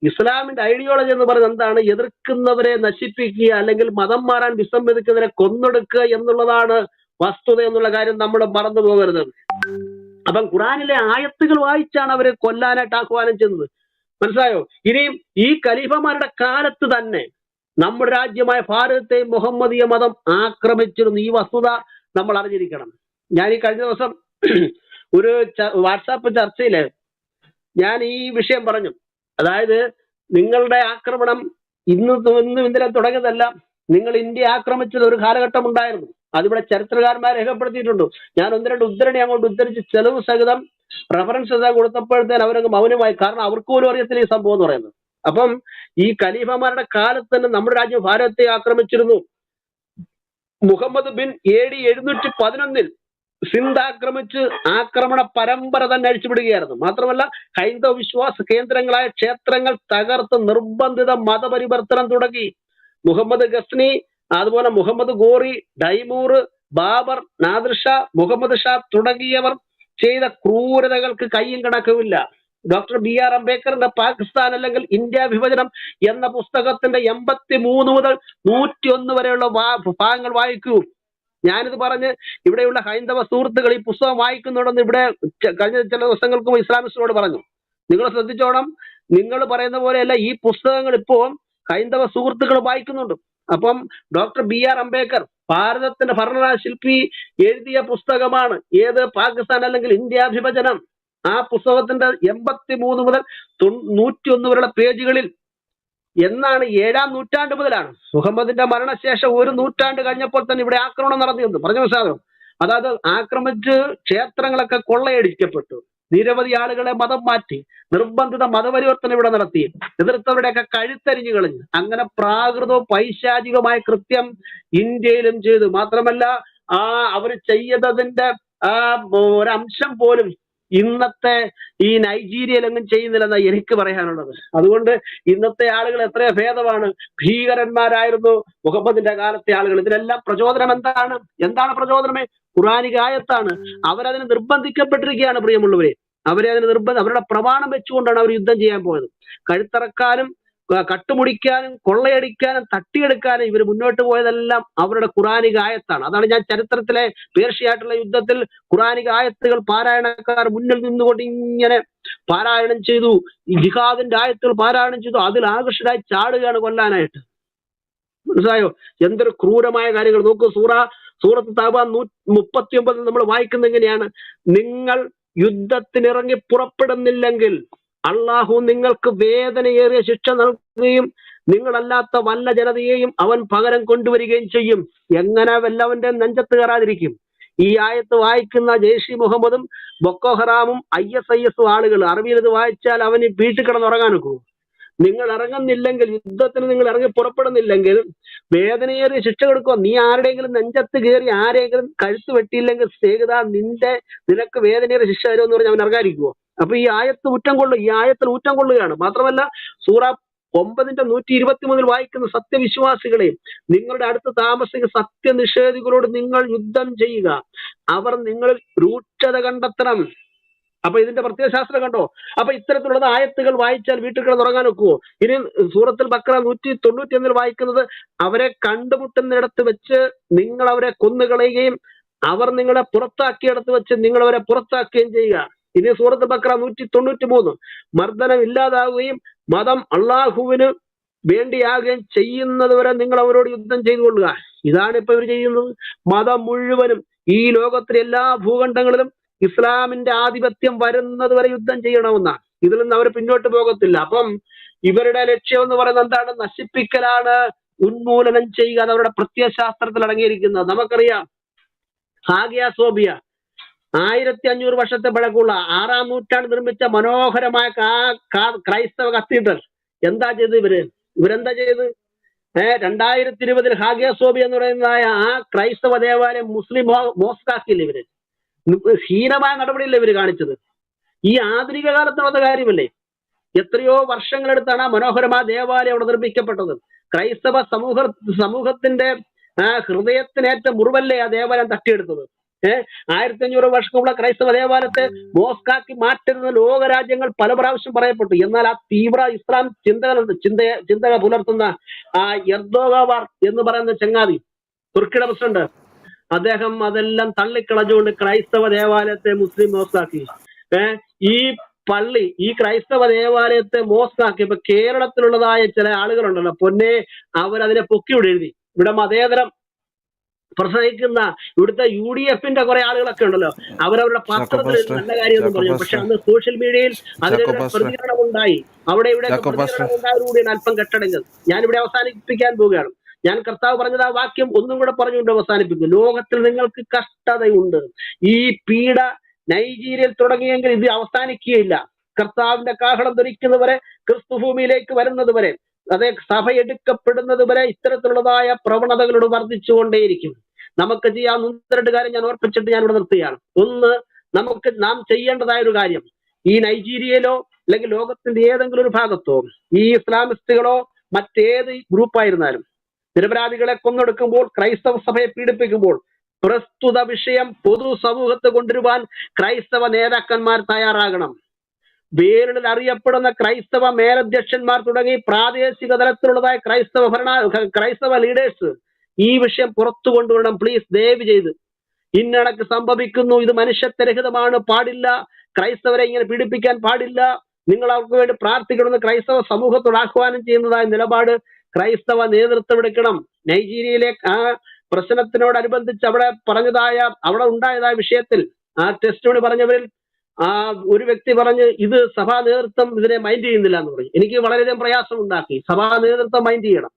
ഇസ്ലാമിന്റെ ഐഡിയോളജി എന്ന് പറയുന്നത് എന്താണ്? എതിർക്കുന്നവരെ നശിപ്പിക്കുക, അല്ലെങ്കിൽ മതം മാറാൻ വിസമ്മതിക്കുന്നവരെ കൊന്നൊടുക്കുക എന്നുള്ളതാണ് വസ്തുത എന്നുള്ള കാര്യം നമ്മൾ മറന്നു പോകരുത്. അപ്പം ഖുറാനിലെ ആയത്തുകൾ വായിച്ചാണ് അവരെ കൊല്ലാനായിട്ട് ആഹ്വാനം ചെയ്യുന്നത്. മനസ്സിലായോ? ഇനിയും ഈ ഖലീഫമാരുടെ കാലത്ത് തന്നെ നമ്മുടെ രാജ്യമായ ഭാരതത്തെ മുഹമ്മദീയ മതം ആക്രമിച്ചിരുന്നു. ഈ വസ്തുത നമ്മൾ അറിഞ്ഞിരിക്കണം. ഞാൻ ഈ കഴിഞ്ഞ ദിവസം ഒരു വാട്സാപ്പ് ചർച്ചയില് ഞാൻ ഈ വിഷയം പറഞ്ഞു. അതായത് നിങ്ങളുടെ ആക്രമണം ഇന്നും ഇന്നലെ തുടങ്ങിയതല്ല. നിങ്ങൾ ഇന്ത്യ ആക്രമിച്ചത് ഒരു കാലഘട്ടം ഉണ്ടായിരുന്നു. അതിവിടെ ചരിത്രകാരന്മാർ രേഖപ്പെടുത്തിയിട്ടുണ്ട്. ഞാൻ 1-2 ഉദ്ധരണി അങ്ങോട്ട് ഉദ്ധരിച്ച് ചെലവ് സഹിതം റെഫറൻസ് കൊടുത്തപ്പോഴത്തേന് അവരങ്ങ് മൗനമായി. കാരണം അവർക്ക് പോലും അറിയത്തില്ല ഈ സംഭവം എന്ന് പറയുന്നത്. അപ്പം ഈ ഖലീഫമാരുടെ കാലത്ത് തന്നെ നമ്മുടെ രാജ്യം ഭാരതത്തെ ആക്രമിച്ചിരുന്നു. മുഹമ്മദ് ബിൻ AD 711 സിന്ധ് ആക്രമിച്ച് ആക്രമണ പരമ്പര തന്നെ അഴിച്ചുവിടുകയായിരുന്നു. മാത്രമല്ല ഹൈന്ദവ വിശ്വാസ കേന്ദ്രങ്ങളായ ക്ഷേത്രങ്ങൾ തകർത്ത് നിർബന്ധിത മതപരിവർത്തനം തുടങ്ങി. മുഹമ്മദ് ഗസ്നി, അതുപോലെ മുഹമ്മദ് ഗോറി, ഡൈമൂർ, ബാബർ, നാദിർ ഷാ, മുഹമ്മദ് ഷാ തുടങ്ങിയവർ ചെയ്ത ക്രൂരതകൾക്ക് കയ്യും കണക്കുമില്ല. Doctor B.R. അംബേദ്കറിന്റെ പാകിസ്ഥാൻ അല്ലെങ്കിൽ ഇന്ത്യ വിഭജനം എന്ന പുസ്തകത്തിന്റെ 83 മുതൽ 101 വരെയുള്ള ഭാഗങ്ങൾ വായിക്കൂ. ഞാനിത് പറഞ്ഞ് ഇവിടെയുള്ള ഹൈന്ദവ സുഹൃത്തുക്കൾ ഈ പുസ്തകം വായിക്കുന്നുണ്ടെന്ന് ഇവിടെ കഴിഞ്ഞ ചില ദിവസങ്ങൾക്കും ഇസ്ലാമിസ്റ്റിനോട് പറഞ്ഞു. നിങ്ങൾ ശ്രദ്ധിച്ചോണം, നിങ്ങൾ പറയുന്ന പോലെയല്ല ഈ പുസ്തകങ്ങൾ ഇപ്പോൾ ഹൈന്ദവ സുഹൃത്തുക്കൾ വായിക്കുന്നുണ്ട്. അപ്പം ഡോക്ടർ B.R. അംബേദ്കർ ഭാരതത്തിന്റെ ഭരണഘടനാ ശില്പി എഴുതിയ പുസ്തകമാണ് ഏത്? പാകിസ്ഥാൻ അല്ലെങ്കിൽ ഇന്ത്യ വിഭജനം. ആ പുസ്തകത്തിന്റെ 83 മുതൽ 101 വരെയുള്ള പേജുകളിൽ എന്നാണ് 7-ാം നൂറ്റാണ്ട് മുതലാണ്, മുഹമ്മദിന്റെ മരണശേഷം 1 നൂറ്റാണ്ട് കഴിഞ്ഞപ്പോൾ തന്നെ ഇവിടെ ആക്രമണം നടത്തിയെന്ന് പറഞ്ഞു. മനസ്സിലാകും? അതായത് ആക്രമിച്ച് ക്ഷേത്രങ്ങളൊക്കെ കൊള്ളയടിക്കപ്പെട്ടു, നിരവധി ആളുകളെ മതം മാറ്റി, നിർബന്ധിത മതപരിവർത്തനം ഇവിടെ നടത്തി, എതിർത്തവരുടെയൊക്കെ കഴുത്തരിഞ്ഞു കളഞ്ഞു. അങ്ങനെ പ്രാകൃതവും പൈശാചികമായ കൃത്യം ഇന്ത്യയിലും ചെയ്തു. മാത്രമല്ല അവർ ചെയ്തതിന്റെ ഒരംശം പോലും ഇന്നത്തെ ഈ നൈജീരിയയിലെങ്ങും ചെയ്യുന്നില്ലെന്നാണ് എനിക്ക് പറയാനുള്ളത്. അതുകൊണ്ട് ഇന്നത്തെ ആളുകൾ എത്രയോ ഭേദമാണ്. ഭീകരന്മാരായിരുന്നു മുഹമ്മദിന്റെ കാലത്തെ ആളുകൾ. ഇതിനെല്ലാം പ്രചോദനം എന്താണ് പ്രചോദനമേ? ഖുറാനിക ആയത്താണ്. അവരതിന് നിർബന്ധിക്കപ്പെട്ടിരിക്കുകയാണ് പ്രിയമുള്ളവരെ. അവരുടെ പ്രമാണം വെച്ചുകൊണ്ടാണ് അവർ യുദ്ധം ചെയ്യാൻ പോയത്. കഴുത്തറക്കാനും കട്ടുമുടിക്കാനും കൊള്ളയടിക്കാനും തട്ടിയെടുക്കാനും ഇവർ മുന്നോട്ട് പോയതെല്ലാം അവരുടെ ഖുറാനിക ആയത്താണ്. അതാണ് ഞാൻ ചരിത്രത്തിലെ പേർഷ്യയായിട്ടുള്ള യുദ്ധത്തിൽ ഖുറാനിക ആയത്തുകൾ പാരായണക്കാർ മുന്നിൽ നിന്നുകൊണ്ട് ഇങ്ങനെ പാരായണം ചെയ്തു, ഈ ജിഹാദിന്റെ ആയത്തുകൾ പാരായണം ചെയ്തു, അതിൽ ആകർഷകരായി ചാടുകയാണ് കൊല്ലാനായിട്ട്. മനസ്സിലായോ? എന്തൊരു ക്രൂരമായ കാര്യങ്ങൾ നോക്കൂ. സൂറത്ത് തൗബ 39 നമ്മൾ വായിക്കുന്നത് എങ്ങനെയാണ്? നിങ്ങൾ യുദ്ധത്തിനിറങ്ങി പുറപ്പെടുന്നില്ലെങ്കിൽ അള്ളാഹു നിങ്ങൾക്ക് വേദനയേറിയ ശിക്ഷ നൽകുകയും നിങ്ങളല്ലാത്ത വല്ല ജനതയെയും അവൻ പകരം കൊണ്ടുവരികയും ചെയ്യും. എങ്ങനെ വല്ലവന്റെ നെഞ്ചത്ത് കയറാതിരിക്കും? ഈ ആയത്ത് വായിക്കുന്ന ജെയ്ഷി മുഹമ്മദും ബൊക്കോ ഹറാമും ISIS ആളുകൾ അറബിയിൽ ഇത് വായിച്ചാൽ അവന് വീട്ടിൽ കിടന്നുറങ്ങാൻ നോക്കൂ. നിങ്ങൾ ഇറങ്ങുന്നില്ലെങ്കിൽ, യുദ്ധത്തിന് നിങ്ങൾ ഇറങ്ങി പുറപ്പെടുന്നില്ലെങ്കിൽ വേദനയേറിയ ശിക്ഷ കൊടുക്കുക. നീ ആരുടെയെങ്കിലും നെഞ്ചത്ത് കയറി ആരെങ്കിലും കഴുത്ത് വെട്ടിയില്ലെങ്കിൽ സ്നേഹിത നിനക്ക് വേദനയേറിയ ശിക്ഷ തരുമെന്ന് പറഞ്ഞ് അവൻ ഇറങ്ങാതിരിക്കുവോ? അപ്പൊ ഈ ആയത്ത് ഈ ആയത്തിൽ ഊറ്റം കൊള്ളുകയാണ്. മാത്രമല്ല സൂറ 9:123 വായിക്കുന്ന സത്യവിശ്വാസികളെ, നിങ്ങളുടെ അടുത്ത് താമസിക്കുന്ന സത്യനിഷേധികളോട് നിങ്ങൾ യുദ്ധം ചെയ്യുക, അവർ നിങ്ങളിൽ രൂക്ഷത കണ്ടെത്തണം. അപ്പൊ ഇതിന്റെ പ്രത്യയശാസ്ത്രം കണ്ടോ? അപ്പൊ ഇത്തരത്തിലുള്ള ആയത്തുകൾ വായിച്ചാൽ വീട്ടിൽ കിടന്ന് ഉറങ്ങാൻ ഒക്കുവോ? ഇനി സൂറത്തുൽ ബഖറ 191 വായിക്കുന്നത്, അവരെ കണ്ടുമുട്ടുന്നിടത്ത് വെച്ച് നിങ്ങൾ അവരെ കൊന്നുകളയുകയും അവർ നിങ്ങളെ പുറത്താക്കിയിടത്ത് വെച്ച് നിങ്ങൾ അവരെ പുറത്താക്കുകയും ചെയ്യുക. ഇനി സൂറത്തുൽ ബഖറ 193, മർദ്ദനം ഇല്ലാതാവുകയും മതം അള്ളാഹുവിന് വേണ്ടിയാകുകയും ചെയ്യുന്നത് വരെ നിങ്ങൾ അവരോട് യുദ്ധം ചെയ്തുകൊള്ളുക. ഇതാണ് ഇപ്പൊ ഇവർ ചെയ്യുന്നത്. മതം മുഴുവനും ഈ ലോകത്തിലെ എല്ലാ ഭൂഖണ്ഡങ്ങളിലും ഇസ്ലാമിന്റെ ആധിപത്യം വരുന്നത് വരെ യുദ്ധം ചെയ്യണമെന്നാണ്. ഇതിൽ നിന്ന് അവർ പിന്നോട്ട് പോകത്തില്ല. അപ്പം ഇവരുടെ ലക്ഷ്യം എന്ന് പറയുന്നത് എന്താണ്? നശിപ്പിക്കലാണ്, ഉന്മൂലനം ചെയ്യുക. അത് അവരുടെ പ്രത്യയശാസ്ത്രത്തിൽ അടങ്ങിയിരിക്കുന്നത്. നമുക്കറിയാം, ഹാഗിയ സോബിയ 1500 വർഷത്തെ പഴക്കമുള്ള 6-ാം നൂറ്റാണ്ട് നിർമ്മിച്ച മനോഹരമായ ക്രൈസ്തവ കത്തീഡ്രൽ എന്താ ചെയ്ത് ഇവരെന്താ ചെയ്ത്? 2020 ഹാഗിയ സോബിയ എന്ന് പറയുന്നതായ ആ ക്രൈസ്തവ ദേവാലയം മുസ്ലിം മോസ്കാക്കില്ല. ഇവര് ഹീനമായ നടപടിയല്ലേ ഇവര് കാണിച്ചത്? ഈ ആധുനിക കാലത്ത് വന്ന കാര്യമല്ലേ? എത്രയോ വർഷങ്ങളെടുത്താണ് ആ മനോഹരമായ ദേവാലയം അവിടെ നിർമ്മിക്കപ്പെട്ടത്. ക്രൈസ്തവ സമൂഹത്തിന്റെ ഹൃദയത്തിനേറ്റ മുറിവല്ലേ ആ ദേവാലയം തട്ടിയെടുത്തത്. 1500 വർഷമുള്ള ക്രൈസ്തവ ദേവാലയത്തെ മോസ്കാക്കി മാറ്റരുന്ന ലോകരാജ്യങ്ങൾ പല പ്രാവശ്യം പറയപ്പെട്ടു. എന്നാൽ ആ തീവ്ര ഇസ്ലാം ചിന്തക പുലർത്തുന്ന ആ എർദോഗാൻ എന്ന് പറയുന്ന ചങ്ങാതി, തുർക്കിയുടെ പ്രസിഡന്റ്, അദ്ദേഹം അതെല്ലാം തള്ളിക്കളഞ്ഞുകൊണ്ട് ക്രൈസ്തവ ദേവാലയത്തെ മുസ്ലിം മോസ്കാക്കി. ഈ ക്രൈസ്തവ ദേവാലയത്തെ മോസ്കാക്കിയപ്പോ കേരളത്തിലുള്ളതായ ചില ആളുകളുണ്ടല്ലോ പൊന്നെ, അവരതിനെ പൊക്കിവിടെ എഴുതി. ഇവിടെ മതേതരം പ്രസംഗിക്കുന്ന ഇവിടുത്തെ UDFന്റെ കുറെ ആളുകളൊക്കെ ഉണ്ടല്ലോ, അവരവരുടെ പത്രത്തിൽ നല്ല കാര്യമൊന്നും പറഞ്ഞു. പക്ഷെ അന്ന് സോഷ്യൽ മീഡിയയിൽ അതിനെതിരെ പ്രതികരണം ഉണ്ടായി. അവിടെ ഇവിടെ പ്രതികരണം ഉണ്ടായതുകൂടിയാണ് അല്പം കെട്ടടങ്ങുന്നത്. ഞാനിവിടെ അവസാനിപ്പിക്കാൻ പോവുകയാണ്. ഞാൻ കർത്താവ് പറഞ്ഞത് ആ വാക്യം ഒന്നും കൂടെ പറഞ്ഞുകൊണ്ട് അവസാനിപ്പിക്കും. ലോകത്തിൽ നിങ്ങൾക്ക് കഷ്ടതയുണ്ട്. ഈ പീഡ നൈജീരിയയിൽ തുടങ്ങിയെങ്കിൽ ഇത് അവസാനിക്കുകയില്ല. കർത്താവിന്റെ കാഹളം ധരിക്കുന്നവരെ, ക്രിസ്തുഭൂമിയിലേക്ക് വരുന്നത് വരെ, അതേ സഭ എടുക്കപ്പെടുന്നത് വരെ ഇത്തരത്തിലുള്ളതായ പ്രവണതകളോട് വർദ്ധിച്ചുകൊണ്ടേയിരിക്കും. നമുക്ക് ചെയ്യാൻ 1-2 കാര്യം ഞാൻ ഓർപ്പിച്ചിട്ട് ഞാൻ ഇവിടെ നിർത്തുകയാണ്. ഒന്ന്, നാം ചെയ്യേണ്ടതായ ഒരു കാര്യം, ഈ നൈജീരിയയിലോ അല്ലെങ്കിൽ ലോകത്തിന്റെ ഏതെങ്കിലും ഒരു ഭാഗത്തോ ഈ ഇസ്ലാമിസ്റ്റുകളോ മറ്റേത് ഗ്രൂപ്പായിരുന്നാലും നിരപരാധികളെ കൊന്നൊടുക്കുമ്പോൾ, ക്രൈസ്തവ സഭയെ പീഡിപ്പിക്കുമ്പോൾ പ്രസ്തുത വിഷയം പൊതു സമൂഹത്തെ കൊണ്ടുവരുവാൻ ക്രൈസ്തവ നേതാക്കന്മാർ തയ്യാറാകണം. വേരിൽ അറിയപ്പെടുന്ന ക്രൈസ്തവ മേലധ്യക്ഷന്മാർ തുടങ്ങി പ്രാദേശിക തലത്തിലുള്ളതായ ക്രൈസ്തവ ലീഡേഴ്സ് ഈ വിഷയം പുറത്തു കൊണ്ടുവരണം. പ്ലീസ്, ദയവ് ചെയ്ത്. ഇന്നടക്ക് സംഭവിക്കുന്നു, ഇത് മനുഷ്യത്വരഹിതമാണ്, പാടില്ല, ക്രൈസ്തവരെ ഇങ്ങനെ പീഡിപ്പിക്കാൻ പാടില്ല, നിങ്ങൾ അവർക്ക് വേണ്ടി പ്രാർത്ഥിക്കണമെന്ന് ക്രൈസ്തവ സമൂഹത്തോട് ആഹ്വാനം ചെയ്യുന്നതായ നിലപാട് ക്രൈസ്തവ നേതൃത്വം എടുക്കണം. നൈജീരിയയിലെ ആ പ്രശ്നത്തിനോടനുബന്ധിച്ച് അവിടെ ഉണ്ടായതായ വിഷയത്തിൽ ആ ടെസ്റ്റിനോട് പറഞ്ഞവരിൽ ഒരു വ്യക്തി പറഞ്ഞ് ഇത് സഭാ നേതൃത്വം ഇതിനെ മൈൻഡ് ചെയ്യുന്നില്ല എന്ന് പറഞ്ഞു. എനിക്ക് വളരെയധികം പ്രയാസം ഉണ്ടാക്കി. സഭാ നേതൃത്വം മൈൻഡ് ചെയ്യണം.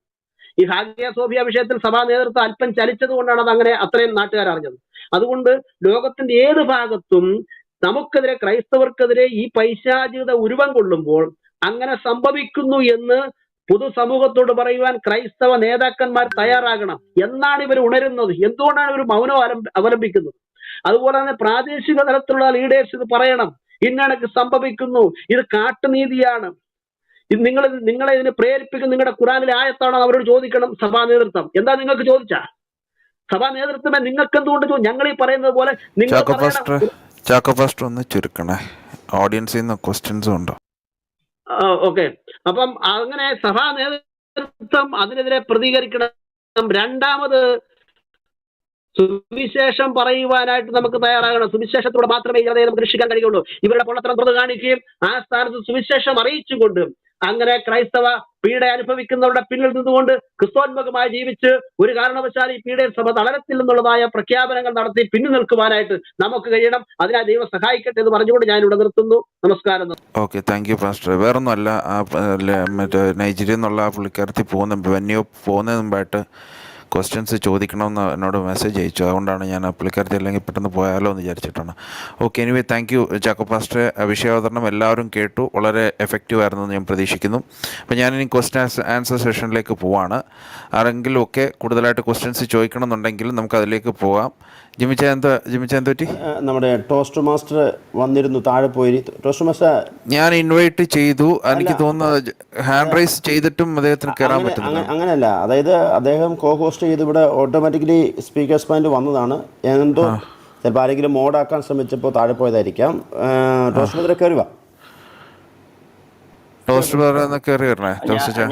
ഈ ഹാഗിയ സോഫിയ വിഷയത്തിൽ സഭാ നേതൃത്വം അല്പം ചലിച്ചത് കൊണ്ടാണ് അത് അങ്ങനെ അത്രയും നാട്ടുകാർ അറിഞ്ഞത്. അതുകൊണ്ട് ലോകത്തിന്റെ ഏത് ഭാഗത്തും നമുക്കെതിരെ, ക്രൈസ്തവർക്കെതിരെ ഈ പൈശാചികത ഉരുവം കൊള്ളുമ്പോൾ അങ്ങനെ സംഭവിക്കുന്നു എന്ന് പൊതുസമൂഹത്തോട് പറയുവാൻ ക്രൈസ്തവ നേതാക്കന്മാർ തയ്യാറാകണം. എന്നാണ് ഇവർ ഉണരുന്നത്? എന്തുകൊണ്ടാണ് ഇവർ മൗനം അവലംബിക്കുന്നത്? അതുപോലെ തന്നെ പ്രാദേശിക തലത്തിലുള്ള ലീഡേഴ്സ് ഇത് പറയണം. ഇന്നണക്ക് സംഭവിക്കുന്നു, ഇത് കാട്ടുനീതിയാണ്, ഇത് നിങ്ങളെ ഇതിന് പ്രേരിപ്പിക്കും നിങ്ങളുടെ ഖുറാനിലെ ആയത്താണോ അവരോട് ചോദിക്കണം സഭാ നേതൃത്വം. എന്താ നിങ്ങൾക്ക് ചോദിച്ചാ? സഭാ നേതൃത്വമേ, നിങ്ങൾക്ക് എന്തുകൊണ്ട് ഞങ്ങൾ ഈ പറയുന്നത് പോലെ നിങ്ങൾ ചാക്കോ പാസ്റ്റർ ഒന്ന് ചുരുക്കണേ, ഓഡിയൻസിൽ നിന്ന് ക്വസ്റ്റ്യൻസും ഉണ്ടോ? ഓക്കെ. അപ്പം അങ്ങനെ സഭാ നേതൃത്വം അതിനെതിരെ പ്രതികരിക്കണം. രണ്ടാമത് സുവിശേഷം പറയുവാനായിട്ട് നമുക്ക് തയ്യാറാകണം. സുവിശേഷത്തിലൂടെ മാത്രമേ ഈ ജനതയെ നമുക്ക് രക്ഷിക്കാൻ കഴിയുള്ളൂ. ഇവരുടെ പൊള്ളത്തരം തുറന്നു കാണിക്കുകയും ആ സ്ഥാനത്ത് സുവിശേഷം അറിയിച്ചുകൊണ്ട് അങ്ങനെ ക്രൈസ്തവ പീഡ അനുഭവിക്കുന്നവരുടെ പിന്നിൽ നിന്നുകൊണ്ട് ക്രിസ്തോന്മുഖമായി ജീവിച്ച് ഒരു കാരണവശാൽ ഈ പീഡയിൽ സഭ തളരത്തില്ലെന്നുള്ളതായ പ്രഖ്യാപനങ്ങൾ നടത്തി പിന്നിൽ നിൽക്കുവാനായിട്ട് നമുക്ക് കഴിയണം. അതിനായി ദൈവം സഹായിക്കട്ടെ എന്ന് പറഞ്ഞുകൊണ്ട് ഞാൻ ഇവിടെ നിർത്തുന്നു. നമസ്കാരം. Okay, thank you pastor. വേറൊന്നുമല്ല, മറ്റേ നൈജീരിയ എന്നുള്ള ആ പുള്ളിക്കാരത്തി പോകുന്നതിന് മുമ്പായിട്ട് ക്വസ്റ്റ്യൻസ് ചോദിക്കണമെന്ന് എന്നോട് മെസ്സേജ് അയച്ചു. അതുകൊണ്ടാണ് ഞാൻ ആ പുള്ളിക്കാരത്തി അല്ലെങ്കിൽ പെട്ടെന്ന് പോയാലോ എന്ന് വിചാരിച്ചിട്ടാണ്. Okay, anyway thank you Chacko പാസ്റ്ററെ. വിഷയാവതരണം എല്ലാവരും കേട്ടു, വളരെ എഫക്റ്റീവ് ആയിരുന്നു എന്ന് ഞാൻ പ്രതീക്ഷിക്കുന്നു. അപ്പോൾ ഞാനിനി ക്വസ്റ്റ്യൻ ആൻസർ സെഷനിലേക്ക് പോവാണ്. ആരെങ്കിലും ഒക്കെ കൂടുതലായിട്ട് ക്വസ്റ്റ്യൻസ് ചോദിക്കണമെന്നുണ്ടെങ്കിൽ നമുക്ക് അതിലേക്ക് പോകാം. ജിമിച്ച എന്ത് പറ്റി? നമ്മുടെ ടോസ്റ്റ് മാസ്റ്റർ വന്നിരുന്നു, താഴെ പോയി. ടോസ്റ്റ് മാസ്റ്റർ ഞാൻ ഇൻവൈറ്റ് ചെയ്തു. എനിക്ക് തോന്നുന്നത് ഹാൻഡ് റൈസ് ചെയ്തിട്ടും അദ്ദേഹത്തിന് കയറാൻ പറ്റുന്നില്ല. അങ്ങനെയല്ല, അതായത് അദ്ദേഹം കോ ഹോസ്റ്റ് ചെയ്ത് ഇവിടെ ഓട്ടോമാറ്റിക്കലി സ്പീക്കേഴ്സ് പോയിന്റ് വന്നതാണ്. എന്തോ ചിലപ്പോൾ ആരെങ്കിലും മോഡാക്കാൻ ശ്രമിച്ചപ്പോൾ താഴെ പോയതായിരിക്കാം. ടോസ്റ്റ് മാസ്റ്റർ കയറുക.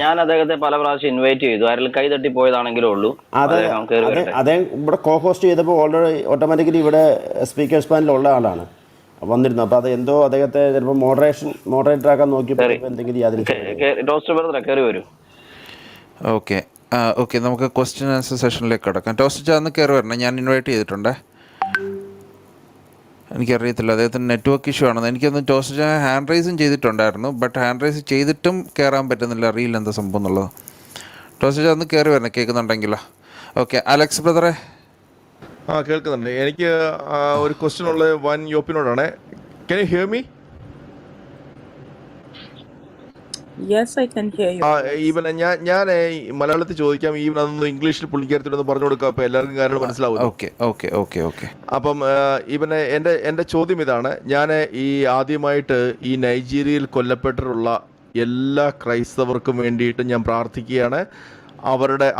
ഞാൻ അദ്ദേഹത്തെ പല പ്രാവശ്യം ഇൻവൈറ്റ് ചെയ്തു. ആരെങ്കിലും കൈ തട്ടി പോയതാണെങ്കിലും ഉള്ളൂ. അദ്ദേഹം ഇവിടെ കോ ഹോസ്റ്റ് ചെയ്തപ്പോൾ ഓൾറെഡി ഓട്ടോമാറ്റിക്കലി ഇവിടെ സ്പീക്കേഴ്സ് പാനലിൽ ഉള്ള ആളാണ് വന്നിരുന്നു. അപ്പോൾ അത് എന്തോ അദ്ദേഹത്തെ ചിലപ്പോൾ മോഡറേറ്റർ ആക്കാൻ നോക്കിയപ്പോൾ എന്തെങ്കിലും യാതൊരു. ഓക്കെ, നമുക്ക് ക്വസ്റ്റ്യൻ ആൻസർ സെഷനിലേക്ക് കിടക്കാം. ടോസ്റ്റ് അന്ന് കയറി വരണം. ഞാൻ ഇൻവൈറ്റ് ചെയ്തിട്ടുണ്ടേ. എനിക്കറിയത്തില്ല, അദ്ദേഹത്തിന് നെറ്റ്വർക്ക് ഇഷ്യൂ ആണെന്ന്. എനിക്കൊന്ന് ടോസ്റ്റ് ഹാൻഡ് റൈസും ചെയ്തിട്ടുണ്ടായിരുന്നു, ബട്ട് ഹാൻഡ് റൈസ് ചെയ്തിട്ടും കയറാൻ പറ്റുന്നില്ല. അറിയില്ല എന്താ സംഭവം എന്നുള്ളത്. ടോസ്റ്റ് അന്ന് കയറി വരണം, കേൾക്കുന്നുണ്ടെങ്കിലോ. ഓക്കെ, അലക്സ് ബ്രദറെ. കേൾക്കുന്നുണ്ട്. എനിക്ക് ഒരു ക്വസ്റ്റ്യൻ ഉള്ളത് വൻ യോപ്പിനോടാണ്. Can you hear me? Yes, I can hear you. Even ഞാൻ മലയാളത്തിൽ ചോദിക്കാം. ഈവൻ അതൊന്ന് ഇംഗ്ലീഷിൽ പുള്ളിക്കാരത്തിനൊന്ന് പറഞ്ഞു കൊടുക്കാം. അപ്പോൾ എല്ലാവർക്കും കാര്യങ്ങൾ മനസ്സിലാവും. ഓക്കെ. അപ്പം ഈവൻ എൻ്റെ ചോദ്യം ഇതാണ്. ഞാൻ ആദ്യമായിട്ട് ഈ നൈജീരിയയിൽ കൊല്ലപ്പെട്ടിട്ടുള്ള എല്ലാ ക്രൈസ്തവർക്കും വേണ്ടിയിട്ട് ഞാൻ പ്രാർത്ഥിക്കുകയാണ്.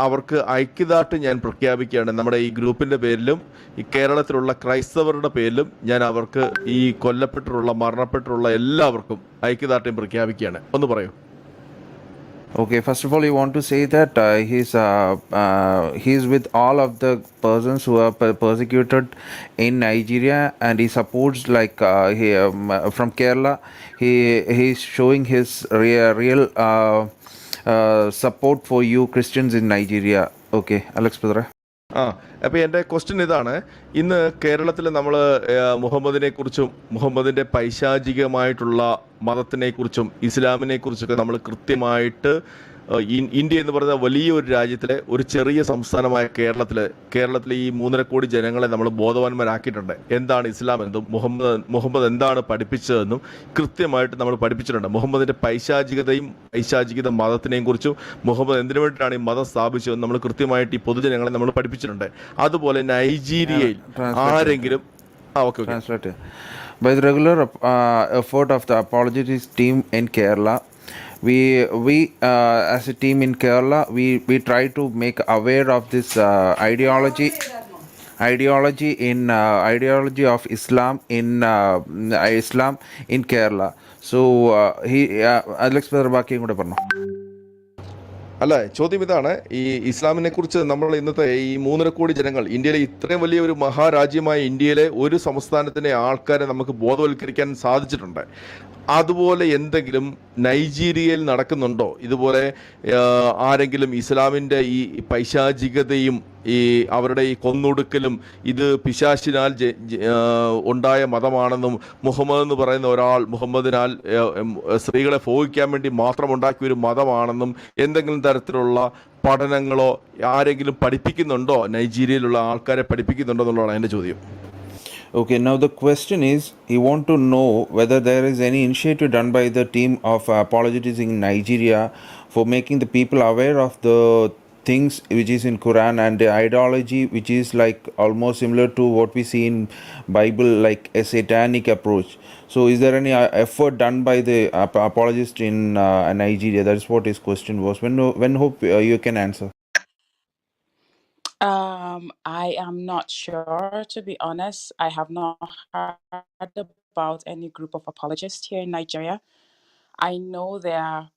അവർക്ക് ഐക്യദാർഢ്യം ഞാൻ പ്രഖ്യാപിക്കുകയാണ്. നമ്മുടെ ഈ ഗ്രൂപ്പിൻ്റെ പേരിലും ഈ കേരളത്തിലുള്ള ക്രൈസ്തവരുടെ പേരിലും ഞാൻ അവർക്ക് ഈ കൊല്ലപ്പെട്ടിട്ടുള്ള മരണപ്പെട്ടിട്ടുള്ള എല്ലാവർക്കും ഐക്യദാർഢ്യം പ്രഖ്യാപിക്കുകയാണ്. ഒന്ന് പറയൂ. Okay, first of all, you want to say that he's with all of the persons who are persecuted in Nigeria, and he supports from Kerala. He's showing his real support for you Christians in Nigeria. Okay, Alex brother. അപ്പോൾ എൻ്റെ ക്വസ്റ്റ്യൻ ഇതാണ്. ഇന്ന് കേരളത്തിൽ നമ്മൾ മുഹമ്മദിനെക്കുറിച്ചും മുഹമ്മദിൻ്റെ പൈശാചികമായിട്ടുള്ള മതത്തിനെക്കുറിച്ചും ഇസ്ലാമിനെക്കുറിച്ചൊക്കെ നമ്മൾ കൃത്യമായിട്ട് ഇന്ത്യ എന്ന് പറയുന്ന വലിയൊരു രാജ്യത്തിലെ ഒരു ചെറിയ സംസ്ഥാനമായ കേരളത്തിലെ ഈ 3.5 കോടി ജനങ്ങളെ നമ്മൾ ബോധവാന്മാരാക്കിയിട്ടുണ്ട്. എന്താണ് ഇസ്ലാം എന്നും മുഹമ്മദ് എന്താണ് പഠിപ്പിച്ചതെന്നും കൃത്യമായിട്ട് നമ്മൾ പഠിപ്പിച്ചിട്ടുണ്ട്. മുഹമ്മദിൻ്റെ പൈശാചികത മതത്തിനെയും കുറിച്ചും മുഹമ്മദ് എന്തിനു വേണ്ടിയിട്ടാണ് ഈ മതം സ്ഥാപിച്ചതെന്ന് നമ്മൾ കൃത്യമായിട്ട് ഈ പൊതുജനങ്ങളെ നമ്മൾ പഠിപ്പിച്ചിട്ടുണ്ട്. അതുപോലെ നൈജീരിയയിൽ ആരെങ്കിലും By the regular effort of the apologetics team in Kerala, we as a team in Kerala, we try to make aware of this ideology of Islam in Kerala. So Alex brother ബാക്കിയും കൂടെ പറഞ്ഞു. അല്ല, ചോദ്യം ഇതാണ്. ഈ ഇസ്ലാമിനെ കുറിച്ച് നമ്മൾ ഇന്നത്തെ ഈ 3.5 കോടി ജനങ്ങൾ, ഇന്ത്യയിലെ ഇത്രയും വലിയ ഒരു മഹാരാജ്യമായ ഇന്ത്യയിലെ ഒരു സംസ്ഥാനത്തിൻ്റെ ആൾക്കാരെ നമുക്ക് ബോധവൽക്കരിക്കാൻ സാധിച്ചിട്ടുണ്ട്. അതുപോലെ എന്തെങ്കിലും നൈജീരിയയിൽ നടക്കുന്നുണ്ടോ? ഇതുപോലെ ആരെങ്കിലും ഇസ്ലാമിൻ്റെ ഈ പൈശാചികതയും ഈ അവരുടെ ഈ കൊന്നൊടുക്കലും ഇത് പിശാചിനാൽ ഉണ്ടായ മതമാണെന്നും മുഹമ്മദ് എന്ന് പറയുന്ന ഒരാൾ മുഹമ്മദിനാൽ സ്ത്രീകളെ ഭോഗിക്കാൻ വേണ്ടി മാത്രം ഉണ്ടാക്കിയ ഒരു മതമാണെന്നും എന്തെങ്കിലും തരത്തിലുള്ള പഠനങ്ങളോ ആരെങ്കിലും പഠിപ്പിക്കുന്നുണ്ടോ? നൈജീരിയയിലുള്ള ആൾക്കാരെ പഠിപ്പിക്കുന്നുണ്ടോ എന്നുള്ളതാണ് എൻ്റെ ചോദ്യം. Okay, now the question is, you want to know whether there is any initiative done by the team of apologetics in Nigeria for making the people aware of the things which is in Quran and the ideology which is like almost similar to what we see in Bible, like a satanic approach. So is there any effort done by the apologist in Nigeria? That is what his question was. When hope you can answer. I am not sure, to be honest. I have not heard about any group of apologists here in Nigeria. I know there are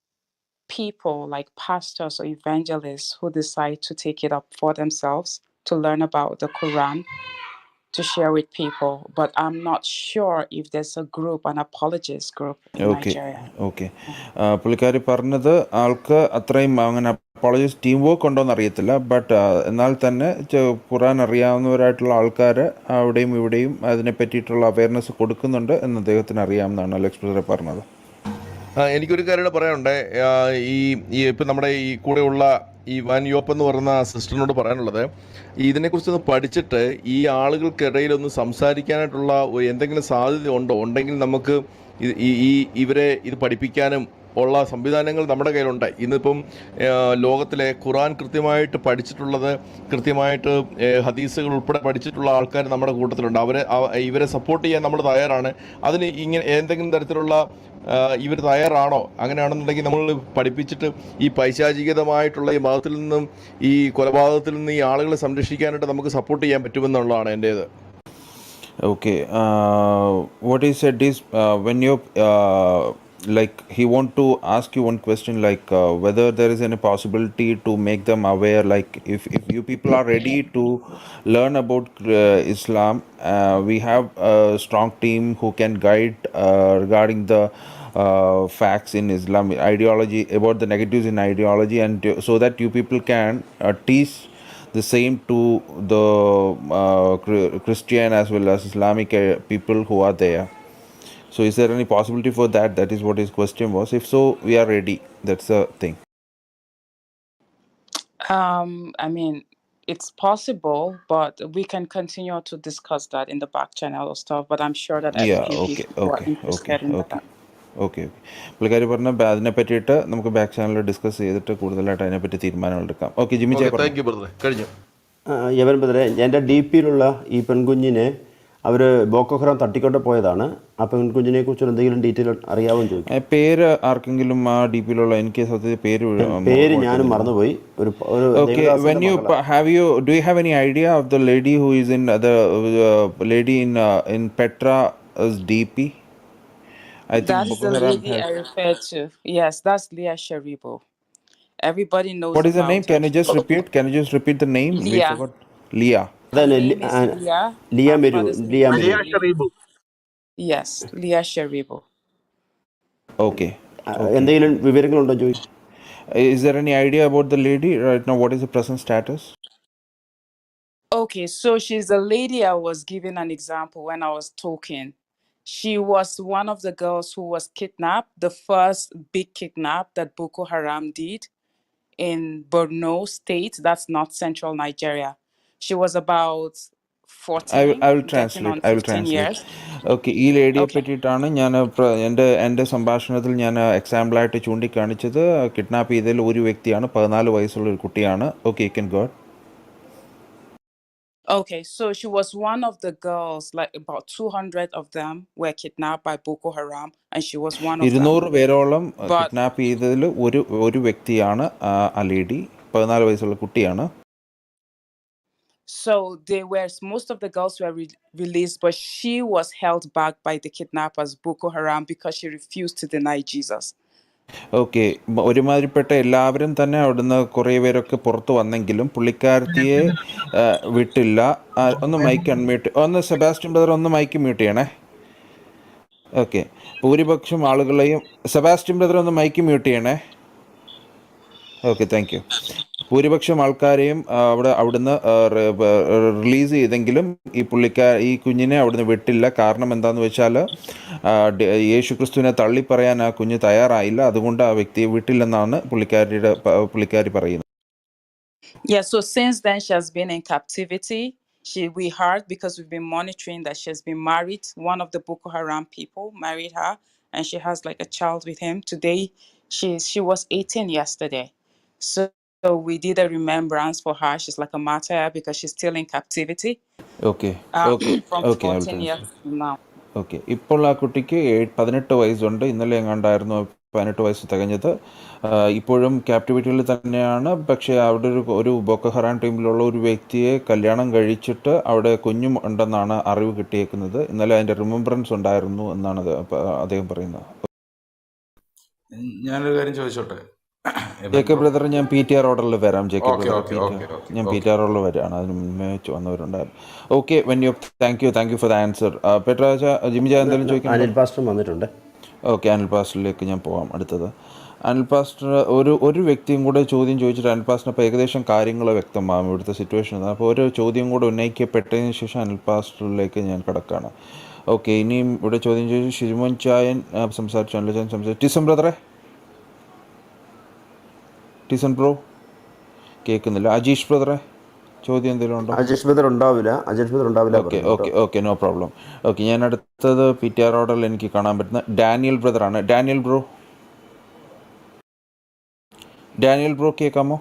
people like pastors or evangelists who decide to take it up for themselves to learn about the Quran to share with people, but I'm not sure if there's a group, an apologist group in okay Nigeria. Okay പുള്ളിക്കാരി പറഞ്ഞത് ആൾക്ക് അത്രയും അങ്ങനെ അപ്പോളജീസ് ടീം വർക്ക് ഉണ്ടോയെന്ന് അറിയത്തില്ല. ബട്ട് എന്നാൽ തന്നെ ഖുറാൻ അറിയാവുന്നവരായിട്ടുള്ള ആൾക്കാർ അവിടെയും ഇവിടെയും അതിനെ പറ്റിയിട്ടുള്ള അവയർനെസ് കൊടുക്കുന്നുണ്ട് എന്ന് അദ്ദേഹത്തിന് അറിയാമെന്നാണ് അലക്സ് ബ്രദറെ പറഞ്ഞത്. എനിക്കൊരു കാര്യം കൂടെ പറയാനുണ്ട്. ഈ ഈ ഇപ്പം നമ്മുടെ ഈ കൂടെയുള്ള ഈ വാൻ യോപ്പ് എന്ന് പറയുന്ന സിസ്റ്ററിനോട് പറയാനുള്ളത്, ഇതിനെക്കുറിച്ചൊന്ന് പഠിച്ചിട്ട് ഈ ആളുകൾക്കിടയിലൊന്ന് സംസാരിക്കാനായിട്ടുള്ള എന്തെങ്കിലും സാധ്യത ഉണ്ടെങ്കിൽ നമുക്ക് ഇവരെ ഇത് പഠിപ്പിക്കാനും ഉള്ള സംവിധാനങ്ങൾ നമ്മുടെ കയ്യിലുണ്ട്. ഇന്നിപ്പം ലോകത്തിലെ ഖുറാൻ കൃത്യമായിട്ട് പഠിച്ചിട്ടുള്ളത്, കൃത്യമായിട്ട് ഹദീസുകൾ ഉൾപ്പെടെ പഠിച്ചിട്ടുള്ള ആൾക്കാർ നമ്മുടെ കൂട്ടത്തിലുണ്ട്. ഇവരെ സപ്പോർട്ട് ചെയ്യാൻ നമ്മൾ തയ്യാറാണ്. അതിന് ഇങ്ങനെ എന്തെങ്കിലും തരത്തിലുള്ള ഇവർ തയ്യാറാണോ? അങ്ങനെയാണെന്നുണ്ടെങ്കിൽ നമ്മൾ പഠിപ്പിച്ചിട്ട് ഈ പൈശാചികതമായിട്ടുള്ള ഈ മതത്തിൽ നിന്നും ഈ കൊലപാതകത്തിൽ നിന്ന് ഈ ആളുകളെ സംരക്ഷിക്കാനായിട്ട് നമുക്ക് സപ്പോർട്ട് ചെയ്യാൻ പറ്റുമെന്നുള്ളതാണ് എൻ്റേത്. Okay, what he said is when you like he want to ask you one question, like whether there is any possibility to make them aware, like if you people are ready to learn about Islam, we have a strong team who can guide regarding the facts in Islam ideology, about the negatives in ideology, and so that you people can teach the same to the Christian as well as Islamic people who are there. So is there any possibility for that? That is what his question was. If so, we are ready. That's the thing. I mean, it's possible, but we can continue to discuss that in the back channel or stuff. But I'm sure that a Yeah, few okay, people who are okay, okay, interested in okay. that. Okay പുള്ളിക്കാരി പറഞ്ഞ അതിനെ പറ്റിയിട്ട് നമുക്ക് ബാക്ക് ചാനലിൽ ഡിസ്കസ് ചെയ്തിട്ട് കൂടുതലായിട്ട് അതിനെപ്പറ്റി തീരുമാനങ്ങൾ എടുക്കാം. ഓക്കെ, ജിമ്മി ചായ താങ്ക് യു ബ്രദറെ. കഴിഞ്ഞു. യവൻ ബ്രദറെ, എൻ്റെ ഡി പിയിലുള്ള ഈ പെൺകുഞ്ഞിനെ അവർ ബോക്കോ ഹറാം തട്ടിക്കൊണ്ട് പോയതാണ്. ആ പെൺകുഞ്ഞിനെ കുറിച്ച് എന്തെങ്കിലും ഡീറ്റെയിൽ അറിയാമെന്ന് ചോദിക്കും. പേര് ആർക്കെങ്കിലും ആ ഡി പിയിലുള്ള, എനിക്ക് സത്യത്തിൽ പേര് ഞാനും മറന്നുപോയി. Okay, when you do you have any idea of the lady who is in the lady in Petra's DP? I think That is Boko the Haram lady has. I referred to. Yes, that's Leah Sharibo. Everybody knows What is the name? about her. Can you just repeat? Can you just repeat the name? We Leah. forgot. Leah. Her അതന്നെ name is Leah. Liya Her മെരു, father's name Liya is മെരു. Sharibo. Yes, Leah Sharibo. Okay. Okay. എന്തെങ്കിലും വിവരങ്ങളുണ്ടോ ചോദിക്കും. Is there any idea about the lady right now? What is the present status? Okay, so she's a lady I was giving an example when I was talking. She was one of the girls who was kidnapped, the first big kidnap that Boko Haram did in Borno State. That's not central Nigeria. She was about 14, I will getting translate. on I will 15 translate. years. Okay, ഈ ലേഡിയെ Okay. പറ്റിയിട്ടാണ് ഞാൻ എൻ്റെ സംഭാഷണത്തിൽ ഞാൻ എക്സാമ്പിളായിട്ട് ചൂണ്ടിക്കാണിച്ചത്. കിഡ്നാപ്പ് ചെയ്തതിൽ ഒരു വ്യക്തിയാണ്, 14 വയസ്സുള്ള ഒരു കുട്ടിയാണ്. Okay, you can go. Okay, so she was one of the girls, like about 200 of them were kidnapped by Boko Haram, and she was one of them. 200 പേരോളം But കിഡ്നാപ്പ് ചെയ്തതിൽ ഒരു വ്യക്തിയാണ് ആ ലേഡി, 14 വയസ്സുള്ള കുട്ടിയാണ്. so most of the girls were released, but she was held back by the kidnappers, Boko Haram, because she refused to deny Jesus. Okay, ഒരുമാതിരിപ്പെട്ട എല്ലാവരും തന്നെ അവിടുന്ന് കുറേ പേരൊക്കെ പുറത്ത് വന്നെങ്കിലും പുള്ളിക്കാരത്തിയെ വിട്ടില്ല. ഒന്ന് മൈക്ക് അൺമ്യൂട്ട്, ഒന്ന് സെബാസ്റ്റ്യൻ ബ്രദർ ഒന്ന് മൈക്ക് മ്യൂട്ട് ചെയ്യണേ. ഓക്കെ, ഭൂരിപക്ഷം ആളുകളെയും സെബാസ്റ്റ്യൻ ബ്രദർ ഒന്ന് മൈക്ക് മ്യൂട്ട് ചെയ്യണേ. Okay, thank U. ഭൂരിപക്ഷം ആൾക്കാരെയും അവിടുന്ന് റിലീസ് ചെയ്തെങ്കിലും ഈ കുഞ്ഞിനെ അവിടുന്ന് വിട്ടില്ല. കാരണം എന്താണെന്ന് വെച്ചാൽ യേശു ക്രിസ്തുവിനെ തള്ളിപ്പറയാൻ ആ കുഞ്ഞ് തയ്യാറായില്ല. അതുകൊണ്ട് ആ വ്യക്തിയെ വിട്ടില്ലെന്നാണ് പുള്ളിക്കാരി പറയുന്നത്. Yeah, so since then she has been in captivity. We heard, because we've been monitoring, that she has been married. One of the Boko Haram people married her, and she has like a child with him. Today, she was 18 yesterday. So we did a remembrance for her. She's like a martyr because she's still in captivity. Okay okay From okay, I will 14 years translate. from now. Okay, ഇപ്പോൾ ആ കുട്ടിക്ക് 18 വയസ്സുണ്ട്. ഇന്നലെ എങ്ങാണ്ടായിരുന്നു 18 വയസ്സ് തികഞ്ഞത്. ഇപ്പോഴും ക്യാപ്റ്റിവിറ്റിയിൽ തന്നെയാണ്. പക്ഷേ അവിടെ ഒരു ബോക്കോ ഹറാം ടീമിലുള്ള ഒരു വ്യക്തിയെ കല്യാണം കഴിച്ചിട്ട് അവിടെ കുഞ്ഞും ഉണ്ടെന്നാണ് അറിവ് കിട്ടിയേക്കുന്നത്. ഇന്നലെ അതിൻ്റെ റിമംബറൻസ് ഉണ്ടായിരുന്നു എന്നാണ് അദ്ദേഹം പറയുന്നത്. ഞാനൊരു കാര്യം ചോദിച്ചോട്ടെ? ജേക്കബ് ബ്രദർ, ഞാൻ PTR ഓർഡറിൽ വരാം. Jacob okay brother, okay okay okay ഞാൻ ഓക്കെ. PTR ഓർഡറിൽ വരികയാണ്. അതിന് മുന്നേ വന്നവരുണ്ടായിരുന്നു. Okay, thank you for the answer. പെട്രാജ, ജിമിജ എന്തെങ്കിലും ചോദിക്കണ്ടോ? അനിൽ പാസ്റ്റർ വന്നിട്ടുണ്ട്. ഓക്കെ, അനിൽ പാസ്റ്ററിലേക്ക് ഞാൻ പോവാം. അടുത്തത് അനിൽ പാസ്റ്റർ. ഒരു വ്യക്തിയും കൂടെ ചോദ്യം ചോദിച്ചിട്ട് അനിൽ പാസ്റ്ററിന് അപ്പോൾ ഏകദേശം കാര്യങ്ങൾ വ്യക്തമാകും ഇവിടുത്തെ സിറ്റുവേഷൻ. അപ്പോൾ ഒരു ചോദ്യം കൂടെ ഉന്നയിക്കപ്പെട്ടതിന് ശേഷം അനിൽ പാസ്റ്ററിലേക്ക് ഞാൻ കിടക്കുകയാണ്. ഓക്കെ, ഇനിയും ഇവിടെ ചോദ്യം ചോദിച്ചു ഷിജുമോൻ ചായൻ സംസാരിച്ചു, അനിൽ ചായൻ സംസാരിച്ചു. ടിസം ബ്രദറെ, ടിസൺ ബ്രോ കേൾക്കുന്നില്ല. അജീഷ് ബ്രദറെ, ചോദ്യം എന്തെങ്കിലും ഉണ്ടോ? അജേഷ് ബ്രദർ ഉണ്ടാവില്ല. Okay, no problem. ഓക്കെ, ഞാൻ അടുത്തത് PTR ഓർഡറിൽ എനിക്ക് കാണാൻ പറ്റുന്ന ഡാനിയൽ ബ്രദറാണ്. ഡാനിയൽ ബ്രോ കേൾക്കാമോ?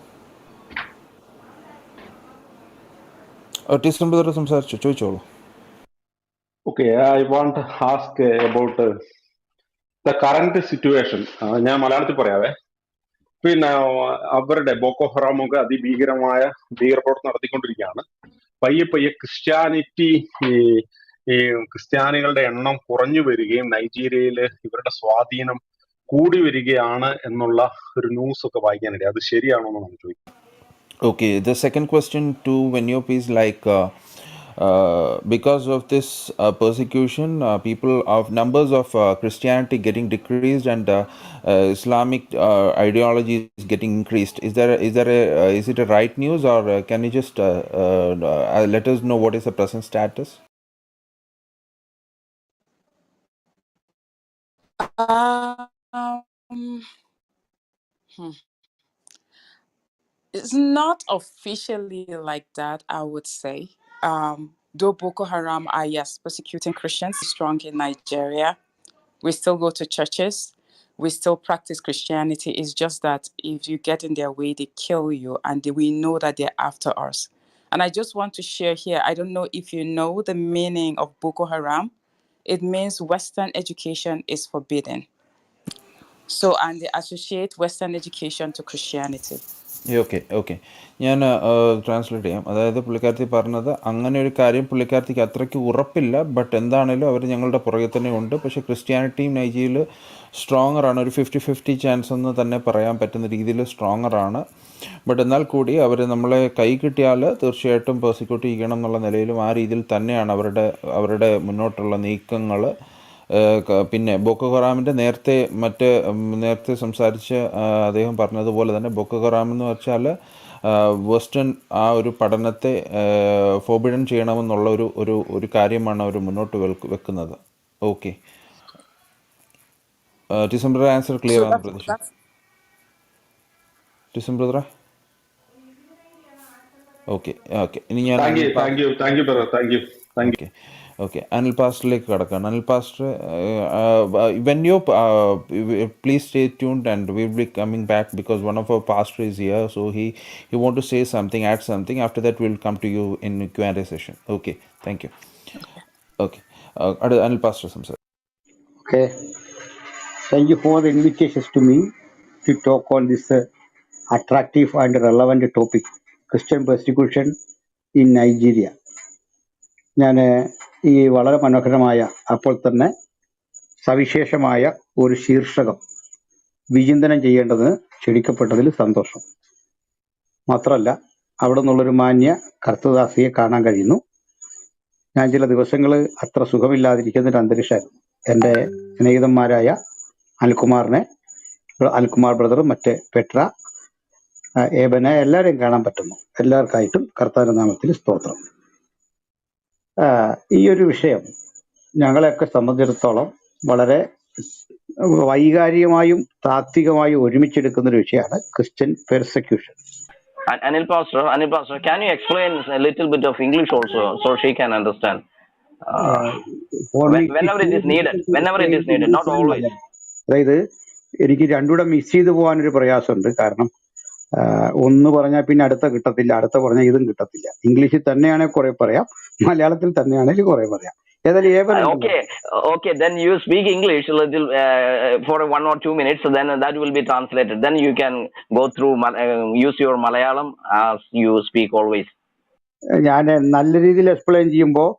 ടിസൺ ബ്രദർ സംസാരിച്ചു, ചോദിച്ചോളൂ. Okay, I want to ask about the current situation. ഞാൻ മലയാളത്തിൽ പറയാവേ. പിന്നെ അവരുടെ ബോക്കോ ഹറാമൊക്കെ അതിഭീകരമായ ഭീകരപ്രവർത്തനം നടത്തിക്കൊണ്ടിരിക്കുകയാണ്. പയ്യെ ക്രിസ്ത്യാനിറ്റി, ഈ ക്രിസ്ത്യാനികളുടെ എണ്ണം കുറഞ്ഞു വരികയും നൈജീരിയയിൽ ഇവരുടെ സ്വാധീനം കൂടി വരികയാണ് എന്നുള്ള ഒരു ന്യൂസ് ഒക്കെ വായിക്കാനിടയായി. അത് ശരിയാണോ എന്നാണ് ചോദിക്കുന്നത്. Okay, the second question to Venyop is like because of this persecution, numbers of Christianity getting decreased and Islamic ideology is getting increased. Is it a right news, or can you just let us know what is the present status? Um, hmm. It's not officially like that, I would say. Though Boko Haram are, yes, persecuting Christians, strong in Nigeria. We still go to churches. We still practice Christianity. It's just that if you get in their way, they kill you, and we know that they're after us. And I just want to share here, I don't know if you know the meaning of Boko Haram. It means Western education is forbidden. So, and they associate Western education to Christianity. Okay, ഞാൻ ട്രാൻസ്ലേറ്റ് ചെയ്യാം. അതായത് പുള്ളിക്കാരത്തി പറഞ്ഞത് അങ്ങനെ ഒരു കാര്യം പുള്ളിക്കാരത്തിക്ക് അത്രയ്ക്ക് ഉറപ്പില്ല, ബട്ട് എന്താണേലും അവർ ഞങ്ങളുടെ പുറകെ തന്നെ ഉണ്ട്. പക്ഷേ ക്രിസ്ത്യാനിറ്റിയും നൈജീരിയയിൽ സ്ട്രോങ്ങറാണ്. ഒരു 50-50 ചാൻസ് എന്ന് തന്നെ പറയാൻ പറ്റുന്ന രീതിയിൽ സ്ട്രോങ്ങറാണ്. ബട്ട് എന്നാൽ കൂടി അവർ നമ്മളെ കൈ കിട്ടിയാൽ തീർച്ചയായിട്ടും പെർസിക്യൂട്ട് ചെയ്യണം എന്നുള്ള നിലയിലും ആ രീതിയിൽ തന്നെയാണ് അവരുടെ മുന്നോട്ടുള്ള നീക്കങ്ങൾ. പിന്നെ ബോക്കോ ഹറാമിൻ്റെ നേരത്തെ സംസാരിച്ച് അദ്ദേഹം പറഞ്ഞതുപോലെ തന്നെ ബോക്കോ ഹറാം എന്ന് വെച്ചാൽ വെസ്റ്റേൺ ആ ഒരു പഠനത്തെ ഫോർബിഡൻ ചെയ്യണമെന്നുള്ള ഒരു കാര്യമാണ് അവർ മുന്നോട്ട് വെക്കുന്നത്. ഓക്കെ, ഡിസംബർ ആൻസർ ക്ലിയർ ആണെന്ന് പ്രതീക്ഷിക്കുന്നു. ഡിസംബർ ഓക്കെ, ഇനി ഞാൻ ഓക്കെ അനിൽ പാസ്റ്ററിലേക്ക് കടക്കുകയാണ്. Anil pastor, please stay tuned and we will be coming back because one of our pastor is here, so he want to say something, add something. After that we will come to you in Q&A session. Okay, thank you. Okay, Anil Pastor സംസാരിക്കും. Okay, thank you for the invitations to me to talk on this attractive and relevant topic, Christian persecution in Nigeria. ഞാൻ ഈ വളരെ മനോഹരമായ അപ്പോൾ തന്നെ സവിശേഷമായ ഒരു ശീർഷകം വിചിന്തനം ചെയ്യേണ്ടതിന് ക്ഷണിക്കപ്പെട്ടതിൽ സന്തോഷം. മാത്രമല്ല അവിടെ നിന്നുള്ളൊരു മാന്യ കർത്തദാസിയെ കാണാൻ കഴിയുന്നു. ഞാൻ ചില ദിവസങ്ങൾ അത്ര സുഖമില്ലാതിരിക്കുന്ന ഒരു അന്തരീക്ഷമായിരുന്നു. എൻ്റെ സ്നേഹിതന്മാരായ അനിൽകുമാർ ബ്രദറും മറ്റ് പെട്ര, ഏബനെ എല്ലാവരെയും കാണാൻ പറ്റുന്നു. എല്ലാവർക്കായിട്ടും കർത്താവിന്റെ നാമത്തിൽ സ്തോത്രം. ഈ ഒരു വിഷയം ഞങ്ങളെയൊക്കെ സംബന്ധിച്ചിടത്തോളം വളരെ വൈകാരികമായും താത്വികമായും ഒരുമിച്ചെടുക്കുന്ന ഒരു വിഷയമാണ് Christian പെർസെക്യൂഷൻ. Anil Pastor, can you explain a little bit of English also so she can understand? Whenever it is needed, not always. അതായത് എനിക്ക് രണ്ടുകൂടെ മിസ് ചെയ്തു പോകാനൊരു പ്രയാസമുണ്ട്. കാരണം ഒന്ന് പറഞ്ഞാൽ പിന്നെ അടുത്ത കിട്ടത്തില്ല, അടുത്ത പറഞ്ഞാൽ ഇതും കിട്ടത്തില്ല. ഇംഗ്ലീഷിൽ തന്നെയാണെങ്കിൽ കുറെ പറയാം, മലയാളത്തിൽ തന്നെയാണെങ്കിൽ കുറെ പറയാം. Okay, then you speak English a little for 1 or 2 minutes, then that will be translated. Then you can go through use your Malayalam as you speak always. ഞാൻ നല്ല രീതിയിൽ എക്സ്പ്ലെയിൻ ചെയ്യുമ്പോൾ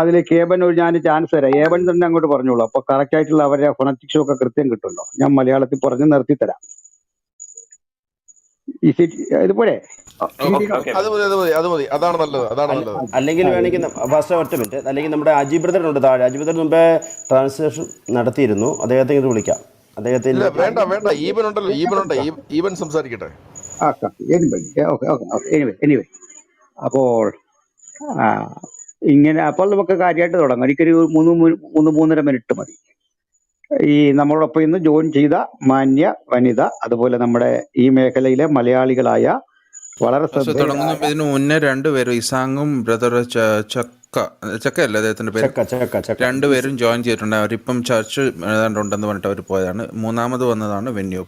അതിലേക്ക് ഏബൻ ഒരു ഞാൻ ചാൻസ് തരാം. ഏബൻ തന്നെ അങ്ങോട്ട് പറഞ്ഞോളൂ. അപ്പൊ കറക്റ്റ് ആയിട്ടുള്ള അവരുടെ ഫൊണറ്റിക്സും ഒക്കെ കൃത്യം കിട്ടുമല്ലോ. ഞാൻ മലയാളത്തിൽ പറഞ്ഞ് നിർത്തി തരാം. ഇതുപോലെ അത് മതി, അത് മതി, അത് മതി. അതാണ് നല്ലത്, അതാണ് നല്ലത്. അല്ലെങ്കിൽ വേണമെങ്കിൽ ഫസ്റ്റ് ഒറ്റ മിനിറ്റ്, അല്ലെങ്കിൽ നമ്മുടെ അജി ബ്രദറുണ്ട് താഴെ. അജി ബ്രദർ മുമ്പേ ട്രാൻസ്ലേഷൻ നടത്തിയിരുന്നു, അദ്ദേഹത്തെ ഇത് വിളിക്കാം. അദ്ദേഹത്തെ ഇല്ല, വേണ്ട വേണ്ട, ഈവൻ ഉണ്ടല്ലോ, ഈവൻ ഉണ്ട്, ഈവൻ സംസാരിക്കട്ടെ. എനിവേ അപ്പോൾ ഇങ്ങനെ അപ്പോൾ നമുക്ക് കാര്യമായിട്ട് തുടങ്ങാം. എനിക്കൊരു മൂന്നര മിനിറ്റ് മതി. ഈ നമ്മളോടൊപ്പം ഇന്ന് ജോയിൻ ചെയ്ത മാന്യ വനിത, അതുപോലെ നമ്മുടെ ഈ മേഖലയിലെ മലയാളികളായ വളരെ തുടങ്ങുന്ന ഇതിന് മുന്നേ രണ്ടുപേരും ഇസാങ്ങും ബ്രദർ ചക്കയല്ലേ അദ്ദേഹത്തിന്റെ പേര്, രണ്ടുപേരും ജോയിൻ ചെയ്തിട്ടുണ്ട്. അവരിപ്പം ചർച്ച് ഏതാണ്ടുണ്ടെന്ന് പറഞ്ഞിട്ട് അവർ പോയതാണ്. മൂന്നാമത് വന്നതാണ് വെന്യൂ.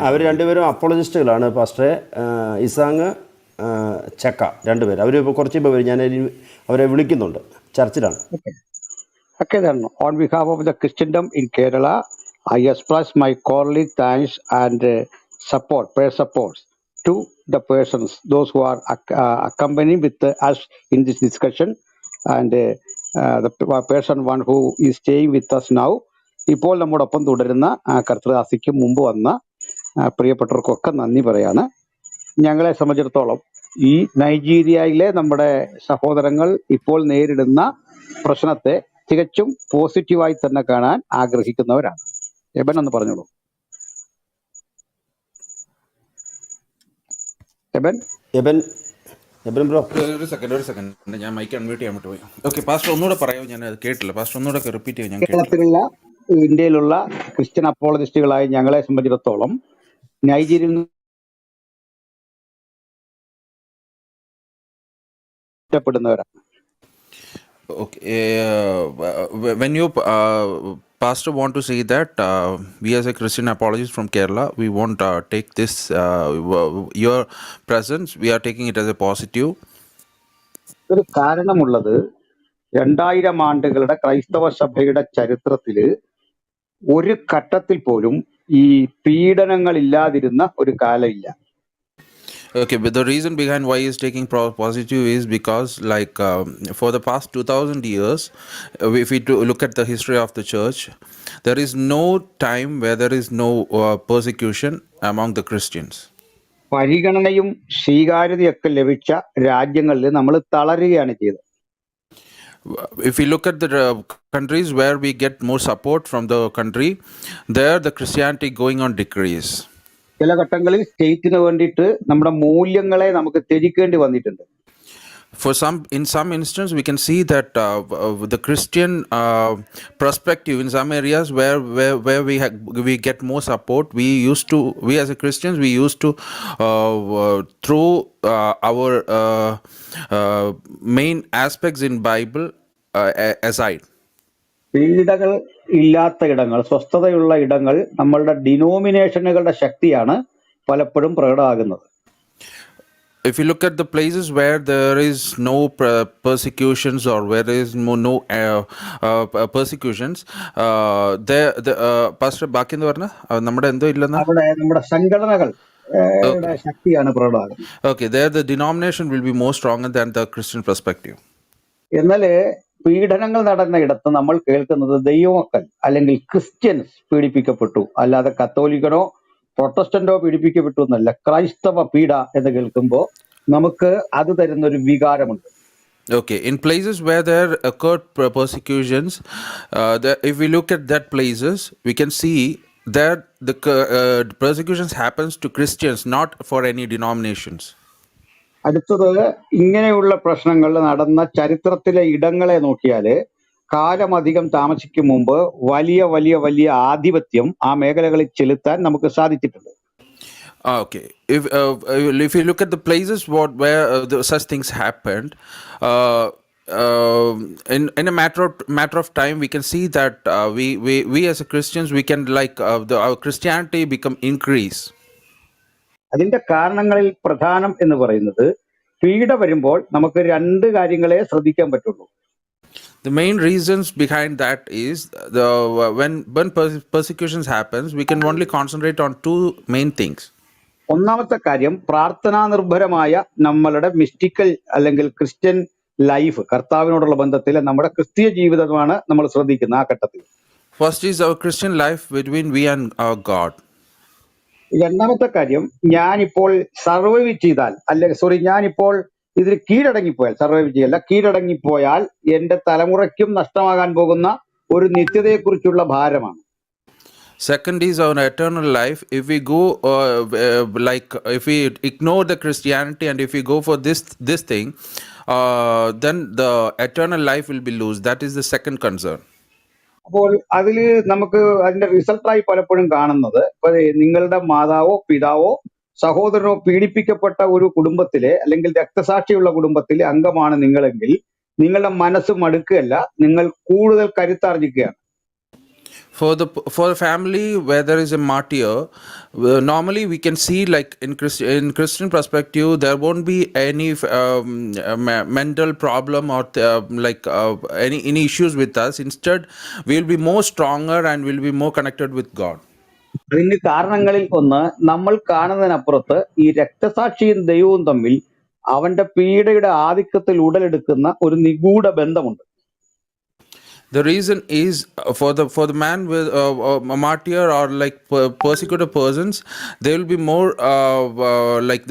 അവർ രണ്ടുപേരും അപ്പോളജിസ്റ്റുകളാണ്. പാസ്റ്ററെ ഇസാങ്, ചക്ക, രണ്ടുപേരും. അവർ കുറച്ച് ഇപ്പോൾ വരും. ഞാൻ അവരെ വിളിക്കുന്നുണ്ട്, ചർച്ചിലാണ്. Okay then, on behalf of the Christendom in Kerala, I express my cordial thanks and prayer support to the persons, those who are accompanying with us in this discussion, and the person one who is staying with us now. ഇപ്പോൾ നമ്മോടൊപ്പം തുടരുന്ന കർത്തൃദാസിക്ക് മുമ്പ് വന്ന പ്രിയപ്പെട്ടവർക്കൊക്കെ നന്ദി പറയാണ്. ഞങ്ങളെ സംബന്ധിച്ചിടത്തോളം ഈ നൈജീരിയയിലെ നമ്മുടെ സഹോദരങ്ങൾ ഇപ്പോൾ നേരിടുന്ന പ്രശ്നത്തെ തികച്ചും പോസിറ്റീവായി തന്നെ കാണാൻ ആഗ്രഹിക്കുന്നവരാണ്. എബൻ ഒന്ന് പറഞ്ഞോളൂ. ബ്രോ ഒരു സെക്കൻഡ് ഞാൻ മൈക്ക് അൺമ്യൂട്ട് ചെയ്യാൻ വിട്ടുപോയി. ഓക്കെ പാസ്റ്റർ ഒന്നുകൂടെ പറയാമോ? ഞാൻ അത് കേട്ടില്ല. പാസ്റ്റർ ഒന്നുകൂടെ റിപ്പീറ്റ് ചെയ്യും. ഞാൻ കേരളത്തിലുള്ള ഇന്ത്യയിലുള്ള ക്രിസ്ത്യൻ അപ്പോളജിസ്റ്റുകളായി ഞങ്ങളെ സംബന്ധിച്ചിടത്തോളം നൈജീരിയയിൽ ഇഷ്ടപ്പെടുന്നവരാണ്. Okay, when you pastor want to say that we as a Christian apologist from Kerala, we won't take this your presence, we are taking it as a positive. ഒരു കാരണമുള്ളത് 2000 ആണ്ടുകളുടെ ക്രൈസ്തവ സഭയുടെ ചരിത്രത്തില് ഒരു ഘട്ടത്തിൽ പോലും ഈ പീഡനങ്ങൾ ഇല്ലാതിരുന്ന ഒരു കാലമില്ല. Okay, but the reason behind why he is taking positive is because for the past 2000 years, if we look at the history of the church, there is no time where there is no persecution among the Christians. പരിഗണനയും സ്വീകാര്യതയൊക്കെ ലഭിച്ച രാജ്യങ്ങളിൽ നമ്മൾ തളരുകയാണ് ചെയ്തത്. If we look at the countries where we get more support from the country, there the Christianity going on decrease. ചില ഘട്ടങ്ങളിൽ സ്റ്റേറ്റിന് വേണ്ടിയിട്ട് നമ്മുടെ മൂല്യങ്ങളെ നമുക്ക് ത്യജിക്കേണ്ടി വന്നിട്ടുണ്ട്. In some instance, we can see that the Christian perspective in some areas where we get more support, we as a Christians we used to throw our main aspects in Bible aside. പീഡകൾ ഇല്ലാത്ത ഇടങ്ങൾ, സ്വസ്ഥതയുള്ള ഇടങ്ങൾ നമ്മളുടെ ഡിനോമിനേഷനുകളുടെ ശക്തിയാണ് പലപ്പോഴും പ്രകടമാകുന്നത്. If you look at the places where there is no persecutions or where there is no persecutions, Pastor ബാക്കി എന്ന് പറഞ്ഞാൽ നമ്മുടെ എന്തോ ഇല്ലെന്ന് അവിടെ നമ്മുടെ സംഘടനകൾ ശക്തിയാണ് പ്രകടമാകുന്നത്. Okay, there the denomination will be more stronger than the Christian perspective. എന്നാൽ പീഡനങ്ങൾ നടന്ന ഇടത്ത് നമ്മൾ കേൾക്കുന്നത് ദൈവമക്കൾ അല്ലെങ്കിൽ ക്രിസ്ത്യൻസ് പീഡിപ്പിക്കപ്പെട്ടു, അല്ലാതെ കത്തോലിക്കനോ പ്രൊട്ടസ്റ്റന്റോ പീഡിപ്പിക്കപ്പെട്ടു എന്നല്ല. ക്രൈസ്തവ പീഡ എന്ന് കേൾക്കുമ്പോൾ നമുക്ക് അത് തരുന്ന ഒരു വികാരമുണ്ട്. Okay, in places where there occurred persecutions, if we look at that places, we can see that the persecutions happens to Christians, not for any denominations. അടുത്തത്, ഇങ്ങനെയുള്ള പ്രശ്നങ്ങൾ നടന്ന ചരിത്രത്തിലെ ഇടങ്ങളെ നോക്കിയാല് കാലമധികം താമസിക്കും മുമ്പ് വലിയ വലിയ വലിയ ആധിപത്യം ആ മേഖലകളിൽ ചെലുത്താൻ നമുക്ക് സാധിച്ചിട്ടുണ്ട്. Okay, if you look at the places where such things happened, in a matter of time, we can see that we as a Christians we can our Christianity become increase. അതിന്റെ കാരണങ്ങളിൽ പ്രധാനം എന്ന് പറയുന്നത്, പീഡ വരുമ്പോൾ നമുക്ക് രണ്ട് കാര്യങ്ങളെ ശ്രദ്ധിക്കാൻ പറ്റുള്ളൂ. The main reasons behind that is when persecutions happens, we can only concentrate on two main things. ഒന്നാമത്തെ കാര്യം, പ്രാർത്ഥനാ നിർഭരമായ നമ്മളുടെ മിസ്റ്റിക്കൽ അല്ലെങ്കിൽ ക്രിസ്ത്യൻ ലൈഫ്, കർത്താവിനോടുള്ള ബന്ധത്തിൽ നമ്മുടെ ക്രിസ്തീയ ജീവിതമാണ് നമ്മൾ ശ്രദ്ധിക്കുന്നത് ആ ഘട്ടത്തിൽ. First is our Christian life between we and our God. രണ്ടാമത്തെ കാര്യം, ഞാനിപ്പോൾ സർവൈവ് ചെയ്താൽ, ഞാനിപ്പോൾ ഇതിൽ കീഴടങ്ങിപ്പോയാൽ, സർവൈവ് ചെയ്യല്ല, കീഴടങ്ങിപ്പോയാൽ എന്റെ തലമുറയ്ക്കും നഷ്ടമാകാൻ പോകുന്ന ഒരു നിത്യതയെക്കുറിച്ചുള്ള ഭാരമാണ്. Second is our eternal life. If we go if we ignore the Christianity and if we go for this thing, then the eternal life will be lost. That is the second concern. അപ്പോൾ അതിൽ നമുക്ക് അതിന്റെ റിസൾട്ടായി പലപ്പോഴും കാണുന്നത്, ഇപ്പൊ നിങ്ങളുടെ മാതാവോ പിതാവോ സഹോദരനോ പീഡിപ്പിക്കപ്പെട്ട ഒരു കുടുംബത്തിലെ അല്ലെങ്കിൽ രക്തസാക്ഷിയുള്ള കുടുംബത്തിലെ അംഗമാണ് നിങ്ങളെങ്കിൽ നിങ്ങളുടെ മനസ്സ് മടുക്കുകയല്ല, നിങ്ങൾ കൂടുതൽ കരുത്താർജിക്കുകയാണ്. For a family where there is a martyr, normally we can see, like in Christian perspective, there won't be any mental problem or any issues with us. Instead, we will be more stronger and we will be more connected with God. അതിന്റെ കാരണങ്ങളിൽ ഒന്ന്, നമ്മൾ കാണുന്നതിനപ്പുറത്ത് ഈ രക്തസാക്ഷിയും ദൈവവും തമ്മിൽ അവന്റെ പീഡയുടെ ആധിക്യത്തിൽ ഉടലെടുക്കുന്ന ഒരു നിഗൂഢ ബന്ധമുണ്ട്. The reason is for the man with a martyr or like persecuted persons, there will be more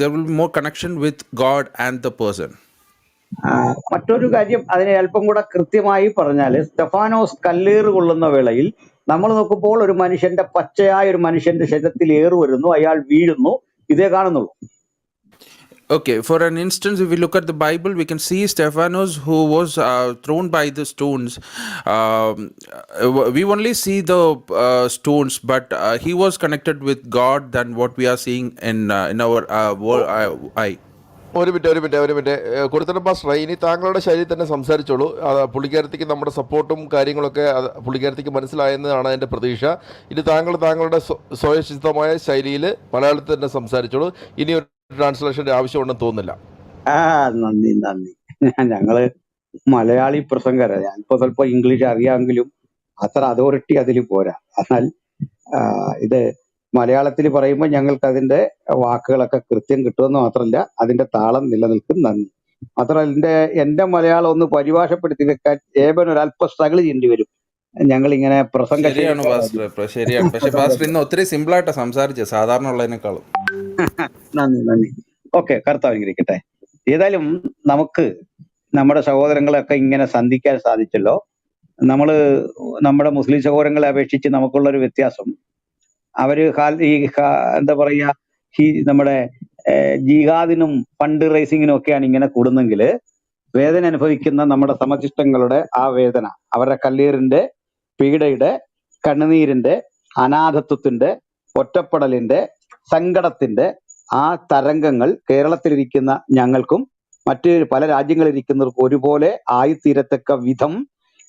there will be more connection with God and the person. മറ്റൊരു കാര്യം, അതിനെ അല്പം കൂടെ കൃത്യമായി പറഞ്ഞാൽ, സ്തെഫാനോസ് കല്ലേറ് കൊള്ളുന്ന വേളയിൽ നമ്മൾ നോക്കുമ്പോൾ ഒരു മനുഷ്യന്റെ പച്ചയായ ഒരു മനുഷ്യന്റെ ശരീരത്തിൽ ഏറ് വരുന്നു, അയാൾ വീഴുന്നു, ഇതേ കാണുന്നുള്ളൂ. Okay, for an instance, if we look at the Bible, we can see Stephanos who was thrown by the stones. We only see the stones, but he was connected with God than what we are seeing in our eye. ഒരു മിനിറ്റ് കൊടുത്തരം പാസ്റ്റർ, ഇനി താങ്കളുടെ ശൈലി തന്നെ സംസാരിച്ചോളൂ. പുള്ളിക്കാരത്തിക്ക് നമ്മുടെ സപ്പോർട്ടും കാര്യങ്ങളൊക്കെ പുള്ളിക്കാരത്തിക്ക് മനസ്സിലായെന്നാണ് എൻ്റെ പ്രതീക്ഷ. ഇനി താങ്കളുടെ സ്വയസിദ്ധമായ ശൈലിയിൽ മലയാളത്തിൽ തന്നെ സംസാരിച്ചോളൂ. ഇനി ഒരു ട്രാൻസ്ലേഷന്റെ ആവശ്യമുണ്ടെന്ന് തോന്നുന്നില്ല. നന്ദി. ഞങ്ങള് മലയാളി പ്രസംഗര, ഞാനിപ്പോ സ്വല്പം ഇംഗ്ലീഷ് അറിയാമെങ്കിലും അത്ര അതോറിറ്റി അതിൽ പോരാ. എന്നാൽ ഇത് മലയാളത്തിൽ പറയുമ്പോൾ ഞങ്ങൾക്ക് അതിന്റെ വാക്കുകളൊക്കെ കൃത്യം കിട്ടുമെന്ന് മാത്രമല്ല, അതിന്റെ താളം നിലനിൽക്കും. നന്ദി. മാത്രമല്ല എന്റെ മലയാളം ഒന്ന് പരിഭാഷപ്പെടുത്തി വെക്കാൻ ഏബൻ ഒരല്പം സ്ട്രഗിൾ ചെയ്യേണ്ടി വരും. ഞങ്ങൾ ഇങ്ങനെ ശരിയാണ്. പക്ഷെ പാസ്റ്റർ ഇന്ന് ഒത്തിരി സിമ്പിൾ ആയിട്ട് സംസാരിച്ചു സാധാരണ ഉള്ളതിനേക്കാളും. നന്ദി. ഓക്കെ, കർത്താവ് അനുഗ്രഹിക്കട്ടെ. ഏതായാലും നമുക്ക് നമ്മുടെ സഹോദരങ്ങളെയൊക്കെ ഇങ്ങനെ സന്ധിക്കാൻ സാധിച്ചല്ലോ. നമ്മുടെ മുസ്ലിം സഹോദരങ്ങളെ അപേക്ഷിച്ച് നമുക്കുള്ള ഒരു വ്യത്യാസം, അവര് എന്താ പറയാ, നമ്മുടെ ജിഹാദിനും ഫണ്ട് റൈസിങ്ങിനും ഒക്കെയാണ് ഇങ്ങനെ കൂടുന്നെങ്കിൽ, വേദന അനുഭവിക്കുന്ന നമ്മുടെ സമശിഷ്ടങ്ങളുടെ ആ വേദന, അവരുടെ കല്ലീറിന്റെ, പീഡയുടെ, കണ്ണുനീരിന്റെ, അനാഥത്വത്തിന്റെ, ഒറ്റപ്പെടലിന്റെ, സങ്കടത്തിന്റെ ആ തരംഗങ്ങൾ കേരളത്തിലിരിക്കുന്ന ഞങ്ങൾക്കും മറ്റ് പല രാജ്യങ്ങളിലിരിക്കുന്നവർക്കും ഒരുപോലെ ആയിത്തീരത്തക്ക വിധം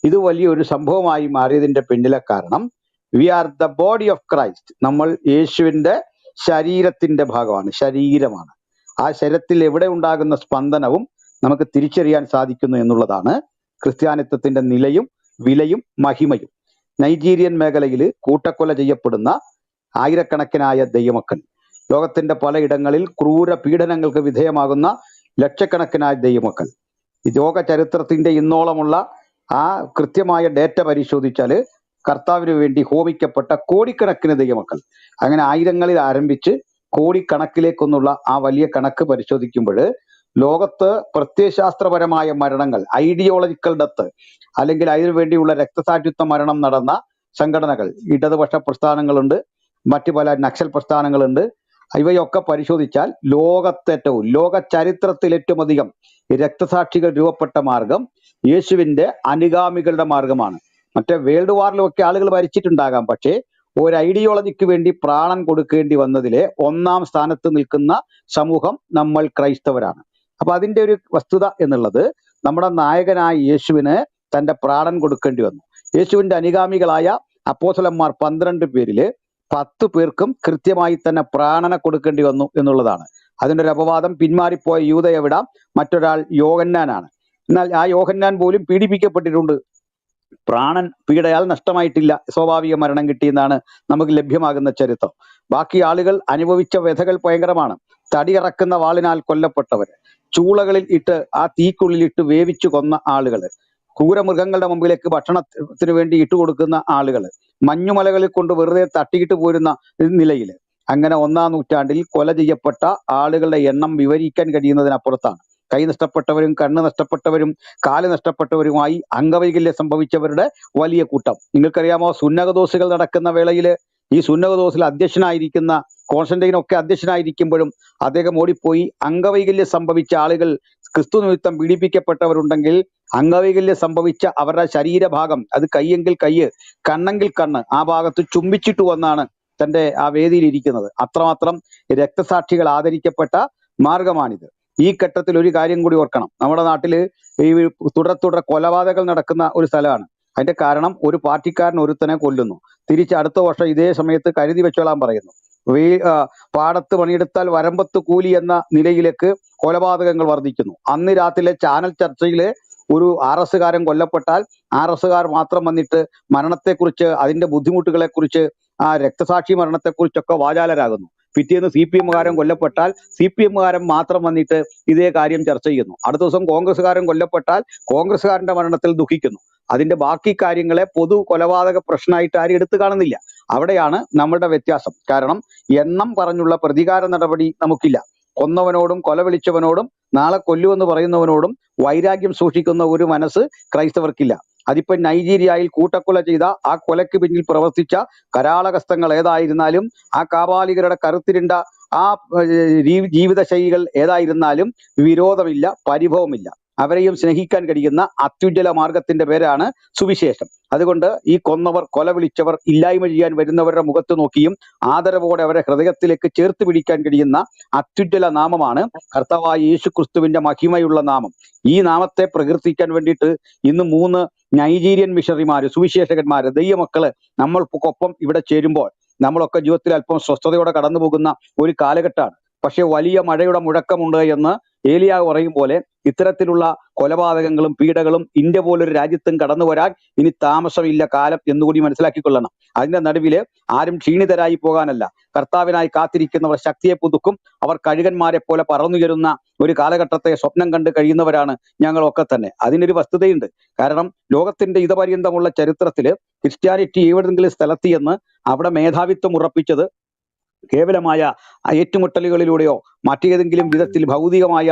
ഇത് വലിയൊരു സംഭവമായി മാറിയതിന്റെ പിന്നിലെ കാരണം, we are the body of Christ. നമ്മൾ യേശുവിന്റെ ശരീരത്തിന്റെ ഭാഗമാണ്, ശരീരമാണ്. ആ ശരീരത്തിൽ എവിടെ ഉണ്ടാകുന്ന സ്പന്ദനവും നമുക്ക് തിരിച്ചറിയാൻ സാധിക്കുന്നു എന്നുള്ളതാണ് ക്രിസ്ത്യാനിത്വത്തിന്റെ നിലയും വിലയും മഹിമയും. നൈജീരിയൻ മേഖലയിൽ കൂട്ടക്കൊല ചെയ്യപ്പെടുന്ന ആയിരക്കണക്കിനായ ദൈവമക്കൾ, ലോകത്തിന്റെ പലയിടങ്ങളിൽ ക്രൂര പീഡനങ്ങൾക്ക് വിധേയമാകുന്ന ലക്ഷക്കണക്കിനായ ദൈവമക്കൾ, ലോക ചരിത്രത്തിന്റെ ഇന്നോളമുള്ള ആ കൃത്യമായ ഡേറ്റ പരിശോധിച്ചാൽ കർത്താവിന് വേണ്ടി ഹോമിക്കപ്പെട്ട കോടിക്കണക്കിന് ദൈവമക്കൾ, അങ്ങനെ ആയിരങ്ങളിൽ ആരംഭിച്ച് കോടിക്കണക്കിലേക്കൊന്നുള്ള ആ വലിയ കണക്ക് പരിശോധിക്കുമ്പോൾ ലോകത്ത് പ്രത്യയശാസ്ത്രപരമായ മരണങ്ങൾ, ഐഡിയോളജിക്കൽ ഡെത്ത്, അല്ലെങ്കിൽ അതിനു വേണ്ടിയുള്ള രക്തസാക്ഷിത്വ മരണം നടന്ന സംഘടനകൾ, ഇടതുപക്ഷ പ്രസ്ഥാനങ്ങളുണ്ട്, മറ്റു പല നക്സൽ പ്രസ്ഥാനങ്ങളുണ്ട്. ഇവയൊക്കെ പരിശോധിച്ചാൽ ലോക ചരിത്രത്തിൽ ഏറ്റവും അധികം രക്തസാക്ഷികൾ രൂപപ്പെട്ട മാർഗം യേശുവിന്റെ അനുഗാമികളുടെ മാർഗമാണ്. മറ്റേ വേൾഡ് വാറിലൊക്കെ ആളുകൾ മരിച്ചിട്ടുണ്ടാകാം, പക്ഷേ ഒരു ഐഡിയോളജിക്ക് വേണ്ടി പ്രാണൻ കൊടുക്കേണ്ടി വന്നതിലെ ഒന്നാം സ്ഥാനത്ത് നിൽക്കുന്ന സമൂഹം നമ്മൾ ക്രൈസ്തവരാണ്. അപ്പൊ അതിന്റെ ഒരു വസ്തുത എന്നുള്ളത്, നമ്മുടെ നായകനായ യേശുവിന് തന്റെ പ്രാണൻ കൊടുക്കേണ്ടി വന്നു. യേശുവിന്റെ അനുഗാമികളായ അപ്പോസ്തലന്മാർ 12 പേരില് 10 പേർക്കും കൃത്യമായി തന്നെ പ്രാണനെ കൊടുക്കേണ്ടി വന്നു എന്നുള്ളതാണ്. അതിന്റെ ഒരു അപവാദം, പിന്മാറിപ്പോയ യൂദയെ വിടാം, മറ്റൊരാൾ യോഹന്നാനാണ്. എന്നാൽ ആ യോഹന്നാൻ പോലും പീഡിപ്പിക്കപ്പെട്ടിട്ടുണ്ട്. പ്രാണൻ പീഡയാൽ നഷ്ടമായിട്ടില്ല, സ്വാഭാവിക മരണം കിട്ടിയെന്നാണ് നമുക്ക് ലഭ്യമാകുന്ന ചരിത്രം. ബാക്കി ആളുകൾ അനുഭവിച്ച വ്യഥകൾ ഭയങ്കരമാണ്. തടിയിറക്കുന്ന വാളിനാൽ കൊല്ലപ്പെട്ടവര്, ചൂളകളിൽ ഇട്ട് ആ തീക്കുള്ളിൽ ഇട്ട് വേവിച്ചു കൊന്ന ആളുകൾ, ക്രൂരമൃഗങ്ങളുടെ മുമ്പിലേക്ക് ഭക്ഷണത്തിന് വേണ്ടി ഇട്ടുകൊടുക്കുന്ന ആളുകൾ, മഞ്ഞുമലകളിൽ കൊണ്ട് വെറുതെ തട്ടിയിട്ട് പോരുന്ന നിലയിൽ, അങ്ങനെ 1-ാം നൂറ്റാണ്ടിൽ കൊല ചെയ്യപ്പെട്ട ആളുകളുടെ എണ്ണം വിവരിക്കാൻ കഴിയുന്നതിനപ്പുറത്താണ്. കൈ നഷ്ടപ്പെട്ടവരും കണ്ണ് നഷ്ടപ്പെട്ടവരും കാല് നഷ്ടപ്പെട്ടവരുമായി അംഗവൈകല്യം സംഭവിച്ചവരുടെ വലിയ കൂട്ടം. നിങ്ങൾക്കറിയാമോ, സുന്നകദോസുകൾ നടക്കുന്ന വേളയിൽ ഈ സുന്നകദോസിൽ അധ്യക്ഷനായിരിക്കുന്ന കോൺസ്റ്റന്റൈനൊക്കെ അധ്യക്ഷനായിരിക്കുമ്പോഴും അദ്ദേഹം ഓടിപ്പോയി അംഗവൈകല്യം സംഭവിച്ച ആളുകൾ ക്രിസ്തു നിമിത്തം പീഡിപ്പിക്കപ്പെട്ടവരുണ്ടെങ്കിൽ അംഗവൈകല്യം സംഭവിച്ച അവരുടെ ശരീരഭാഗം, അത് കൈയെങ്കിൽ കയ്യ്, കണ്ണെങ്കിൽ കണ്ണ്, ആ ഭാഗത്ത് ചുംബിച്ചിട്ട് വന്നാണ് തന്റെ ആ വേദിയിൽ ഇരിക്കുന്നത്. അത്രമാത്രം രക്തസാക്ഷികൾ ആദരിക്കപ്പെട്ട മാർഗമാണിത്. ഈ ഘട്ടത്തിൽ ഒരു കാര്യം കൂടി ഓർക്കണം. നമ്മുടെ നാട്ടില് ഈ തുടരെ കൊലപാതകങ്ങൾ നടക്കുന്ന ഒരു സ്ഥലമാണ്. അതിന്റെ കാരണം ഒരു പാർട്ടിക്കാരൻ ഒരുത്തനെ കൊല്ലുന്നു, തിരിച്ച് അടുത്ത വർഷം ഇതേ സമയത്ത് കരുതി വെച്ചോളാൻ പറയുന്നു. പാടത്ത് പണിയെടുത്താൽ വരമ്പത്ത് കൂലി എന്ന നിലയിലേക്ക് കൊലപാതകങ്ങൾ വർദ്ധിക്കുന്നു. അന്ന് രാത്രിയിലെ ചാനൽ ചർച്ചയില് ഒരു RS-കാരൻ കൊല്ലപ്പെട്ടാൽ RS-കാർ മാത്രം വന്നിട്ട് മരണത്തെക്കുറിച്ച്, അതിന്റെ ബുദ്ധിമുട്ടുകളെ കുറിച്ച്, ആ രക്തസാക്ഷി മരണത്തെക്കുറിച്ചൊക്കെ വാചാലരാകുന്നു. പിറ്റേന്ന് CPM-കാരൻ കൊല്ലപ്പെട്ടാൽ CPM-കാരൻ മാത്രം വന്നിട്ട് ഇതേ കാര്യം ചർച്ച ചെയ്യുന്നു. അടുത്ത ദിവസം കോൺഗ്രസ്സുകാരൻ കൊല്ലപ്പെട്ടാൽ കോൺഗ്രസ്സുകാരന്റെ മരണത്തിൽ ദുഃഖിക്കുന്നു. അതിന്റെ ബാക്കി കാര്യങ്ങളെ പൊതു കൊലപാതക പ്രശ്നമായിട്ട് ആരും എടുത്തു കാണുന്നില്ല. അവിടെയാണ് നമ്മളുടെ വ്യത്യാസം. കാരണം എണ്ണം പറഞ്ഞുള്ള പ്രതികാര നടപടി നമുക്കില്ല. കൊന്നവനോടും കൊല വിളിച്ചവനോടും നാളെ കൊല്ലുമെന്ന് പറയുന്നവനോടും വൈരാഗ്യം സൂക്ഷിക്കുന്ന ഒരു മനസ്സ് ക്രൈസ്തവർക്കില്ല. അതിപ്പോ നൈജീരിയയിൽ കൂട്ടക്കൊല ചെയ്ത ആ കൊലയ്ക്ക് പിന്നിൽ പ്രവർത്തിച്ച കരാളഹസ്തങ്ങൾ ഏതായിരുന്നാലും, ആ കാപാലികരുടെ കറുത്തിരുണ്ട ആ ജീവിതശൈലികൾ ഏതായിരുന്നാലും വിരോധമില്ല, പരിഭവമില്ല. അവരെയും സ്നേഹിക്കാൻ കഴിയുന്ന അത്യുജ്വല മാർഗത്തിന്റെ പേരാണ് സുവിശേഷം. അതുകൊണ്ട് ഈ കൊന്നവർ, കൊല വിളിച്ചവർ, ഇല്ലായ്മ ചെയ്യാൻ വരുന്നവരുടെ മുഖത്ത് നോക്കിയും ആദരവോടെ അവരെ ഹൃദയത്തിലേക്ക് ചേർത്ത് പിടിക്കാൻ കഴിയുന്ന അത്യുജ്വല നാമമാണ് കർത്താവായ യേശുക്രിസ്തുവിന്റെ മഹിമയുള്ള നാമം. ഈ നാമത്തെ പ്രകീർത്തിക്കാൻ വേണ്ടിയിട്ട് ഇന്ന് 3 നൈജീരിയൻ മിഷണറിമാര്, സുവിശേഷകന്മാര്, ദൈവമക്കള് നമ്മൾക്കൊപ്പം ഇവിടെ ചേരുമ്പോൾ നമ്മളൊക്കെ ജീവിതത്തിൽ അല്പം സ്വസ്ഥതയോടെ കടന്നു പോകുന്ന ഒരു കാലഘട്ടമാണ്. പക്ഷെ വലിയ മഴയുടെ മുഴക്കമുണ്ട് എന്ന് ഏലിയാവ് പറയും പോലെ ഇത്തരത്തിലുള്ള കൊലപാതകങ്ങളും പീഡകളും ഇന്ത്യ പോലൊരു രാജ്യത്തും കടന്നു വരാൻ ഇനി താമസമില്ല കാലം എന്നുകൂടി മനസ്സിലാക്കിക്കൊള്ളണം. അതിന്റെ നടുവില് ആരും ക്ഷീണിതരായി പോകാനല്ല, കർത്താവിനായി കാത്തിരിക്കുന്നവർ ശക്തിയെ പുതുക്കും, അവർ കഴുകന്മാരെ പോലെ പറന്നുയരുന്ന ഒരു കാലഘട്ടത്തെ സ്വപ്നം കണ്ട് കഴിയുന്നവരാണ് ഞങ്ങളൊക്കെ തന്നെ. അതിനൊരു വസ്തുതയുണ്ട്. കാരണം ലോകത്തിന്റെ ഇതപര്യന്തമുള്ള ചരിത്രത്തില് ക്രിസ്ത്യാനിറ്റി ഏതെങ്കിലും സ്ഥലത്ത് ചെന്ന് അവിടെ മേധാവിത്വം ഉറപ്പിച്ചത് കേവലമായ ഏറ്റുമുട്ടലുകളിലൂടെയോ മറ്റേതെങ്കിലും വിധത്തിൽ ഭൗതികമായ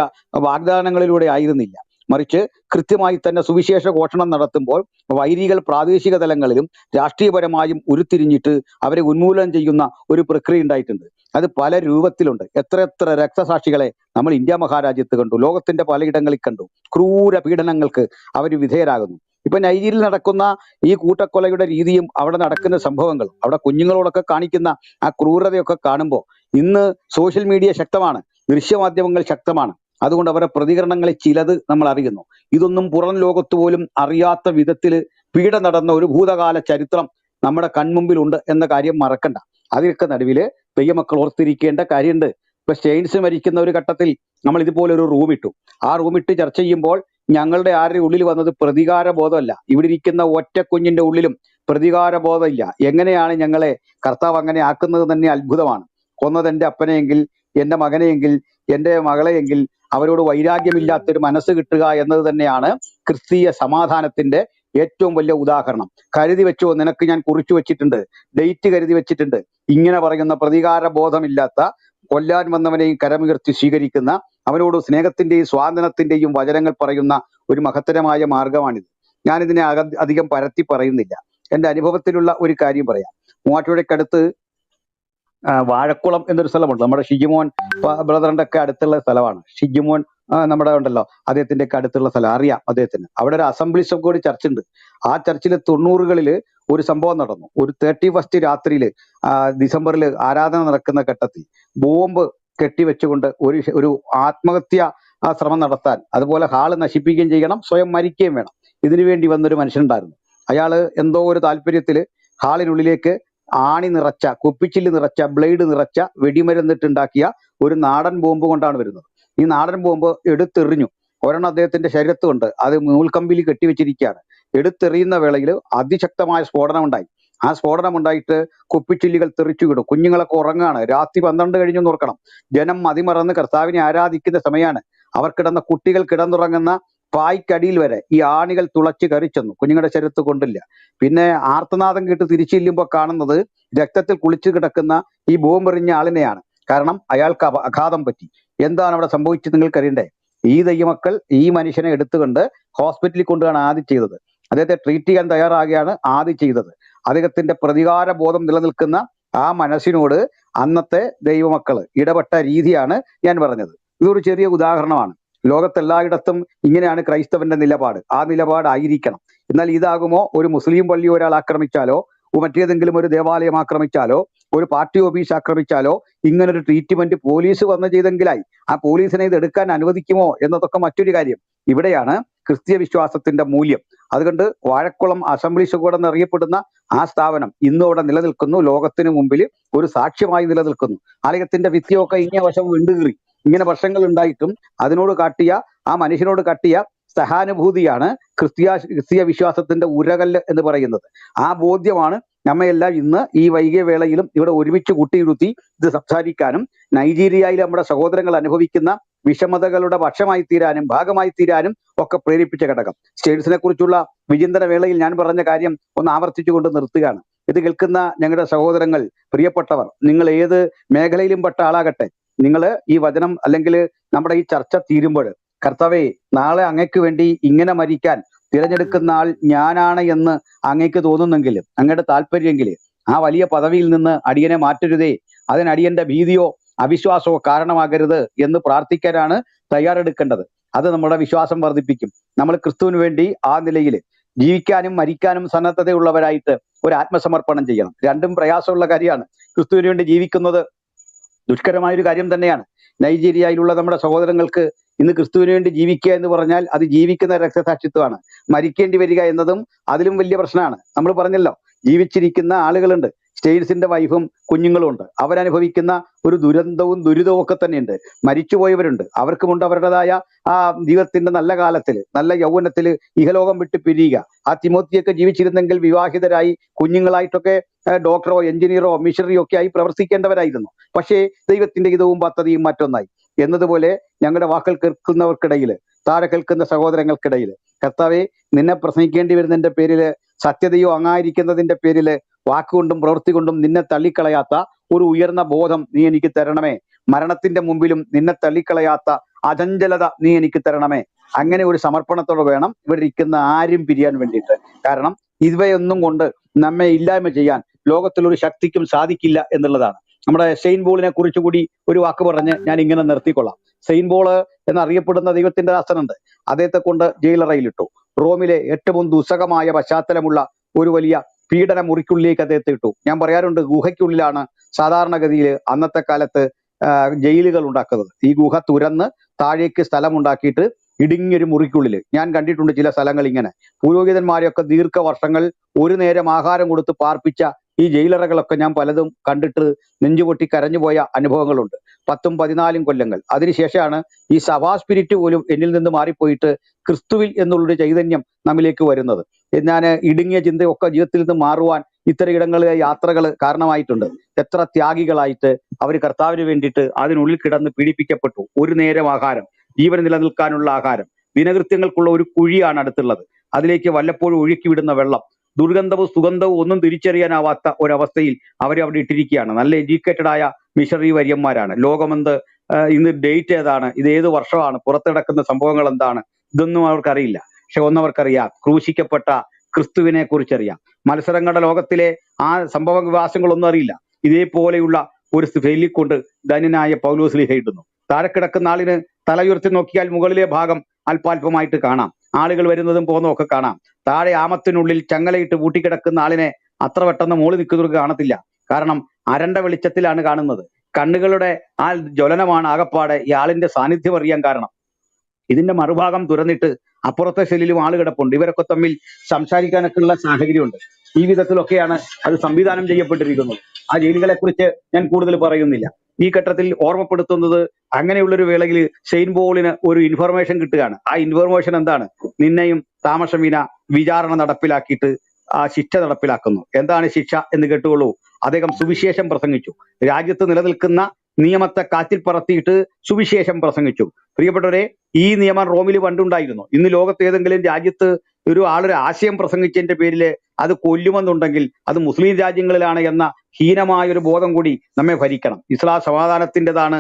വാഗ്ദാനങ്ങളിലൂടെ ആയിരുന്നില്ല. മറിച്ച് കൃത്യമായി തന്നെ സുവിശേഷ ഘോഷണം നടത്തുമ്പോൾ വൈരികൾ പ്രാദേശിക തലങ്ങളിലും രാഷ്ട്രീയപരമായും ഉരുത്തിരിഞ്ഞിട്ട് അവരെ ഉന്മൂലനം ചെയ്യുന്ന ഒരു പ്രക്രിയ ഉണ്ടായിട്ടുണ്ട്. അത് പല രൂപത്തിലുണ്ട്. എത്ര രക്തസാക്ഷികളെ നമ്മൾ ഇന്ത്യ മഹാരാജ്യത്ത് കണ്ടു, ലോകത്തിന്റെ പലയിടങ്ങളിൽ കണ്ടു. ക്രൂര പീഡനങ്ങൾക്ക് അവർ വിധേയരാകുന്നു. ഇപ്പൊ നൈജീരിയയിൽ നടക്കുന്ന ഈ കൂട്ടക്കൊലയുടെ രീതിയും അവിടെ നടക്കുന്ന സംഭവങ്ങളും അവിടെ കുഞ്ഞുങ്ങളോടൊക്കെ കാണിക്കുന്ന ആ ക്രൂരതയൊക്കെ കാണുമ്പോൾ ഇന്ന് സോഷ്യൽ മീഡിയ ശക്തമാണ്, ദൃശ്യമാധ്യമങ്ങൾ ശക്തമാണ്. അതുകൊണ്ട് അവരുടെ പ്രതികരണങ്ങളിൽ ചിലത് നമ്മൾ അറിയുന്നു. ഇതൊന്നും പുറം ലോകത്ത് പോലും അറിയാത്ത വിധത്തിൽ പീഡ നടന്ന ഒരു ഭൂതകാല ചരിത്രം നമ്മുടെ കൺമുമ്പിലുണ്ട് എന്ന കാര്യം മറക്കണ്ട. അതിനൊക്കെ നടുവില് ദൈവമക്കൾ ഓർത്തിരിക്കേണ്ട കാര്യമുണ്ട്. ഇപ്പൊ സ്റ്റെയിൻസ് മരിക്കുന്ന ഒരു ഘട്ടത്തിൽ നമ്മൾ ഇതുപോലെ ഒരു റൂമിട്ടു. ആ റൂമിട്ട് ചർച്ച ചെയ്യുമ്പോൾ ഞങ്ങളുടെ ആരുടെ ഉള്ളിൽ വന്നത് പ്രതികാര ബോധമല്ല. ഇവിടെ ഇരിക്കുന്ന ഒറ്റ കുഞ്ഞിന്റെ ഉള്ളിലും പ്രതികാര ബോധമില്ല. എങ്ങനെയാണ് ഞങ്ങളെ കർത്താവ് അങ്ങനെ ആക്കുന്നത് തന്നെ അത്ഭുതമാണ്. കൊന്നത് എൻ്റെ അപ്പനെയെങ്കിൽ, എൻ്റെ മകനെയെങ്കിൽ, എൻ്റെ മകളെയെങ്കിൽ അവരോട് വൈരാഗ്യമില്ലാത്തൊരു മനസ്സ് കിട്ടുക എന്നത് തന്നെയാണ് ക്രിസ്തീയ സമാധാനത്തിന്റെ ഏറ്റവും വലിയ ഉദാഹരണം. കരുതി വെച്ചോ, നിനക്ക് ഞാൻ കുറിച്ചു വെച്ചിട്ടുണ്ട്, ഡേറ്റ് കരുതി വെച്ചിട്ടുണ്ട്. ഇങ്ങനെ പറയുന്ന പ്രതികാര ബോധമില്ലാത്ത, കൊല്ലാൻ വന്നവനെയും കരമുയർത്തി സ്വീകരിക്കുന്ന, അവനോട് സ്നേഹത്തിന്റെയും സ്വാതന്ത്ര്യത്തിന്റെയും വചനങ്ങൾ പറയുന്ന ഒരു മഹത്തരമായ മാർഗമാണിത്. ഞാനിതിനെ അധികം പരത്തി പറയുന്നില്ല. എൻ്റെ അനുഭവത്തിലുള്ള ഒരു കാര്യം പറയാം. മൂവാറ്റുപുഴയ്ക്കടുത്ത് വാഴക്കുളം എന്നൊരു സ്ഥലമുണ്ട്. നമ്മുടെ ഷിജിമോൻ ബ്രദറിന്റെ ഒക്കെ അടുത്തുള്ള സ്ഥലമാണ്. ഷിജിമോൻ നമ്മുടെ ഉണ്ടല്ലോ, അദ്ദേഹത്തിന്റെ ഒക്കെ അടുത്തുള്ള സ്ഥലം അറിയാം അദ്ദേഹത്തിന്. അവിടെ ഒരു അസംബ്ലീസ് ഓഫ് ഗോഡ് ചർച്ച് ഉണ്ട്. ആ ചർച്ചിൽ 90കളിൽ ഒരു സംഭവം നടന്നു. ഒരു 31 രാത്രിയിൽ ഡിസംബറിൽ ആരാധന നടക്കുന്ന ഘട്ടത്തിൽ ബോംബ് കെട്ടിവെച്ചുകൊണ്ട് ഒരു ആത്മഹത്യ ശ്രമം നടത്താൻ, അതുപോലെ ഹാള് നശിപ്പിക്കുകയും ചെയ്യണം, സ്വയം മരിക്കുകയും വേണം. ഇതിനു വേണ്ടി വന്നൊരു മനുഷ്യനുണ്ടായിരുന്നു. അയാള് എന്തോ ഒരു താല്പര്യത്തില് ഹാളിനുള്ളിലേക്ക് ആണി നിറച്ച, കുപ്പിച്ചില്ല് നിറച്ച, ബ്ലേഡ് നിറച്ച വെടിമരുന്നിട്ടുണ്ടാക്കിയ ഒരു നാടൻ ബോംബ് കൊണ്ടാണ് വരുന്നത്. ഈ നാടൻ ബോംബ് എടുത്തെറിഞ്ഞു. ഒരെണ്ണം അദ്ദേഹത്തിന്റെ ശരീരത്തുണ്ട്, അത് നൂൽക്കമ്പിൽ കെട്ടിവെച്ചിരിക്കുകയാണ്. എടുത്തെറിയുന്ന വേളയിൽ അതിശക്തമായ സ്ഫോടനം ഉണ്ടായി. ആ സ്ഫോടനം ഉണ്ടായിട്ട് കുപ്പിച്ചില്ലുകൾ തെറിച്ചു വിടും. കുഞ്ഞുങ്ങളൊക്കെ ഉറങ്ങാണ്. രാത്രി 12 കഴിഞ്ഞു ഓർക്കണം. ജനം മതിമറന്ന് കർത്താവിനെ ആരാധിക്കുന്ന സമയമാണ്. അവർ കിടന്ന കുട്ടികൾ കിടന്നുറങ്ങുന്ന പായ്ക്കടിയിൽ വരെ ഈ ആണികൾ തുളച്ച് കയറിച്ചെന്നു. കുഞ്ഞുങ്ങളുടെ ശരീരത്ത് കൊണ്ടില്ല. പിന്നെ ആർത്തനാദം കേട്ട് തിരിച്ചു ചെല്ലുമ്പോൾ കാണുന്നത് രക്തത്തിൽ കുളിച്ചു കിടക്കുന്ന ഈ ബോംബെറിഞ്ഞ ആളിനെയാണ്. കാരണം അയാൾക്ക് ആഘാതം പറ്റി. എന്താണ് അവിടെ സംഭവിച്ചത് നിങ്ങൾക്കറിയണ്ടേ? ഈ ദൈവമക്കൾ ഈ മനുഷ്യനെ എടുത്തുകൊണ്ട് ഹോസ്പിറ്റലിൽ കൊണ്ടുപോകാണ് ആദ്യം ചെയ്തത്. അദ്ദേഹത്തെ ട്രീറ്റ് ചെയ്യാൻ തയ്യാറാകുകയാണ് ആദ്യം ചെയ്തത്. അദ്ദേഹത്തിന്റെ പ്രതികാര ബോധം നിലനിൽക്കുന്ന ആ മനസ്സിനോട് അന്നത്തെ ദൈവമക്കള് ഇടപെട്ട രീതിയാണ് ഞാൻ പറഞ്ഞത്. ഇതൊരു ചെറിയ ഉദാഹരണമാണ്. ലോകത്തെല്ലായിടത്തും ഇങ്ങനെയാണ് ക്രൈസ്തവന്റെ നിലപാട്. ആ നിലപാടായിരിക്കണം. എന്നാൽ ഇതാകുമോ ഒരു മുസ്ലിം പള്ളി ഒരാൾ ആക്രമിച്ചാലോ മറ്റേതെങ്കിലും ഒരു ദേവാലയം ആക്രമിച്ചാലോ ഒരു പാർട്ടി ഓഫീസ് ആക്രമിച്ചാലോ ഇങ്ങനൊരു ട്രീറ്റ്മെന്റ് പോലീസ് വന്ന് ചെയ്തെങ്കിലായി. ആ പോലീസിനെ ഇത് എടുക്കാൻ അനുവദിക്കുമോ എന്നതൊക്കെ മറ്റൊരു കാര്യം. ഇവിടെയാണ് ക്രിസ്തീയ വിശ്വാസത്തിന്റെ മൂല്യം. അതുകൊണ്ട് വാഴക്കുളം അസംബ്ലീസ് കൂടെ എന്നറിയപ്പെടുന്ന ആ സ്ഥാപനം ഇന്നും അവിടെ നിലനിൽക്കുന്നു. ലോകത്തിന് മുമ്പിൽ ഒരു സാക്ഷ്യമായി നിലനിൽക്കുന്നു. ആലയത്തിന്റെ ഭിത്തിയൊക്കെ ഇങ്ങനെ വശം വിണ്ടുകീറി ഇങ്ങനെ വർഷങ്ങൾ ഉണ്ടായിട്ടും അതിനോട് കാട്ടിയ ആ മനുഷ്യനോട് കാട്ടിയ സഹാനുഭൂതിയാണ് ക്രിസ്തീയ വിശ്വാസത്തിന്റെ ഉരകല്ല് എന്ന് പറയുന്നത്. ആ ബോധ്യമാണ് നമ്മയെല്ലാം ഇന്ന് ഈ വൈകിയ വേളയിലും ഇവിടെ ഒരുമിച്ച് കൂട്ടിയിരുത്തി ഇത് സംസാരിക്കാനും നൈജീരിയയിൽ നമ്മുടെ സഹോദരങ്ങൾ അനുഭവിക്കുന്ന വിഷമതകളുടെ പക്ഷമായി തീരാനും ഭാഗമായി തീരാനും ഒക്കെ പ്രേരിപ്പിച്ച ഘടകം. സ്റ്റേറ്റ്സിനെ കുറിച്ചുള്ള വിചിന്തന വേളയിൽ ഞാൻ പറഞ്ഞ കാര്യം ഒന്ന് ആവർത്തിച്ചുകൊണ്ട് നിർത്തുകയാണ്. ഇത് കേൾക്കുന്ന ഞങ്ങളുടെ സഹോദരങ്ങൾ, പ്രിയപ്പെട്ടവർ, നിങ്ങൾ ഏത് മേഖലയിലും പെട്ട ആളാകട്ടെ, നിങ്ങൾ ഈ വചനം അല്ലെങ്കിൽ നമ്മുടെ ഈ ചർച്ച തീരുമ്പോൾ കർത്താവേ, നാളെ അങ്ങയ്ക്ക് വേണ്ടി ഇങ്ങനെ മരിക്കാൻ തിരഞ്ഞെടുക്കുന്ന ആൾ ഞാനാണ് എന്ന് അങ്ങയ്ക്ക് തോന്നുന്നെങ്കിൽ, അങ്ങയുടെ താല്പര്യമെങ്കിൽ ആ വലിയ പദവിയിൽ നിന്ന് അടിയനെ മാറ്റരുതേ, അതിനടിയന്റെ ഭീതിയോ അവിശ്വാസമോ കാരണമാകരുത് എന്ന് പ്രാർത്ഥിക്കാനാണ് തയ്യാറെടുക്കേണ്ടത്. അത് നമ്മുടെ വിശ്വാസം വർദ്ധിപ്പിക്കും. നമ്മൾ ക്രിസ്തുവിന് വേണ്ടി ആ നിലയിൽ ജീവിക്കാനും മരിക്കാനും സന്നദ്ധതയുള്ളവരായിട്ട് ഒരു ആത്മസമർപ്പണം ചെയ്യണം. രണ്ടും പ്രയാസമുള്ള കാര്യമാണ്. ക്രിസ്തുവിന് വേണ്ടി ജീവിക്കുന്നത് ദുഷ്കരമായൊരു കാര്യം തന്നെയാണ്. നൈജീരിയയിലുള്ള നമ്മുടെ സഹോദരങ്ങൾക്ക് ഇന്ന് ക്രിസ്തുവിന് വേണ്ടി ജീവിക്കുക എന്ന് പറഞ്ഞാൽ അത് ജീവിക്കുന്ന രക്തസാക്ഷിത്വമാണ്. മരിക്കേണ്ടി വരിക എന്നതും അതിലും വലിയ പ്രശ്നമാണ്. നമ്മൾ പറഞ്ഞല്ലോ, ജീവിച്ചിരിക്കുന്ന ആളുകളുണ്ട്, സ്റ്റേറ്റ്സിന്റെ വൈഫും കുഞ്ഞുങ്ങളും ഉണ്ട്. അവരനുഭവിക്കുന്ന ഒരു ദുരിതവും ഒക്കെ തന്നെയുണ്ട്. മരിച്ചുപോയവരുണ്ട്, അവർക്കുമുണ്ട് അവരുടേതായ ആ ജീവിതത്തിന്റെ നല്ല കാലത്തിൽ, നല്ല യൗവനത്തിൽ ഇഹലോകം വിട്ട് പിരിയുക. ആ തിമോത്തിയൊക്കെ ജീവിച്ചിരുന്നെങ്കിൽ വിവാഹിതരായി കുഞ്ഞുങ്ങളായിട്ടൊക്കെ ഡോക്ടറോ എഞ്ചിനീയറോ മിഷണറിയോ ഒക്കെ ആയി പ്രവർത്തിക്കേണ്ടവരായിരുന്നു. പക്ഷേ ദൈവത്തിന്റെ ഹിതവും പദ്ധതിയും മറ്റൊന്നായി. എന്നതുപോലെ ഞങ്ങളുടെ വാക്കുകൾ കേൾക്കുന്നവർക്കിടയിൽ, താഴെ കേൾക്കുന്ന സഹോദരങ്ങൾക്കിടയിൽ, കർത്താവെ, നിന്നെ പ്രസംഗിക്കേണ്ടി വരുന്നതിന്റെ പേരിൽ, സത്യതയോ അങ്ങായിരിക്കുന്നതിന്റെ പേരിൽ വാക്കുകൊണ്ടും പ്രവൃത്തി കൊണ്ടും നിന്നെ തള്ളിക്കളയാത്ത ഒരു ഉയർന്ന ബോധം നീ എനിക്ക് തരണമേ. മരണത്തിന്റെ മുമ്പിലും നിന്നെ തള്ളിക്കളയാത്ത അചഞ്ചലത നീ എനിക്ക് തരണമേ. അങ്ങനെ ഒരു സമർപ്പണത്തോടെ വേണം ഇവിടെ ഇരിക്കുന്ന ആരും പിരിയാൻ വേണ്ടിയിട്ട്. കാരണം ഇവയൊന്നും കൊണ്ട് നമ്മെ ഇല്ലായ്മ ചെയ്യാൻ ലോകത്തിലൊരു ശക്തിക്കും സാധിക്കില്ല എന്നുള്ളതാണ്. നമ്മുടെ സെയിന്റ് പോളിനെ കുറിച്ച് കൂടി ഒരു വാക്ക് പറഞ്ഞ് ഞാൻ ഇങ്ങനെ നിർത്തിക്കൊള്ളാം. സെയിന്റ് പോള് എന്നറിയപ്പെടുന്ന ദൈവത്തിന്റെ ദാസനുണ്ട്. അദ്ദേഹത്തെ കൊണ്ട് ജയിലറയിലിട്ടു. റോമിലെ ഏറ്റവും ദുസ്സഹമായ പശ്ചാത്തലമുള്ള ഒരു വലിയ പീഡന മുറിക്കുള്ളിലേക്ക് അദ്ദേഹത്തെ ഇട്ടു. ഞാൻ പറയാറുണ്ട്, ഗുഹയ്ക്കുള്ളിലാണ് സാധാരണഗതിയിൽ അന്നത്തെ കാലത്ത് ജയിലുകൾ ഉണ്ടാക്കുന്നത്. ഈ ഗുഹ തുരന്ന് താഴേക്ക് സ്ഥലമുണ്ടാക്കിയിട്ട് ഇടുങ്ങിയൊരു മുറിക്കുള്ളിൽ ഞാൻ കണ്ടിട്ടുണ്ട് ചില സ്ഥലങ്ങൾ ഇങ്ങനെ. പുരോഹിതന്മാരെയൊക്കെ ദീർഘവർഷങ്ങൾ ഒരു നേരം ആഹാരം കൊടുത്ത് പാർപ്പിച്ച ഈ ജയിലറകളൊക്കെ ഞാൻ പലതും കണ്ടിട്ട് നെഞ്ചുപൊട്ടി കരഞ്ഞുപോയ അനുഭവങ്ങളുണ്ട്. 10-14 കൊല്ലങ്ങൾ അതിനുശേഷമാണ് ഈ സഭാ സ്പിരിറ്റ് പോലും എന്നിൽ നിന്ന് മാറിപ്പോയിട്ട് ക്രിസ്തുവിൽ എന്നുള്ളൊരു ചൈതന്യം നമ്മിലേക്ക് വരുന്നത്. ഞാൻ ഇടുങ്ങിയ ചിന്തയൊക്കെ ജീവിതത്തിൽ നിന്ന് മാറുവാൻ ഇത്തരം ഇടങ്ങളിലെ യാത്രകൾ കാരണമായിട്ടുണ്ട്. എത്ര ത്യാഗികളായിട്ട് അവർ കർത്താവിന് വേണ്ടിയിട്ട് അതിനുള്ളിൽ കിടന്ന് പീഡിപ്പിക്കപ്പെട്ടു. ഒരു നേരം ആഹാരം, ജീവൻ നിലനിൽക്കാനുള്ള ആഹാരം, ദിനകൃത്യങ്ങൾക്കുള്ള ഒരു കുഴിയാണ് അടുത്തുള്ളത്. അതിലേക്ക് വല്ലപ്പോഴും ഒഴുക്കി വിടുന്ന വെള്ളം, ദുർഗന്ധവും സുഗന്ധവും ഒന്നും തിരിച്ചറിയാനാവാത്ത ഒരവസ്ഥയിൽ അവരെ അവിടെ ഇട്ടിരിക്കുകയാണ്. നല്ല എഡ്യൂക്കേറ്റഡ് ആയ മിഷണറി വര്യന്മാരാണ്. ലോകമെന്ത്, ഇന്ന് ഡേറ്റ് ഏതാണ്, ഇത് ഏത് വർഷമാണ്, പുറത്ത് കിടക്കുന്ന സംഭവങ്ങൾ എന്താണ്, ഇതൊന്നും അവർക്കറിയില്ല. പക്ഷെ ഒന്നവർക്കറിയാം, ക്രൂശിക്കപ്പെട്ട ക്രിസ്തുവിനെ കുറിച്ചറിയാം. മത്സരങ്ങളുടെ ലോകത്തിലെ ആ സംഭവ വികാസങ്ങളൊന്നും അറിയില്ല. ഇതേപോലെയുള്ള ഒരു ഫെയിലിൽ കൊണ്ട് ധന്യനായ പൗലോസ് ലീഹ ഇടുന്നു. താഴെ കിടക്കുന്ന ആളിന് തല ഉയർത്തി നോക്കിയാൽ മുകളിലെ ഭാഗം അല്പാൽപമായിട്ട് കാണാം. ആളുകൾ വരുന്നതും പോകുന്നതും ഒക്കെ കാണാം. താഴെ ആമത്തിനുള്ളിൽ ചങ്ങലയിട്ട് പൂട്ടിക്കിടക്കുന്ന ആളിനെ അത്ര പെട്ടെന്ന് മോളി നിൽക്കുന്നവർക്ക് കാണത്തില്ല. കാരണം അരണ്ട വെളിച്ചത്തിലാണ് കാണുന്നത്. കണ്ണുകളുടെ ആ ജ്വലനമാണ് ആകപ്പാടെ ഈ ആളിന്റെ സാന്നിധ്യം അറിയാൻ കാരണം. ഇതിന്റെ മറുഭാഗം തുറന്നിട്ട് അപ്പുറത്തെ സെല്ലിലും ആള് കിടപ്പുണ്ട്. ഇവരൊക്കെ തമ്മിൽ സംസാരിക്കാനൊക്കെ ഉള്ള സാഹചര്യമുണ്ട്. ഈ വിധത്തിലൊക്കെയാണ് അത് സംവിധാനം ചെയ്യപ്പെട്ടിരിക്കുന്നത്. ആ ജയിലുകളെ കുറിച്ച് ഞാൻ കൂടുതൽ പറയുന്നില്ല. ഈ ഘട്ടത്തിൽ ഓർമ്മപ്പെടുത്തുന്നത്, അങ്ങനെയുള്ളൊരു വേളയിൽ സെയിന്റ് പോളിന് ഒരു ഇൻഫർമേഷൻ കിട്ടുകയാണ്. ആ ഇൻഫർമേഷൻ എന്താണ്? നിന്നെയും താമസമീന വിചാരണ നടപ്പിലാക്കിയിട്ട് ആ ശിക്ഷ നടപ്പിലാക്കുന്നു. എന്താണ് ശിക്ഷ എന്ന് കേട്ടുകൊള്ളൂ. അദ്ദേഹം സുവിശേഷം പ്രസംഗിച്ചു. രാജ്യത്ത് നിലനിൽക്കുന്ന നിയമത്തെ കാറ്റിൽ പറത്തിയിട്ട് സുവിശേഷം പ്രസംഗിച്ചു. പ്രിയപ്പെട്ടവരെ, ഈ നിയമം റോമിൽ പണ്ടുണ്ടായിരുന്നു. ഇന്ന് ലോകത്ത് ഏതെങ്കിലും രാജ്യത്ത് ഒരു ആളൊരു ആശയം പ്രസംഗിച്ചതിന്റെ പേരിൽ അത് കൊല്ലുമെന്നുണ്ടെങ്കിൽ അത് മുസ്ലിം രാജ്യങ്ങളിലാണ് എന്ന ഹീനമായൊരു ബോധം കൂടി നമ്മെ ഭരിക്കണം. ഇസ്ലാം സമാധാനത്തിൻ്റെതാണ്,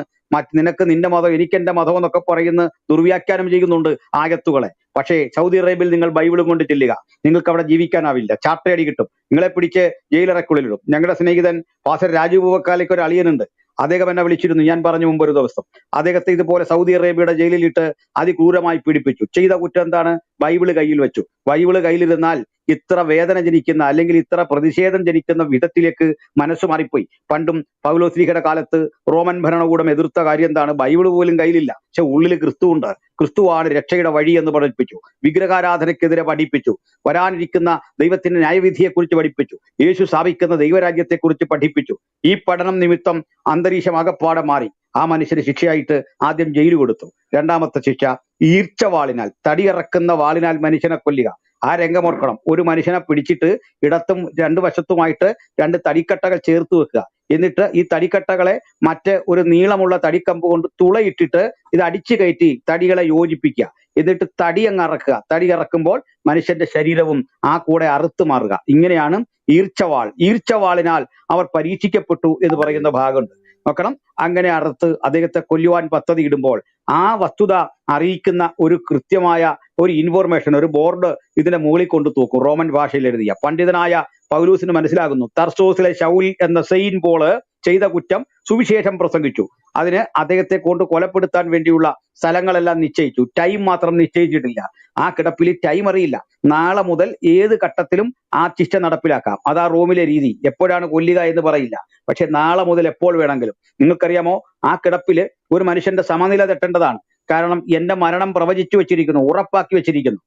നിനക്ക് നിന്റെ മതം എനിക്ക് എന്റെ മതം എന്നൊക്കെ പറയുന്ന ദുർവ്യാഖ്യാനം ചെയ്യുന്നുണ്ട് ആയത്തുകളെ. പക്ഷേ സൗദി അറേബ്യയിൽ നിങ്ങൾ ബൈബിളും കൊണ്ട് ചെല്ലുക, നിങ്ങൾക്ക് അവിടെ ജീവിക്കാനാവില്ല, ചാട്ടയടി കിട്ടും, നിങ്ങളെ പിടിച്ച് ജയിലറക്കുള്ളിലിടും. ഞങ്ങളുടെ സ്നേഹിതൻ പാസ്റ്റർ രാജു പൂവക്കാലേക്ക് ഒരു അളിയനുണ്ട്, അദ്ദേഹം എന്നെ വിളിച്ചിരുന്നു. ഞാൻ പറഞ്ഞു മുമ്പ് ഒരു ദിവസം അദ്ദേഹത്തെ ഇതുപോലെ സൗദി അറേബ്യയുടെ ജയിലിലിട്ട് അതിക്രൂരമായി പീഡിപ്പിച്ചു. ചെയ്ത കുറ്റം എന്താണ്? ബൈബിള് കയ്യിൽ വെച്ചു. ബൈബിള് കയ്യിലിരുന്നാൽ ഇത്ര വേദന ജനിക്കുന്ന അല്ലെങ്കിൽ ഇത്ര പ്രതിഷേധം ജനിക്കുന്ന വിധത്തിലേക്ക് മനസ്സ് മാറിപ്പോയി. പണ്ടും പൗലോസ്ലീഹയുടെ കാലത്ത് റോമൻ ഭരണകൂടം എതിർത്ത കാര്യം എന്താണ്? ബൈബിള് പോലും കയ്യിലില്ല, പക്ഷെ ഉള്ളിൽ ക്രിസ്തുവുണ്ട്, ക്രിസ്തുവാണ് രക്ഷയുടെ വഴി എന്ന് പഠിപ്പിച്ചു. വിഗ്രഹാരാധനയ്ക്കെതിരെ പഠിപ്പിച്ചു. വരാനിരിക്കുന്ന ദൈവത്തിന്റെ ന്യായവിധിയെക്കുറിച്ച് പഠിപ്പിച്ചു. യേശു സ്ഥാപിക്കുന്ന ദൈവരാജ്യത്തെക്കുറിച്ച് പഠിപ്പിച്ചു. ഈ പഠനം നിമിത്തം അന്തരീക്ഷം ആകപ്പാടെ മാറി. ആ മനുഷ്യന് ശിക്ഷയായിട്ട് ആദ്യം ജയിൽ കൊടുത്തു. രണ്ടാമത്തെ ശിക്ഷ ഈർച്ചവാളിനാൽ, തടിയിറക്കുന്ന വാളിനാൽ മനുഷ്യനെ കൊല്ലുക. ആ രംഗം ഓർക്കണം. ഒരു മനുഷ്യനെ പിടിച്ചിട്ട് ഇടത്തും രണ്ടു വശത്തുമായിട്ട് രണ്ട് തടിക്കട്ടകൾ ചേർത്ത് വെക്കുക. എന്നിട്ട് ഈ തടിക്കട്ടകളെ മറ്റ് ഒരു നീളമുള്ള തടിക്കമ്പ് കൊണ്ട് തുളയിട്ടിട്ട് ഇത് അടിച്ചു കയറ്റി തടികളെ യോജിപ്പിക്കുക. എന്നിട്ട് തടി അങ്ങ് അറക്കുക. തടി ഇറക്കുമ്പോൾ മനുഷ്യന്റെ ശരീരവും ആ കൂടെ അറുത്തു മാറുക. ഇങ്ങനെയാണ് ഈർച്ചവാൾ. ഈർച്ചവാളിനാൽ അവർ പരീക്ഷിക്കപ്പെട്ടു എന്ന് പറയുന്ന ഭാഗമുണ്ട്. നോക്കണം, അങ്ങനെ അറുത്ത് അദ്ദേഹത്തെ കൊല്ലുവാൻ പദ്ധതി ഇടുമ്പോൾ ആ വസ്തുത അറിയിക്കുന്ന ഒരു കൃത്യമായ ഒരു ഇൻഫോർമേഷൻ, ഒരു ബോർഡ് ഇതിന്റെ മുകളിൽ കൊണ്ട് തൂക്കും. റോമൻ ഭാഷയിൽ എഴുതിയ പണ്ഡിതനായ പൗലൂസിന് മനസ്സിലാകുന്നു. തർസോസിലെ ശൗൽ എന്ന സെയിൻ പോള് ചെയ്ത കുറ്റം സുവിശേഷം പ്രസംഗിച്ചു. അതിന് അദ്ദേഹത്തെ കൊണ്ട് കൊലപ്പെടുത്താൻ വേണ്ടിയുള്ള സ്ഥലങ്ങളെല്ലാം നിശ്ചയിച്ചു. ടൈം മാത്രം നിശ്ചയിച്ചിട്ടില്ല. ആ കിടപ്പിൽ ടൈം അറിയില്ല. നാളെ മുതൽ ഏത് ഘട്ടത്തിലും ആ ശിക്ഷ നടപ്പിലാക്കാം. അതാ റോമിലെ രീതി. എപ്പോഴാണ് കൊല്ലുക എന്ന് പറയില്ല, പക്ഷെ നാളെ മുതൽ എപ്പോൾ വേണമെങ്കിലും. നിങ്ങൾക്കറിയാമോ, ആ കിടപ്പില് ഒരു മനുഷ്യന്റെ സമനില തെറ്റേണ്ടതാണ്. കാരണം എന്റെ മരണം പ്രവചിച്ചു വെച്ചിരിക്കുന്നു, ഉറപ്പാക്കി വെച്ചിരിക്കുന്നു.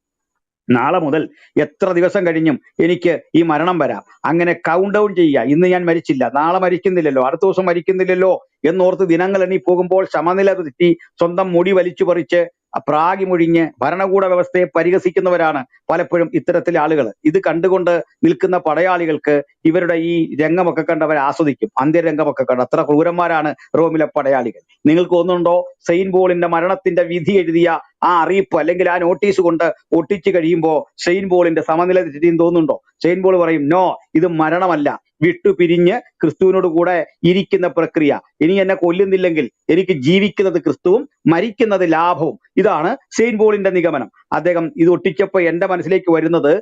നാളെ മുതൽ എത്ര ദിവസം കഴിഞ്ഞും എനിക്ക് ഈ മരണം വരാം. അങ്ങനെ കൗണ്ട് ഡൗൺ ചെയ്യുക. ഇന്ന് ഞാൻ മരിച്ചില്ല, നാളെ മരിക്കുന്നില്ലല്ലോ, അടുത്ത ദിവസം മരിക്കുന്നില്ലല്ലോ എന്നോർത്ത് ദിനങ്ങൾ എണ്ണി പോകുമ്പോൾ സമനില തെറ്റി സ്വന്തം മുടി വലിച്ചു പറിച്ച് പ്രാഗി മുഴിഞ്ഞ് ഭരണകൂട വ്യവസ്ഥയെ പരിഹസിക്കുന്നവരാണ് പലപ്പോഴും ഇത്തരത്തിലെ ആളുകൾ. ഇത് കണ്ടുകൊണ്ട് നിൽക്കുന്ന പടയാളികൾക്ക് ഇവരുടെ ഈ രംഗമൊക്കെ കണ്ട് അവർ ആസ്വദിക്കും. അന്ത്യരംഗമൊക്കെ കണ്ട്. അത്ര ക്രൂരന്മാരാണ് റോമിലെ പടയാളികൾ. നിങ്ങൾക്ക് തോന്നുന്നുണ്ടോ സെയിൻ പോളിന്റെ മരണത്തിന്റെ വിധി എഴുതിയ ആ അറിയിപ്പ് അല്ലെങ്കിൽ ആ നോട്ടീസ് കൊണ്ട് ഒട്ടിച്ചു കഴിയുമ്പോൾ സെയിൻ പോളിന്റെ സമനില തെറ്റിയും തോന്നുന്നുണ്ടോ? സെയിൻ പോൾ പറയും, നോ, ഇത് മരണമല്ല, വിട്ടുപിരിഞ്ഞ് ക്രിസ്തുവിനോട് കൂടെ ഇരിക്കുന്ന പ്രക്രിയ. ഇനി എന്നെ കൊല്ലുന്നില്ലെങ്കിൽ എനിക്ക് ജീവിക്കുന്നത് ക്രിസ്തുവും മരിക്കുന്നത് ലാഭവും. ഇതാണ് സെയിൻ പോളിന്റെ നിഗമനം. അദ്ദേഹം ഇത് ഒട്ടിച്ചപ്പോ എന്റെ മനസ്സിലേക്ക് വരുന്നത്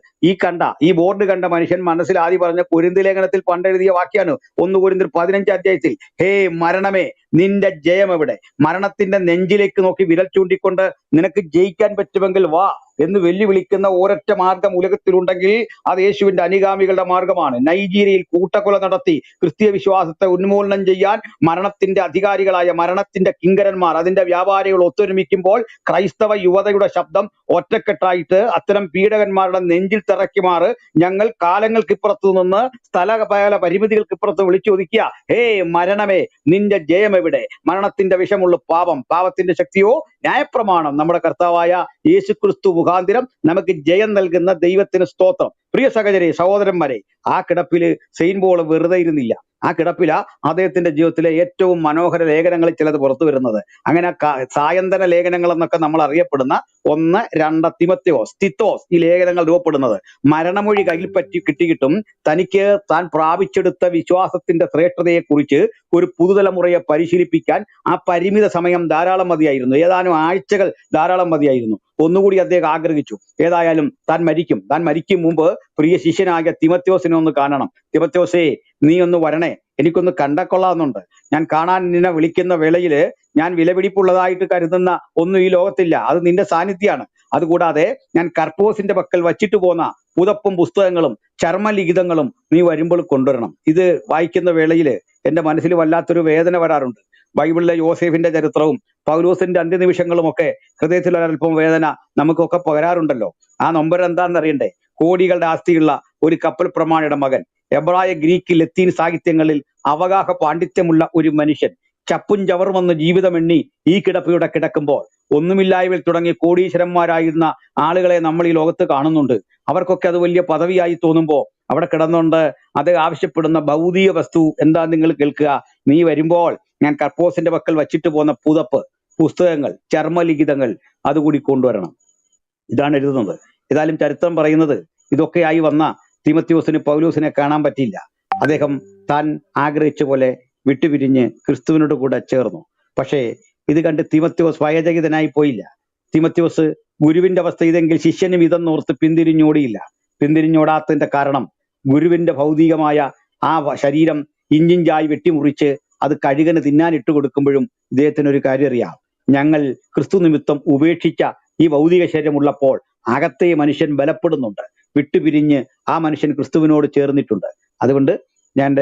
ഈ ബോർഡ് കണ്ട മനുഷ്യൻ മനസ്സിൽ ആദ്യം പറഞ്ഞ കൊരിന്ത് ലേഖനത്തിൽ പണ്ടെഴുതിയ വാക്യാണ്. 1 കൊരിന്ത്യർ 15 അധ്യായത്തിൽ, ഹേ മരണമേ, നിന്റെ ജയം എവിടെ? മരണത്തിന്റെ നെഞ്ചിലേക്ക് നോക്കി വിരൽ ചൂണ്ടിക്കൊണ്ട് നിനക്ക് ജയിക്കാൻ പറ്റുമെങ്കിൽ വാ എന്ന് വെല്ലുവിളിക്കുന്ന ഒരൊറ്റ മാർഗം ഉലകത്തിലുണ്ടെങ്കിൽ അത് യേശുവിന്റെ അനുഗാമികളുടെ മാർഗമാണ്. നൈജീരിയയിൽ കൂട്ടക്കൊല നടത്തി ക്രിസ്തീയ വിശ്വാസത്തെ ഉന്മൂലനം ചെയ്യാൻ മരണത്തിന്റെ അധികാരികളായ മരണത്തിന്റെ കിങ്കരന്മാർ, അതിന്റെ വ്യാപാരികൾ ഒത്തൊരുമിക്കുമ്പോൾ ക്രൈസ്തവ യുവതയുടെ ശബ്ദം ഒറ്റക്കെട്ടായിട്ട് അത്തരം പീഡകന്മാരുടെ നെഞ്ചിൽ തിറക്കുമാറ് ഞങ്ങൾ കാലങ്ങൾക്കിപ്പുറത്തു നിന്ന് സ്ഥലകാല പരിമിതികൾക്കിപ്പുറത്ത് വിളിച്ചൊതുക്കിയ, ഹേ മരണമേ, നിന്റെ ജയം എവിടെ? മരണത്തിന്റെ വിഷമുള്ള പാപത്തിന്റെ ശക്തിയോ ന്യായപ്രമാണം. നമ്മുടെ കർത്താവായ യേശുക്രിസ്തു മുഖാന്തിരം നമുക്ക് ജയം നൽകുന്ന ദൈവത്തിന് സ്തോത്രം. പ്രിയ സഹോദരരെ, സഹോദരന്മാരെ, ആ കിടപ്പില് സെയിൻ പോൾ വെറുതെ ഇരുന്നില്ല. ആ കിടപ്പില അദ്ദേഹത്തിന്റെ ജീവിതത്തിലെ ഏറ്റവും മനോഹര ലേഖനങ്ങളിൽ ചിലത് പുറത്തു വരുന്നത്. അങ്ങനെ സായന്തന ലേഖനങ്ങൾ എന്നൊക്കെ നമ്മൾ അറിയപ്പെടുന്ന 1, 2 തിമോത്തിയോസ്, തിത്തോസ്, ഈ ലേഖനങ്ങൾ രൂപപ്പെടുന്നത് മരണമൊഴി കയ്യിൽ പറ്റി കിട്ടിയിട്ടും തനിക്ക് താൻ പ്രാപിച്ചെടുത്ത വിശ്വാസത്തിന്റെ ശ്രേഷ്ഠതയെ കുറിച്ച് ഒരു പുതുതലമുറയെ പരിശീലിപ്പിക്കാൻ ആ പരിമിത സമയം ധാരാളം മതിയായിരുന്നു. ഏതാനും ആഴ്ചകൾ ധാരാളം മതിയായിരുന്നു. ഒന്നുകൂടി അദ്ദേഹം ആഗ്രഹിച്ചു. ഏതായാലും താൻ മരിക്കും മുമ്പ് പ്രിയ ശിഷ്യനായ തിമോത്തിയോസിനെ ഒന്ന് കാണണം. തിമോത്തിയോസേ, നീ ഒന്ന് വരണേ, എനിക്കൊന്ന് കണ്ടക്കൊള്ളാമെന്നുണ്ട്. ഞാൻ കാണാൻ നിന്നെ വിളിക്കുന്ന വേളയില് ഞാൻ വിലപിടിപ്പുള്ളതായിട്ട് കരുതുന്ന ഒന്നും ഈ ലോകത്തില്ല, അത് നിന്റെ സാന്നിധ്യമാണ്. അതുകൂടാതെ ഞാൻ കർപ്പോസിന്റെ പക്കൽ വച്ചിട്ട് പോന്ന പുതപ്പും പുസ്തകങ്ങളും ചർമ്മലിഖിതങ്ങളും നീ വരുമ്പോൾ കൊണ്ടുവരണം. ഇത് വായിക്കുന്ന വേളയില് എന്റെ മനസ്സിൽ വല്ലാത്തൊരു വേദന വരാറുണ്ട്. ബൈബിളിലെ യോസേഫിന്റെ ചരിത്രവും പൗലോസിന്റെ അന്ത്യനിമിഷങ്ങളും ഒക്കെ ഹൃദയത്തിൽ ഒരൽപ്പം വേദന നമുക്കൊക്കെ പകരാറുണ്ടല്ലോ. ആ നൊമ്പരം എന്താണെന്നറിയണ്ടേ? കോടികളുടെ ആസ്തിയുള്ള ഒരു കപ്പൽ പ്രമാണിയുടെ മകൻ, എബ്രായ, ഗ്രീക്ക്, ലത്തീൻ സാഹിത്യങ്ങളിൽ അവഗാഹ പാണ്ഡിത്യമുള്ള ഒരു മനുഷ്യൻ ചപ്പും ചവറും വന്ന് ജീവിതമെണ്ണി ഈ കിടപ്പിലൂടെ കിടക്കുമ്പോൾ ഒന്നുമില്ലായ്മയിൽ തുടങ്ങി കോടീശ്വരന്മാരായിരുന്ന ആളുകളെ നമ്മൾ ഈ ലോകത്ത് കാണുന്നുണ്ട്. അവർക്കൊക്കെ അത് വലിയ പദവിയായി തോന്നുമ്പോൾ അവിടെ കിടന്നുകൊണ്ട് അത് ആവശ്യപ്പെടുന്ന ഭൗതിക വസ്തു എന്താ നിങ്ങൾ കേൾക്കുക? നീ വരുമ്പോൾ ഞാൻ കർപ്പോസിന്റെ പക്കൽ വച്ചിട്ട് പോന്ന പുതപ്പ്, പുസ്തകങ്ങൾ, ചർമ്മലിഖിതങ്ങൾ അതുകൂടി കൊണ്ടുവരണം. ഇതാണ് എഴുതുന്നത്. ഏതായാലും ചരിത്രം പറയുന്നത് ഇതൊക്കെയായി വന്ന തീമോഥെയോസിന് പൗലോസിനെ കാണാൻ പറ്റിയില്ല. അദ്ദേഹം താൻ ആഗ്രഹിച്ച പോലെ വിട്ടുപിരിഞ്ഞ് ക്രിസ്തുവിനോട് കൂടെ ചേർന്നു. പക്ഷേ ഇത് കണ്ട് തീമോഥെയോസ് ഭയചകിതനായി പോയില്ല. തീമോഥെയോസ് ഗുരുവിന്റെ അവസ്ഥ ഇതെങ്കിൽ ശിഷ്യനും ഇതെന്നോർത്ത് പിന്തിരിഞ്ഞോടിയില്ല. പിന്തിരിഞ്ഞോടാത്തതിന്റെ കാരണം ഗുരുവിന്റെ ഭൗതികമായ ആ ശരീരം ഇഞ്ചിഞ്ചായി വെട്ടിമുറിച്ച് അത് കഴുകന് തിന്നാൻ ഇട്ട് കൊടുക്കുമ്പോഴും ഇദ്ദേഹത്തിന് ഒരു കാര്യം അറിയാം. ഞങ്ങൾ ക്രിസ്തു നിമിത്തം ഉപേക്ഷിച്ച ഈ ഭൗതിക ശരീരമുള്ളപ്പോൾ അകത്തെ മനുഷ്യൻ ബലപ്പെടുന്നുണ്ട്. വിട്ടുപിരിഞ്ഞ് ആ മനുഷ്യൻ ക്രിസ്തുവിനോട് ചേർന്നിട്ടുണ്ട്. അതുകൊണ്ട് ഞാൻ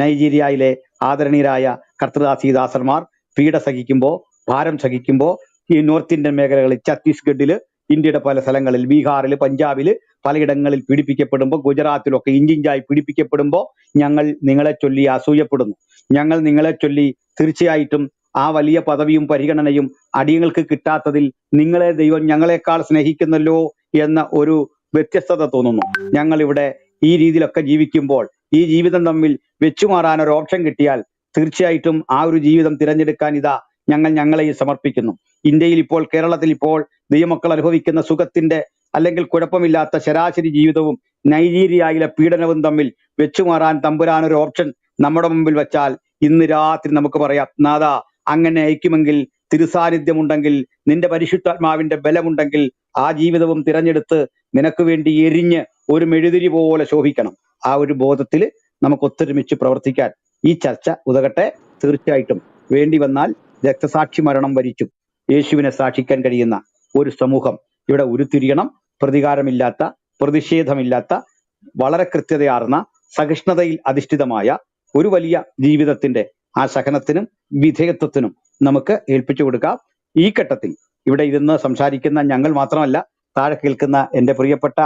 നൈജീരിയയിലെ ആദരണീയരായ കർത്തൃദാസീദാസന്മാർ പീഡ സഹിക്കുമ്പോൾ, ഭാരം സഹിക്കുമ്പോൾ, ഈ നോർത്ത് ഇന്ത്യൻ മേഖലകളിൽ, ഛത്തീസ്ഗഡില്, ഇന്ത്യയുടെ പല സ്ഥലങ്ങളിൽ, ബീഹാറിൽ, പഞ്ചാബിൽ പലയിടങ്ങളിൽ പീഡിപ്പിക്കപ്പെടുമ്പോൾ, ഗുജറാത്തിലൊക്കെ ഇഞ്ചിഞ്ചായി പീഡിപ്പിക്കപ്പെടുമ്പോൾ ഞങ്ങൾ നിങ്ങളെ ചൊല്ലി അസൂയപ്പെടുന്നു. ഞങ്ങൾ നിങ്ങളെ ചൊല്ലി തീർച്ചയായിട്ടും ആ വലിയ പദവിയും പരിഗണനയും അടിയങ്ങൾക്ക് കിട്ടാത്തതിൽ നിങ്ങളെ ദൈവം ഞങ്ങളെക്കാൾ സ്നേഹിക്കുന്നല്ലോ എന്ന ഒരു വ്യത്യസ്തത തോന്നുന്നു. ഞങ്ങൾ ഇവിടെ ഈ രീതിയിലൊക്കെ ജീവിക്കുമ്പോൾ ഈ ജീവിതം തമ്മിൽ വെച്ചുമാറാൻ ഒരു ഓപ്ഷൻ കിട്ടിയാൽ തീർച്ചയായിട്ടും ആ ഒരു ജീവിതം തിരഞ്ഞെടുക്കാൻ ഇതാ ഞങ്ങളെ സമർപ്പിക്കുന്നു. ഇന്ത്യയിൽ ഇപ്പോൾ, കേരളത്തിൽ ഇപ്പോൾ ദൈവമക്കൾ അനുഭവിക്കുന്ന സുഖത്തിന്റെ അല്ലെങ്കിൽ കുഴപ്പമില്ലാത്ത ശരാശരി ജീവിതവും നൈജീരിയയിലെ പീഡനവും തമ്മിൽ വെച്ചുമാറാൻ തമ്പുരാൻ ഒരു ഓപ്ഷൻ നമ്മുടെ മുമ്പിൽ വെച്ചാൽ ഇന്ന് രാത്രി നമുക്ക് പറയാം, നാഥാ അങ്ങനെ അയക്കുമെങ്കിൽ, തിരുസാന്നിധ്യമുണ്ടെങ്കിൽ, നിന്റെ പരിശുദ്ധാത്മാവിന്റെ ബലമുണ്ടെങ്കിൽ ആ ജീവിതവും തിരഞ്ഞെടുത്ത് നിനക്ക് വേണ്ടി എരിഞ്ഞ് ഒരു മെഴുതിരി പോലെ ശോഭിക്കണം. ആ ഒരു ബോധത്തിൽ നമുക്ക് ഒത്തൊരുമിച്ച് പ്രവർത്തിക്കാൻ ഈ ചർച്ച ഉതകട്ടെ. തീർച്ചയായിട്ടും വേണ്ടി വന്നാൽ രക്തസാക്ഷി മരണം വരിച്ചും യേശുവിനെ സാക്ഷിക്കാൻ കഴിയുന്ന ഒരു സമൂഹം ഇവിടെ ഉരുത്തിരിയണം. പ്രതികാരമില്ലാത്ത, പ്രതിഷേധമില്ലാത്ത, വളരെ കൃത്യതയാർന്ന, സഹിഷ്ണുതയിൽ അധിഷ്ഠിതമായ ഒരു വലിയ ജീവിതത്തിന്റെ ആ സഹനത്തിനും വിധേയത്വത്തിനും നമുക്ക് ഏൽപ്പിച്ചു കൊടുക്കാം. ഈ ഘട്ടത്തിൽ ഇവിടെ ഇരുന്ന് സംസാരിക്കുന്ന ഞങ്ങൾ മാത്രമല്ല, താഴെ കേൾക്കുന്ന എൻ്റെ പ്രിയപ്പെട്ട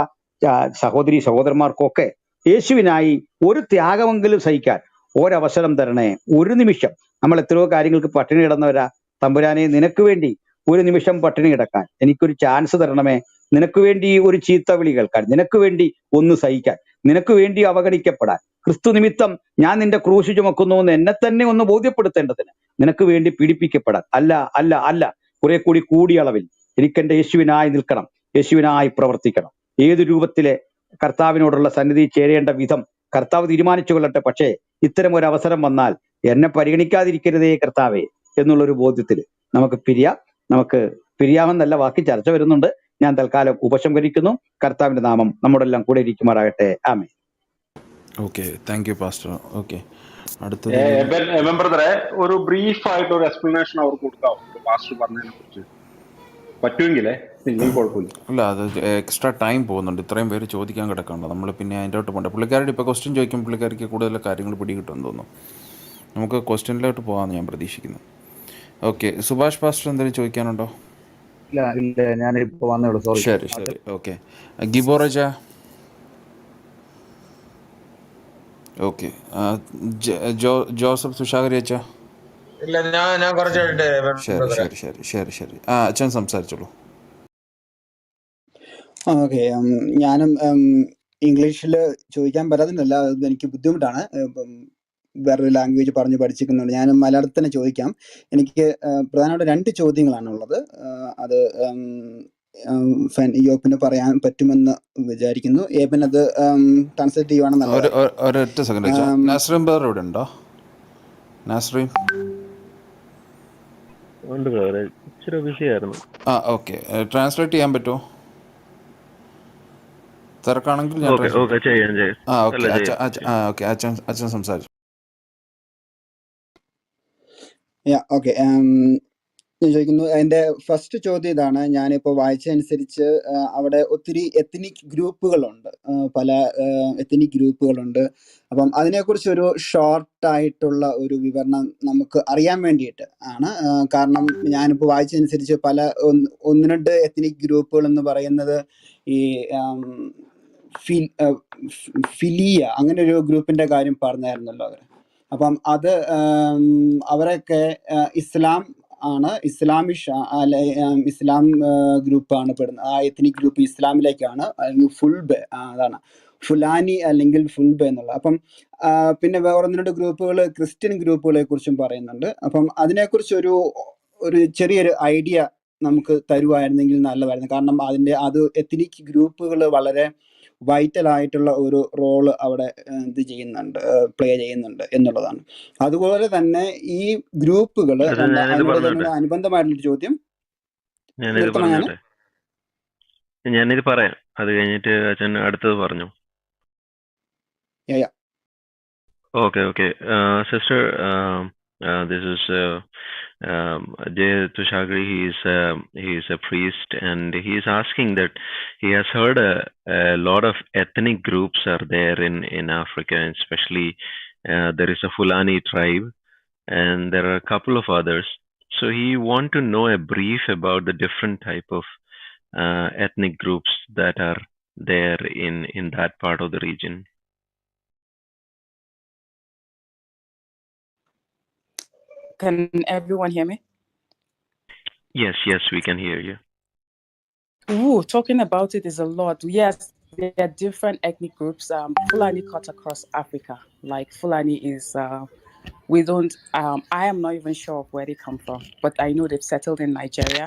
സഹോദരി സഹോദരന്മാർക്കൊക്കെ യേശുവിനായി ഒരു ത്യാഗമെങ്കിലും സഹിക്കാൻ ഒരവസരം തരണേ. ഒരു നിമിഷം, നമ്മൾ എത്രയോ കാര്യങ്ങൾക്ക് പട്ടിണി കിടന്നവരാ. തമ്പുരാനെ, നിനക്ക് വേണ്ടി ഒരു നിമിഷം പട്ടിണി കിടക്കാൻ എനിക്കൊരു ചാൻസ് തരണമേ. നിനക്ക് വേണ്ടി ഒരു ചീത്ത വിളി കേൾക്കാൻ, നിനക്ക് വേണ്ടി ഒന്ന് സഹിക്കാൻ, നിനക്ക് വേണ്ടി അവഗണിക്കപ്പെടാൻ, ക്രിസ്തു നിമിത്തം ഞാൻ നിന്റെ ക്രൂശ് ചുമക്കുന്നു എന്ന് എന്നെ തന്നെ ഒന്ന് ബോധ്യപ്പെടുത്തേണ്ടതിന്, നിനക്ക് വേണ്ടി പീഡിപ്പിക്കപ്പെടാൻ, അല്ല അല്ല അല്ല, കുറെ കൂടി കൂടിയ അളവിൽ എനിക്കെന്റെ യേശുവിനായി നിൽക്കണം, യേശുവിനായി പ്രവർത്തിക്കണം. ഏതു രൂപത്തിലെ കർത്താവിനോടുള്ള സന്നിധി ചേരേണ്ട വിധം കർത്താവ് തീരുമാനിച്ചു കൊള്ളട്ടെ. പക്ഷേ ഇത്തരം ഒരു അവസരം വന്നാൽ എന്നെ പരിഗണിക്കാതിരിക്കരുതേ കർത്താവേ എന്നുള്ളൊരു ബോധ്യത്തിൽ നമുക്ക് പിരിയാമെന്നല്ല, ബാക്കി ചർച്ച വരുന്നുണ്ട്. ഞാൻ തൽക്കാലം ഉപസംഹരിക്കുന്നു. കർത്താവിന്റെ നാമം നമ്മോടെല്ലാം കൂടെ ഇരിക്കുമാറാകട്ടെ. ആമേൻ. Okay, thank you pastor. Okay, അടുത്തത് ബ്രദറെ, ഒരു ബ്രീഫ് ആയിട്ട് ഒരു എക്സ്പ്ലനേഷൻ അവർക്ക് കൊടുക്കാവോ പാസ്റ്റർ പറഞ്ഞതിനെ കുറിച്ച് പറ്റുമെങ്കിലേ? നിങ്ങൾക്ക് കുഴപ്പമില്ല. അല്ല, അത് എക്സ്ട്രാ ടൈം പോകുന്നുണ്ട്. ഇത്രയും പേര് ചോദിക്കാൻ കിടക്കണ്ട. നമ്മൾ പിന്നെ അതിൻ്റെ പോകണ്ട. പുള്ളിക്കാരുടെ ഇപ്പോൾ ക്വസ്റ്റ്യൻ ചോദിക്കുമ്പോൾ പുള്ളിക്കാർക്ക് കൂടുതൽ കാര്യങ്ങൾ പിടികിട്ടുമെന്ന് തോന്നുന്നു. നമുക്ക് ക്വസ്റ്റ്യനിലോട്ട് പോകാമെന്ന് ഞാൻ പ്രതീക്ഷിക്കുന്നു. ഓക്കെ, സുഭാഷ് പാസ്റ്റർ എന്തെങ്കിലും ചോദിക്കാനുണ്ടോ? ഇല്ല, ഞാനിപ്പോൾ വന്നേ ഉള്ളൂ, സോറി. ശരി ശരി, ഓക്കെ. ഗിബോറജ, ഓക്കെ. ജോസഫ് സുഷാഗരി അച്ഛ. ഇല്ല, ഞാൻ കുറച്ചായിട്ട്. ശരി ശരി ശരി ശരി ശരി. അച്ഛൻ സംസാരിച്ചോളൂ. ഓക്കെ, ഞാനും ഇംഗ്ലീഷിൽ ചോദിക്കാൻ പറ്റാതില്ല, എനിക്ക് ബുദ്ധിമുട്ടാണ്. വേറൊരു ലാംഗ്വേജ് പറഞ്ഞ് പഠിച്ചിരിക്കുന്നുണ്ട്. ഞാൻ മലയാളത്തിൽ തന്നെ ചോദിക്കാം. എനിക്ക് പ്രധാനമായിട്ട് 2 ചോദ്യങ്ങളാണുള്ളത്. അത് യോപ്പിന് പറയാൻ പറ്റുമെന്ന് വിചാരിക്കുന്നു. ഏബൻ അത് ട്രാൻസ്ലേറ്റ് ചെയ്യുവാണെന്നുള്ളത്. ഒരൊറ്റ സെക്കൻഡ്. നാസ്രീൻ ബ്രദർ ഇവിടെ ഉണ്ടോ? നാസ്രീൻ ഓക്കെ, ട്രാൻസ്ലേറ്റ് ചെയ്യാൻ പറ്റുമോ? തിരക്കാണെങ്കിൽ ഞാൻ ഓക്കെ, അച്ഛൻ സംസാരിച്ചു. ഓക്കെ, ഞാൻ ചോദിക്കുന്നു. എൻ്റെ ഫസ്റ്റ് ചോദ്യം ഇതാണ്. ഞാനിപ്പോൾ വായിച്ചതനുസരിച്ച് അവിടെ ഒത്തിരി എത്നിക് ഗ്രൂപ്പുകളുണ്ട്, പല എത്നിക് ഗ്രൂപ്പുകളുണ്ട്. അപ്പം അതിനെക്കുറിച്ച് ഒരു ഷോർട്ടായിട്ടുള്ള ഒരു വിവരണം നമുക്ക് അറിയാൻ വേണ്ടിയിട്ട് ആണ്. കാരണം ഞാനിപ്പോൾ വായിച്ചതനുസരിച്ച് ഒന്ന് രണ്ട് എത്നിക് ഗ്രൂപ്പുകൾ എന്ന് പറയുന്നത് ഈ ഫിലിയ അങ്ങനെ ഒരു ഗ്രൂപ്പിൻ്റെ കാര്യം പറഞ്ഞായിരുന്നല്ലോ അവർ. അപ്പം അത് അവരൊക്കെ ഇസ്ലാം ആണ്, ഇസ്ലാമിഷ് ഇസ്ലാം ഗ്രൂപ്പാണ് പെടുന്നത്. ആ എത്നിക് ഗ്രൂപ്പ് ഇസ്ലാമിലേക്കാണ്, അല്ലെങ്കിൽ അതാണ് ഫുലാനി അല്ലെങ്കിൽ ഫുൽബ എന്നുള്ള. അപ്പം പിന്നെ വേറെ ഒന്ന് രണ്ട് ഗ്രൂപ്പുകൾ ക്രിസ്ത്യൻ ഗ്രൂപ്പുകളെ കുറിച്ചും പറയുന്നുണ്ട്. അപ്പം അതിനെക്കുറിച്ച് ഒരു ചെറിയൊരു ഐഡിയ നമുക്ക് തരുവായിരുന്നെങ്കിൽ നല്ലതായിരുന്നു. കാരണം അത് എത്നിക് ഗ്രൂപ്പുകൾ വളരെ വൈറ്റൽ ആയിട്ടുള്ള ഒരു റോള് അവിടെ പ്ലേ ചെയ്യുന്നുണ്ട് എന്നുള്ളതാണ്. അതുപോലെ തന്നെ ഈ ഗ്രൂപ്പുകൾ അതിനോട് അനുബന്ധമായിട്ടുള്ളൊരു ചോദ്യം നിർത്തണം ഞാൻ. ഞാനിത് പറയാം, അത് കഴിഞ്ഞിട്ട് അച്ഛൻ അടുത്തത് പറഞ്ഞു. Okay. Sister, this is Jay Tushagri. He is a priest, and he is asking that he has heard a lot of ethnic groups are there in Africa, and especially there is a Fulani tribe, and there are a couple of others. So he want to know a brief about the different type of ethnic groups that are there in that part of the region. Can everyone hear me? Yes, we can hear you. Ooh, talking about it is a lot. Yes, there are different ethnic groups. Fulani cut across Africa. Like Fulani is, I am not even sure of where they come from, but I know they've settled in Nigeria.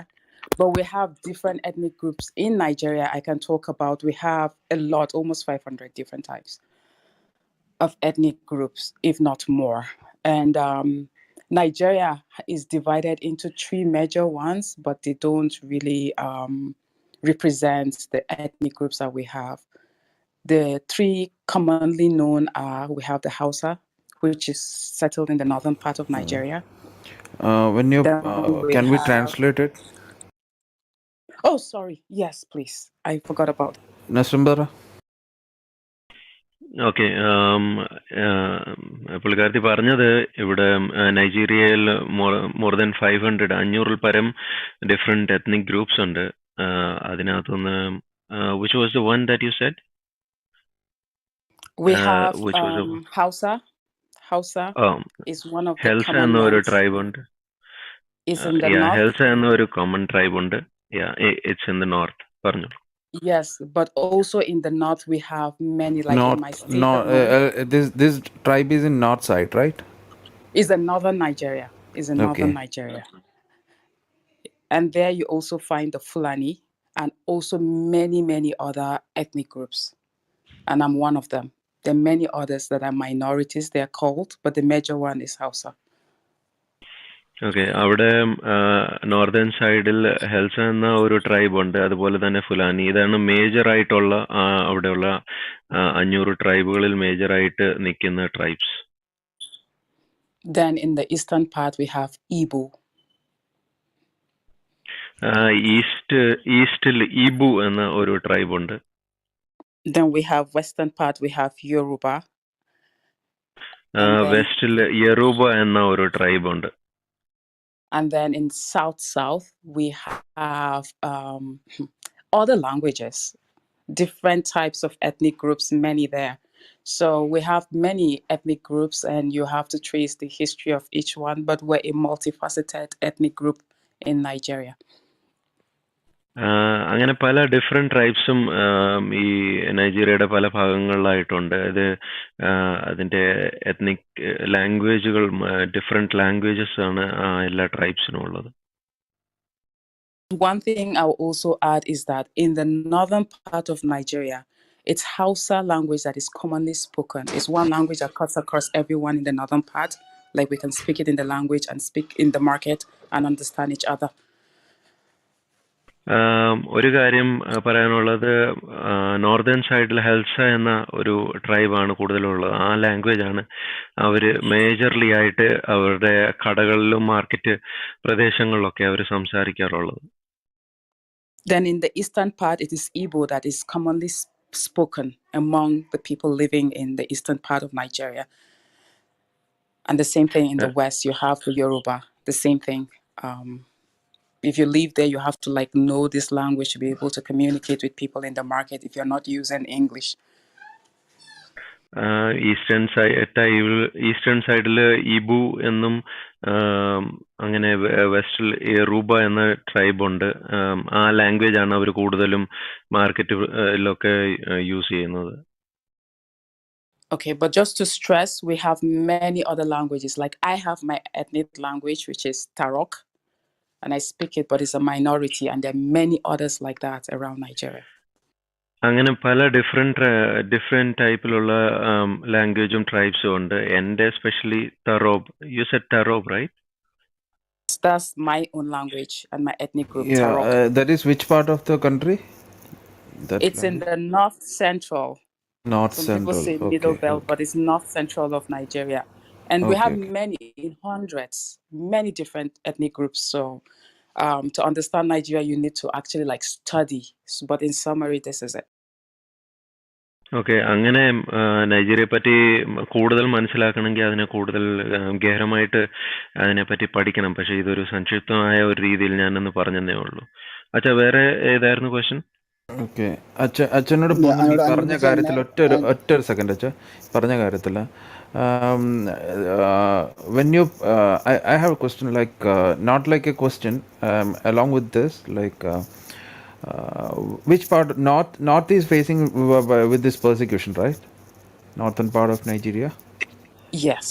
But we have different ethnic groups in Nigeria I can talk about. We have a lot, almost 500 different types of ethnic groups, if not more. And Nigeria is divided into 3 major ones, but they don't really represent the ethnic groups that we have. The 3 commonly known are, we have the Hausa, which is settled in the northern part of Nigeria. Can we translate it? Oh, sorry. Yes, please. I forgot about it. Nasrumbara? Okay, പുള്ളിക്കാരത്തി പറഞ്ഞത് ഇവിടെ നൈജീരിയയിൽ മോർ ദാൻ 500 പരം ഡിഫറെന്റ് എത്നിക് ഗ്രൂപ്പ്സ് ഉണ്ട്. അതിനകത്തുനിന്ന് which was the one that you said? We have Hausa is one of the ഹെൽസ common എന്ന ഒരു ones. ട്രൈബ് ഉണ്ട്. Is in the north. ഹെൽസ എന്ന ഒരു കോമൺ ട്രൈബ് ഉണ്ട്. It's in the north. പറഞ്ഞു. Yes, but also in the north we have many, like in my state. This tribe is in north side, right? Is in northern Nigeria. Nigeria. And there you also find the Fulani and also many other ethnic groups. And I'm one of them. There are many others that are minorities, they are called, but the major one is Hausa. Okay, അവിടെ നോർത്തേൺ സൈഡിൽ ഹെൽസ എന്ന ഒരു ട്രൈബ് ഉണ്ട്, അതുപോലെ തന്നെ ഫുലാനി. ഇതാണ് മേജർ ആയിട്ടുള്ള അവിടെയുള്ള 500 ട്രൈബുകളിൽ മേജർ ആയിട്ട് നിൽക്കുന്ന tribes. Then in the eastern part we have Igbo. ഈസ്റ്റിൽ ഈബു എന്ന ഒരു ട്രൈബ് ഉണ്ട്. Then we have western part we have Yoruba. വെസ്റ്റിൽ യറൂബ എന്ന ഒരു ട്രൈബ് ഉണ്ട്. And then in south we have other languages, different types of ethnic groups, many there. So we have many ethnic groups and you have to trace the history of each one, but we're a multifaceted ethnic group in Nigeria. അങ്ങനെ പല ഡിഫറെന്റ് ട്രൈബ്സും ഈ നൈജീരിയയുടെ പല ഭാഗങ്ങളിലായിട്ടുണ്ട്. അതിന്റെ എത്നിക് ലാംഗ്വേജുകൾ, ഡിഫറെന്റ് ലാംഗ്വേജസ് ആണ് എല്ലാ ട്രൈബ്സിനും ഉള്ളത്. One thing I will also add is that in the northern part of Nigeria, it's Hausa language that is commonly spoken. It's one language that cuts across everyone in the northern part. Like we can speak it in the language and speak in the market and understand each other. ഒരു കാര്യം പറയാനുള്ളത്, നോർത്തേൺ സൈഡിൽ ഹെൽസ എന്ന ഒരു ട്രൈബാണ് കൂടുതലുള്ളത്. ആ ലാംഗ്വേജ് ആണ് അവര് മേജർലി ആയിട്ട് അവരുടെ കടകളിലും മാർക്കറ്റ് പ്രദേശങ്ങളിലൊക്കെ അവർ സംസാരിക്കാറുള്ളത്. Then in the eastern part, it is Igbo that is commonly spoken among the people living in the eastern part of Nigeria. And the same thing in the west, you have the Yoruba, the same thing. If you live there, you have to know this language to be able to communicate with people in the market if you're not using English. Eastern സൈഡിൽ ഇബു എന്നും അങ്ങനെ വെസ്റ്റിൽ റൂബ എന്ന ട്രൈബ് ഉണ്ട്. ആ ലാംഗ്വേജ് ആണ് അവർ കൂടുതലും മാർക്കറ്റിലൊക്കെ യൂസ് ചെയ്യുന്നത്. Okay, but just to stress, we have many other languages. Like I have my ethnic language, which is Tarok, and I speak it, but it's a minority, and there are many others like that around Nigeria. അങ്ങനെ പല ഡിഫറെന്റ് ടൈപ്പിലുള്ള ലാംഗ്വേജും ട്രൈബ്സും ഉണ്ട്. എൻ്റെ എസ്പെഷ്യലി തറോബ്. യു സെഡ് തറോബ്, right? That's my own language and my ethnic group, Yeah, Tarok. that is which part of the country? That It's in language? the north central. North Some people Central. say middle Okay, belt, okay, but it's north central of Nigeria. And we okay, have okay. many, in hundreds, many different ethnic groups. So to understand Nigeria, you need to actually like study. But in summary, this is it. Okay. അങ്ങനെ നൈജീരിയയെ പറ്റി കൂടുതൽ മനസ്സിലാക്കണമെങ്കിൽ അതിനെ കൂടുതൽ ഗഹനമായിട്ട് അതിനെപ്പറ്റി പഠിക്കണം. പക്ഷെ ഇതൊരു സംക്ഷിപ്തമായ ഒരു രീതിയിൽ ഞാനൊന്ന് പറഞ്ഞതേ ഉള്ളൂ. അച്ഛാ, വേറെ ഏതായിരുന്നു ക്വസ്റ്റ്യൻ? ഓക്കെ, അച്ഛനോട് ഇപ്പോൾ ഒന്നും ഈ പറഞ്ഞ കാര്യത്തിൽ ഒറ്റ ഒരു സെക്കൻഡ് അച്ഛ പറഞ്ഞ കാര്യത്തിൽ when you I have a question, like not like a question, along with this, like which part north is facing with this persecution, right? Northern part of Nigeria. Yes.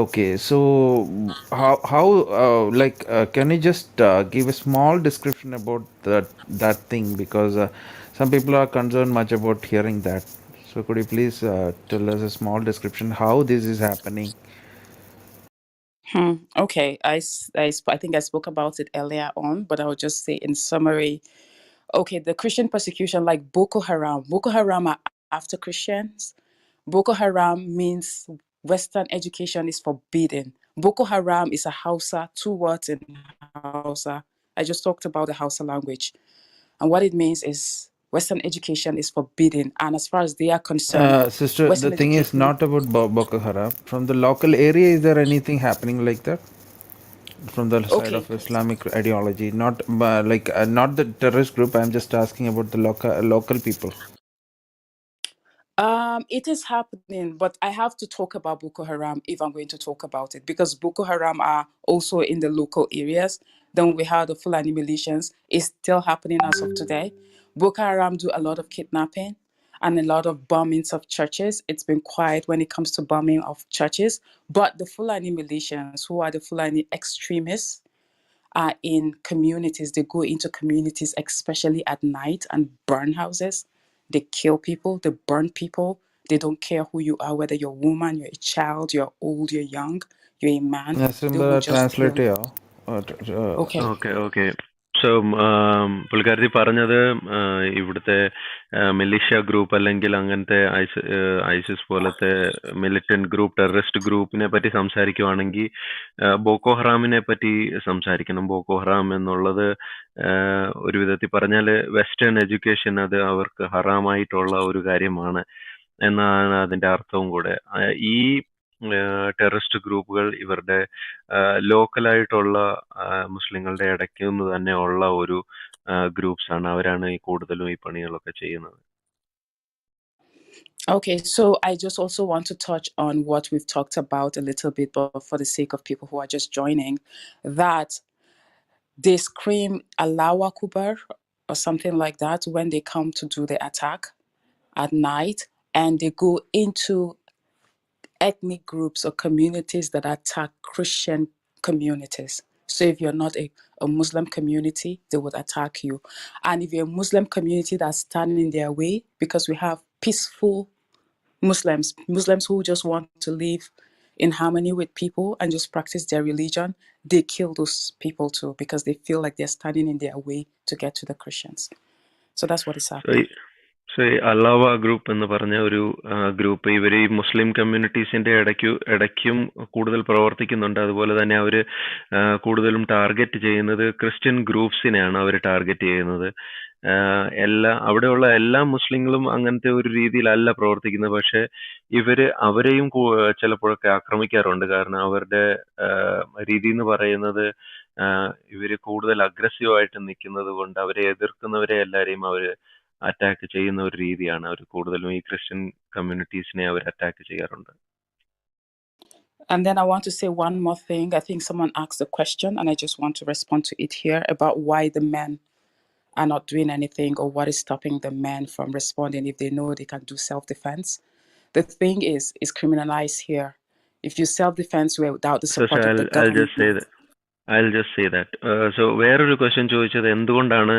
Okay, so how like can you just give a small description about that thing, because some people are concerned much about hearing that. So could you please tell us a small description how this is happening? Okay, I think I spoke about it earlier on, but I will just say in summary. Okay, the Christian persecution, like Boko Haram. Boko Haram are after Christians. Boko Haram means Western education is forbidden. Boko Haram is a Hausa, two words in Hausa. I just talked about the Hausa language. And what it means is Western education is forbidden. And as far as they are concerned, Sister, the Western thing is education. not about Boko Haram. From the local area, is there anything happening like that? From the side Okay. of Islamic ideology, not like not the terrorist group. I'm just asking about the local people. It is happening, but I have to talk about Boko Haram if I'm going to talk about it, because Boko Haram are also in the local areas. Then we have the Fulani militias. It's still happening as of today. Boko Haram do a lot of kidnapping and a lot of bombings of churches. It's been quiet when it comes to bombing of churches. But the Fulani militias, who are the Fulani extremists, are in communities. They go into communities, especially at night, and burn houses. They kill people, they burn people. They don't care who you are, whether you're a woman, you're a child, you're old, you're young, you're a man. They will just Translate kill. Okay Okay. Okay. So പുള്ളിക്കാരത്തി പറഞ്ഞത് ഇവിടുത്തെ മിലിഷ്യ ഗ്രൂപ്പ് അല്ലെങ്കിൽ അങ്ങനത്തെ ഐസിസ് പോലത്തെ മിലിറ്റന്റ് ഗ്രൂപ്പ്, ടെററിസ്റ്റ് ഗ്രൂപ്പിനെ പറ്റി സംസാരിക്കുവാണെങ്കിൽ ബോക്കോ ഹറാമിനെ പറ്റി സംസാരിക്കണം. ബോക്കോ ഹറാം എന്നുള്ളത് ഒരു വിധത്തിൽ പറഞ്ഞാൽ വെസ്റ്റേൺ എഡ്യൂക്കേഷൻ അത് അവർക്ക് ഹറാമായിട്ടുള്ള ഒരു കാര്യമാണ് എന്നാണ് അതിന്റെ അർത്ഥവും കൂടെ. ഈ ടെററിസ്റ്റ് ഗ്രൂപ്പുകൾ ഇവരുടെ ലോക്കലായിട്ടുള്ള മുസ്ലിങ്ങളുടെ ഇടയ്ക്ക് നിന്ന് തന്നെ ഉള്ള ഒരു ഗ്രൂപ്പ്സ് ആണ്. അവരാണ് ഈ കൂടുതലും ഈ പണികളൊക്കെ ചെയ്യുന്നത്. Okay, so I just also want to touch on what we've talked about a little bit, but for the sake of people who are just joining, that they scream Allahu Akbar or something like that when they come to do the attack at night, and they go into ethnic groups or communities that attack Christian communities. So if you're not a Muslim community, they would attack you. And if you're a Muslim community that's standing in their way, because we have peaceful Muslims who just want to live in harmony with people and just practice their religion, they kill those people too, because they feel like they're standing in their way to get to the Christians. So that's what is happening. So ഈ അലാവ ഗ്രൂപ്പ് എന്ന് പറഞ്ഞ ഒരു ഗ്രൂപ്പ് ഇവർ ഈ മുസ്ലിം കമ്മ്യൂണിറ്റീസിന്റെ ഇടയ്ക്കും കൂടുതൽ പ്രവർത്തിക്കുന്നുണ്ട്. അതുപോലെ തന്നെ അവർ കൂടുതലും ടാർഗറ്റ് ചെയ്യുന്നത് ക്രിസ്ത്യൻ ഗ്രൂപ്പ്സിനെയാണ് അവർ ടാർഗറ്റ് ചെയ്യുന്നത്. അവിടെയുള്ള എല്ലാ മുസ്ലിങ്ങളും അങ്ങനത്തെ ഒരു രീതിയിലല്ല പ്രവർത്തിക്കുന്നത്. പക്ഷെ അവരെയും ചിലപ്പോഴൊക്കെ ആക്രമിക്കാറുണ്ട്. കാരണം അവരുടെ രീതി എന്ന് പറയുന്നത് ഇവര് കൂടുതൽ അഗ്രസീവായിട്ട് നിൽക്കുന്നത് കൊണ്ട് അവരെ എതിർക്കുന്നവരെ എല്ലാവരെയും അവര് അറ്റാക്ക് ചെയ്യുന്ന ഒരു രീതിയാണ്. അവർ കൂടുതലും ഈ ക്രിസ്ത്യൻ കമ്മ്യൂണിറ്റീസിനെ അവർ അറ്റാക്ക് ചെയ്യാറുണ്ട്. And then I want to say one more thing. I think someone asked a question and I just want to respond to it here about why the men are not doing anything or what is stopping the men from responding if they know they can do self-defense. The thing is criminalized here. If you self-defense without the So, support of the I'll just say government. that. I'll just say that. So വേറൊരു ക്വസ്റ്റ്യൻ ചോദിച്ചത് എന്തുകൊണ്ടാണ്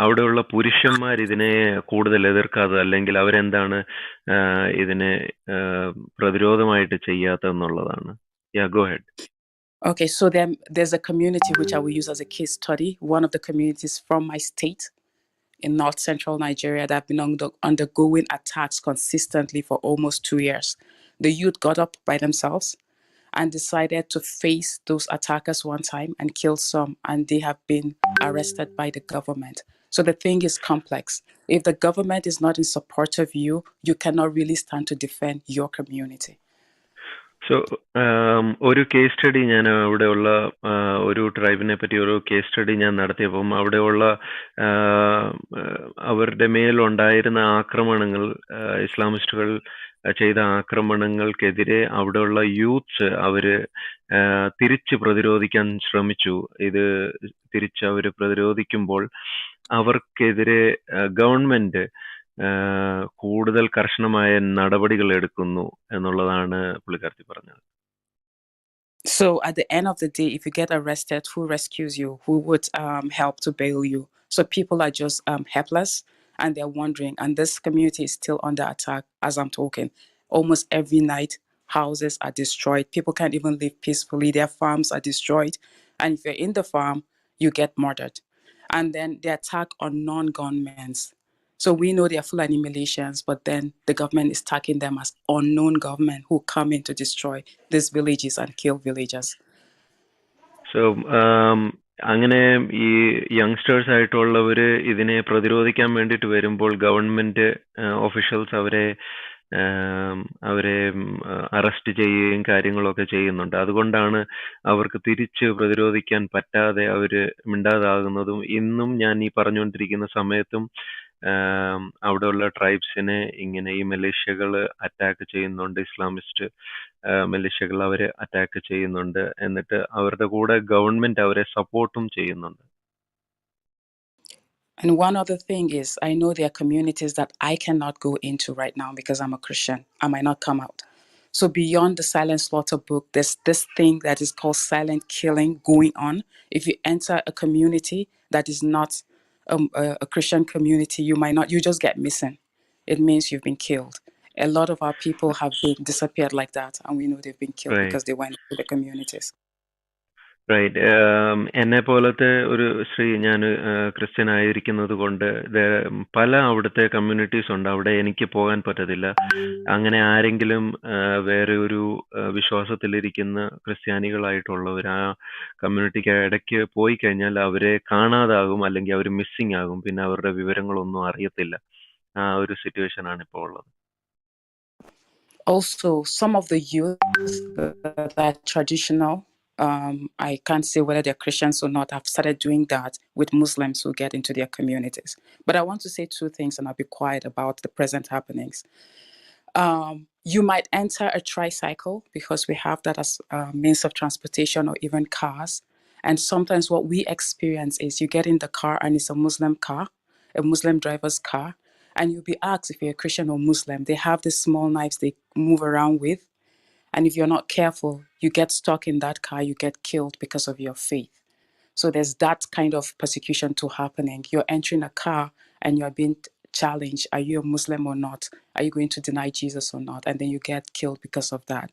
അവിടെയുള്ള പുരുഷന്മാർ ഇതിനെ കൂടുതൽ എതിർക്കാത്തത്, അല്ലെങ്കിൽ അവരെന്താണ് ഇതിനെ പ്രതിരോധമായിട്ട് ചെയ്യാത്തതെന്നുള്ളതാണ്. Yeah, go ahead. Okay, so there's a community which I will use as a case study. One of the communities from my state in north central Nigeria that have been undergoing attacks consistently for almost 2 years. The youth got up by themselves and decided to face those attackers one time and kill some, and they have been arrested by the government. So the thing is complex. If the government is not in support of you, you cannot really stand to defend your community. So ഒരു കേസ് സ്റ്റഡി ഞാൻ അവിടെയുള്ള ഒരു ട്രൈബിനെ പറ്റി ഒരു കേസ് സ്റ്റഡി ഞാൻ നടത്തിയപ്പം അവിടെയുള്ള അവരുടെ മേലുണ്ടായിരുന്ന ആക്രമണങ്ങൾ, ഇസ്ലാമിസ്റ്റുകൾ ചെയ്ത ആക്രമണങ്ങൾക്കെതിരെ അവിടെയുള്ള യൂത്ത്സ് അവര് തിരിച്ച് പ്രതിരോധിക്കാൻ ശ്രമിച്ചു. ഇത് തിരിച്ച് അവർ പ്രതിരോധിക്കുമ്പോൾ അവർക്കെതിരെ ഗവൺമെന്റ് കൂടുതൽ കർശനമായ നടപടികൾ എടുക്കുന്നു എന്നുള്ളതാണ് പുള്ളിക്കാരത്തി പറഞ്ഞത്. So at the end of the day, if you get arrested, who rescues you? Who would help to bail you? So people are just helpless and they're wondering. And this community is still under attack as I'm talking. Almost every night, houses are destroyed. People can't even live peacefully. Their farms are destroyed. And if you're in the farm, you get murdered. And then they attack on non-gunmen. So we know they are Fulani militias, but then the government is tagging them as unknown government who come in to destroy these villages and kill villagers. So അങ്ങനെ ഈ യങ്സ്റ്റേഴ്സ് ആയിട്ടുള്ളവര് ഇതിനെ പ്രതിരോധിക്കാൻ വേണ്ടിയിട്ട് വരുമ്പോൾ ഗവൺമെന്റ് ഒഫീഷ്യൽസ് അവരെ അറസ്റ്റ് ചെയ്യുകയും കാര്യങ്ങളൊക്കെ ചെയ്യുന്നുണ്ട്. അതുകൊണ്ടാണ് അവർക്ക് തിരിച്ച് പ്രതിരോധിക്കാൻ പറ്റാതെ അവര് മിണ്ടാതാകുന്നതും. ഇന്നും ഞാൻ ഈ പറഞ്ഞുകൊണ്ടിരിക്കുന്ന സമയത്തും അവിടെയുള്ള ട്രൈബ്സിനെ ഇങ്ങനെ ഈ മിലിഷ്യകൾ അറ്റാക്ക് ചെയ്യുന്നുണ്ട്. ഇസ്ലാമിസ്റ്റ് മിലിഷ്യകൾ അവരെ അറ്റാക്ക് ചെയ്യുന്നുണ്ട്. എന്നിട്ട് അവരുടെ കൂടെ ഗവൺമെന്റ് അവരെ സപ്പോർട്ടും ചെയ്യുന്നുണ്ട്. And one other thing is, I know there are communities that I cannot go into right now because I'm a Christian. I might not come out. So beyond the silent slaughter book, there's this thing that is called silent killing going on. If you enter a community that is not a Christian community, you just get missing. It means you've been killed. A lot of our people have been disappeared like that, and we know they've been killed because they went to the communities. Right. എന്നെ പോലത്തെ ഒരു സ്ത്രീ, ഞാൻ ക്രിസ്ത്യൻ ആയിരിക്കുന്നത് കൊണ്ട് പല അവിടുത്തെ കമ്മ്യൂണിറ്റീസ് ഉണ്ട്. അവിടെ എനിക്ക് പോകാൻ പറ്റത്തില്ല. അങ്ങനെ ആരെങ്കിലും വേറെ ഒരു വിശ്വാസത്തിലിരിക്കുന്ന ക്രിസ്ത്യാനികളായിട്ടുള്ളവർ ആ കമ്മ്യൂണിറ്റിക്ക് ഇടയ്ക്ക് പോയി കഴിഞ്ഞാൽ അവരെ കാണാതാകും, അല്ലെങ്കിൽ അവർ മിസ്സിങ് ആകും. പിന്നെ അവരുടെ വിവരങ്ങളൊന്നും അറിയത്തില്ല. ആ ഒരു സിറ്റുവേഷൻ ആണ് ഇപ്പോൾ ഉള്ളത്. Also, some of the youth that are traditional, I can't say whether they're Christians or not, have started doing that with Muslims who get into their communities. But I want to say two things, and I'll be quiet about the present happenings. You might enter a tricycle because we have that as means of transportation, or even cars. And sometimes what we experience is you get in the car and it's a Muslim car, a Muslim driver's car. And you'll be asked if you're a Christian or Muslim. They have these small knives they move around with. And if you're not careful, you get stuck in that car, you get killed because of your faith. So there's that kind of persecution too happening. You're entering a car and you're being challenged. Are you a Muslim or not? Are you going to deny Jesus or not? And then you get killed because of that.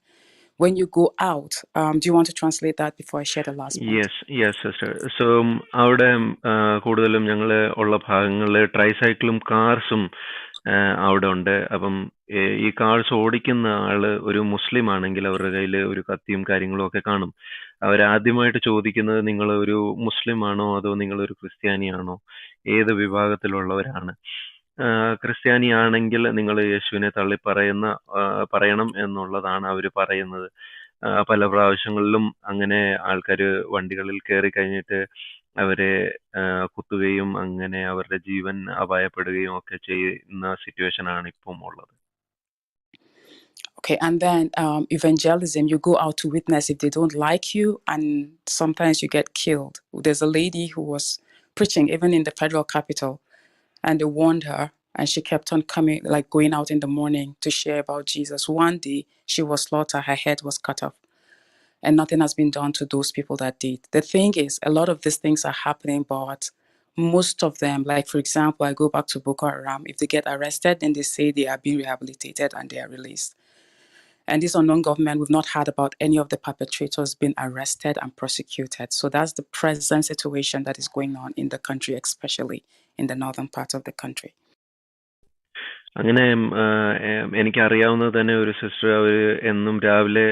When you go out, do you want to translate that before I share the last point? Yes sister. So അവിടെ കൂടുതലും ഞങ്ങൾ ഉള്ള ഭാഗങ്ങളിൽ ട്രൈസൈക്കിളും കാർസും അവിടെ ഉണ്ട്. അപ്പം ഈ കാർസ് ഓടിക്കുന്ന ആള് ഒരു മുസ്ലിം ആണെങ്കിൽ അവരുടെ കയ്യിൽ ഒരു കത്തിയും കാര്യങ്ങളും ഒക്കെ കാണും. അവരാദ്യമായിട്ട് ചോദിക്കുന്നത് നിങ്ങൾ ഒരു മുസ്ലിം ആണോ അതോ നിങ്ങളൊരു ക്രിസ്ത്യാനിയാണോ, ഏത് വിഭാഗത്തിലുള്ളവരാണ്. ക്രിസ്ത്യാനി ആണെങ്കിൽ നിങ്ങൾ യേശുവിനെ പറയണം എന്നുള്ളതാണ് അവർ പറയുന്നത്. പല പ്രാവശ്യങ്ങളിലും അങ്ങനെ ആൾക്കാർ വണ്ടികളിൽ കയറി കഴിഞ്ഞിട്ട് അവരെ കുത്തുകയും അങ്ങനെ അവരുടെ ജീവൻ അപായപ്പെടുകയും ഒക്കെ ചെയ്യുന്ന സിറ്റുവേഷൻ ആണ് ഇപ്പം ഉള്ളത്. Okay, and then evangelism, you go out to witness if they don't like you, and sometimes you get killed. There's a lady who was preaching even in the federal capital, and they warned her And she kept on coming, like going out in the morning to share about Jesus. One day, she was slaughtered, her head was cut off. And nothing has been done to those people that did. The thing is, a lot of these things are happening, but most of them, like for example, I go back to Boko Haram, if they get arrested, then they say they are being rehabilitated and they are released. And this unknown government, we've not heard about any of the perpetrators being arrested and prosecuted. So that's the present situation that is going on in the country, especially in the northern part of the country. അങ്ങനെ എനിക്കറിയാവുന്നത് തന്നെ ഒരു സിസ്റ്റർ അവർ എന്നും രാവിലെ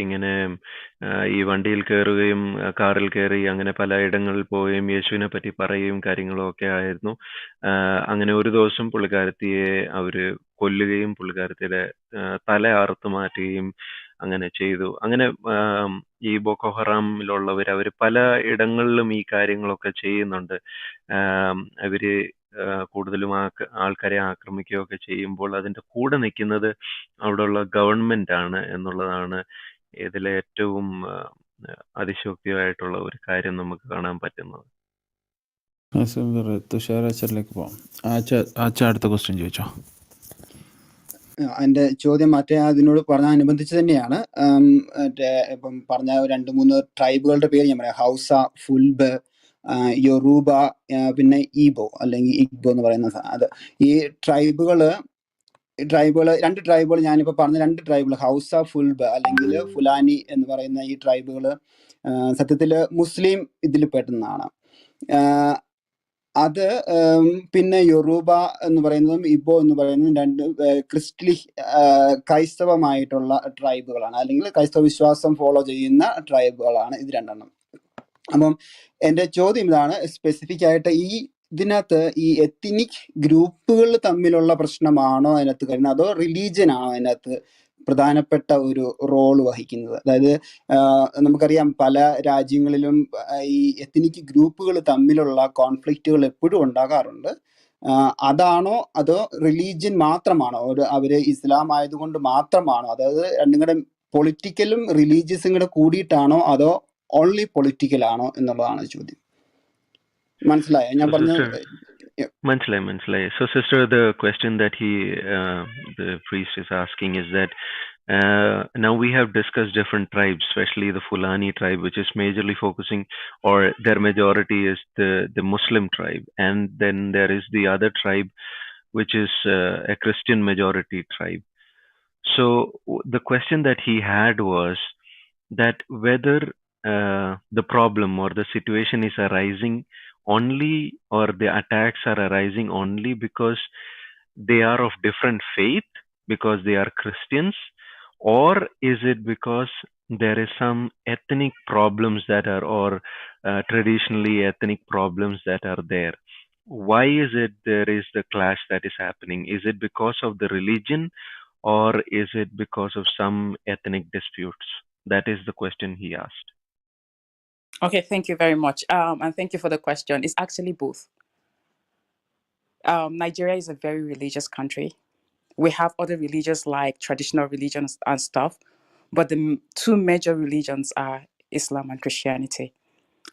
ഇങ്ങനെ ഈ വണ്ടിയിൽ കയറുകയും കാറിൽ കയറി അങ്ങനെ പല ഇടങ്ങളിൽ പോവുകയും യേശുവിനെ പറ്റി പറയുകയും കാര്യങ്ങളും ഒക്കെ ആയിരുന്നു. അങ്ങനെ ഒരു ദിവസം പുള്ളിക്കാരത്തിയെ അവര് കൊല്ലുകയും പുള്ളിക്കാരത്തിയുടെ തല അറുത്ത് മാറ്റുകയും അങ്ങനെ ചെയ്തു. അങ്ങനെ ഈ ബോക്കോ ഹറാമിലുള്ളവർ അവർ പല ഇടങ്ങളിലും ഈ കാര്യങ്ങളൊക്കെ ചെയ്യുന്നുണ്ട്. അവര് കൂടുതലും ആൾക്കാരെ ആക്രമിക്കുകയൊക്കെ ചെയ്യുമ്പോൾ അതിന്റെ കൂടെ നിൽക്കുന്നത് അവിടെയുള്ള ഗവൺമെന്റ് ആണ് എന്നുള്ളതാണ് ഇതിലെ ഏറ്റവും അതിശോക്തിയായിട്ടുള്ള ഒരു കാര്യം നമുക്ക് കാണാൻ പറ്റുന്നത്. തുഷാരാച്ചറിലേക്ക് പോവാം. അടുത്ത ക്വസ്റ്റ്യൻ ചോദിച്ചോ. എൻ്റെ ചോദ്യം മറ്റേ അതിനോട് പറഞ്ഞ അനുബന്ധിച്ച് തന്നെയാണ്. മറ്റേ ഇപ്പം പറഞ്ഞ 2-3 ട്രൈബുകളുടെ പേര് ഞാൻ പറയാം. ഹൗസ, ഫുൽബ്, യൊറൂബ, പിന്നെ ഈബോ അല്ലെങ്കിൽ ഇഗ്ബോ എന്ന് പറയുന്ന അത്. ഈ ട്രൈബുകൾ 2 ട്രൈബുകൾ ഞാനിപ്പോൾ പറഞ്ഞ 2 ട്രൈബുകൾ ഹൗസ, ഫുൽബ് അല്ലെങ്കിൽ ഫുലാനി എന്ന് പറയുന്ന ഈ ട്രൈബുകൾ സത്യത്തിൽ മുസ്ലിം ഇതിൽ പെടുന്നതാണ്. അത് പിന്നെ യൊറൂബ എന്ന് പറയുന്നതും ഇബോ എന്ന് പറയുന്നതും 2 ക്രൈസ്തവമായിട്ടുള്ള ട്രൈബുകളാണ്, അല്ലെങ്കിൽ ക്രൈസ്തവ വിശ്വാസം ഫോളോ ചെയ്യുന്ന ട്രൈബുകളാണ് ഇത് 2. അപ്പം എൻ്റെ ചോദ്യം ഇതാണ്, സ്പെസിഫിക് ആയിട്ട് ഇതിനകത്ത് ഈ എത്നിക് ഗ്രൂപ്പുകൾ തമ്മിലുള്ള പ്രശ്നമാണോ അതിനകത്ത് വരുന്നത്, അതോ റിലീജിയൻ ആണോ അതിനകത്ത് പ്രധാനപ്പെട്ട ഒരു റോൾ വഹിക്കുന്നത്? അതായത് നമുക്കറിയാം പല രാജ്യങ്ങളിലും ഈ എത്നിക് ഗ്രൂപ്പുകൾ തമ്മിലുള്ള കോൺഫ്ലിക്റ്റുകൾ എപ്പോഴും ഉണ്ടാകാറുണ്ട്. അതാണോ അതോ റിലീജിയൻ മാത്രമാണോ, അവര് ഇസ്ലാം ആയതുകൊണ്ട് മാത്രമാണോ, അതായത് രണ്ടും കൂടെ പൊളിറ്റിക്കലും റിലീജിയസും കൂടെ കൂടിയിട്ടാണോ അതോ ഓൺലി പൊളിറ്റിക്കൽ ആണോ എന്നുള്ളതാണ് ചോദ്യം. മനസ്സിലായോ ഞാൻ പറഞ്ഞത്? മനസ്സിലായി. So sister, the question that the priest is asking is that now we have discussed different tribes, especially the Fulani tribe, which is majorly focusing, or their majority is the Muslim tribe, and then there is the other tribe which is a Christian majority tribe. So the question that he had was that whether the problem or the situation is arising only, or the attacks are arising only because they are of different faith, because they are Christians, or is it because there is some ethnic problems that are, or traditionally ethnic problems that are there? Why is it there is the clash that is happening? Is it because of the religion, or is it because of some ethnic disputes? That is the question he asked. Okay, thank you very much. And thank you for the question. It's actually both. Nigeria is a very religious country. We have other religions like traditional religions and stuff, but the 2 major religions are Islam and Christianity.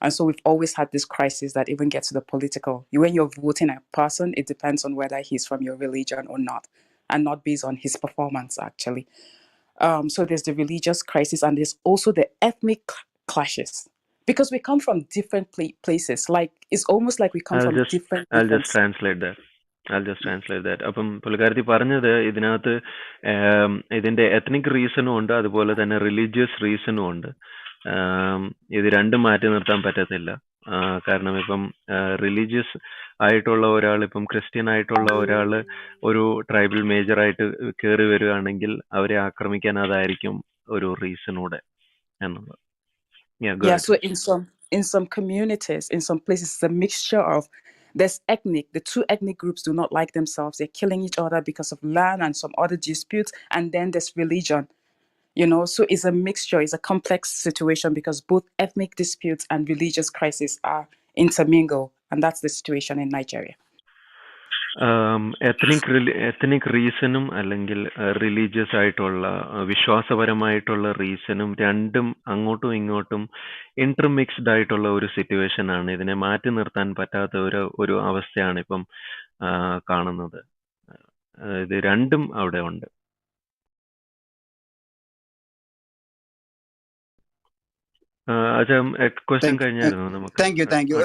And so we've always had this crisis that even gets to the political. When you're voting a person, it depends on whether he's from your religion or not, and not based on his performance, actually. So there's the religious crisis, and there's also the ethnic clashes. Because we come from different places. Like, it's almost like we come from different I'll just translate that. അപ്പം പുള്ളിക്കാരത്തി പറഞ്ഞത് ഇതിനകത്ത് ഇതിന്റെ എത്നിക് റീസണും ഉണ്ട്, അതുപോലെ തന്നെ റിലീജിയസ് റീസണും ഉണ്ട്. ഇത് രണ്ടും മാറ്റി നിർത്താൻ പറ്റത്തില്ല. കാരണം ഇപ്പം റിലീജിയസ് ആയിട്ടുള്ള ഒരാൾ, ഇപ്പം ക്രിസ്ത്യൻ ആയിട്ടുള്ള ഒരാൾ ഒരു ട്രൈബൽ മേജർ ആയിട്ട് കയറി വരികയാണെങ്കിൽ അവരെ ആക്രമിക്കാൻ അതായിരിക്കും ഒരു റീസൺ കൂടെ എന്നുള്ളത്. So in some communities, in some places, it's a mixture of, there's ethnic, the 2 ethnic groups do not like themselves, they're killing each other because of land and some other disputes, and then there's religion, so it's a mixture, it's a complex situation because both ethnic disputes and religious crises are intermingled, and that's the situation in Nigeria. Ethnic റീസണും അല്ലെങ്കിൽ റിലീജിയസ് ആയിട്ടുള്ള വിശ്വാസപരമായിട്ടുള്ള റീസണും രണ്ടും അങ്ങോട്ടും ഇങ്ങോട്ടും ഇന്റർമിക്സ്ഡ് ആയിട്ടുള്ള ഒരു സിറ്റുവേഷൻ ആണ്. ഇതിനെ മാറ്റി നിർത്താൻ പറ്റാത്ത ഒരു അവസ്ഥയാണ് ഇപ്പം കാണുന്നത്. ഇത് രണ്ടും അവിടെ ഉണ്ട്. ക്വസ്റ്റ്യൻ കഴിഞ്ഞായിരുന്നു നമുക്ക്. Thank you.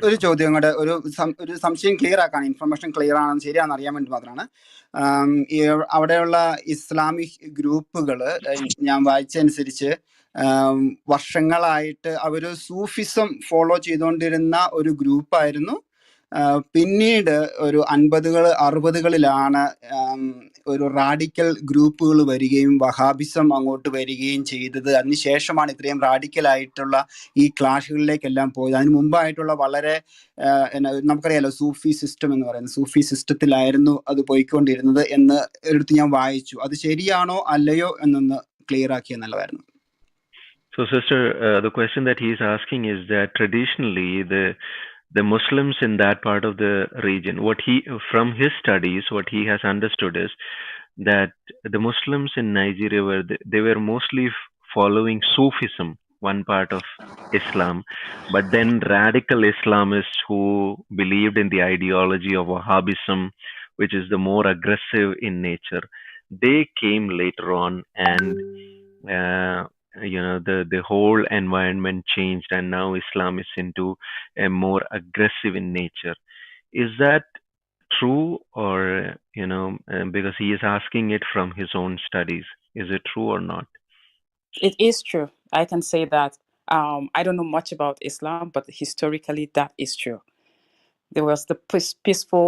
ഒരു ചോദ്യം കൂടെ, ഒരു സംശയം ക്ലിയർ ആക്കാണ്, ഇൻഫർമേഷൻ ക്ലിയർ ആണെന്ന് ശരിയാണെന്ന് അറിയാൻ വേണ്ടി മാത്രമാണ്. അവിടെയുള്ള ഇസ്ലാമിക് ഗ്രൂപ്പുകൾ ഞാൻ വായിച്ചനുസരിച്ച് വർഷങ്ങളായിട്ട് അവർ സൂഫിസം ഫോളോ ചെയ്തുകൊണ്ടിരുന്ന ഒരു ഗ്രൂപ്പായിരുന്നു. പിന്നീട് ഒരു 50-കൾ 60-കളിലാണ് ഒരു റാഡിക്കൽ ഗ്രൂപ്പുകൾ വരികയും വഹാബിസം അങ്ങോട്ട് വരികയും ചെയ്തത്. അതിനുശേഷമാണ് ഇത്രയും റാഡിക്കലായിട്ടുള്ള ഈ ക്ലാഷുകളിലേക്കെല്ലാം പോയത്. അതിന് മുമ്പായിട്ടുള്ള വളരെ നമുക്കറിയാലോ സൂഫി സിസ്റ്റം എന്ന് പറയുന്നത്, സൂഫി സിസ്റ്റത്തിലായിരുന്നു അത് പോയിക്കൊണ്ടിരുന്നത് എന്ന് എടുത്ത് ഞാൻ വായിച്ചു. അത് ശരിയാണോ അല്ലയോ എന്നൊന്ന് ക്ലിയർ ആക്കിയാൽ നല്ലതായിരുന്നു. So, sister, the question that he's asking is that traditionally the Muslims in that part of the region, from his studies, what he has understood is that the Muslims in Nigeria they were mostly following Sufism, one part of Islam, but then radical Islamists who believed in the ideology of Wahhabism, which is the more aggressive in nature, they came later on, and the whole environment changed, and now Islam is into a more aggressive in nature. Is that true, or because he is asking it from his own studies, is it true or not? It is true. I can say that. I don't know much about Islam, but historically that is true. There was the peaceful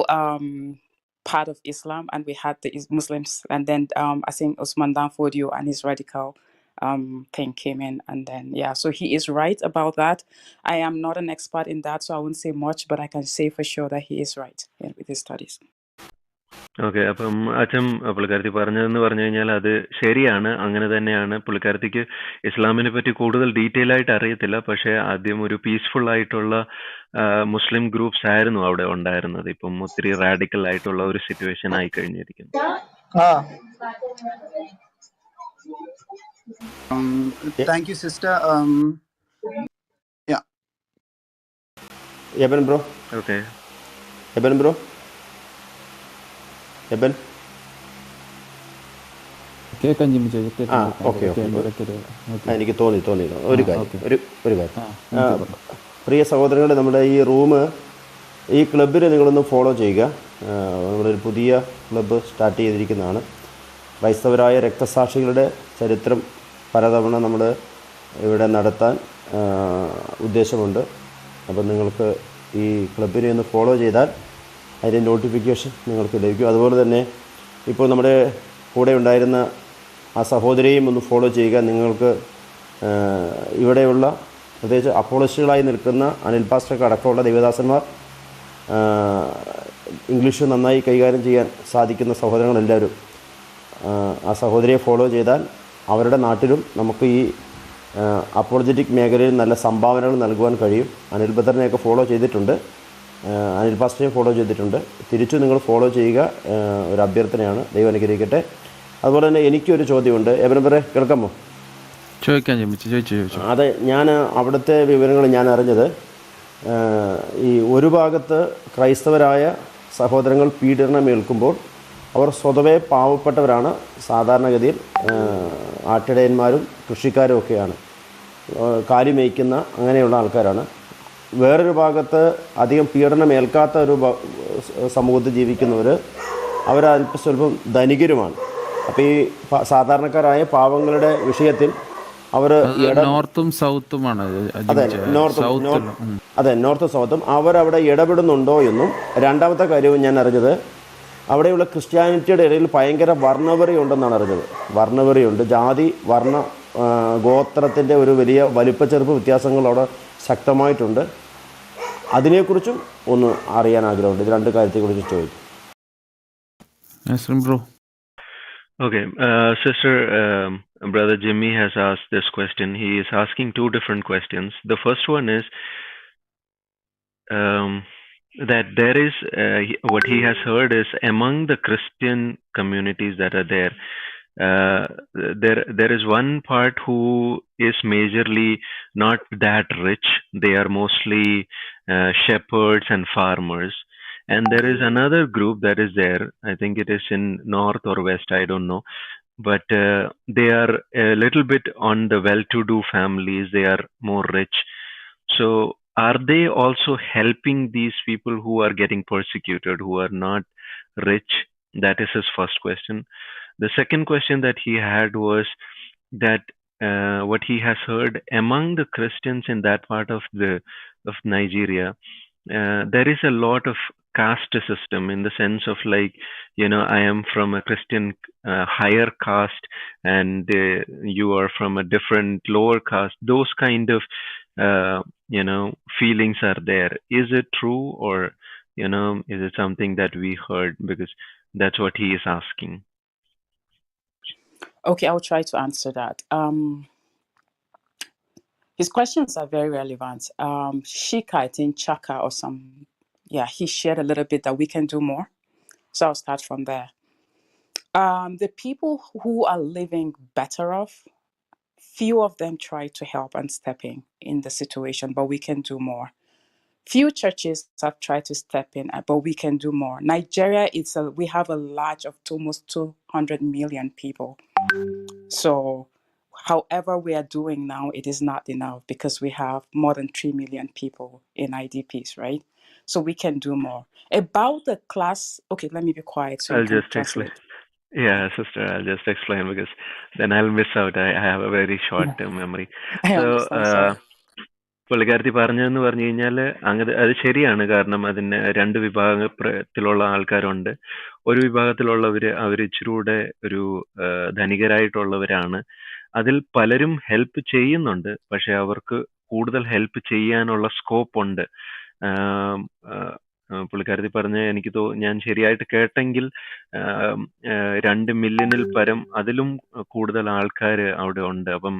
part of Islam, and we had the Muslims, and then I think Usman Dan Fodio and his radical thing came in, and then so he is right about that. I am not an expert in that, so I won't say much, but I can say for sure that he is right with his studies. Okay, അപ്പം അച്ഛൻ പുള്ളിക്കാരത്തി പറഞ്ഞതെന്ന് പറഞ്ഞു കഴിഞ്ഞാൽ അത് ശരിയാണ്, അങ്ങനെ തന്നെയാണ്. പുള്ളിക്കാരത്തിക്ക് ഇസ്ലാമിനെ പറ്റി കൂടുതൽ ഡീറ്റെയിൽ ആയിട്ട് അറിയത്തില്ല, പക്ഷെ ആദ്യം ഒരു പീസ്ഫുൾ ആയിട്ടുള്ള മുസ്ലിം ഗ്രൂപ്പ്സ് ആയിരുന്നു അവിടെ ഉണ്ടായിരുന്നത്. ഇപ്പം ഒത്തിരി റാഡിക്കൽ ആയിട്ടുള്ള ഒരു സിറ്റുവേഷൻ ആയി കഴിഞ്ഞിരിക്കുന്നു. Thank you, sister. Eben bro. Okay. Eben bro. Eben. കേൾക്കാൻ ജിമ്മിച്ചോ? ഓക്കെ. എനിക്ക് തോന്നി ഒരു കാര്യം. പ്രിയ സഹോദരങ്ങളെ, നമ്മുടെ ഈ റൂം, ഈ ക്ലബിനെ നിങ്ങളൊന്ന് ഫോളോ ചെയ്യുക. നമ്മളൊരു പുതിയ ക്ലബ്ബ് സ്റ്റാർട്ട് ചെയ്തിരിക്കുന്നതാണ്. ക്രൈസ്തവരായ രക്തസാക്ഷികളുടെ ചരിത്രം പലതവണ നമ്മൾ ഇവിടെ നടത്താൻ ഉദ്ദേശമുണ്ട്. അപ്പം നിങ്ങൾക്ക് ഈ ക്ലബിനെ ഒന്ന് ഫോളോ ചെയ്താൽ അതിൻ്റെ നോട്ടിഫിക്കേഷൻ നിങ്ങൾക്ക് ലഭിക്കും. അതുപോലെ തന്നെ ഇപ്പോൾ നമ്മുടെ കൂടെ ഉണ്ടായിരുന്ന ആ സഹോദരിയെയും ഒന്ന് ഫോളോ ചെയ്യുക. നിങ്ങൾക്ക് ഇവിടെയുള്ള പ്രത്യേകിച്ച് അപ്പോളജിസ്റ്റുകളായി നിൽക്കുന്ന അനിൽ പാസ്റ്റർക്ക് അടക്കമുള്ള ദൈവദാസന്മാർ, ഇംഗ്ലീഷ് നന്നായി കൈകാര്യം ചെയ്യാൻ സാധിക്കുന്ന സഹോദരങ്ങളെല്ലാവരും ആ സഹോദരിയെ ഫോളോ ചെയ്താൽ അവരുടെ നാട്ടിലും നമുക്ക് ഈ അപ്പോളജറ്റിക് മേഖലയിൽ നല്ല സംഭാവനകൾ നൽകുവാൻ കഴിയും. അനിൽ ബദറിനെയൊക്കെ ഫോളോ ചെയ്തിട്ടുണ്ട്, അനിൽ പാസ്റ്ററിനെ ഫോളോ ചെയ്തിട്ടുണ്ട്. തിരിച്ചു നിങ്ങൾ ഫോളോ ചെയ്യുക, ഒരു അഭ്യർത്ഥനയാണ്. ദൈവം അനുഗ്രഹിക്കട്ടെ. അതുപോലെ തന്നെ എനിക്കൊരു ചോദ്യമുണ്ട്. എബനബറെ കേൾക്കാമോ? ചോദിക്കാം. അതെ, ഞാൻ അവിടുത്തെ വിവരങ്ങൾ ഞാൻ അറിഞ്ഞത്, ഈ ഒരു ഭാഗത്ത് ക്രൈസ്തവരായ സഹോദരങ്ങൾ പീഡനം ഏൽക്കുമ്പോൾ അവർ സ്വതവേ പാവപ്പെട്ടവരാണ്. സാധാരണഗതിയിൽ ആട്ടിടയന്മാരും കൃഷിക്കാരും ഒക്കെയാണ്, കാലി മേയ്ക്കുന്ന അങ്ങനെയുള്ള ആൾക്കാരാണ്. വേറൊരു ഭാഗത്ത് അധികം പീഡനം ഏൽക്കാത്ത ഒരു സമൂഹത്തിൽ ജീവിക്കുന്നവർ, അവർ സ്വല്പം ധനികരുമാണ്. അപ്പോൾ ഈ സാധാരണക്കാരായ പാവങ്ങളുടെ വിഷയത്തിൽ അവർ നോർത്തും സൗത്തുമാണ്. അതെ, നോർത്തും സൗത്തും അവരവിടെ ഇടപെടുന്നുണ്ടോ എന്നും, രണ്ടാമത്തെ കാര്യവും ഞാൻ അറിഞ്ഞത് അവിടെയുള്ള ക്രിസ്ത്യാനിറ്റിയുടെ ഇടയിൽ ഭയങ്കര വർണ്ണവെറി ഉണ്ടെന്നാണ് അറിഞ്ഞത്. വർണ്ണവെറിയുണ്ട്, ജാതി വർണ്ണ ഗോത്രത്തിൻ്റെ ഒരു വലിയ വലിപ്പച്ചെറുപ്പ് വ്യത്യാസങ്ങൾ അവിടെ ശക്തമായിട്ടുണ്ട്. അതിനെക്കുറിച്ചും ഒന്ന് അറിയാൻ ആഗ്രഹമുണ്ട്. ഇത് രണ്ട് കാര്യത്തെക്കുറിച്ച് ചോദിക്കും. Okay, sister, brother Jimmy has asked this question. He is asking two different questions. The first one is, that there is what he has heard is among the Christian communities that are there, there is one part who is majorly not that rich. They are mostly shepherds and farmers, and there is another group that is there. I think it is in north or west. I don't know, but they are a little bit on the well-to-do families. They are more rich. So, are they also helping these people who are getting persecuted, who are not rich? That is his first question. The second question that he had was that what he has heard among the Christians in that part of Nigeria, there is a lot of caste system, in the sense of, like, I am from a Christian higher caste, and you are from a different lower caste. Those kind of feelings are there. Is it true, or is it something that we heard? Because that's what he is asking. Okay, I'll try to answer that. His questions are very relevant. Shika, I think Chaka or some, he shared a little bit that we can do more. So I'll start from there. The people who are living better off, few of them try to help and step in the situation, but we can do more. Few churches have tried to step in, but we can do more. Nigeria, we have a large of almost 200 million people. So however we are doing now, it is not enough, because we have more than 3 million people in IDPs, right? So we can do more. About the class, okay, let me be quiet so you I'll can just explain. translate. Yeah, sister, I'll just explain, because then I'll miss out. I have a very short memory. I So, understand, sorry. പുള്ളിക്കാരത്തി പറഞ്ഞതെന്ന് പറഞ്ഞു കഴിഞ്ഞാല് അത് ശരിയാണ്. കാരണം അതിന് രണ്ട് വിഭാഗത്തിലുള്ള ആൾക്കാരുണ്ട്. ഒരു വിഭാഗത്തിലുള്ളവര് ഇച്ചിരൂടെ ഒരു ധനികരായിട്ടുള്ളവരാണ്. അതിൽ പലരും ഹെൽപ്പ് ചെയ്യുന്നുണ്ട്. പക്ഷെ അവർക്ക് കൂടുതൽ ഹെൽപ്പ് ചെയ്യാനുള്ള സ്കോപ്പ് ഉണ്ട്. പുള്ളിക്കാരത്തി പറഞ്ഞ ഞാൻ ശരിയായിട്ട് കേട്ടെങ്കിൽ 2 മില്യണിൽ പരം അതിലും കൂടുതൽ ആൾക്കാർ അവിടെ ഉണ്ട്. അപ്പം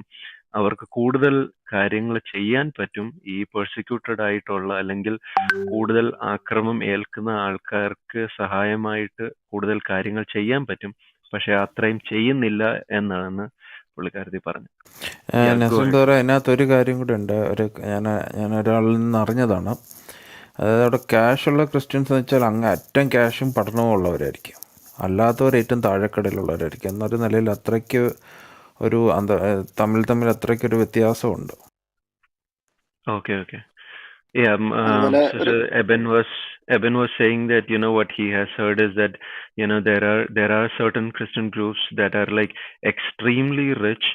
അവർക്ക് കൂടുതൽ കാര്യങ്ങൾ ചെയ്യാൻ പറ്റും. ഈ പെർസിക്യൂട്ടഡ് ആയിട്ടുള്ള, അല്ലെങ്കിൽ കൂടുതൽ ആക്രമം ഏൽക്കുന്ന ആൾക്കാർക്ക് സഹായമായിട്ട് കൂടുതൽ കാര്യങ്ങൾ ചെയ്യാൻ പറ്റും. പക്ഷെ അത്രയും ചെയ്യുന്നില്ല എന്നാണ് പുള്ളിക്കാരത്തി പറഞ്ഞത്. നസീം ബ്രദറെ, അതിനകത്തൊരു കാര്യം കൂടെ ഉണ്ട്. ഞാൻ ഒരാളിൽ നിന്ന് അറിഞ്ഞതാണ്. അതായത് അവിടെ ക്യാഷുള്ള ക്രിസ്ത്യൻസ് എന്ന് വെച്ചാൽ അങ്ങ് അറ്റം ക്യാഷും പഠനവും ഉള്ളവരായിരിക്കും. അല്ലാത്തവർ ഏറ്റവും താഴെക്കടയിലുള്ളവരായിരിക്കും. എന്നൊരു നിലയിൽ അത്രയ്ക്ക് ഒരു തമ്മിൽ അത്രയ്ക്കൊരു വ്യത്യാസമുണ്ട്. Okay. Yeah, Sister Eben was saying that what he has heard is that there are certain Christian groups that are like extremely rich,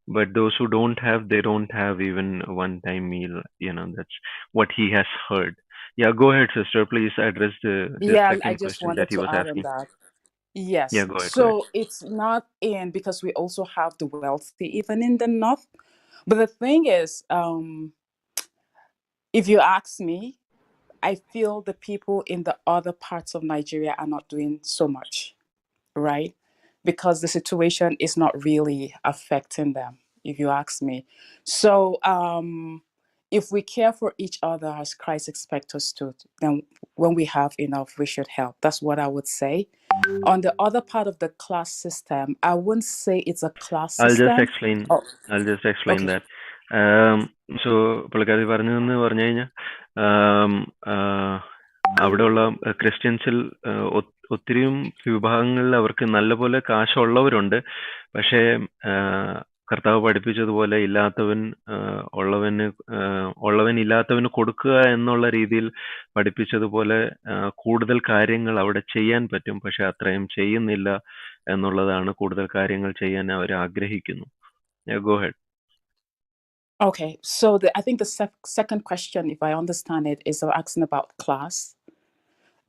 but those who don't have, they don't have even one-time meal. That's what he has heard. Yeah, go ahead, sister. Please address the Yeah, I second just question wanted that he to was add on asking. that. Yes. Yeah, go ahead. So it's not because we also have the wealthy even in the north. But the thing is, if you ask me, I feel the people in the other parts of Nigeria are not doing so much, right? Because the situation is not really affecting them, if you ask me. So if we care for each other as Christ expects us to, then when we have enough, we should help. That's what I would say. On the other part of the class system, I wouldn't say it's a class I'll system. just explain Okay. that. So പുള്ളിക്കാരി പറഞ്ഞതെന്ന് പറഞ്ഞു കഴിഞ്ഞാൽ അവിടെയുള്ള ക്രിസ്ത്യൻസിൽ ഒത്തിരിയും വിഭാഗങ്ങളിൽ അവർക്ക് നല്ലപോലെ കാശുള്ളവരുണ്ട്. പക്ഷേ കർത്താവ് പഠിപ്പിച്ചതുപോലെ ഉള്ളവൻ ഇല്ലാത്തവന് കൊടുക്കുക എന്നുള്ള രീതിയിൽ പഠിപ്പിച്ചതുപോലെ കൂടുതൽ കാര്യങ്ങൾ അവിടെ ചെയ്യാൻ പറ്റും. പക്ഷെ അത്രയും ചെയ്യുന്നില്ല എന്നുള്ളതാണ്. കൂടുതൽ കാര്യങ്ങൾ ചെയ്യാൻ അവർ ആഗ്രഹിക്കുന്നു. Go ahead. Okay, so I think the second question, if I understand it, is asking about class.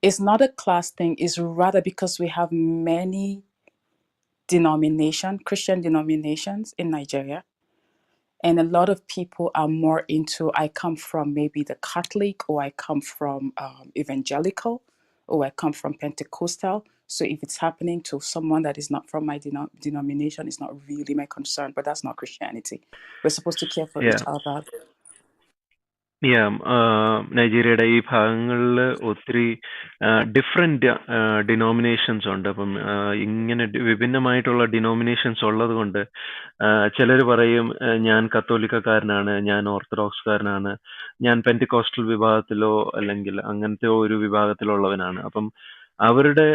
It's not a class thing. It's rather because we have many Christian denominations in Nigeria. And a lot of people are more into, I come from maybe the Catholic, or I come from evangelical, or I come from Pentecostal. So if it's happening to someone that is not from my denomination, it's not really my concern, but that's not Christianity. We're supposed to care for each other. നൈജീരിയയുടെ ഈ ഭാഗങ്ങളിൽ ഒത്തിരി ഡിഫറെന്റ് ഡിനോമിനേഷൻസ് ഉണ്ട്. അപ്പം ഇങ്ങനെ വിഭിന്നമായിട്ടുള്ള ഡിനോമിനേഷൻസ് ഉള്ളത് കൊണ്ട് ചിലർ പറയും ഞാൻ കത്തോലിക്കക്കാരനാണ്, ഞാൻ ഓർത്തഡോക്സുകാരനാണ്, ഞാൻ പെന്റിക്കോസ്റ്റൽ വിഭാഗത്തിലോ അല്ലെങ്കിൽ അങ്ങനത്തെ ഒരു വിഭാഗത്തിലുള്ളവനാണ്. അപ്പം അവരുടെ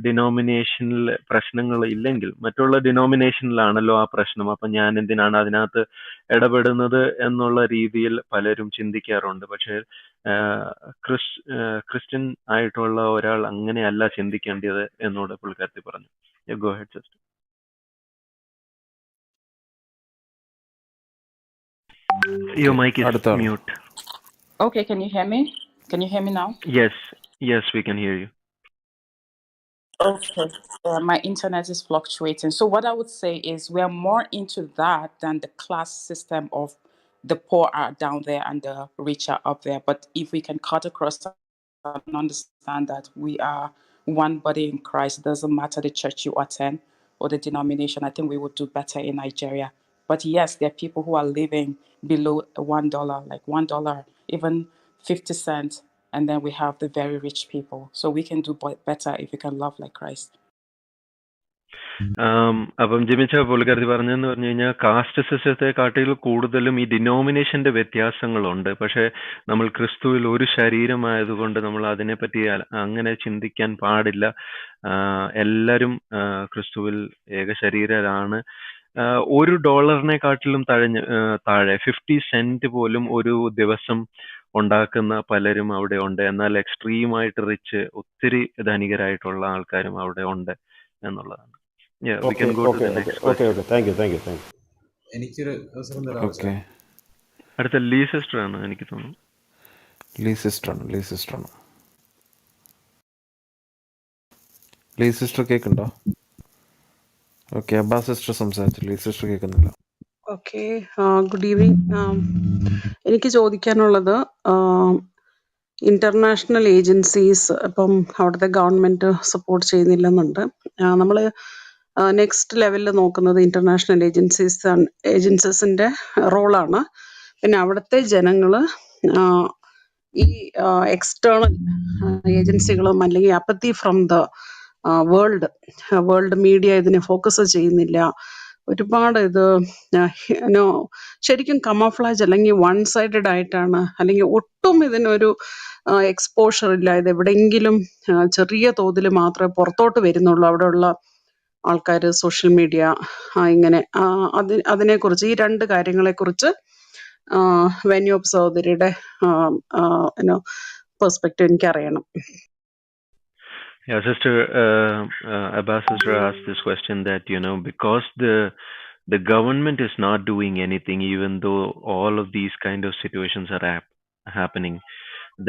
ഡിനോമിനേഷനിൽ പ്രശ്നങ്ങൾ ഇല്ലെങ്കിൽ മറ്റുള്ള ഡിനോമിനേഷനിലാണല്ലോ ആ പ്രശ്നം. അപ്പം ഞാൻ എന്തിനാണ് അതിനകത്ത് ഇടപെടുന്നത് എന്നുള്ള രീതിയിൽ പലരും ചിന്തിക്കാറുണ്ട്. പക്ഷേ ക്രിസ്ത്യൻ ആയിട്ടുള്ള ഒരാൾ അങ്ങനെയല്ല ചിന്തിക്കേണ്ടത് എന്നോട് പുള്ളിക്കാരത്തി പറഞ്ഞു. Go head sister. Your mic is mute. Okay, can you hear me? Can you hear me now? Yes, we can hear you. Okay. My internet is fluctuating. So what I would say is we are more into that than the class system of the poor are down there and the rich are up there. But if we can cut across and understand that we are one body in Christ, it doesn't matter the church you attend or the denomination, I think we would do better in Nigeria. But yes, there are people who are living below $1, like $1, even 50 cents. And then we have the very rich people. So we can do better if we can love like Christ. അപ്പം ജിമിച്ച പുള്ളിക്കാരത്തി പറഞ്ഞെന്ന് പറഞ്ഞു കഴിഞ്ഞാൽ കാസ്റ്റ് സിസ്റ്റത്തെ കാട്ടിൽ കൂടുതലും ഈ ഡിനോമിനേഷന്റെ വ്യത്യാസങ്ങളുണ്ട്. പക്ഷെ നമ്മൾ ക്രിസ്തുവിൽ ഒരു ശരീരമായതുകൊണ്ട് നമ്മൾ അതിനെപ്പറ്റി അങ്ങനെ ചിന്തിക്കാൻ പാടില്ല. എല്ലാവരും ക്രിസ്തുവിൽ ഏക ശരീരരാണ്. $1 താഴെ 50 സെന്റ് പോലും ഒരു ദിവസം ഉണ്ടാക്കുന്ന പലരും അവിടെ ഉണ്ട്. എന്നാൽ എക്സ്ട്രീമായിട്ട് റിച്ച് ഒത്തിരി ധനികരായിട്ടുള്ള ആൾക്കാരും അവിടെ ഉണ്ട് എന്നുള്ളതാണ്. We can go to the next question. Thank you. എനിക്കൊരു അവസരം തരാമോ സാർ? അടുത്ത ലീ സിസ്റ്റർ ആണ് എനിക്ക് തോന്നുന്നു. ലീ സിസ്റ്റർ കേൾക്കുന്നുണ്ടോ? ഓക്കെ, അബ്ബാ സിസ്റ്റർ സംസാരിച്ചു. ലീ സിസ്റ്റർ കേൾക്കുന്നില്ല. Okay, good evening. എനിക്ക് ചോദിക്കാനുള്ളത് ഇന്റർനാഷണൽ ഏജൻസീസ് ഇപ്പം അവിടുത്തെ ഗവൺമെന്റ് സപ്പോർട്ട് ചെയ്യുന്നില്ലെന്നുണ്ട്. നമ്മൾ നെക്സ്റ്റ് ലെവലിൽ നോക്കുന്നത് ഇന്റർനാഷണൽ ഏജൻസീസിന്റെ റോളാണ്. പിന്നെ അവിടുത്തെ ജനങ്ങൾ ഈ എക്സ്റ്റേണൽ ഏജൻസികളും അല്ലെങ്കിൽ അപ്പത്തി ഫ്രം ദ വേൾഡ് മീഡിയ ഇതിനെ ഫോക്കസ് ചെയ്യുന്നില്ല. ഒരുപാട് ഇത് ശരിക്കും കമഫ്ലാജ് അല്ലെങ്കിൽ വൺ സൈഡഡ് ആയിട്ടാണ്, അല്ലെങ്കിൽ ഒട്ടും ഇതിനൊരു എക്സ്പോഷർ ഇല്ല. ഇത് എവിടെയെങ്കിലും ചെറിയ തോതിൽ മാത്രമേ പുറത്തോട്ട് വരുന്നുള്ളൂ. അവിടെയുള്ള ആൾക്കാർ സോഷ്യൽ മീഡിയ ഇങ്ങനെ അതിനെക്കുറിച്ച് ഈ രണ്ട് കാര്യങ്ങളെക്കുറിച്ച് വെന്യൂബ് സഹോദരിയുടെ പെർസ്പെക്റ്റീവ് എനിക്കറിയണം. Yeah, sister, Abbas sister asked this question that, because the government is not doing anything, even though all of these kind of situations are happening,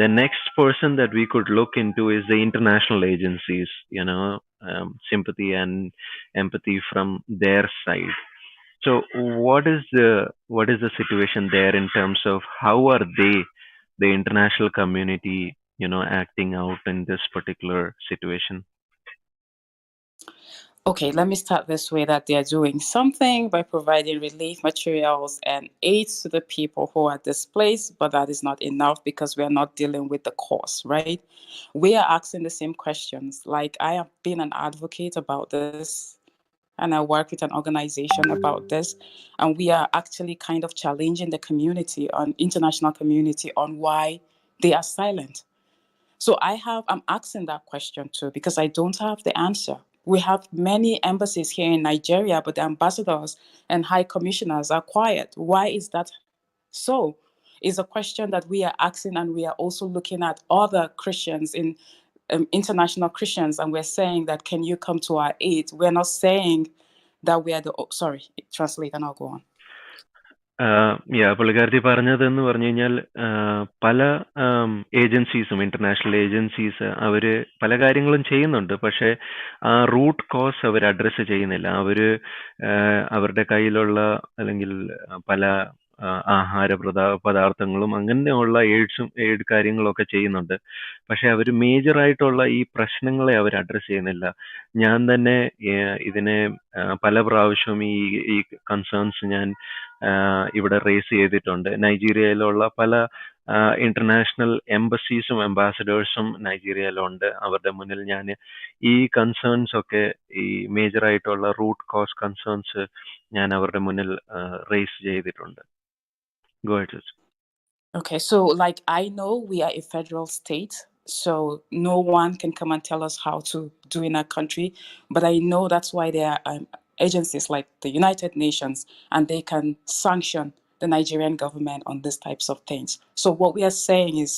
the next person that we could look into is the international agencies, sympathy and empathy from their side. So what is the situation there in terms of how are the international community, acting out in this particular situation? Okay, let me start this way, that they are doing something by providing relief materials and aids to the people who are displaced, but that is not enough because we are not dealing with the cause, right? We are asking the same questions. Like, I have been an advocate about this, and I work with an organization about this, and we are actually kind of challenging the community, international community, on why they are silent. So I'm asking that question too, because I don't have the answer. We have many embassies here in Nigeria, but the ambassadors and high commissioners are quiet. Why is that so? Is a question that we are asking, and we are also looking at other Christians in international Christians, and we're saying that, can you come to our aid? We're not saying that we are sorry, translate and I'll go on. പുള്ളിക്കാരത്തി പറഞ്ഞതെന്ന് പറഞ്ഞു കഴിഞ്ഞാൽ പല ഏജൻസീസും, ഇന്റർനാഷണൽ ഏജൻസീസ്, അവര് പല കാര്യങ്ങളും ചെയ്യുന്നുണ്ട്. പക്ഷെ ആ റൂട്ട് കോസ് അവർ അഡ്രസ്സ് ചെയ്യുന്നില്ല. അവരുടെ കയ്യിലുള്ള അല്ലെങ്കിൽ പല ആഹാര പദാർത്ഥങ്ങളും അങ്ങനെയുള്ള എയ്ഡ് കാര്യങ്ങളൊക്കെ ചെയ്യുന്നുണ്ട്. പക്ഷെ അവർ മേജറായിട്ടുള്ള ഈ പ്രശ്നങ്ങളെ അവർ അഡ്രസ്സ് ചെയ്യുന്നില്ല. ഞാൻ തന്നെ ഇതിനെ പല പ്രാവശ്യവും ഈ കൺസേൺസ് ഞാൻ ഇവിടെ റേസ് ചെയ്തിട്ടുണ്ട്. നൈജീരിയയിലുള്ള പല ഇന്റർനാഷണൽ എംബസീസും അംബാസഡേഴ്സും നൈജീരിയയിലുണ്ട്. അവരുടെ മുന്നിൽ ഞാൻ ഈ കൺസേൺസ് ഒക്കെ, ഈ മേജറായിട്ടുള്ള റൂട്ട് കോസ് കൺസേൺസ് ഞാൻ അവരുടെ മുന്നിൽ റേസ് ചെയ്തിട്ടുണ്ട്. Go ahead, sister. Okay, so like I know we are a federal state, so no one can come and tell us how to do in our country. But I know that's why there are agencies like the United Nations, and they can sanction the Nigerian government on these types of things. So what we are saying is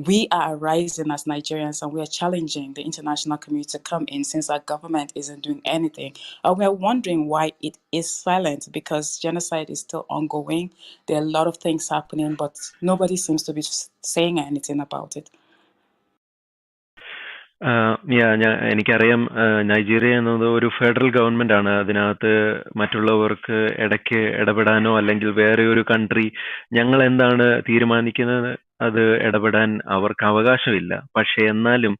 we are rising as Nigerians and we are challenging the international community to come in since our government isn't doing anything. And we are wondering why it is silent, because genocide is still ongoing. There are a lot of things happening, but nobody seems to be saying anything about it. എനിക്കറിയാം, നൈജീരിയ എന്നത് ഒരു ഫെഡറൽ ഗവൺമെന്റ് ആണ്. അതിനകത്ത് മറ്റുള്ളവർക്ക് ഇടയ്ക്ക് ഇടപെടാനോ അല്ലെങ്കിൽ വേറെ ഒരു കൺട്രി ഞങ്ങൾ എന്താണ് തീരുമാനിക്കുന്നത് അത് ഇടപെടാൻ അവർക്ക് അവകാശമില്ല. പക്ഷെ എന്നാലും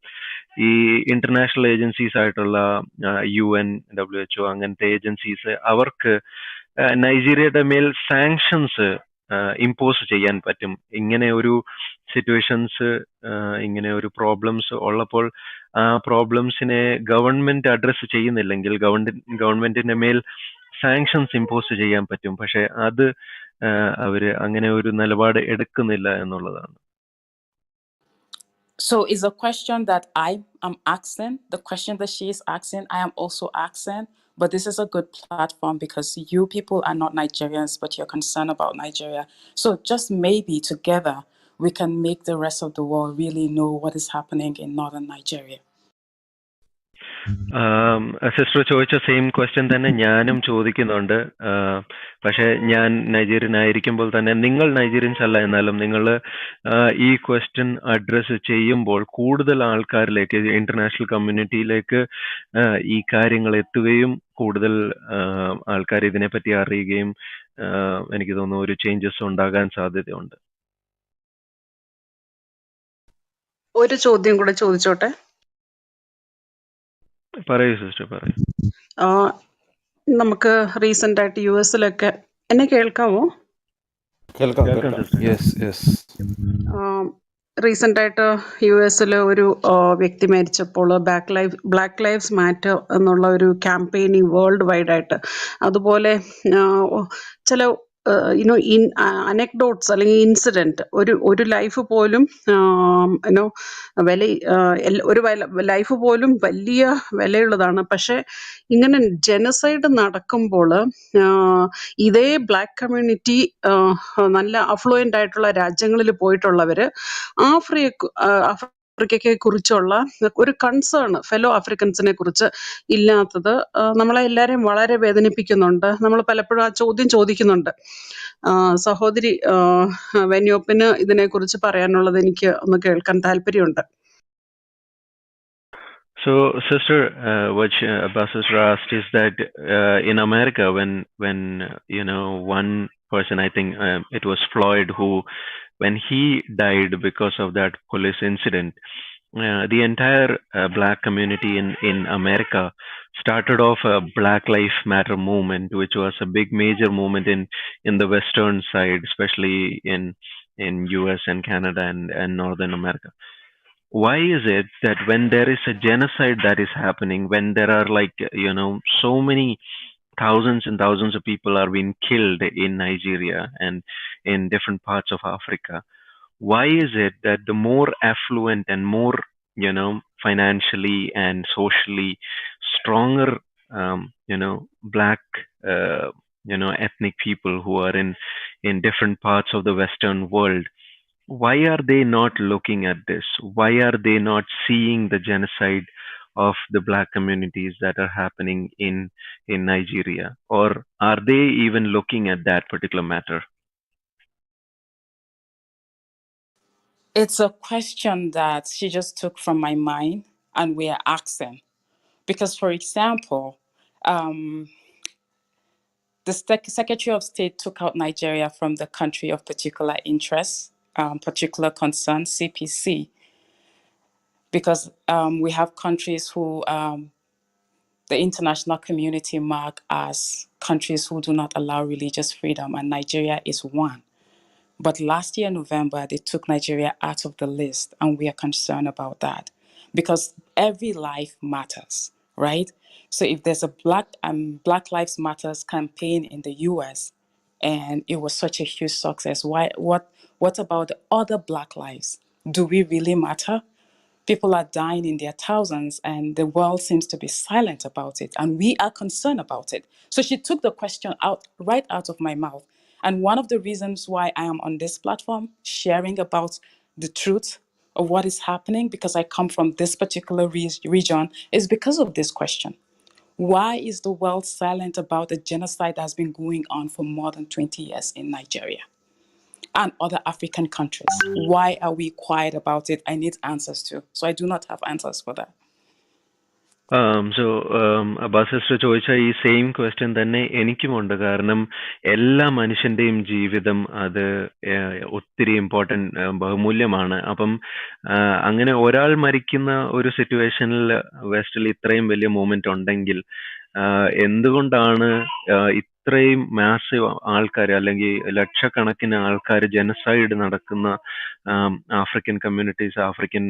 ഈ ഇന്റർനാഷണൽ ഏജൻസീസ് ആയിട്ടുള്ള UN, WHO അങ്ങനത്തെ ഏജൻസീസ് അവർക്ക് നൈജീരിയയുടെ മേൽ സാങ്ഷൻസ് ഇമ്പോസ് ചെയ്യാൻ പറ്റും. ഇങ്ങനെ ഒരു സിറ്റുവേഷൻസ്, ഇങ്ങനെ ഒരു പ്രോബ്ലംസ് ഉള്ളപ്പോൾ ആ പ്രോബ്ലംസിനെ ഗവൺമെന്റ് അഡ്രസ്സ് ചെയ്യുന്നില്ലെങ്കിൽ ഗവൺമെന്റിന്റെ മേൽ സാങ്ഷൻസ് ഇമ്പോസ് ചെയ്യാൻ പറ്റും. പക്ഷെ അത് അവര് അങ്ങനെ ഒരു നിലപാട് എടുക്കുന്നില്ല എന്നുള്ളതാണ്. So is a question that I am asking, the question that she is asking, I am also asking, but this is a good platform because you people are not Nigerians, but you're concerned about Nigeria. So just maybe together we can make the rest of the world really know what is happening in northern Nigeria. Sister ചോദിച്ച സെയിം ക്വസ്റ്റ്യൻ തന്നെ ഞാനും ചോദിക്കുന്നുണ്ട്. പക്ഷെ ഞാൻ നൈജീരിയൻ ആയിരിക്കുമ്പോൾ തന്നെ നിങ്ങൾ നൈജീരിയൻസ് അല്ല, എന്നാലും നിങ്ങൾ ഈ ക്വസ്റ്റ്യൻ അഡ്രസ്സ് ചെയ്യുമ്പോൾ കൂടുതൽ ആൾക്കാരിലേക്ക്, ഇന്റർനാഷണൽ കമ്മ്യൂണിറ്റിയിലേക്ക് ഈ കാര്യങ്ങൾ എത്തുകയും കൂടുതൽ ആൾക്കാർ ഇതിനെപ്പറ്റി അറിയുകയും എനിക്ക് തോന്നുന്നു ഒരു ചേഞ്ചസ് ഉണ്ടാകാൻ സാധ്യതയുണ്ട്. ഒരു ചോദ്യം കൂടെ ചോദിച്ചോട്ടെ. പറയൂ സിസ്റ്റർ, പറയൂ. നമുക്ക് റീസെന്റ് ആയിട്ട് US-ലൊക്കെ, എന്നെ കേൾക്കാമോ? കേൾക്കാം സിസ്റ്റർ. റീസെന്റ് ആയിട്ട് US-ൽ ഒരു വ്യക്തി മരിച്ചപ്പോൾ ബ്ലാക്ക് ലൈവ്സ് മാറ്റർ എന്നുള്ള ഒരു ക്യാമ്പയിനിങ് വേൾഡ് വൈഡ് ആയിട്ട്, അതുപോലെ ചില അനെക്ഡോട്ട്സ് അല്ലെങ്കിൽ ഇൻസിഡന്റ്, ഒരു ലൈഫ് പോലും ഒരു ലൈഫ് പോലും വലിയ വിലയുള്ളതാണ്. പക്ഷെ ഇങ്ങനെ ജനസൈഡ് നടക്കുമ്പോൾ ഇതേ ബ്ലാക്ക് കമ്മ്യൂണിറ്റി നല്ല അഫ്ലുവൻ്റ് ആയിട്ടുള്ള രാജ്യങ്ങളിൽ പോയിട്ടുള്ളവർ ആഫ്രിക്കയെ കുറിച്ചുള്ള ഒരു കൺസേൺ ഫെലോ ആഫ്രിക്കൻസിനെ കുറിച്ച് ഇല്ലാത്തത് നമ്മളെ എല്ലാവരെയും വളരെ വേദനിപ്പിക്കുന്നുണ്ട്. നമ്മൾ പലപ്പോഴും ആ ചോദ്യം ചോദിക്കുന്നുണ്ട്. സഹോദരി വെന്യോപ്പിന് ഇതിനെക്കുറിച്ച് പറയാനുള്ളത് എനിക്ക് ഒന്ന് കേൾക്കാൻ താല്പര്യമുണ്ട്. So, sister, what Abbas sister asked is that in America, when one person, I think it was Floyd, who when he died because of that police incident, the entire black community in America started off a Black Lives Matter movement, which was a big major movement in the western side, especially in US and Canada and Northern America. Why is it that when there is a genocide that is happening, when there are so many thousands and thousands of people are being killed in Nigeria and in different parts of Africa, why is it that the more affluent and more financially and socially stronger black ethnic people who are in different parts of the Western world, why are they not looking at this? Why are they not seeing the genocide of the black communities that are happening in Nigeria? Or are they even looking at that particular matter? It's a question that she just took from my mind and we are asking. Because, for example, the Secretary of State took out Nigeria from the country of particular interest, particular concern, CPC, because we have countries who the international community mark as countries who do not allow religious freedom, and Nigeria is one. But last year, November, they took Nigeria out of the list, and we are concerned about that because every life matters, right? So if there's a Black Lives Matters campaign in the US, and it was such a huge success, what about the other Black lives? Do we really matter? People are dying in their thousands, and the world seems to be silent about it, and we are concerned about it. So she took the question right out of my mouth. And one of the reasons why I am on this platform sharing about the truth of what is happening, because I come from this particular region, is because of this question. Why is the world silent about the genocide that has been going on for more than 20 years in Nigeria and other African countries? Why are we quiet about it? I need answers too. So I do not have answers for that. Sister ചോദിച്ച ഈ സെയിം ക്വസ്റ്റ്യൻ തന്നെ എനിക്കുമുണ്ട്. കാരണം എല്ലാ മനുഷ്യന്റെയും ജീവിതം അത് ഒത്തിരി ഇമ്പോർട്ടന്റ് ബഹുമൂല്യമാണ്. അപ്പം അങ്ങനെ ഒരാൾ മരിക്കുന്ന ഒരു സിറ്റുവേഷനിൽ വെസ്റ്റിൽ ഇത്രയും വലിയ മൂവ്മെന്റ് ഉണ്ടെങ്കിൽ എന്തുകൊണ്ടാണ് ഇത്രയും മാസീവ് ആൾക്കാർ അല്ലെങ്കിൽ ലക്ഷക്കണക്കിന് ആൾക്കാർ ജനസൈഡ് നടക്കുന്ന ആഫ്രിക്കൻ കമ്മ്യൂണിറ്റീസ്, ആഫ്രിക്കൻ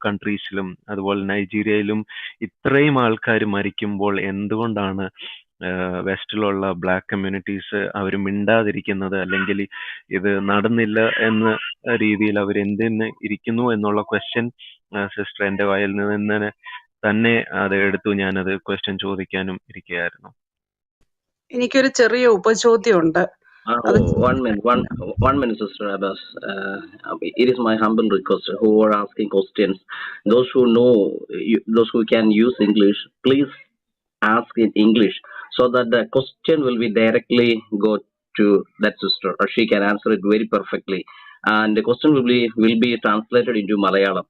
കൺട്രീസിലും അതുപോലെ നൈജീരിയയിലും ഇത്രയും ആൾക്കാർ മരിക്കുമ്പോൾ എന്തുകൊണ്ടാണ് വെസ്റ്റിലുള്ള ബ്ലാക്ക് കമ്മ്യൂണിറ്റീസ് അവർ മിണ്ടാതിരിക്കുന്നത്, അല്ലെങ്കിൽ ഇത് നടന്നില്ല എന്ന രീതിയിൽ അവർ എന്തിന് ഇരിക്കുന്നു എന്നുള്ള ക്വസ്റ്റ്യൻ സിസ്റ്റർ എന്റെ വായിൽ നിന്ന് തന്നെ അത് എടുത്തു ഞാനത് ക്വസ്റ്റ്യൻ ചോദിക്കാനും ഇരിക്കുകയായിരുന്നു. എനിക്കൊരു ചെറിയ ഉപചോദ്യമുണ്ട്. One minute, Sister Abbas. It is my humble request. Who are asking questions, those who know, those who can use English, please ask in English so that the question will be directly go to that sister, or she can answer it very perfectly. And the question will be translated into Malayalam.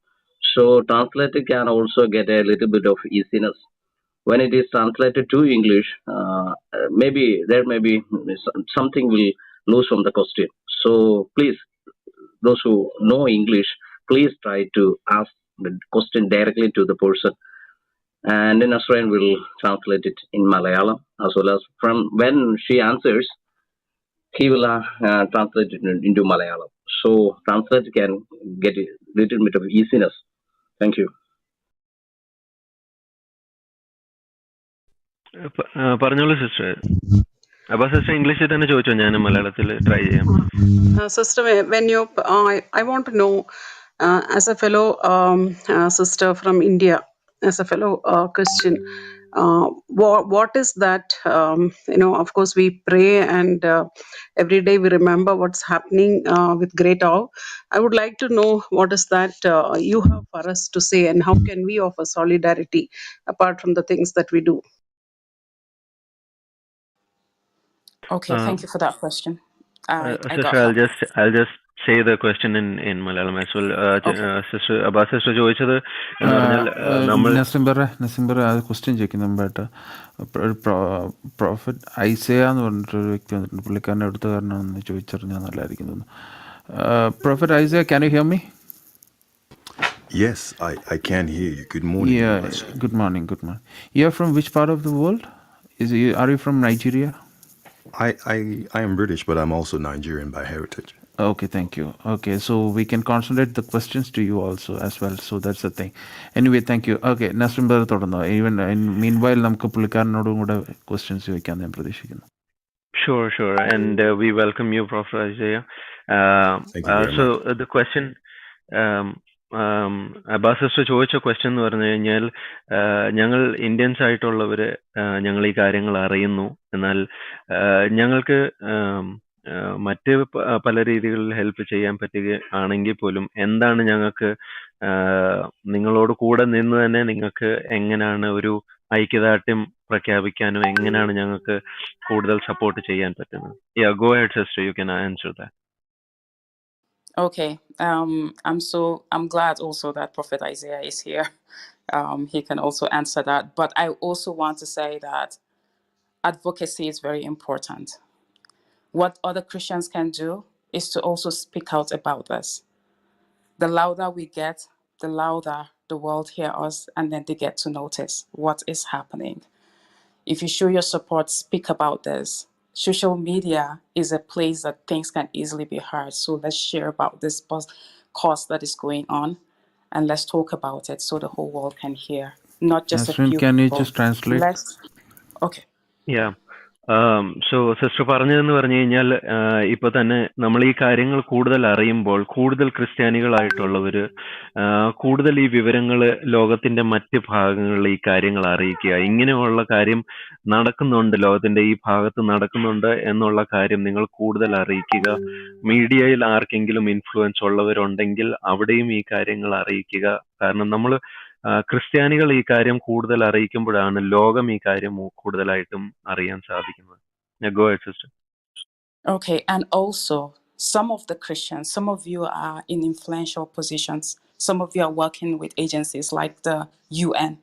So translator can also get a little bit of easiness. When it is translated to English, maybe there may be something will lose from the question. So please, those who know English, please try to ask the question directly to the person, and then Nasrain will translate it in Malayalam, as well as from when she answers, he will translate it into Malayalam. So translator can get a little bit of easiness. Thank you. പറഞ്ഞോളൂ സിസ്റ്റർ. അപ്പൊ സിസ്റ്റർ ഇംഗ്ലീഷിൽ തന്നെ ചോദിച്ചോ, ഞാൻ മലയാളത്തിൽ ട്രൈ ചെയ്യാം. Sister, when you, I want to know, as a fellow sister from India, as a fellow Christian, what is that? Of course, we pray, and every day we remember what's happening with great awe. I would like to know what is that you have for us to say, and how can we offer solidarity apart from the things that we do? Okay, thank you for that question. I Sister, got that. I'll just say the question in Malayalam as well. Sister Abbas sister ചോദിച്ചത് എന്ന് പറഞ്ഞാൽ നമ്മൾ നസീംബർ ആ ക്വസ്റ്റ്യൻ ചോദിക്കുന്ന മുമ്പായിട്ട് പ്രോഫറ്റ് ഐസയ എന്ന് പറഞ്ഞിട്ടൊരു വ്യക്തി വന്നിട്ടുണ്ട്. പുള്ളിക്കാരൻ്റെ അടുത്തുകാരനാണെന്ന് ചോദിച്ചറിഞ്ഞാൽ നല്ലതായിരിക്കും തോന്നുന്നു. Prophet Isaiah, can you hear me? Yes, I can hear you. Good morning. Yeah, good morning. You are from which part of the world? Are you from Nigeria? I am British, but I'm also Nigerian by heritage. Okay, thank you. Okay, so we can concentrate the questions to you also as well. So that's the thing. Anyway, thank you. Okay, Nasrim brother തുടർന്നോ. Even meanwhile നമുക്ക് പുള്ളിക്കാരനോടും കൂടെ questions ചോദിക്കാൻ ഞാൻ പ്രതീക്ഷിക്കുന്നു. Sure. And we welcome you, Prof. Isaiah. Thank you very so much. the question, Abbas sister ചോദിച്ച ക്വസ്റ്റ്യൻ എന്ന് പറഞ്ഞു കഴിഞ്ഞാൽ, ഞങ്ങൾ ഇന്ത്യൻസ് ആയിട്ടുള്ളവര് ഞങ്ങൾ ഈ കാര്യങ്ങൾ അറിയുന്നു, എന്നാൽ ഞങ്ങൾക്ക് മറ്റ് പല രീതികളിൽ ഹെൽപ്പ് ചെയ്യാൻ പറ്റുകയാണെങ്കിൽ പോലും എന്താണ് ഞങ്ങൾക്ക് നിങ്ങളോട് കൂടെ നിന്ന് തന്നെ നിങ്ങൾക്ക് എങ്ങനെയാണ് ഒരു ഐക്യദാർഢ്യം പ്രഖ്യാപിക്കാനും എങ്ങനെയാണ് ഞങ്ങൾക്ക് കൂടുതൽ സപ്പോർട്ട് ചെയ്യാൻ പറ്റുന്നത്? Yeah, go ahead, sister. You can answer that. Okay. I'm glad also that Prophet Isaiah is here. He can also answer that. But I also want to say that advocacy is very important. What other Christians can do is to also speak out about this. The louder we get, the louder the world hear us, and then they get to notice what is happening. If you show your support, speak about this. Social media is a place that things can easily be heard. So let's share about this cause that is going on, and let's talk about it so the whole world can hear, not just a Nasreen, few can you people. just translate? Okay. Yeah. So sister പറഞ്ഞതെന്ന് പറഞ്ഞു കഴിഞ്ഞാൽ ഇപ്പൊ തന്നെ നമ്മൾ ഈ കാര്യങ്ങൾ കൂടുതൽ അറിയുമ്പോൾ കൂടുതൽ ക്രിസ്ത്യാനികളായിട്ടുള്ളവര് കൂടുതൽ ഈ വിവരങ്ങൾ ലോകത്തിന്റെ മറ്റ് ഭാഗങ്ങളിൽ ഈ കാര്യങ്ങൾ അറിയിക്കുക. ഇങ്ങനെയുള്ള കാര്യം നടക്കുന്നുണ്ട്, ലോകത്തിന്റെ ഈ ഭാഗത്ത് നടക്കുന്നുണ്ട് എന്നുള്ള കാര്യം നിങ്ങൾ കൂടുതൽ അറിയിക്കുക. മീഡിയയിൽ ആർക്കെങ്കിലും ഇൻഫ്ലുവൻസ് ഉള്ളവരുണ്ടെങ്കിൽ അവിടെയും ഈ കാര്യങ്ങൾ അറിയിക്കുക. കാരണം നമ്മൾ ക്രിസ്ത്യാനികൾ ഈ കാര്യം കൂടുതൽ അറിയിക്കുമ്പോഴാണ് ലോകം ഈ കാര്യം കൂടുതലായിട്ടും അറിയാൻ സാധിക്കുന്നത്. Go ahead, sister. Okay, and also some of the Christians, some of you are in influential positions. Some of you are working with agencies like the UN.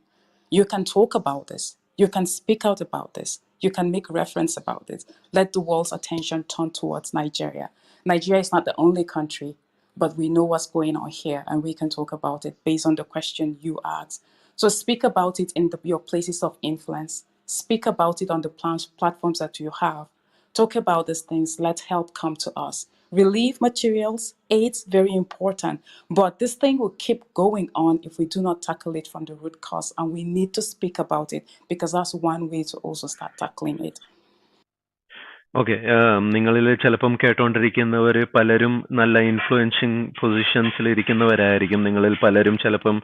You can talk about this. You can speak out about this. You can make reference about this. Let the world's attention turn towards Nigeria. Nigeria is not the only country, but we know what's going on here, and we can talk about it based on the question you asked. So speak about it in your places of influence. Speak about it on the platforms that you have. Talk about these things. Let help come to us. Relief materials, aid's very important. But this thing will keep going on if we do not tackle it from the root cause. And we need to speak about it because that's one way to also start tackling it. Okay, നിങ്ങളിൽ ചിലപ്പം കേട്ടോണ്ടിരിക്കുന്നവർ പലരും നല്ല ഇൻഫ്ലുവൻസിങ് പൊസിഷൻസിൽ ഇരിക്കുന്നവരായിരിക്കും. നിങ്ങളിൽ പലരും ചിലപ്പം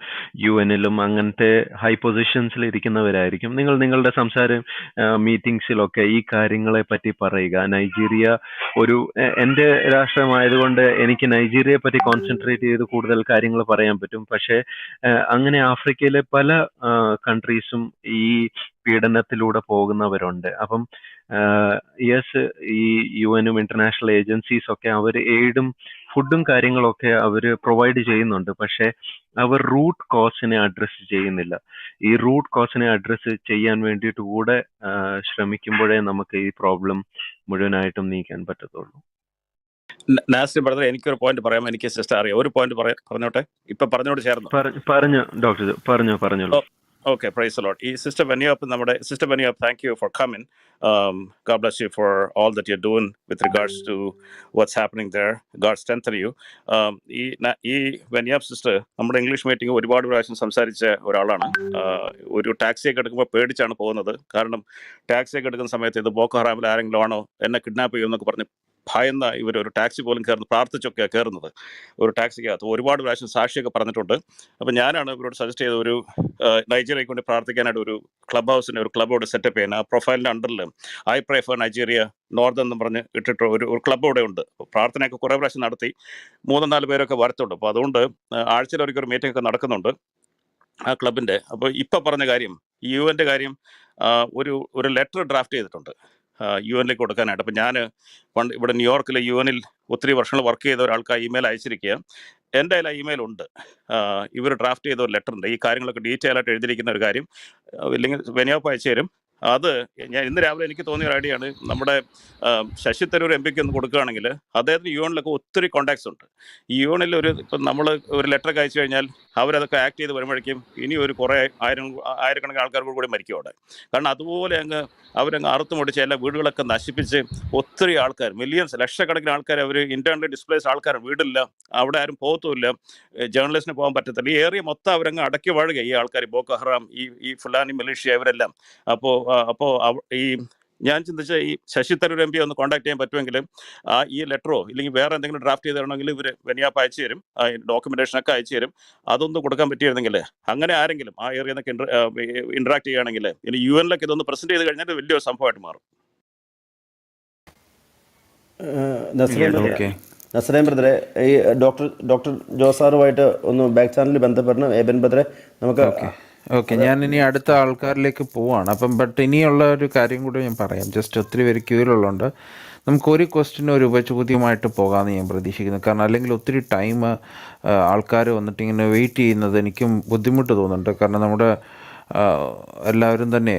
UN-ലും അങ്ങനത്തെ ഹൈ പൊസിഷൻസിൽ ഇരിക്കുന്നവരായിരിക്കും. നിങ്ങൾ നിങ്ങളുടെ സംസാരം മീറ്റിംഗ്സിലൊക്കെ ഈ കാര്യങ്ങളെ പറ്റി പറയുക. നൈജീരിയ ഒരു എൻ്റെ രാഷ്ട്രമായതുകൊണ്ട് എനിക്ക് നൈജീരിയയെ പറ്റി കോൺസെൻട്രേറ്റ് ചെയ്ത് കൂടുതൽ കാര്യങ്ങൾ പറയാൻ പറ്റും. പക്ഷേ അങ്ങനെ ആഫ്രിക്കയിലെ പല കൺട്രീസും ഈ പീഡനത്തിലൂടെ പോകുന്നവരുണ്ട്. അപ്പം യെസ്, ഈ UN-ഉം ഇന്റർനാഷണൽ ഏജൻസീസ് ഒക്കെ അവർ എയ്ഡും ഫുഡും കാര്യങ്ങളൊക്കെ അവർ പ്രൊവൈഡ് ചെയ്യുന്നുണ്ട്. പക്ഷെ അവർ റൂട്ട് കോസിനെ അഡ്രസ്സ് ചെയ്യുന്നില്ല. ഈ റൂട്ട് കോസിനെ അഡ്രസ്സ് ചെയ്യാൻ വേണ്ടിയിട്ട് കൂടെ ശ്രമിക്കുമ്പോഴേ നമുക്ക് ഈ പ്രോബ്ലം മുഴുവനായിട്ടും നീക്കാൻ പറ്റത്തുള്ളൂ. നാസിർ ബ്രദർ, എനിക്കൊരു പോയിന്റ് പറയാം. എനിക്ക് സിസ്റ്റർ അറിയാം. ഒരു പോയിന്റ് പറഞ്ഞോട്ടെ. ഇപ്പൊ പറഞ്ഞോട് ചേർന്നു പറഞ്ഞു ഡോക്ടർ, പറഞ്ഞോളൂ. Okay, praise the Lord. Sister Benyap, thank you for coming. God bless you for all that you're doing with regards to what's happening there. God strengthen you. ഈ Benyap sister നമ്മുടെ ഇംഗ്ലീഷ് മീറ്റിംഗ് ഒരുപാട് പ്രാവശ്യം സംസാരിച്ച ഒരാളാണ്. ഒരു ടാക്സിയൊക്കെ എടുക്കുമ്പോൾ പേടിച്ചാണ് പോകുന്നത്. കാരണം ടാക്സിയൊക്കെ എടുക്കുന്ന സമയത്ത് ഇത് ബോക്കോ ഹറാമിൽ ആരെങ്കിലും ആണോ എന്നെ കിഡ്നാപ്പ് ചെയ്യുമെന്നൊക്കെ പറഞ്ഞ് ഭയന്ന ഇവർ ഒരു ടാക്സി പോലും കയറുന്നത്, പ്രാർത്ഥിച്ചൊക്കെയാണ് കയറുന്നത് ഒരു ടാക്സിക്കകത്ത്. ഒരുപാട് പ്രാവശ്യം സാക്ഷിയൊക്കെ പറഞ്ഞിട്ടുണ്ട്. അപ്പം ഞാനാണ് ഇവരോട് സജസ്റ്റ് ചെയ്ത ഒരു നൈജീരിയയ്ക്ക് വേണ്ടി പ്രാർത്ഥിക്കാനായിട്ട് ഒരു ക്ലബ് ഹൗസിൻ്റെ ഒരു ക്ലബ്ബോട് സെറ്റപ്പ് ചെയ്യാൻ. ആ പ്രൊഫൈലിൻ്റെ അണ്ടറിൽ I pray for Nigeria north എന്ന് പറഞ്ഞ് ഇട്ടിട്ട് ഒരു ക്ലബ്ബ് ഇവിടെ ഉണ്ട്. പ്രാർത്ഥനയൊക്കെ കുറേ പ്രാവശ്യം നടത്തി 3-4 പേരൊക്കെ വരത്തുണ്ട്. അപ്പോൾ അതുകൊണ്ട് ആഴ്ചയിൽ ഒരിക്കൽ മീറ്റിംഗ് ഒക്കെ നടക്കുന്നുണ്ട് ആ ക്ലബിൻ്റെ. അപ്പോൾ ഇപ്പം പറഞ്ഞ കാര്യം, UN-ൻ്റെ കാര്യം, ഒരു ലെറ്റർ ഡ്രാഫ്റ്റ് ചെയ്തിട്ടുണ്ട് UN-ലേക്ക് കൊടുക്കാനായിട്ട്. അപ്പം ഞാൻ പണ്ട് ഇവിടെ ന്യൂയോർക്കിലെ UN-ൽ ഒത്തിരി വർഷങ്ങൾ വർക്ക് ചെയ്ത ഒരാൾക്ക് ഇമെയിൽ അയച്ചിരിക്കുക. എൻ്റെ കയ്യിൽ ആ ഇമെയിൽ ഉണ്ട്. ഇവർ ഡ്രാഫ്റ്റ് ചെയ്ത ഒരു ലെറ്റർ ഉണ്ട്. ഈ കാര്യങ്ങളൊക്കെ ഡീറ്റെയിൽ ആയിട്ട് എഴുതിയിരിക്കുന്ന ഒരു കാര്യം ഇല്ലെങ്കിൽ വെനിയാപ്പ് അയച്ചു തരും. അത് ഞാൻ ഇന്ന് രാവിലെ എനിക്ക് തോന്നിയ ഒരു ഐഡിയ ആണ്. നമ്മുടെ ശശി തരൂർ MP ഒന്ന് കൊടുക്കുകയാണെങ്കിൽ അദ്ദേഹത്തിന് UN-ലൊക്കെ ഒത്തിരി കോൺടാക്ട്സ് ഉണ്ട്. ഈ UN-ൽ ഇപ്പം നമ്മൾ ഒരു ലെറ്ററൊക്കെ അയച്ചു കഴിഞ്ഞാൽ അവരതൊക്കെ ആക്ട് ചെയ്ത് വരുമ്പോഴേക്കും ഇനി ഒരു കുറേ ആയിരക്കണക്കിന് ആൾക്കാർക്ക് കൂടി മരിക്കും അവിടെ. കാരണം അതുപോലെ അവരങ്ങ് അറുത്തുമുടിച്ച് എല്ലാ വീടുകളൊക്കെ നശിപ്പിച്ച് ഒത്തിരി ആൾക്കാർ, മില്യൺസ്, ലക്ഷക്കണക്കിന് ആൾക്കാർ അവർ ഇന്റേണലി ഡിസ്പ്ലേസ് ആൾക്കാർ, വീടില്ല, അവിടെ ആരും പോകത്തുമില്ല, ജേർണലിസ്റ്റിന് പോകാൻ പറ്റത്തില്ല. ഈ ഏരിയ മൊത്തം അവരങ്ങ് അടക്കി വാഴുക ഈ ആൾക്കാർ, ബോക്കോ ഹറാം, ഈ ഫുലാനി മിലിഷ്യ, ഇവരെല്ലാം. അപ്പോൾ ഈ ഞാൻ ചിന്തിച്ച ഈ ശശി തരൂർ MP ഒന്ന് കോൺടാക്ട് ചെയ്യാൻ പറ്റുമെങ്കിൽ ഈ ലെറ്ററോ ഇല്ലെങ്കിൽ വേറെ എന്തെങ്കിലും ഡ്രാഫ്റ്റ് ചെയ്ത് തരണമെങ്കിൽ ഇവർ വെനിയാപ്പ് അയച്ചു തരും, ഡോക്യുമെന്റേഷനൊക്കെ അയച്ചു തരും. അതൊന്ന് കൊടുക്കാൻ പറ്റിയിരുന്നെങ്കിൽ, അങ്ങനെ ആരെങ്കിലും ആ ഏരിയ നിന്നൊക്കെ ഇന്ററാക്ട് ചെയ്യുകയാണെങ്കിൽ ഇനി UN-ലൊക്കെ ഇതൊന്ന് പ്രസന്റ് ചെയ്ത് കഴിഞ്ഞാൽ വലിയൊരു സംഭവമായിട്ട് മാറും. നസ്രേൻ ബ്രദറെ, ഈ ഡോക്ടർ ജോസാറുമായിട്ട് ഒന്ന് ബാക്ക് ചാനലിൽ ബന്ധപ്പെടണം. ഏബൻ ബ്രദറെ, നമുക്ക് ഓക്കെ, ഞാൻ ഇനി അടുത്ത ആൾക്കാരിലേക്ക് പോവാണ്. അപ്പം ബട്ട് ഇനിയുള്ള ഒരു കാര്യം കൂടി ഞാൻ പറയാം. ജസ്റ്റ് ഒത്തിരി പേര് ക്യൂയിലുള്ളതുകൊണ്ട് നമുക്ക് ഒരു ക്വസ്റ്റ്യൻ ഒരു ഉപചോദ്യമായിട്ട് പോകാമെന്ന് ഞാൻ പ്രതീക്ഷിക്കുന്നു. കാരണം അല്ലെങ്കിൽ ഒത്തിരി ടൈം ആൾക്കാർ വന്നിട്ട് ഇങ്ങനെ വെയിറ്റ് ചെയ്യുന്നത് എനിക്കും ബുദ്ധിമുട്ട് തോന്നുന്നുണ്ട്. കാരണം നമ്മുടെ എല്ലാവരും തന്നെ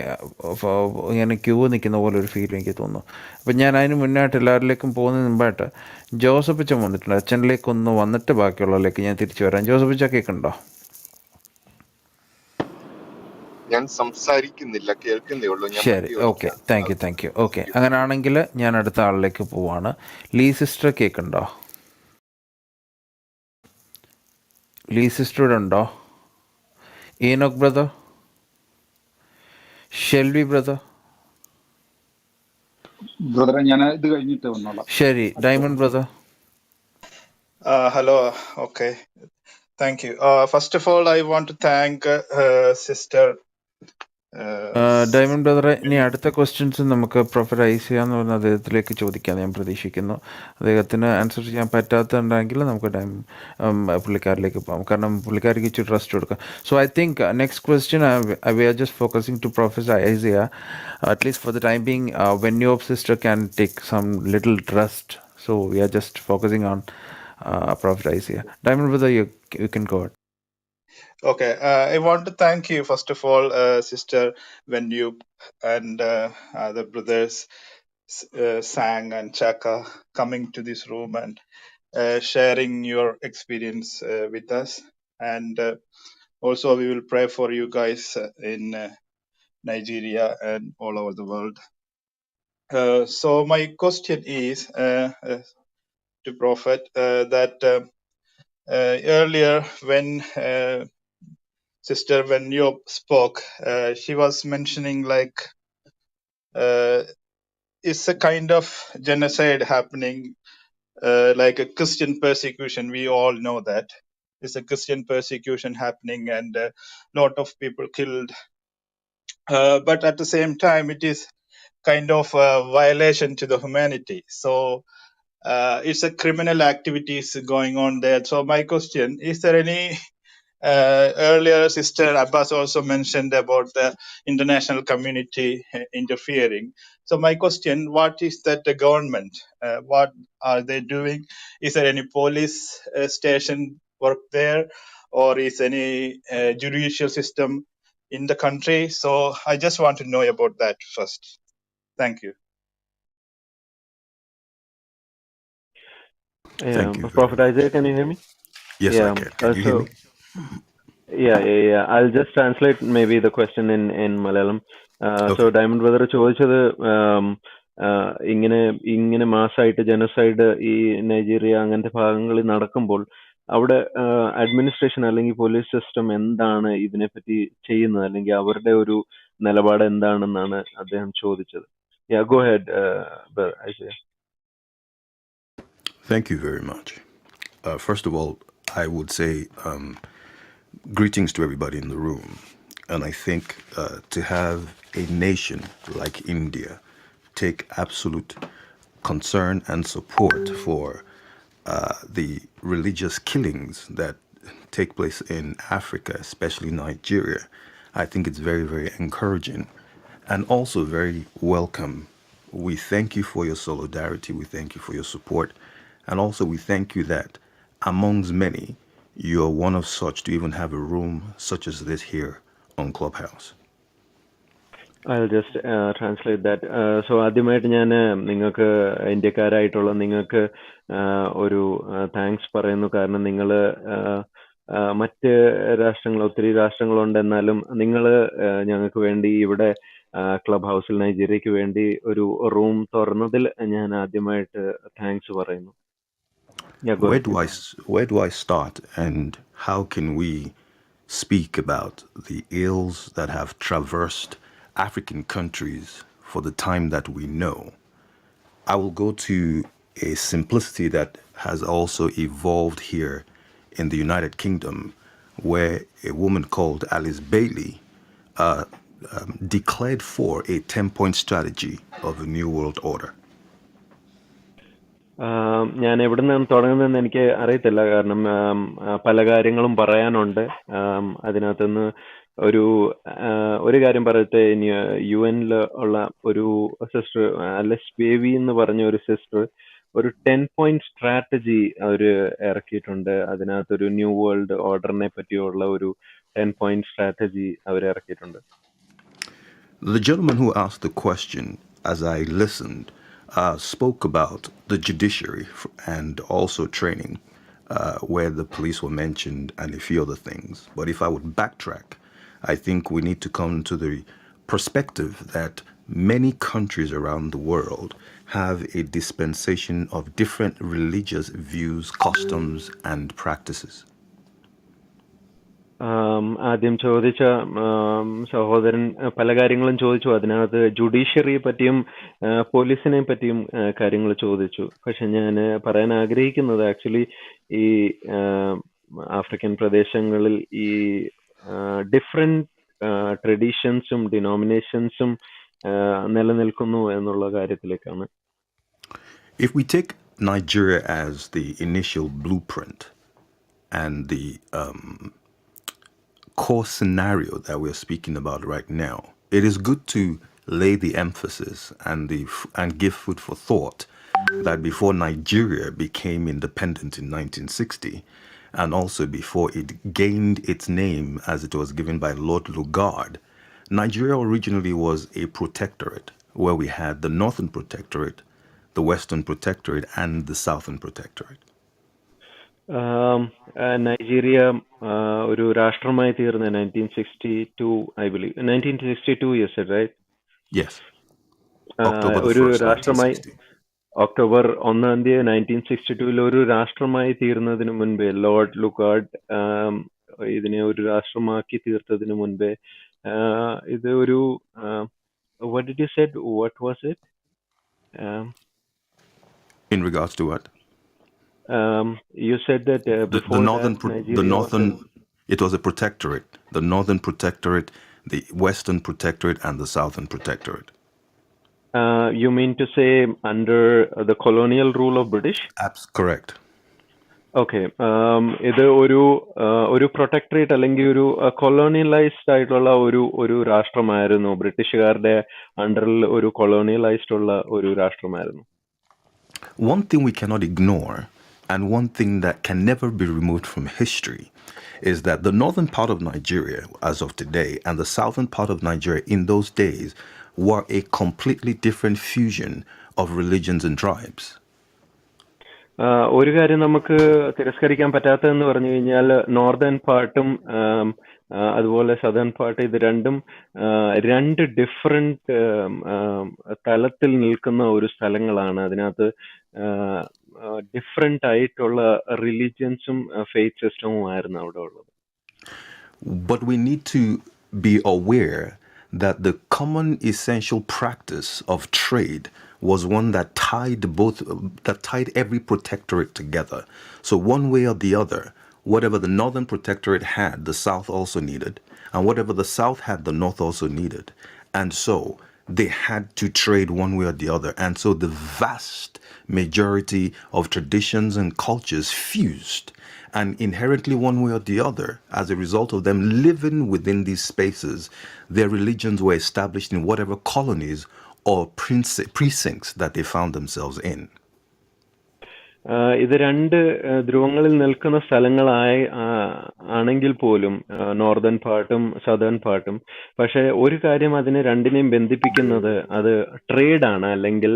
ഇങ്ങനെ ക്യൂ നിൽക്കുന്ന പോലെ ഒരു ഫീൽ എനിക്ക് തോന്നുന്നു. അപ്പം ഞാൻ അതിന് മുന്നായിട്ട് എല്ലാവരിലേക്കും പോകുന്നതിന് മുമ്പായിട്ട് ജോസഫ് അച്ഛൻ വന്നിട്ടുണ്ട്. അച്ഛനിലേക്കൊന്ന് വന്നിട്ട് ബാക്കിയുള്ളതിലേക്ക് ഞാൻ തിരിച്ചു വരാം. ജോസഫ് അച്ഛൻ കേൾക്കുന്നുണ്ടോ? ഞാൻ സംസാരിക്കുന്നില്ല, കേൾക്കുന്നേ ഉള്ളൂ. ഞാൻ ശരി, വണ്ടി ഓക്കെ, ഓടിക്കാം. Thank you. ഓക്കെ, അങ്ങനെയാണെങ്കിൽ ഞാൻ അടുത്ത ആളിലേക്ക് പോവാണ്. ലീ സിസ്റ്റർ കേൾക്കുന്നുണ്ടോ? ലീ സിസ്റ്റർ ഇവിടെ ഉണ്ടോ? ഈനോക്ക് ബ്രദർ, ഷെൽവി ബ്രദർ. ബ്രദറെ ഞാൻ ഇത് കഴിഞ്ഞിട്ട് വന്നോളാം. ശരി, diamond brother. Hello. Okay. Thank you. First of all, I want to thank Sister. Diamond ബ്രദറെ, ഇനി അടുത്ത ക്വസ്റ്റ്യൻസ് നമുക്ക് പ്രൊഫറ്റ് ഐസിയ എന്ന് പറഞ്ഞ അദ്ദേഹത്തിലേക്ക് ചോദിക്കാൻ ഞാൻ പ്രതീക്ഷിക്കുന്നു. അദ്ദേഹത്തിന് ആൻസർ ചെയ്യാൻ പറ്റാത്തുണ്ടെങ്കിൽ നമുക്ക് പുള്ളിക്കാരിലേക്ക് പോകാം, കാരണം പുള്ളിക്കാരിക്ക് ഇച്ചിരി ട്രസ്റ്റ് കൊടുക്കാം. So I think next question we are just focusing to prophet Isaiah, at least for the time being. When your sister can take some little trust, so we are just focusing on Prophet Isaiah. Diamond brother, you can go ahead. Okay. I want to thank you, first of all, Sister Venyup and the brothers Sang and Chaka coming to this room and sharing your experience with us. And also, we will pray for you guys in Nigeria and all over the world. So my question is to Prophet that earlier when Sister Venyup spoke, she was mentioning like it's a kind of genocide happening, like a Christian persecution. We all know that it's a Christian persecution happening and a lot of people killed. But at the same time, it is kind of a violation to the humanity. So it's a criminal activities going on there. So my question, is there any earlier Sister Abbas also mentioned about the international community interfering. So my question, what is that the government, what are they doing? Is there any police station work there, or is any judicial system in the country? So I just want to know about that first. Thank you. Thank you very Prophet much. Isaiah, can you hear me? Yes, I can. Can you hear me? Yeah. I'll just translate maybe the question in Malayalam. So Diamond Brother ചോദിച്ചത് ഇങ്ങനെ മാസമായിട്ട് ജനസൈഡ് ഈ നൈജീരിയ അങ്ങനത്തെ ഭാഗങ്ങളിൽ നടക്കുമ്പോൾ അവിടെ അഡ്മിനിസ്ട്രേഷൻ അല്ലെങ്കിൽ പോലീസ് സിസ്റ്റം എന്താണ് ഇതിനെപ്പറ്റി ചെയ്യുന്നത്, അല്ലെങ്കിൽ അവരുടെ ഒരു നിലപാട് എന്താണെന്നാണ് അദ്ദേഹം ചോദിച്ചത്. Go ahead, Isaiah. Thank you very much. First of all, I would say greetings to everybody in the room. And I think to have a nation like India take absolute concern and support for the religious killings that take place in Africa, especially Nigeria, I think it's very, very encouraging and also very welcome. We thank you for your solidarity. We thank you for your support. And also we thank you that amongst many, you're one of such to even have a room such as this here on Clubhouse. I'll just translate that. So ആദ്യമായിട്ട് ഞാൻ നിങ്ങൾക്ക് ഇന്ത്യക്കാരായിട്ടുള്ള നിങ്ങൾക്ക് ഒരു താങ്ക്സ് പറയുന്നു. കാരണം നിങ്ങൾ മറ്റ് രാഷ്ട്രങ്ങൾ, ഒത്തിരി രാഷ്ട്രങ്ങളുണ്ട്, എന്നാലും നിങ്ങൾ ഞങ്ങൾക്ക് വേണ്ടി ഇവിടെ ക്ലബ് ഹൗസിൽ നൈജീരിയക്ക് വേണ്ടി ഒരു റൂം തുറന്നതിൽ ഞാൻ ആദ്യമായിട്ട് താങ്ക്സ് പറയുന്നു. Where do I start, and how can we speak about the ills that have traversed African countries for the time that we know? I will go to a simplicity that has also evolved here in the United Kingdom, where a woman called Alice Bailey declared for a 10-point strategy of a new world order. ഞാൻ എവിടെ നിന്നാണ് തുടങ്ങുന്നതെന്ന് എനിക്ക് അറിയത്തില്ല, കാരണം പല കാര്യങ്ങളും പറയാനുണ്ട്. അതിനകത്തുനിന്ന് ഒരു കാര്യം പറയട്ടെ. UN ഉള്ള ഒരു സിസ്റ്റർ അലിസ് ബേബി എന്ന് പറഞ്ഞ ഒരു സിസ്റ്റർ ഒരു 10-point സ്ട്രാറ്റജി അവർ ഇറക്കിയിട്ടുണ്ട്. അതിനകത്തൊരു ന്യൂ വേൾഡ് ഓർഡറിനെ പറ്റിയുള്ള ഒരു 10-point strategy അവർ ഇറക്കിയിട്ടുണ്ട്. The gentleman who asked the question, as I listened, spoke about the judiciary and also training, where the police were mentioned and a few other things. But if I would backtrack, I think we need to come to the perspective that many countries around the world have a dispensation of different religious views, customs, and practices. ആദ്യം ചോദിച്ച സഹോദരൻ പല കാര്യങ്ങളും ചോദിച്ചു. അതിനകത്ത് ജുഡീഷ്യറിയെ പറ്റിയും പോലീസിനെ പറ്റിയും കാര്യങ്ങൾ ചോദിച്ചു. പക്ഷെ ഞാൻ പറയാൻ ആഗ്രഹിക്കുന്നത് ആക്ച്വലി ഈ ആഫ്രിക്കൻ പ്രദേശങ്ങളിൽ ഈ ഡിഫറെന്റ് ട്രഡീഷൻസും ഡിനോമിനേഷൻസും നിലനിൽക്കുന്നു എന്നുള്ള കാര്യത്തിലേക്കാണ്. If we take Nigeria as the initial blueprint and the core scenario that we're speaking about right now, it is good to lay the emphasis and give food for thought that before Nigeria became independent in 1960, and also before it gained its name as it was given by Lord Lugard, Nigeria originally was a protectorate where we had the Northern Protectorate, the Western Protectorate, and the Southern Protectorate. Nigeria ഒരു രാഷ്ട്രമായി തീർന്ന 1962 I believe 1962 you said, right? Yes. October the ഒരു 1st, രാഷ്ട്രമായി 1960. ഒക്ടോബർ 1 1962 ഒരു രാഷ്ട്രമായി തീർന്നതിന് മുൻപേ ലോർഡ് ലുഗാർഡ് ഇതിനെ ഒരു രാഷ്ട്രമാക്കി തീർത്തതിന് മുൻപേ ഇത് ഒരു what did you said, what was it? In regards to what? You said that before it was a protectorate. The Northern Protectorate, the Western Protectorate, and the Southern Protectorate. You mean to say under the colonial rule of British? Correct. Okay. ഇത് ഒരു പ്രൊട്ടക്ടറേറ്റ് അല്ലെങ്കിൽ ഒരു കൊളോണിയലൈസ്ഡ് ആയിട്ടുള്ള ഒരു രാഷ്ട്രമായിരുന്നു. ബ്രിട്ടീഷുകാരുടെ അണ്ടറിൽ ഒരു കൊളോണിയലൈസ്ഡ് ഉള്ള ഒരു രാഷ്ട്രമായിരുന്നു. One thing we cannot ignore, and one thing that can never be removed from history, is that the northern part of Nigeria, as of today, and the southern part of Nigeria in those days were a completely different fusion of religions and tribes. ഒരു കാര്യം നമുക്ക് തിരസ്കരിക്കാൻ പറ്റാത്തതെന്ന് പറഞ്ഞു കഴിഞ്ഞാൽ നോർത്തേൺ പാർട്ടും അതുപോലെ സദേൺ പാർട്ട്, ഇത് രണ്ടും രണ്ട് ഡിഫറെന്റ് തലത്തിൽ നിൽക്കുന്ന ഒരു സ്ഥലങ്ങളാണ്. അതിനകത്ത് ഡിഫറെന്റ് ആയിട്ടുള്ള റിലിജിയൻസും ഫെയ്ത്ത് സിസ്റ്റവും ആയിരുന്നു അവിടെ ഉള്ളത്. But we need to be aware that the common essential practice of trade was one that tied every protectorate together. So one way or the other, whatever the Northern Protectorate had, the South also needed, and whatever the South had, the North also needed. And so they had to trade one way or the other. And so the vast majority of traditions and cultures fused, and inherently one way or the other, as a result of them living within these spaces, their religions were established in whatever colonies or precincts that they found themselves in. ഇത് രണ്ട് ധ്രുവങ്ങളിൽ നിൽക്കുന്ന ആണെങ്കിൽ പോലും നോർത്തേൺ പാർട്ടും സദേൺ പാർട്ടും, പക്ഷെ ഒരു കാര്യം അതിനെ രണ്ടിനെയും ബന്ധിപ്പിക്കുന്നത് അത് ട്രേഡാണ്, അല്ലെങ്കിൽ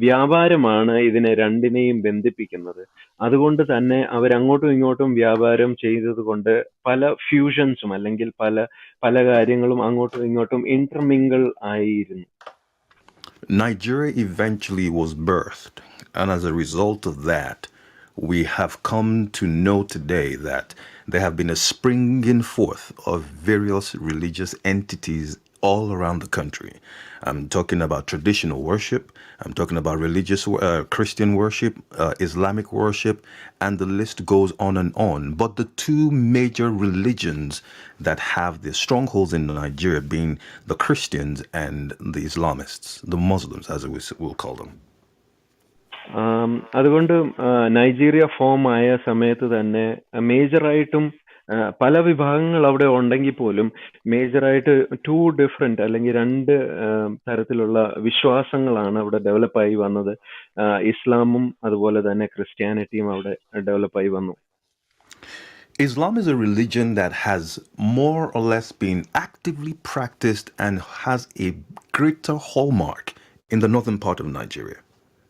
വ്യാപാരമാണ് ഇതിനെ രണ്ടിനെയും ബന്ധിപ്പിക്കുന്നത്. അതുകൊണ്ട് തന്നെ അവരങ്ങോട്ടും ഇങ്ങോട്ടും വ്യാപാരം ചെയ്തത് കൊണ്ട് പല ഫ്യൂഷൻസും അല്ലെങ്കിൽ പല കാര്യങ്ങളും അങ്ങോട്ടും ഇങ്ങോട്ടും ഇന്റർമിങ്കിൾ ആയിരുന്നു. Nigeria eventually was birthed, and as a result of that, we have come to know today that there have been a springing forth of various religious entities all around the country. I'm talking about traditional worship, I'm talking about religious Christian worship, Islamic worship, and the list goes on and on. But the two major religions that have their strongholds in Nigeria being the Christians and the Islamists, the Muslims as we will call them. അതുകൊണ്ട് നൈജീരിയ ഫോം ആയ സമയത്ത് തന്നെ മേജറായിട്ടും പല വിഭാഗങ്ങൾ അവിടെ ഉണ്ടെങ്കിൽ പോലും മേജറായിട്ട് ഡിഫറെന്റ് അല്ലെങ്കിൽ രണ്ട് തരത്തിലുള്ള വിശ്വാസങ്ങളാണ് അവിടെ ഡെവലപ്പായി വന്നത്. ഇസ്ലാമും അതുപോലെ തന്നെ ക്രിസ്ത്യാനിറ്റിയും അവിടെ ഡെവലപ്പായി വന്നു. Islam is a religion that has more or less been actively practiced and has a greater hallmark in the northern part of Nigeria,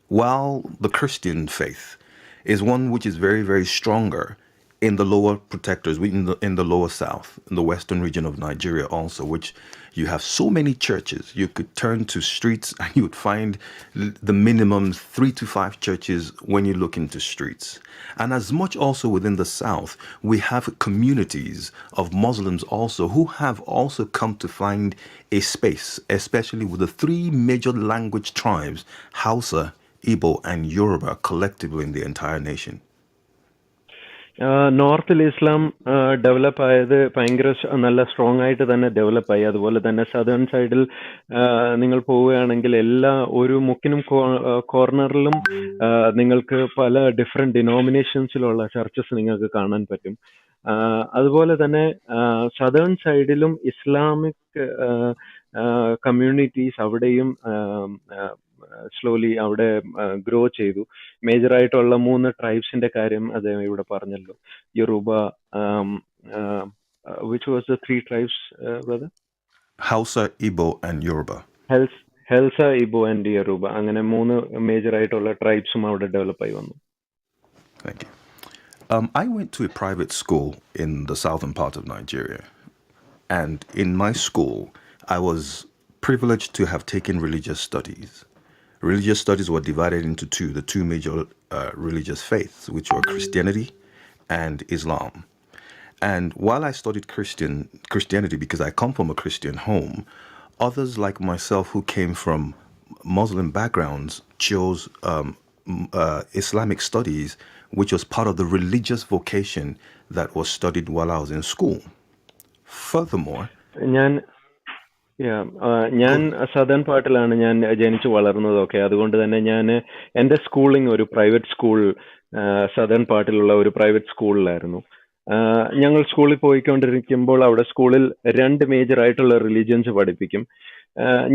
while the Christian faith is one which is very, very stronger in the lower protectors, in the lower south, in the western region of Nigeria also, which you have so many churches. You could turn to streets and you would find the minimum 3 to 5 churches when you look into streets. And as much also within the south, we have communities of Muslims also who have also come to find a space, especially with the 3 major language tribes, Hausa, Igbo, and Yoruba, collectively in the entire nation. നോർത്തിൽ ഇസ്ലാം ഡെവലപ്പ് ആയത് ഭയങ്കര നല്ല സ്ട്രോങ് ആയിട്ട് തന്നെ ഡെവലപ്പ് ആയി. അതുപോലെ തന്നെ സദേൺ സൈഡിൽ നിങ്ങൾ പോവുകയാണെങ്കിൽ എല്ലാ ഒരു മുക്കിനും കോർണറിലും നിങ്ങൾക്ക് പല ഡിഫറെന്റ് ഡിനോമിനേഷൻസിലുള്ള ചർച്ചസ് നിങ്ങൾക്ക് കാണാൻ പറ്റും. അതുപോലെ തന്നെ സദേൺ സൈഡിലും ഇസ്ലാമിക് കമ്മ്യൂണിറ്റീസ് അവിടെയും സ്ലോലി അവിടെ ഗ്രോ ചെയ്തു. മേജർ ആയിട്ടുള്ള 3 ട്രൈബ്സിന്റെ കാര്യം അദ്ദേഹം ഇവിടെ പറഞ്ഞല്ലോ. Yoruba, which was the 3 tribes, brother? Hausa, Igbo, and Yoruba. Hausa, Igbo and Yoruba, അങ്ങനെ 3 മേജർ ആയിട്ടുള്ള ട്രൈബ്സും അവിടെ ഡെവലപ്പ് ആയി വന്നു. Thank you. I went to a private school in the southern part of Nigeria, and in my school, I was privileged to have taken religious studies. Religious studies were divided into the two major religious faiths, which were Christianity and Islam. And while I studied Christianity because I come from a Christian home, others like myself who came from Muslim backgrounds chose Islamic studies, which was part of the religious vocation that was studied while I was in school. Furthermore, ഞാൻ സദേൺ പാർട്ടിലാണ് ഞാൻ ജനിച്ചു വളർന്നതൊക്കെ. അതുകൊണ്ട് തന്നെ ഞാൻ എൻ്റെ സ്കൂളിംഗ് ഒരു പ്രൈവറ്റ് സ്കൂൾ, സദേൺ പാർട്ടിലുള്ള ഒരു പ്രൈവറ്റ് സ്കൂളിലായിരുന്നു. ഞങ്ങൾ സ്കൂളിൽ പോയിക്കൊണ്ടിരിക്കുമ്പോൾ അവിടെ സ്കൂളിൽ 2 മേജർ ആയിട്ടുള്ള റിലീജിയൻസ് പഠിപ്പിക്കും.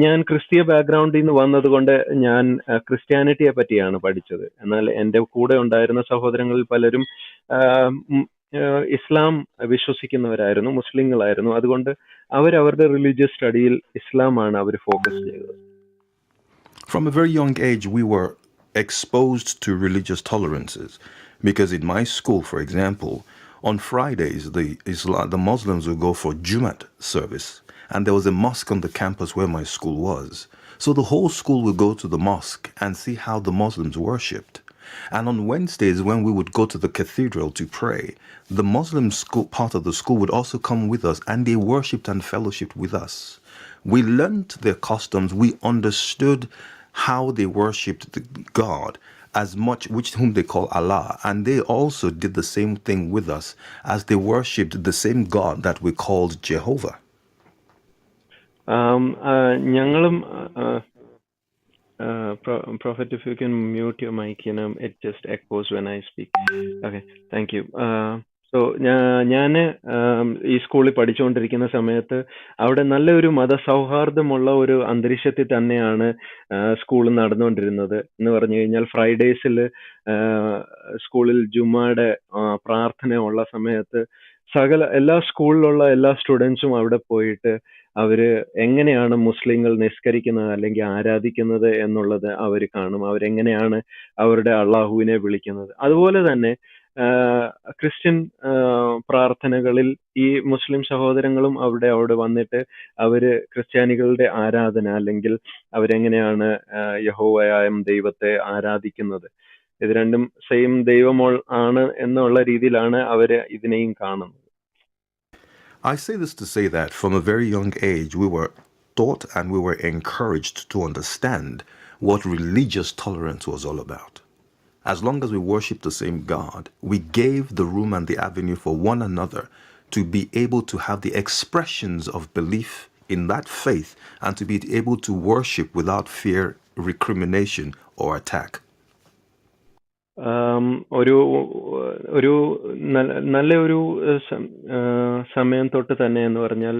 ഞാൻ ക്രിസ്തീയ ബാക്ക്ഗ്രൗണ്ടിൽ നിന്ന് വന്നത് കൊണ്ട് ഞാൻ ക്രിസ്ത്യാനിറ്റിയെ പറ്റിയാണ് പഠിച്ചത്. എന്നാൽ എൻ്റെ കൂടെ ഉണ്ടായിരുന്ന സഹോദരങ്ങളിൽ പലരും ഇസ്ലാം വിശ്വസിക്കുന്നവരായിരുന്നു, മുസ്ലിങ്ങളായിരുന്നു. അതുകൊണ്ട് അവരവരുടെ റിലീജിയസ് സ്റ്റഡിയിൽ ഇസ്ലാമാണ് അവർ ഫോക്കസ് ചെയ്തത്. From a very young age, we were exposed to religious tolerances, because in my school, for example, on Fridays, the Muslims would go for Jumat service, and there was a mosque on the campus where my school was. So the whole school would go to the mosque and see how the Muslims worshipped. And on Wednesdays, when we would go to the cathedral to pray, the Muslim school part of the school would also come with us, and they worshipped and fellowshipped with us. We learned their customs. We understood how they worshipped the God as much, whom they call Allah, and they also did the same thing with us as they worshipped the same God that we called Jehovah. ഞങ്ങളും Prophet, if you can mute your mic, it just echoes when I speak. Okay, thank you. So ഞാൻ ഈ സ്കൂളിൽ പഠിച്ചുകൊണ്ടിരിക്കുന്ന സമയത്ത് അവിടെ നല്ലൊരു മതസൗഹാർദ്ദമുള്ള ഒരു അന്തരീക്ഷത്തിൽ തന്നെയാണ് സ്കൂൾ നടന്നുകൊണ്ടിരുന്നത്. എന്ന് പറഞ്ഞു കഴിഞ്ഞാൽ ഫ്രൈഡേസിൽ സ്കൂളിൽ ജുമായുടെ പ്രാർത്ഥന ഉള്ള സമയത്ത് എല്ലാ സ്കൂളിലുള്ള എല്ലാ സ്റ്റുഡൻസും അവിടെ പോയിട്ട് അവര് എങ്ങനെയാണ് മുസ്ലിങ്ങൾ നിസ്കരിക്കുന്നത് അല്ലെങ്കിൽ ആരാധിക്കുന്നത് എന്നുള്ളത് അവർ കാണും. അവരെങ്ങനെയാണ് അവരുടെ അള്ളാഹുവിനെ വിളിക്കുന്നത്. അതുപോലെ തന്നെ ക്രിസ്ത്യൻ പ്രാർത്ഥനകളിൽ ഈ മുസ്ലിം സഹോദരങ്ങളും അവിടെ വന്നിട്ട് അവര് ക്രിസ്ത്യാനികളുടെ ആരാധന അല്ലെങ്കിൽ അവരെങ്ങനെയാണ് യഹോവയായ ദൈവത്തെ ആരാധിക്കുന്നത്, ഇത് രണ്ടും സെയിം ദൈവമോ ആണ് എന്നുള്ള രീതിയിലാണ് അവര് ഇതിനെയും കാണുന്നത്. I say this to say that from a very young age, we were taught and we were encouraged to understand what religious tolerance was all about. As long as we worshiped the same God, we gave the room and the avenue for one another to be able to have the expressions of belief in that faith and to be able to worship without fear, recrimination, or attack. ഒരു നല്ലൊരു സമയം തൊട്ട് തന്നെ എന്ന് പറഞ്ഞാൽ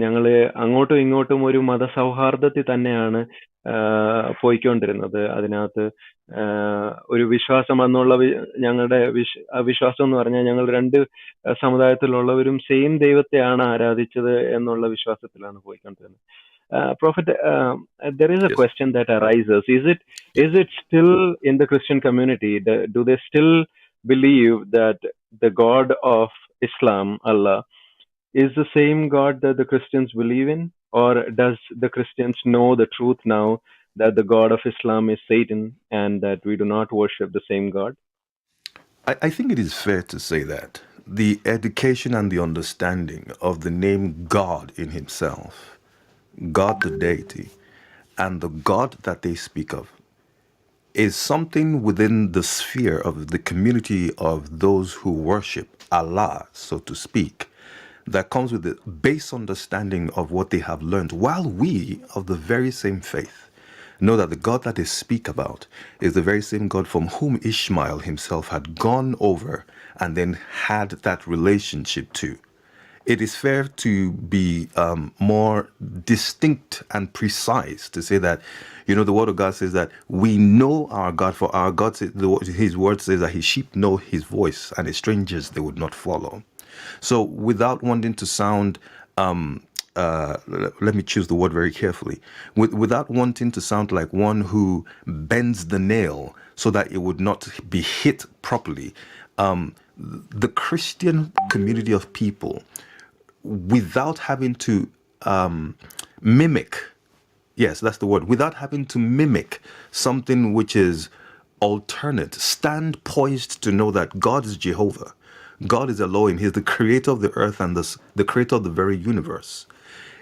ഞങ്ങള് അങ്ങോട്ടും ഇങ്ങോട്ടും ഒരു മതസൗഹാർദ്ദത്തിൽ തന്നെയാണ് പോയിക്കൊണ്ടിരുന്നത്. അതിനകത്ത് ഒരു വിശ്വാസം എന്നുള്ള ഞങ്ങളുടെ വിശ്വാസം എന്ന് പറഞ്ഞാൽ ഞങ്ങൾ രണ്ട് സമുദായത്തിലുള്ളവരും സെയിം ദൈവത്തെയാണ് ആരാധിച്ചത് എന്നുള്ള വിശ്വാസത്തിലാണ് പോയിക്കൊണ്ടിരുന്നത്. Prophet, there is a Yes. question that arises. Is it still in the Christian community? Do they still believe that the God of Islam, Allah, is the same God that the Christians believe in? Or does the Christians know the truth now that the God of Islam is Satan and that we do not worship the same God? I think it is fair to say that the education and the understanding of the name God in himself, God the deity, and the God that they speak of is something within the sphere of the community of those who worship Allah, so to speak, that comes with the base understanding of what they have learned, while we of the very same faith know that the God that they speak about is the very same God from whom Ishmael himself had gone over and then had that relationship to. It is fair to be more distinct and precise to say that, the word of God says that we know our God, for our God, his word says that his sheep know his voice and as strangers they would not follow. So without wanting to sound, let me choose the word very carefully, without wanting to sound like one who bends the nail so that it would not be hit properly, the Christian community of people, without having to mimic, yes, that's the word, without having to mimic something which is alternate, stand poised to know that God is Jehovah. God is Elohim. He's the creator of the earth and the creator of the very universe.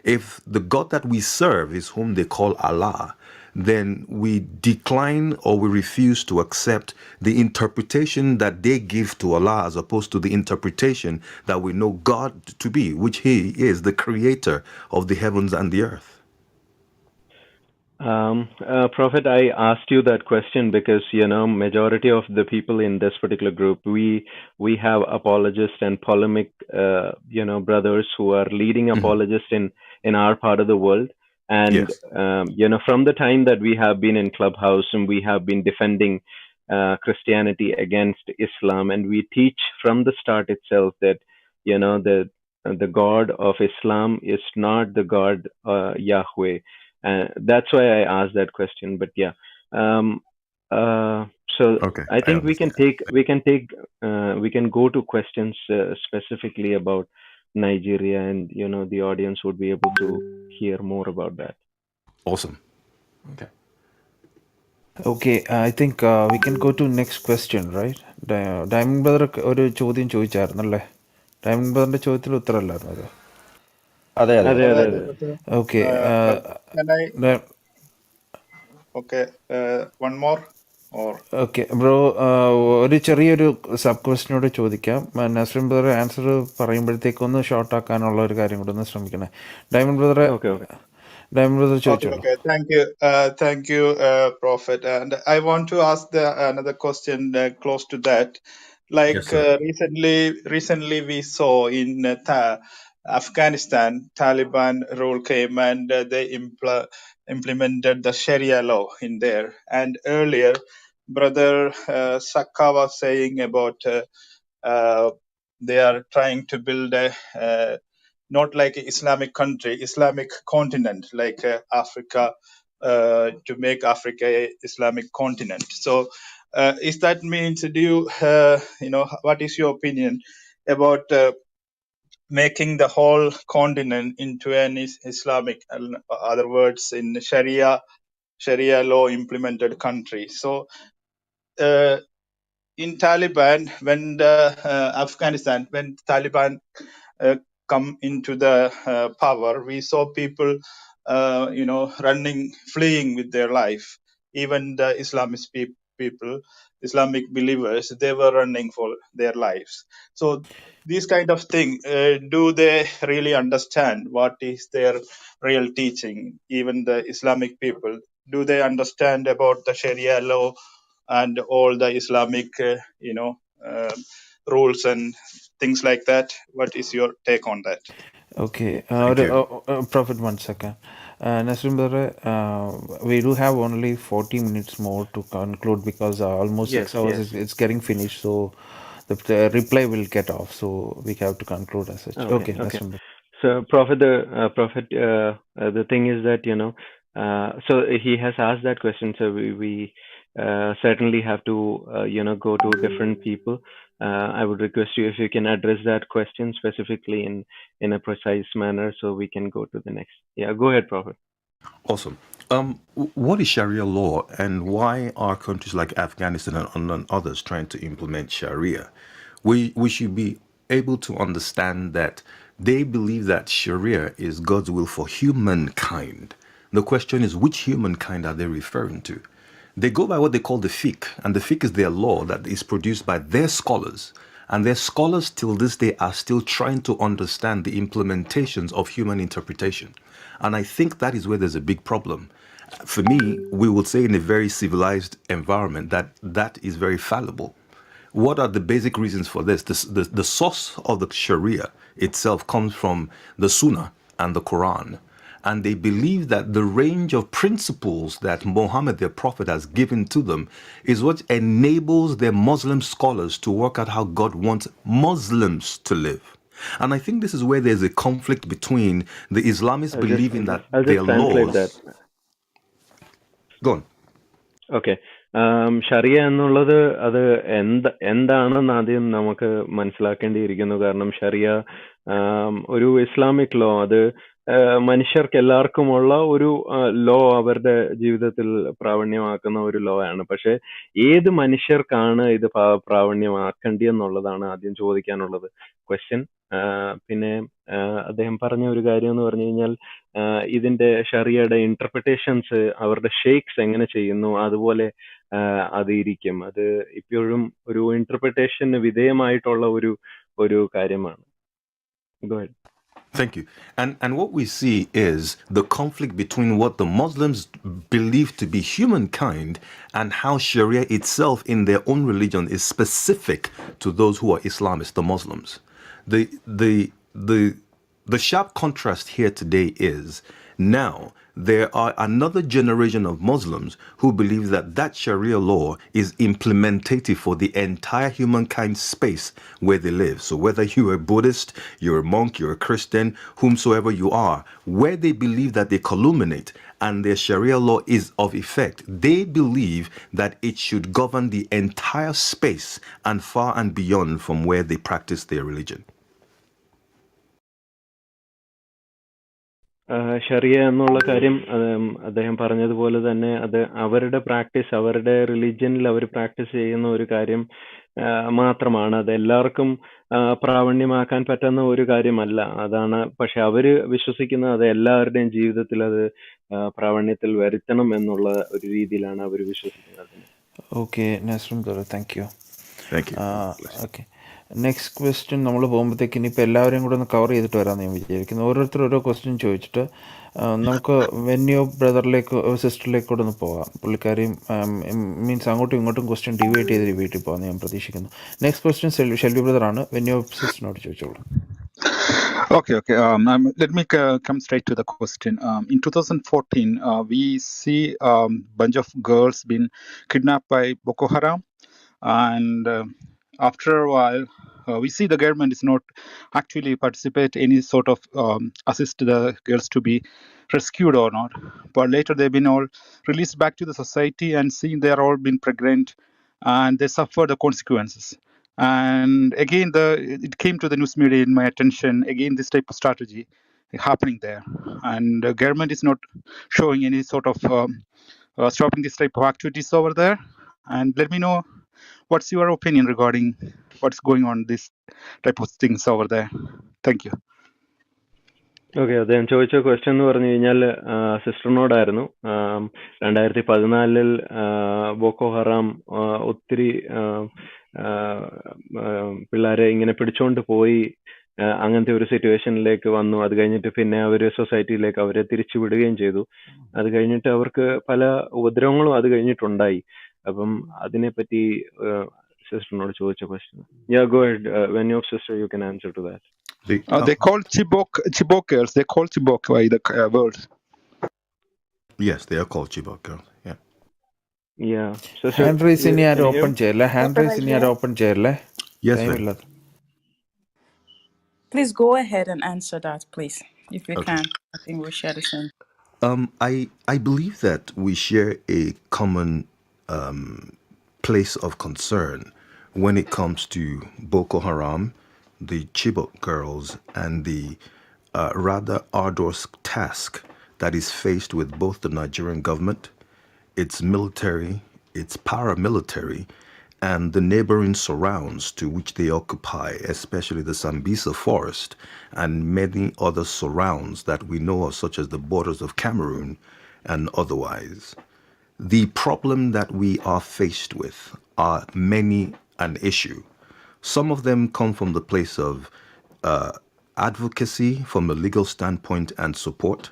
If the God that we serve is whom they call Allah, then we decline or we refuse to accept the interpretation that they give to Allah as opposed to the interpretation that we know God to be, which he is the creator of the heavens and the earth. Prophet, I asked you that question because majority of the people in this particular group, we have apologists and polemic brothers who are leading apologists in our part of the world. And Yes. from the time that we have been in Clubhouse and we have been defending Christianity against Islam, and we teach from the start itself that the God of Islam is not the God Yahweh. That's why I asked that question. But yeah, so Okay, I think I we can go to questions specifically about Nigeria, and the audience would be able to hear more about that. Awesome. Okay. Okay, I think we can go to next question, right? Diamond Brother ഒരു ചോദ്യം ചോദിച്ചായിരുന്നല്ലേ? Diamond Brotherന്റെ ചോദ്യത്തിൽ ഉത്തരമല്ലായിരുന്നു അത്? അതെ അതെ അതെ അതെ അതെ അതെ Okay. But can I? Okay, one more or? Okay bro, ഒരു ചെറിയൊരു സബ് ക്വസ്റ്റിനോട് ചോദിക്കാം. നസ്രീം ബ്രദർ ആൻസർ പറയുമ്പോഴത്തേക്കൊന്ന് ഷോർട്ട് ആക്കാനുള്ള ഒരു കാര്യം കൂടെ ഒന്ന് ശ്രമിക്കണേ. ഡയമണ്ട് ബ്രദറെ, ഡയമണ്ട് ബ്രദർ Okay, ചോദിച്ചോളൂ. okay. Thank you, Prophet. And I want to ask another question close to that. Yes, Like sir. recently we saw in Afghanistan, Taliban rule came and they implemented the Sharia law in there. And earlier, Brother Sakka was saying about they are trying to build a not like an Islamic country, Islamic continent, like Africa, to make Africa a Islamic continent. So, is that means? Do you, what is your opinion about making the whole continent into an Islamic, other words, in Sharia law implemented country? So, in Taliban, when the Afghanistan, when Taliban uh, come into the power, we saw people, running, fleeing with their life. Even the Islamist people, Islamic believers, they were running for their lives. So these kind of thing, do they really understand what is their real teaching? Even the Islamic people, do they understand about the Sharia law and all the Islamic, rules and things like that? What is your take on that? Okay, Thank ഒരു you. Profit 1 second. Nasrim brother, we do have only 40 minutes more to conclude because almost Yes, 6 hours yes. it's getting finished. So the reply will get off. So we have to conclude as such. Okay, Okay, okay. Nasrim brother. So, Prophet, the thing is that, so he has asked that question. So we certainly have to, go to different people. I would request you if you can address that question specifically in a precise manner, so we can go to the next. Yeah, go ahead, Prophet. Awesome. What is Sharia law, and why are countries like Afghanistan and others trying to implement Sharia? We should be able to understand that they believe that Sharia is God's will for humankind. The question is, which humankind are they referring to? They go by what they call the fiqh, and the fiqh is their law that is produced by their scholars. And their scholars till this day are still trying to understand the implementations of human interpretation. And I think that is where there's a big problem. For me, we would say in a very civilized environment that is very fallible. What are the basic reasons for this? The source of the Sharia itself comes from the Sunnah and the Quran. And they believe that the range of principles that Muhammad, their prophet, has given to them is what enables their Muslim scholars to work out how God wants Muslims to live. And I think this is where there's a conflict between the Islamists believing that I'll their just translate laws... that. Go on. Okay, ഷറിയ എന്നുള്ളത് അത് എന്താണെന്ന് ആദ്യം നമുക്ക് മനസ്സിലാക്കേണ്ടിയിരിക്കുന്നു. കാരണം ഷറിയ ഒരു ഇസ്ലാമിക് ലോ, അത് മനുഷ്യർക്ക് എല്ലാവർക്കുമുള്ള ഒരു ലോ അവരുടെ ജീവിതത്തിൽ പ്രാവണ്യമാക്കുന്ന ഒരു ലോ ആണ്. പക്ഷെ ഏത് മനുഷ്യർക്കാണ് ഇത് പ്രാവണ്യമാക്കേണ്ടതെന്നുള്ളതാണ് ആദ്യം ചോദിക്കാനുള്ളത് ക്വസ്റ്റ്യൻ. പിന്നെ അദ്ദേഹം പറഞ്ഞ ഒരു കാര്യം എന്ന് പറഞ്ഞു കഴിഞ്ഞാൽ, ഇതിന്റെ ഷറിയയുടെ ഇന്റർപ്രിട്ടേഷൻസ് അവരുടെ ഷെയ്ഖ്സ് എങ്ങനെ ചെയ്യുന്നു അതുപോലെ അത് ഇരിക്കും. അത് ഇപ്പോഴും ഒരു ഇന്റർപ്രിട്ടേഷന് വിധേയമായിട്ടുള്ള ഒരു കാര്യമാണ്. Go ahead. Thank you. And what we see is the conflict between what the Muslims believe to be humankind and how Sharia itself in their own religion is specific to those who are Islamists, the Muslims. The sharp contrast here today is now there are another generation of Muslims who believe that Sharia law is implementative for the entire humankind space where they live. So whether you're a Buddhist, you're a monk, you're a Christian, whomsoever you are, where they believe that they culminate and their Sharia law is of effect, they believe that it should govern the entire space and far and beyond from where they practice their religion. ഷറിയ എന്നുള്ള കാര്യം അദ്ദേഹം പറഞ്ഞതുപോലെ തന്നെ അത് അവരുടെ പ്രാക്ടീസ്, അവരുടെ റിലിജ്യനിൽ അവർ പ്രാക്ടീസ് ചെയ്യുന്ന ഒരു കാര്യം മാത്രമാണ്. അത് എല്ലാവർക്കും പ്രാവണ്യമാക്കാൻ പറ്റുന്ന ഒരു കാര്യമല്ല. അതാണ്. പക്ഷെ അവര് വിശ്വസിക്കുന്നത് അത് എല്ലാവരുടെയും ജീവിതത്തിൽ അത് പ്രാവണ്യത്തിൽ വരുത്തണം എന്നുള്ള ഒരു രീതിയിലാണ് അവർ വിശ്വസിക്കുന്നത്. Okay Nasreem brother, thank you. Okay, next question നമ്മൾ പോകുമ്പോഴത്തേക്ക് ഇനിയിപ്പോൾ എല്ലാവരെയും കൂടെ ഒന്ന് കവർ ചെയ്തിട്ട് വരാമെന്ന് ഞാൻ വിചാരിക്കുന്നു. ഓരോരുത്തർ ഓരോ ക്വസ്റ്റ്യൻ ചോദിച്ചിട്ട് നമുക്ക് വെന്യൂ ബ്രദറിലേക്ക് സിസ്റ്ററിലേക്ക് കൂടെ ഒന്ന് പോകാം. പുള്ളിക്കാരിയും മീൻസ് അങ്ങോട്ടും ഇങ്ങോട്ടും ക്വസ്റ്റ്യൻ ഡിവൈഡ് ചെയ്ത് വീട്ടിൽ പോകാമെന്ന് ഞാൻ പ്രതീക്ഷിക്കുന്നു. നെക്സ്റ്റ് ക്വസ്റ്റ്യൻ ഷെൽവി ബ്രദറാണ്. വെന്യൂ സിസ്റ്ററിനോട് ചോദിച്ചോളൂ. Okay. Let me come straight to the question. In 2014, we see bunch of girls being kidnapped by Boko Haram, and after a while, we see the government is not actually participate any sort of assist the girls to be rescued or not. But later they've been all released back to the society and seen they are all been pregnant, and they suffer the consequences. And again, it came to the news media in my attention. Again, this type of strategy happening there, and the government is not showing any sort of stopping this type of activities over there. And let me know what's your opinion regarding what's going on this type of things over there. Thank you. Okay, അദ്ദേഹം ചോദിച്ച ക്വസ്റ്റ്യൻ എന്ന് പറഞ്ഞു കഴിഞ്ഞാൽ സിസ്റ്ററിനോടായിരുന്നു. 2014 ബോക്കോ ഹറാം ഒത്തിരി പിള്ളേരെ ഇങ്ങനെ പിടിച്ചോണ്ട് പോയി, അങ്ങനത്തെ ഒരു സിറ്റുവേഷനിലേക്ക് വന്നു. അത് കഴിഞ്ഞിട്ട് പിന്നെ അവർ സൊസൈറ്റിയിലേക്ക് അവരെ തിരിച്ചു വിടുകയും ചെയ്തു. അത് കഴിഞ്ഞിട്ട് അവർക്ക് പല ഉപദ്രവങ്ങളും അത് കഴിഞ്ഞിട്ടുണ്ടായി. അപ്പം അതിനെപ്പറ്റി സിസ്റ്ററിനോട് ചോദിച്ച question. Yeah, go ahead. When your sister, you can answer to that. They call Chibok girls. They call Chibok by the word. Yes, they are called Chibok girls. Yeah. Yeah. Sister, hand raise ഇനി ആരും can you hear open me? ചെയ്യല്ലേ? ഹാൻഡ് What റൈസ് I ഇനി hear? ആരും ഓപ്പൺ ചെയ്യല്ലേ? Yes, time Ben. ഇല്ലാതെ. Please go ahead and answer that, please, if you Okay. can. I think we share the same. I believe that we share a common place of concern when it comes to Boko Haram, the Chibok girls, and the rather arduous task that is faced with both the Nigerian government, its military, its paramilitary, and the neighboring surrounds to which they occupy, especially the Sambisa forest and many other surrounds that we know of, such as the borders of Cameroon and otherwise. The problem that we are faced with are many an issue. Some of them come from the place of advocacy from a legal standpoint and support,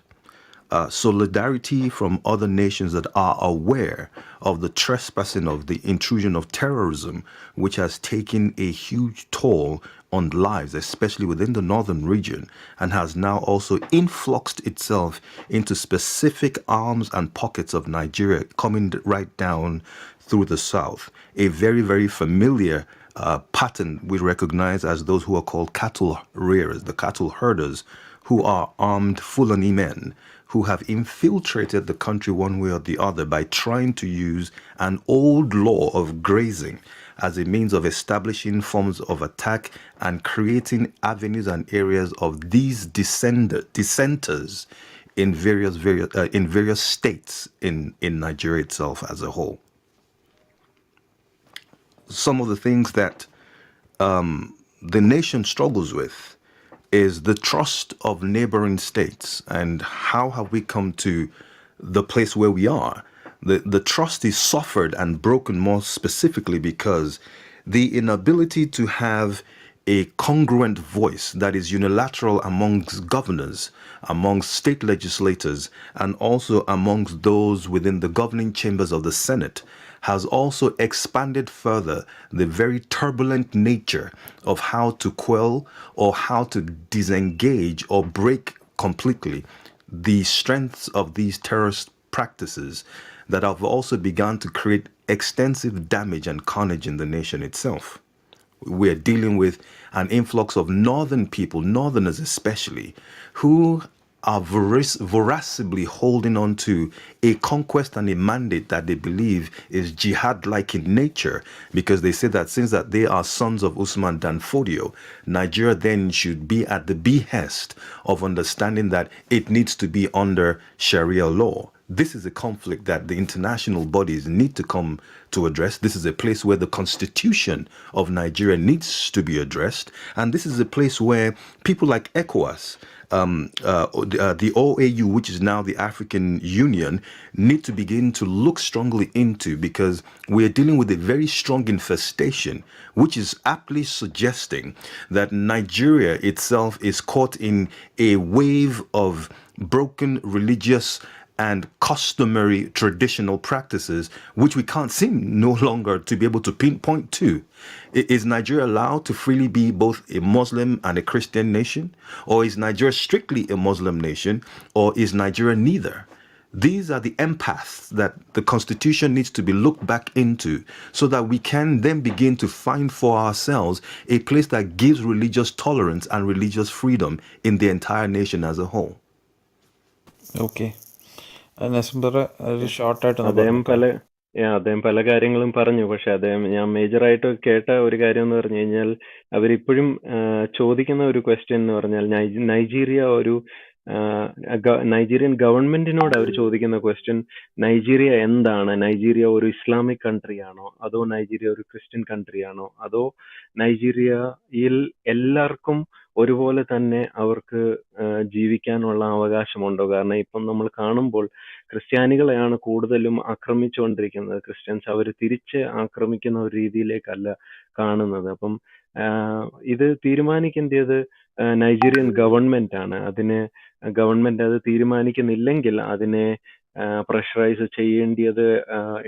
solidarity from other nations that are aware of the trespassing of the intrusion of terrorism, which has taken a huge toll on lives, especially within the northern region, and has now also influxed itself into specific arms and pockets of Nigeria, coming right down through the south. A very, very familiar pattern we recognize as those who are called cattle rearers, the cattle herders, who are armed Fulani men who have infiltrated the country one way or the other by trying to use an old law of grazing as a means of establishing forms of attack and creating avenues and areas of these dissenters in various states in Nigeria itself as a whole. Some of the things that the nation struggles with is the trust of neighboring states. And how have we come to the place where we are? The trust is suffered and broken more specifically because the inability to have a congruent voice that is unilateral amongst governors, amongst state legislators, and also amongst those within the governing chambers of the Senate has also expanded further the very turbulent nature of how to quell or how to disengage or break completely the strengths of these terrorist practices that have also begun to create extensive damage and carnage in the nation itself. We're dealing with an influx of northern people, northerners especially, who are voracibly holding on to a conquest and a mandate that they believe is jihad-like in nature, because they say that since that they are sons of Usman Dan Fodio, Nigeria then should be at the behest of understanding that it needs to be under Sharia law. This is a conflict that the international bodies need to come to address. This is a place where the constitution of Nigeria needs to be addressed. And this is a place where people like ECOWAS, the OAU, which is now the African Union, need to begin to look strongly into, because we are dealing with a very strong infestation, which is aptly suggesting that Nigeria itself is caught in a wave of broken religious and customary traditional practices, which we can't seem no longer to be able to pinpoint to. Is Nigeria allowed to freely be both a Muslim and a Christian nation? Or is Nigeria strictly a Muslim nation? Or is Nigeria neither? These are the empaths that the Constitution needs to be looked back into, so that we can then begin to find for ourselves a place that gives religious tolerance and religious freedom in the entire nation as a whole. Okay, Naseem ഒരു ഷോർട്ടായിട്ടൊന്ന് അദ്ദേഹം പറഞ്ഞേക്കാം. അദ്ദേഹം പല കാര്യങ്ങളും പറഞ്ഞു. പക്ഷെ ഞാൻ മേജറായിട്ട് കേട്ട ഒരു കാര്യം എന്ന് പറഞ്ഞു കഴിഞ്ഞാൽ, അവരിപ്പോഴും ചോദിക്കുന്ന ഒരു ക്വസ്റ്റ്യൻ എന്ന് പറഞ്ഞാൽ, നൈജീരിയ ഒരു നൈജീരിയൻ ഗവൺമെന്റിനോട് അവർ ചോദിക്കുന്ന ക്വസ്റ്റ്യൻ, നൈജീരിയ എന്താണ്? നൈജീരിയ ഒരു ഇസ്ലാമിക് കൺട്രി ആണോ, അതോ നൈജീരിയ ഒരു ക്രിസ്ത്യൻ കൺട്രി ആണോ, അതോ നൈജീരിയയിൽ എല്ലാവർക്കും ഒരുപോലെ തന്നെ അവർക്ക് ജീവിക്കാനുള്ള അവകാശമുണ്ടോ? കാരണം ഇപ്പം നമ്മൾ കാണുമ്പോൾ ക്രിസ്ത്യാനികളെയാണ് കൂടുതലും ആക്രമിച്ചുകൊണ്ടിരിക്കുന്നത്. ക്രിസ്ത്യൻസ് അവർ തിരിച്ച് ആക്രമിക്കുന്ന ഒരു രീതിയിലേക്കല്ല കാണുന്നത്. അപ്പം ഇത് തീരുമാനിക്കേണ്ടത് നൈജീരിയൻ ഗവൺമെന്റ് ആണ്. ഗവൺമെന്റ് അത് തീരുമാനിക്കുന്നില്ലെങ്കിൽ അതിനെ പ്രഷറൈസ് ചെയ്യേണ്ടത്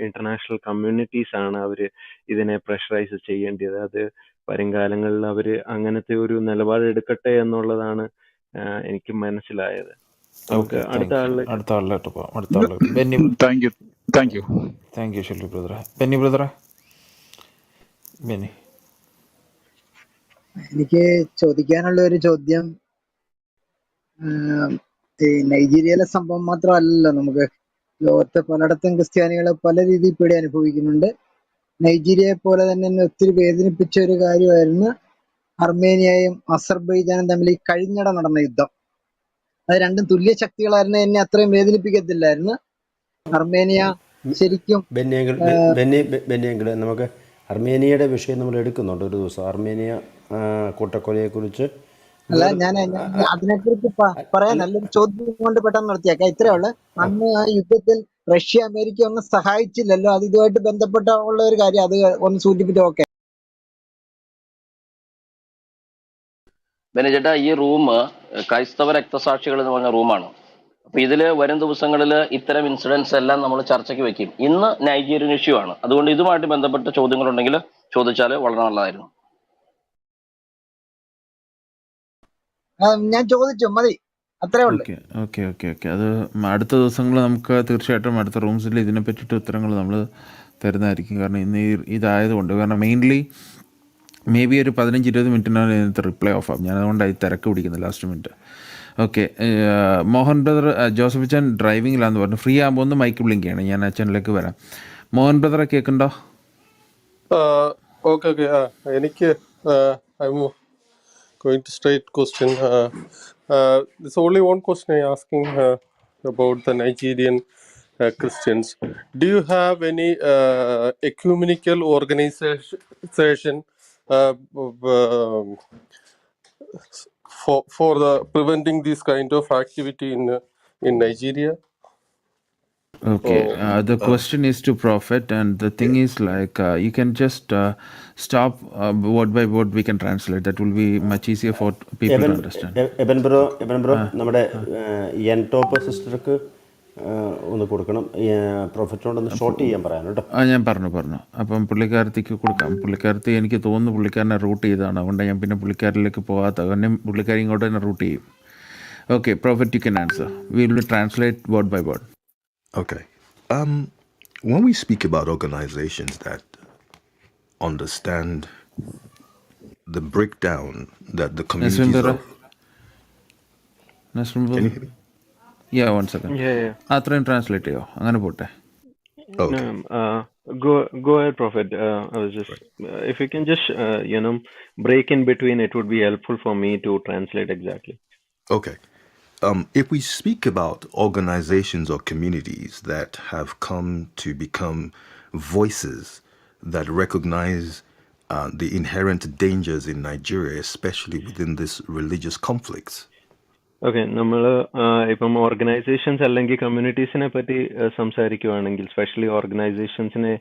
ഇന്റർനാഷണൽ കമ്മ്യൂണിറ്റീസ് ആണ്. അവര് ഇതിനെ പ്രഷറൈസ് ചെയ്യേണ്ടത്. അത് വരുംകാലങ്ങളിൽ അവര് അങ്ങനത്തെ ഒരു നിലപാടെടുക്കട്ടെ എന്നുള്ളതാണ് എനിക്ക് മനസ്സിലായത്. Okay, thank you. അടുത്ത ആളിലോട്ട് പോവാം. അടുത്ത ആൾ Benny. Thank you. Thank you. Thank you Shelly ബ്രദറെ. ബെന്നി ബ്രദറെ. ബെന്നി. എനിക്ക് ചോദിക്കാനുള്ള ഒരു ചോദ്യം, ഈ നൈജീരിയയിലെ സംഭവം മാത്രമല്ലല്ലോ, നമുക്ക് ലോകത്തെ പലയിടത്തും ക്രിസ്ത്യാനികളെ പല രീതിയിൽ പീഡ അനുഭവിക്കുന്നുണ്ട്. നൈജീരിയയെ പോലെ തന്നെ എന്നെ ഒത്തിരി വേദനിപ്പിച്ച ഒരു കാര്യമായിരുന്നു അർമേനിയയും അസർബൈജാനും തമ്മിൽ ഈ കഴിഞ്ഞിട നടന്ന യുദ്ധം. അത് രണ്ടും തുല്യ ശക്തികളായിരുന്നു, എന്നെ അത്രയും വേദനിപ്പിക്കത്തില്ലായിരുന്നു. അർമേനിയ ശരിക്കും ബെന്നിയെങ്കിൽ നമുക്ക് അർമേനിയയുടെ വിഷയം നമ്മൾ എടുക്കുന്നുണ്ട് ഒരു ദിവസം. അർമേനിയ കൂട്ടക്കൊലയെക്കുറിച്ച് അല്ല, ഞാൻ അതിനെക്കുറിച്ച് പറയാൻ നല്ലൊരു ചോദ്യം കൊണ്ട് പെട്ടെന്ന് നിർത്തിയേക്കാം. ഇത്രയേ ഉള്ളൂ. അന്ന് ആ യുദ്ധത്തിൽ റഷ്യ അമേരിക്ക ഒന്നും സഹായിച്ചില്ലല്ലോ. അത് ഇതുമായിട്ട് ബന്ധപ്പെട്ട ഉള്ള ഒരു കാര്യം, അത് ഒന്ന് സൂചിപ്പിച്ചു. ഓക്കെ. ബെനജേട്ടാ, ഈ റൂം ക്രൈസ്തവ രക്തസാക്ഷികൾ എന്ന് പറഞ്ഞ റൂമാണ്. അപ്പൊ ഇതില് വരും ദിവസങ്ങളിൽ ഇത്തരം ഇൻസിഡൻസ് എല്ലാം നമ്മൾ ചർച്ചയ്ക്ക് വെക്കും. ഇന്ന് നൈജീരിയൻ ഇഷ്യൂ ആണ്, അതുകൊണ്ട് ഇതുമായിട്ട് ബന്ധപ്പെട്ട ചോദ്യങ്ങളുണ്ടെങ്കിൽ ചോദിച്ചാൽ വളരെ നല്ലതായിരുന്നു. ഞാൻ ചോദിച്ചു, മതി, അത്രേ ഉള്ളൂ. ഓക്കെ ഓക്കെ ഓക്കെ ഓക്കെ അത് അടുത്ത ദിവസങ്ങൾ നമുക്ക് തീർച്ചയായിട്ടും അടുത്ത റൂംസിൽ ഇതിനെ പറ്റിയിട്ട് ഉത്തരങ്ങൾ നമ്മൾ തരുന്നതായിരിക്കും. കാരണം ഇന്ന് ഇതായതുകൊണ്ട്, കാരണം മെയിൻലി മേ ബി ഒരു 15-20 മിനിറ്റിനാണ് ഇതിനകത്ത് റിപ്ലൈ ഓഫ് ആകും. ഞാൻ അതുകൊണ്ടായി തിരക്ക് പിടിക്കുന്നത് last minute. Okay, Mohan brother, Joseph അച്ഛൻ ഡ്രൈവിങ്ങിലാന്ന് പറഞ്ഞു. ഫ്രീ ആകുമ്പോൾ ഒന്ന് മൈക്ക് ബ്ലിങ്ക് ചെയ്യണം, ഞാൻ അച്ഛനിലേക്ക് വരാം. മോഹൻ ബ്രദറെ കേൾക്കുന്നുണ്ടോ? Okay okay. എനിക്ക് I am going to straight question. There's only one question I'm asking about the Nigerian Christians. Do you have any ecumenical organization for the preventing this kind of activity in Nigeria? Okay, the question is to Prophet, and the thing is like you can just stop word by word. We can translate. That will be much easier for people to understand. Eben bro നമ്മുടെ എൻ ടോപ്പ് സിസ്റ്റർക്ക് ഒന്ന് കൊടുക്കണം. പ്രൊഫറ്റിനോടൊന്ന് ഷോർട്ട് ചെയ്യാൻ പറയാൻ കേട്ടോ. ഞാൻ പറഞ്ഞു. അപ്പം പുള്ളിക്കാരത്തേക്ക് കൊടുക്കാം. പുള്ളിക്കാരത്തി എനിക്ക് തോന്നുന്നു പുള്ളിക്കാരനെ റൂട്ട് ചെയ്തതാണ്, അതുകൊണ്ട് ഞാൻ പിന്നെ പുള്ളിക്കാരിലേക്ക് പോകാത്ത കാരണം പുള്ളിക്കാരി ഇങ്ങോട്ട് തന്നെ റൂട്ട് ചെയ്യും. Okay, Prophet, you can answer. We will translate word by word. Okay. When we speak about organizations that understand the breakdown that the communities of... Can you hear me? Yeah, 1 second. Yeah. അത്രയും ട്രാൻസ്ലേറ്റ് ചെയ്യോ? അങ്ങനെ പോട്ടെ. Okay. Go ahead, Prophet. I was just if you can just break in between, it would be helpful for me to translate exactly. Okay. If we speak about organizations or communities that have come to become voices that recognize the inherent dangers in Nigeria, especially within this religious conflicts. Okay, നമ്മൾ ഇപ്പം ഓർഗനൈസേഷൻസ് അല്ലെങ്കിൽ കമ്മ്യൂണിറ്റീസിനെ പറ്റി സംസാരിക്കുവാണെങ്കിൽ, സ്പെഷ്യലി ഓർഗനൈസേഷൻസിനെ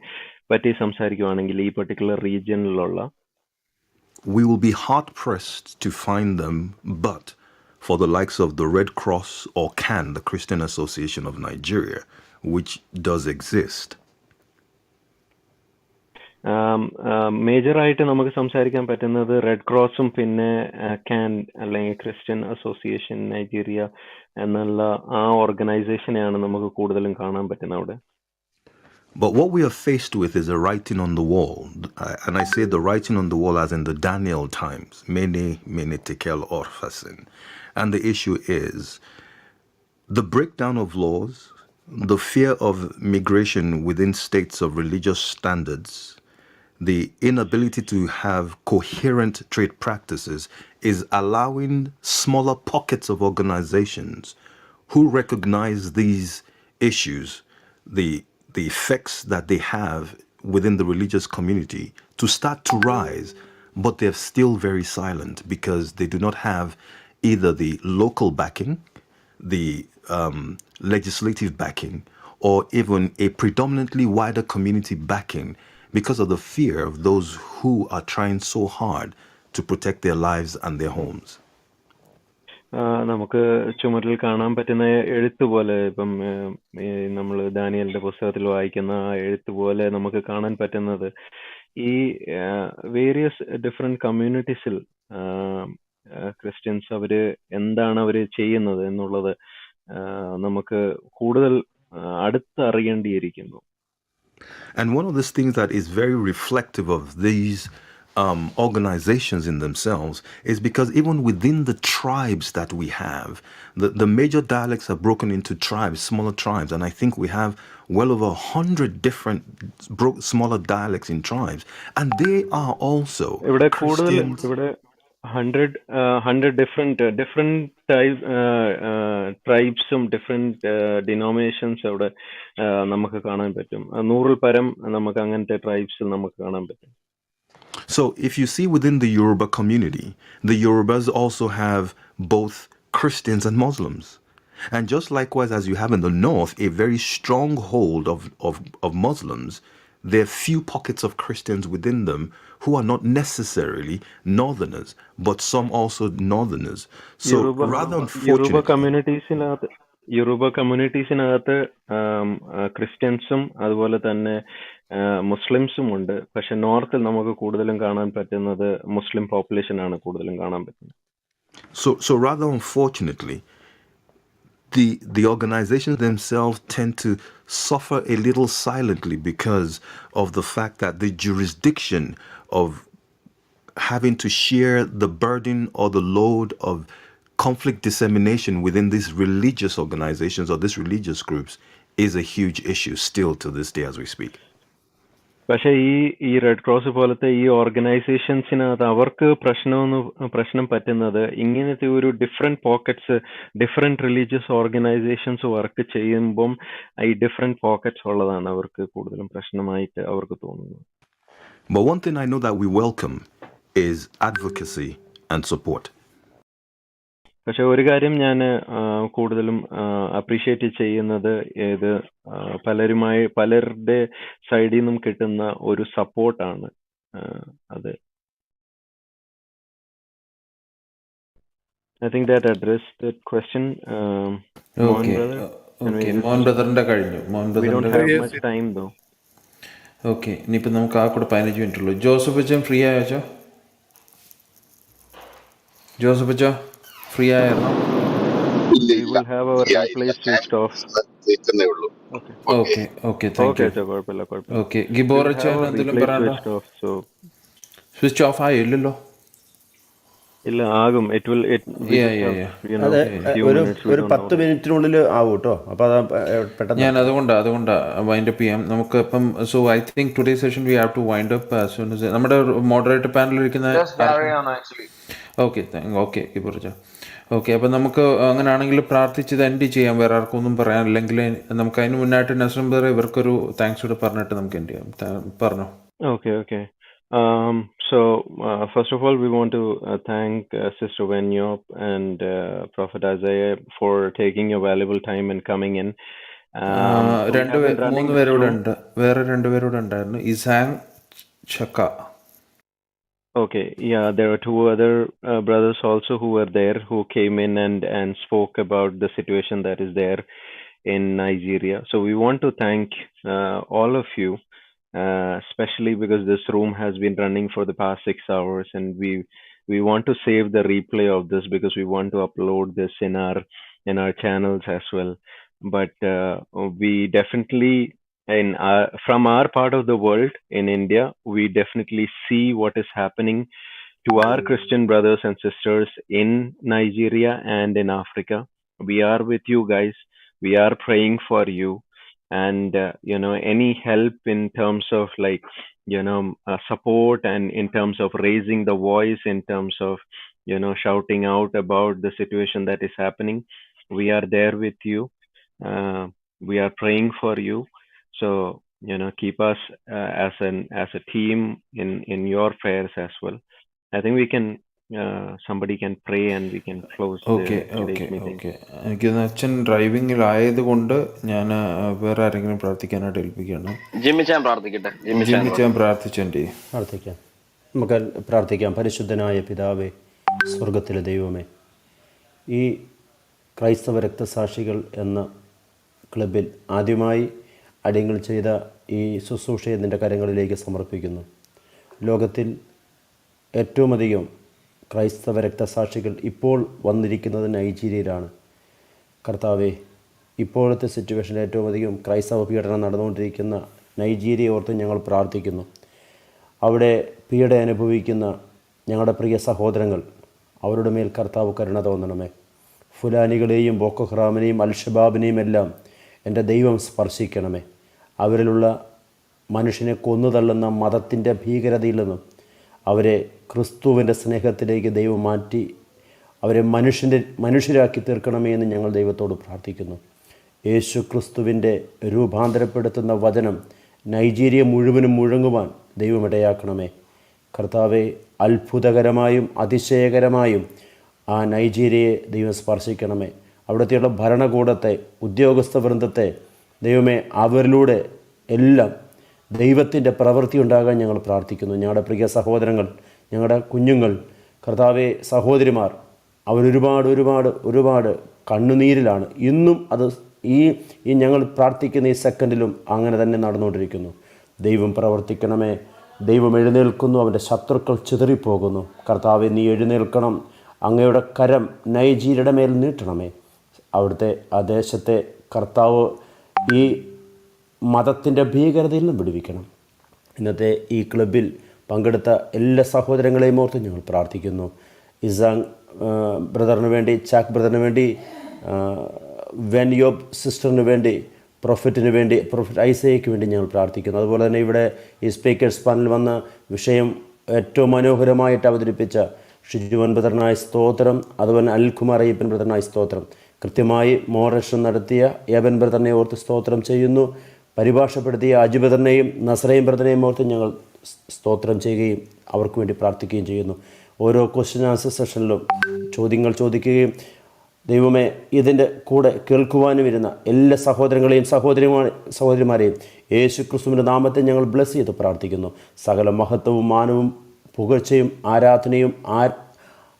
പറ്റി സംസാരിക്കുവാണെങ്കിൽ ഈ particular റീജിയനിലുള്ള, we will be hard-pressed to find them, but for the likes of the Red Cross or CAN, the Christian Association of Nigeria, which does exist. മേജറായിട്ട് നമുക്ക് സംസാരിക്കാൻ പറ്റുന്നത് റെഡ് ക്രോസും പിന്നെ CAN അല്ലെങ്കിൽ ക്രിസ്ത്യൻ അസോസിയേഷൻ നൈജീരിയ എന്നുള്ള ആ ഓർഗനൈസേഷനെയാണ് നമുക്ക് കൂടുതലും കാണാൻ പറ്റുന്നത് അവിടെ. But what we are faced with is a writing on the wall. And I say the writing on the wall as in the Daniel times. Mene tekel orfasin. And the issue is the breakdown of laws, the fear of migration within states of religious standards, the inability to have coherent trade practices is allowing smaller pockets of organizations who recognize these issues, the effects that they have within the religious community, to start to rise, but they're still very silent because they do not have either the local backing, the legislative backing, or even a predominantly wider community backing because of the fear of those who are trying so hard to protect their lives and their homes. നമുക്ക് ചുമരിൽ കാണാൻ പറ്റുന്ന എഴുത്ത് പോലെ, ഇപ്പം നമ്മൾ ദാനിയേലിന്റെ പുസ്തകത്തിൽ വായിക്കുന്ന ആ എഴുത്ത് പോലെ നമുക്ക് കാണാൻ പറ്റുന്നത് ഈ വേരിയസ് ഡിഫറെന്റ് കമ്മ്യൂണിറ്റീസിൽ ക്രിസ്ത്യൻസ് അവര് എന്താണ് അവര് ചെയ്യുന്നത് എന്നുള്ളത് നമുക്ക് കൂടുതൽ അടുത്തറിയേണ്ടിയിരിക്കുന്നു. And one of the things that is very reflective of these organizations in themselves is because even within the tribes that we have, the major dialects are broken into tribes, smaller tribes, and I think we have well over 100 different smaller dialects in tribes, and they are also Christians. ഇവിടെ 100 different ട്രൈബ്സും ഡിഫറെന്റ് ഡിനോമിനേഷൻസ് അവിടെ നമുക്ക് കാണാൻ പറ്റും. 100 പരം നമുക്ക് അങ്ങനത്തെ ട്രൈബ്സ് നമുക്ക് കാണാൻ പറ്റും. So if you see within the Yoruba community, the Yorubas also have both Christians and Muslims. And just likewise as you have in the north, a very strong hold of Muslims, there are few pockets of Christians within them who are not necessarily northerners, but some also northerners. So rather unfortunately, യൂറോബ കമ്മ്യൂണിറ്റീസിനകത്ത് ക്രിസ്ത്യൻസും അതുപോലെ തന്നെ മുസ്ലിംസും ഉണ്ട്. പക്ഷെ നോർത്തിൽ നമുക്ക് കൂടുതലും കാണാൻ പറ്റുന്നത് മുസ്ലിം പോപ്പുലേഷൻ ആണ് കൂടുതലും കാണാൻ പറ്റുന്നത്. So rather unfortunately, the organizations themselves tend to suffer a little silently because of the fact that the jurisdiction of having to share the burden or the load of conflict dissemination within these religious organizations or these religious groups is a huge issue still to this day as we speak. പക്ഷെ ഈ റെഡ് ക്രോസ് പോലത്തെ ഈ ഓർഗനൈസേഷൻസിനകത്ത് അവർക്ക് പ്രശ്നം പറ്റുന്നത് ഇങ്ങനത്തെ ഒരു different pockets, different religious organisations work ചെയ്യുമ്പം ഈ ഡിഫറെന്റ് പോക്കറ്റ്സ് ഉള്ളതാണ് അവർക്ക് കൂടുതലും പ്രശ്നമായിട്ട് അവർക്ക് തോന്നുന്നത്. But one thing I know that we welcome is advocacy and support. പക്ഷെ ഒരു കാര്യം ഞാൻ കൂടുതലും അപ്രീഷിയേറ്റ് ചെയ്യുന്നത് ഇത് പലരുടെ സൈഡിൽ നിന്നും കിട്ടുന്ന ഒരു സപ്പോർട്ടാണ്. അത് I think that addressed the question. Okay. Mohan ബ്രദറിന്റെ കഴിഞ്ഞു. We don't have much time though. Okay, ഇനിയിപ്പോൾ നമുക്ക് ആ കൂടെ 15 മിനിറ്റ് ഉള്ളൂ. ജോസഫ് അച്ഛൻ ഫ്രീ ആയോ? ജോസഫ് അച്ഛ ഫ്രീ ആയിരുന്നോ? We will have our replay switched off. Okay, thank you. Okay, ഗിബോർ അച്ഛൻ എന്തെങ്കിലും പറയാനുണ്ടോ? സ്വിച്ച് ഓഫ് ആയില്ലല്ലോ. ഇല്ല, ആകും. ഒരു 10 മിനിറ്റിനുള്ളിൽ ആവും കേട്ടോ. അപ്പോൾ പെട്ടെന്ന് ഞാൻ അതുകൊണ്ടാണ് വൈൻഡ് അപ്പ് ചെയ്യാം നമുക്ക് ഇപ്പം. So I think today session we have to wind up as soon as നമ്മുടെ മോഡറേറ്റർ പാനലിൽ ഇരിക്കുന്ന. ഓക്കെ ഗിബോർ അച്ഛ. ഓക്കെ, അപ്പം നമുക്ക് അങ്ങനെയാണെങ്കിൽ പ്രാർത്ഥിച്ചത് എൻഡ് ചെയ്യാം. വേറെ ആർക്കും ഒന്നും പറയാനില്ലെങ്കിൽ നമുക്ക് അതിന് മുന്നായിട്ട് നസ്രം ബ്രദർ ഇവർക്കൊരു താങ്ക്സ് കൂടെ പറഞ്ഞിട്ട് നമുക്ക് എൻഡ് ചെയ്യാം. പറഞ്ഞോ. Okay. So first of all, we want to thank Sister Venyop and Prophet Isaiah for taking your valuable time and coming in. മൂന്ന് പേരോട് ഉണ്ട്, വേറെ 2 പേരോട് ഉണ്ടായിരുന്നു. ഇസാങ് ചക്ക. Okay, yeah, there are 2 other brothers also who were there, who came in and spoke about the situation that is there in Nigeria. So we want to thank all of you, especially because this room has been running for the past 6 hours, and we want to save the replay of this because we want to upload this in our channels as well. But we definitely, from our part of the world in India, we definitely see what is happening to our Christian brothers and sisters in Nigeria and in Africa. We are with you guys. We are praying for you. And any help in terms of support and in terms of raising the voice, in terms of shouting out about the situation that is happening, we are there with you. We are praying for you. So keep us as a team in your prayers as well. I think we can somebody can pray and we can close today's meeting. എനിക്ക് അച്ഛൻ ഡ്രൈവിംഗിലായത് കൊണ്ട് ഞാൻ വേറെ ആരെങ്കിലും പ്രാർത്ഥിക്കാനായിട്ട് ഏൽപ്പിക്കുകയാണ്. ജിമ്മിച്ചാൻ പ്രാർത്ഥിക്കട്ടെ. ജിമ്മിച്ചാൻ പ്രാർത്ഥിച്ചേണ്ടി പ്രാർത്ഥിക്കാം. നമുക്ക് പ്രാർത്ഥിക്കാം. പരിശുദ്ധനായ പിതാവേ, സ്വർഗത്തിലെ ദൈവമേ, ഈ ക്രൈസ്തവ രക്തസാക്ഷികൾ എന്ന ക്ലബിൽ ആദ്യമായി അടിയങ്ങൾ ചെയ്ത ഈ ശുശ്രൂഷയെ നിൻ്റെ കരങ്ങളിലേക്ക് സമർപ്പിക്കുന്നു. ലോകത്തിൽ ഏറ്റവും അധികം ക്രൈസ്തവ രക്തസാക്ഷികൾ ഇപ്പോൾ വന്നിരിക്കുന്നത് നൈജീരിയയിലാണ്. കർത്താവെ, ഇപ്പോഴത്തെ സിറ്റുവേഷനിൽ ഏറ്റവും അധികം ക്രൈസ്തവ പീഡനം നടന്നുകൊണ്ടിരിക്കുന്ന നൈജീരിയ ഓർത്ത് ഞങ്ങൾ പ്രാർത്ഥിക്കുന്നു. അവിടെ പീഡ അനുഭവിക്കുന്ന ഞങ്ങളുടെ പ്രിയ സഹോദരങ്ങൾ, അവരുടെ മേൽ കർത്താവ് കരുണ തോന്നണമേ. ഫുലാനികളെയും ബോക്കോ ഹറാമിനെയും അൽഷബാബിനെയും എല്ലാം എൻ്റെ ദൈവം സ്പർശിക്കണമേ. അവരിലുള്ള മനുഷ്യനെ കൊന്നുതള്ളുന്ന മതത്തിൻ്റെ ഭീകരതയിൽ നിന്നും അവരെ ക്രിസ്തുവിൻ്റെ സ്നേഹത്തിലേക്ക് ദൈവം മാറ്റി അവരെ മനുഷ്യരാക്കി തീർക്കണമേ എന്ന് ഞങ്ങൾ ദൈവത്തോട് പ്രാർത്ഥിക്കുന്നു. യേശു ക്രിസ്തുവിൻ്റെ രൂപാന്തരപ്പെടുത്തുന്ന വചനം നൈജീരിയ മുഴുവനും മുഴങ്ങുവാൻ ദൈവം ഇടയാക്കണമേ. കർത്താവെ, അത്ഭുതകരമായും അതിശയകരമായും ആ നൈജീരിയയെ ദൈവം സ്പർശിക്കണമേ. അവിടുത്തെയുള്ള ഭരണകൂടത്തെ, ഉദ്യോഗസ്ഥ വൃന്ദത്തെ ദൈവമേ, അവരിലൂടെ എല്ലാം ദൈവത്തിൻ്റെ പ്രവൃത്തി ഉണ്ടാകാൻ ഞങ്ങൾ പ്രാർത്ഥിക്കുന്നു. ഞങ്ങളുടെ പ്രിയ സഹോദരങ്ങൾ, ഞങ്ങളുടെ കുഞ്ഞുങ്ങൾ, കർത്താവെ, സഹോദരിമാർ, അവരൊരുപാട് ഒരുപാട് ഒരുപാട് കണ്ണുനീരിലാണ്. ഇന്നും അത് ഈ ഞങ്ങൾ പ്രാർത്ഥിക്കുന്ന ഈ സെക്കൻഡിലും അങ്ങനെ തന്നെ നടന്നുകൊണ്ടിരിക്കുന്നു. ദൈവം പ്രവർത്തിക്കണമേ. ദൈവം എഴുന്നേൽക്കുന്നു, അവൻ്റെ ശത്രുക്കൾ ചിതറിപ്പോകുന്നു. കർത്താവെ, നീ എഴുന്നേൽക്കണം. അങ്ങയുടെ കരം നൈജീരിയയുടെ മേൽ നീട്ടണമേ. അവിടുത്തെ ആ ദേശത്തെ കർത്താവ് ഈ മതത്തിൻ്റെ ഭീകരതയിൽ നിന്നും വിടുവിക്കണം. ഇന്നത്തെ ഈ ക്ലബിൽ പങ്കെടുത്ത എല്ലാ സഹോദരങ്ങളെയും ഓർത്ത് ഞങ്ങൾ പ്രാർത്ഥിക്കുന്നു. ഇസാങ് ബ്രദറിന് വേണ്ടി, ചാക്ക് ബ്രദറിന് വേണ്ടി, വെൻയോബ് സിസ്റ്ററിന് വേണ്ടി, പ്രൊഫറ്റിന് വേണ്ടി, പ്രൊഫറ്റ് ഐസയ്ക്ക് വേണ്ടി ഞങ്ങൾ പ്രാർത്ഥിക്കുന്നു. അതുപോലെ തന്നെ ഇവിടെ ഈ സ്പീക്കേഴ്സ് പാനൽ വന്ന വിഷയം ഏറ്റവും മനോഹരമായിട്ട് അവതരിപ്പിച്ച ഷിജുവൻ ബ്രദറിനായ സ്തോത്രം. അതുപോലെ അൽകുമാർ അയ്യപ്പൻ ബ്രദറിനായ സ്തോത്രം. കൃത്യമായി മോറേഷൻ നടത്തിയ ഏബൻ ബ്രദറിനെ ഓർത്ത് സ്തോത്രം ചെയ്യുന്നു. പരിഭാഷപ്പെടുത്തിയ അജു ബ്രദറിനെയും നസ്രയും ബ്രദറിനെയും ഓർത്ത് ഞങ്ങൾ സ്തോത്രം ചെയ്യുകയും അവർക്ക് വേണ്ടി പ്രാർത്ഥിക്കുകയും ചെയ്യുന്നു. ഓരോ ക്വസ്റ്റ്യൻ ആൻസർ സെഷനിലും ചോദ്യങ്ങൾ ചോദിക്കുകയും ദൈവമേ, ഇതിൻ്റെ കൂടെ കേൾക്കുവാനും ഇരുന്ന എല്ലാ സഹോദരങ്ങളെയും സഹോദരിമാരെയും യേശു ക്രിസ്തുവിൻ്റെ നാമത്തെ ഞങ്ങൾ ബ്ലെസ് ചെയ്ത് പ്രാർത്ഥിക്കുന്നു. സകല മഹത്വവും മാനവും പുകഴ്ചയും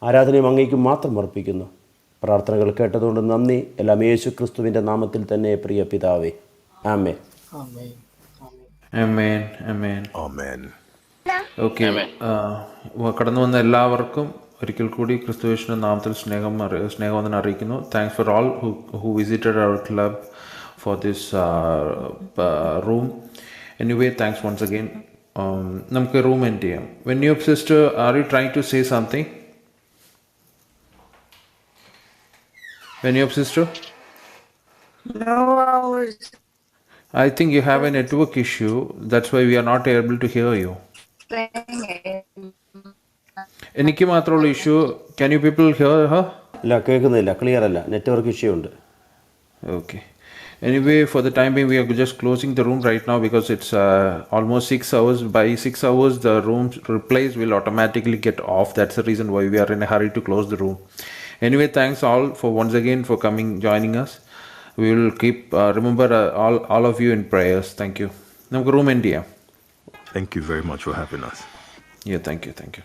ആരാധനയും അങ്ങേക്കും മാത്രം അർപ്പിക്കുന്നു. പ്രാർത്ഥനകൾ കേട്ടതുകൊണ്ട് നന്ദി. എല്ലാം യേശു ക്രിസ്തുവിൻ്റെ നാമത്തിൽ തന്നെ, പ്രിയ പിതാവേ. ആമേൻ. ആമേൻ. ആമേൻ. Amen. ഓക്കെ, കടന്നു വന്ന എല്ലാവർക്കും ഒരിക്കൽ കൂടി ക്രിസ്തുയേശുവിന്റെ നാമത്തിൽ സ്നേഹവന്ദനം അറിയിക്കുന്നു. Thanks for all who visited our club for this room. Anyway, thanks once again. നമുക്ക് റൂം എൻഡ് ചെയ്യാം. വെന്യൂബ് sister, are you trying to say something? വെന്യൂബ് sister, I think you have a network issue. That's why we are not able to hear you. എനിക്ക് മാത്രമുള്ള issue? Can you people here Har? ഇല്ല, കേൾക്കുന്നില്ല, ക്ലിയർ അല്ല, നെറ്റ്വർക്ക് ഇഷ്യൂ ഉണ്ട്. Okay. Anyway, for the time being, we are just closing the room right now because it's almost 6 hours. By 6 hours, the room replies will automatically get off. That's the reason why we are in a hurry to close the room. Anyway, thanks all for once again for joining us. We will keep remember all of you in prayers. Thank you. നമുക്ക് room end ചെയ്യാം. Thank you very much for having us. Yeah, thank you.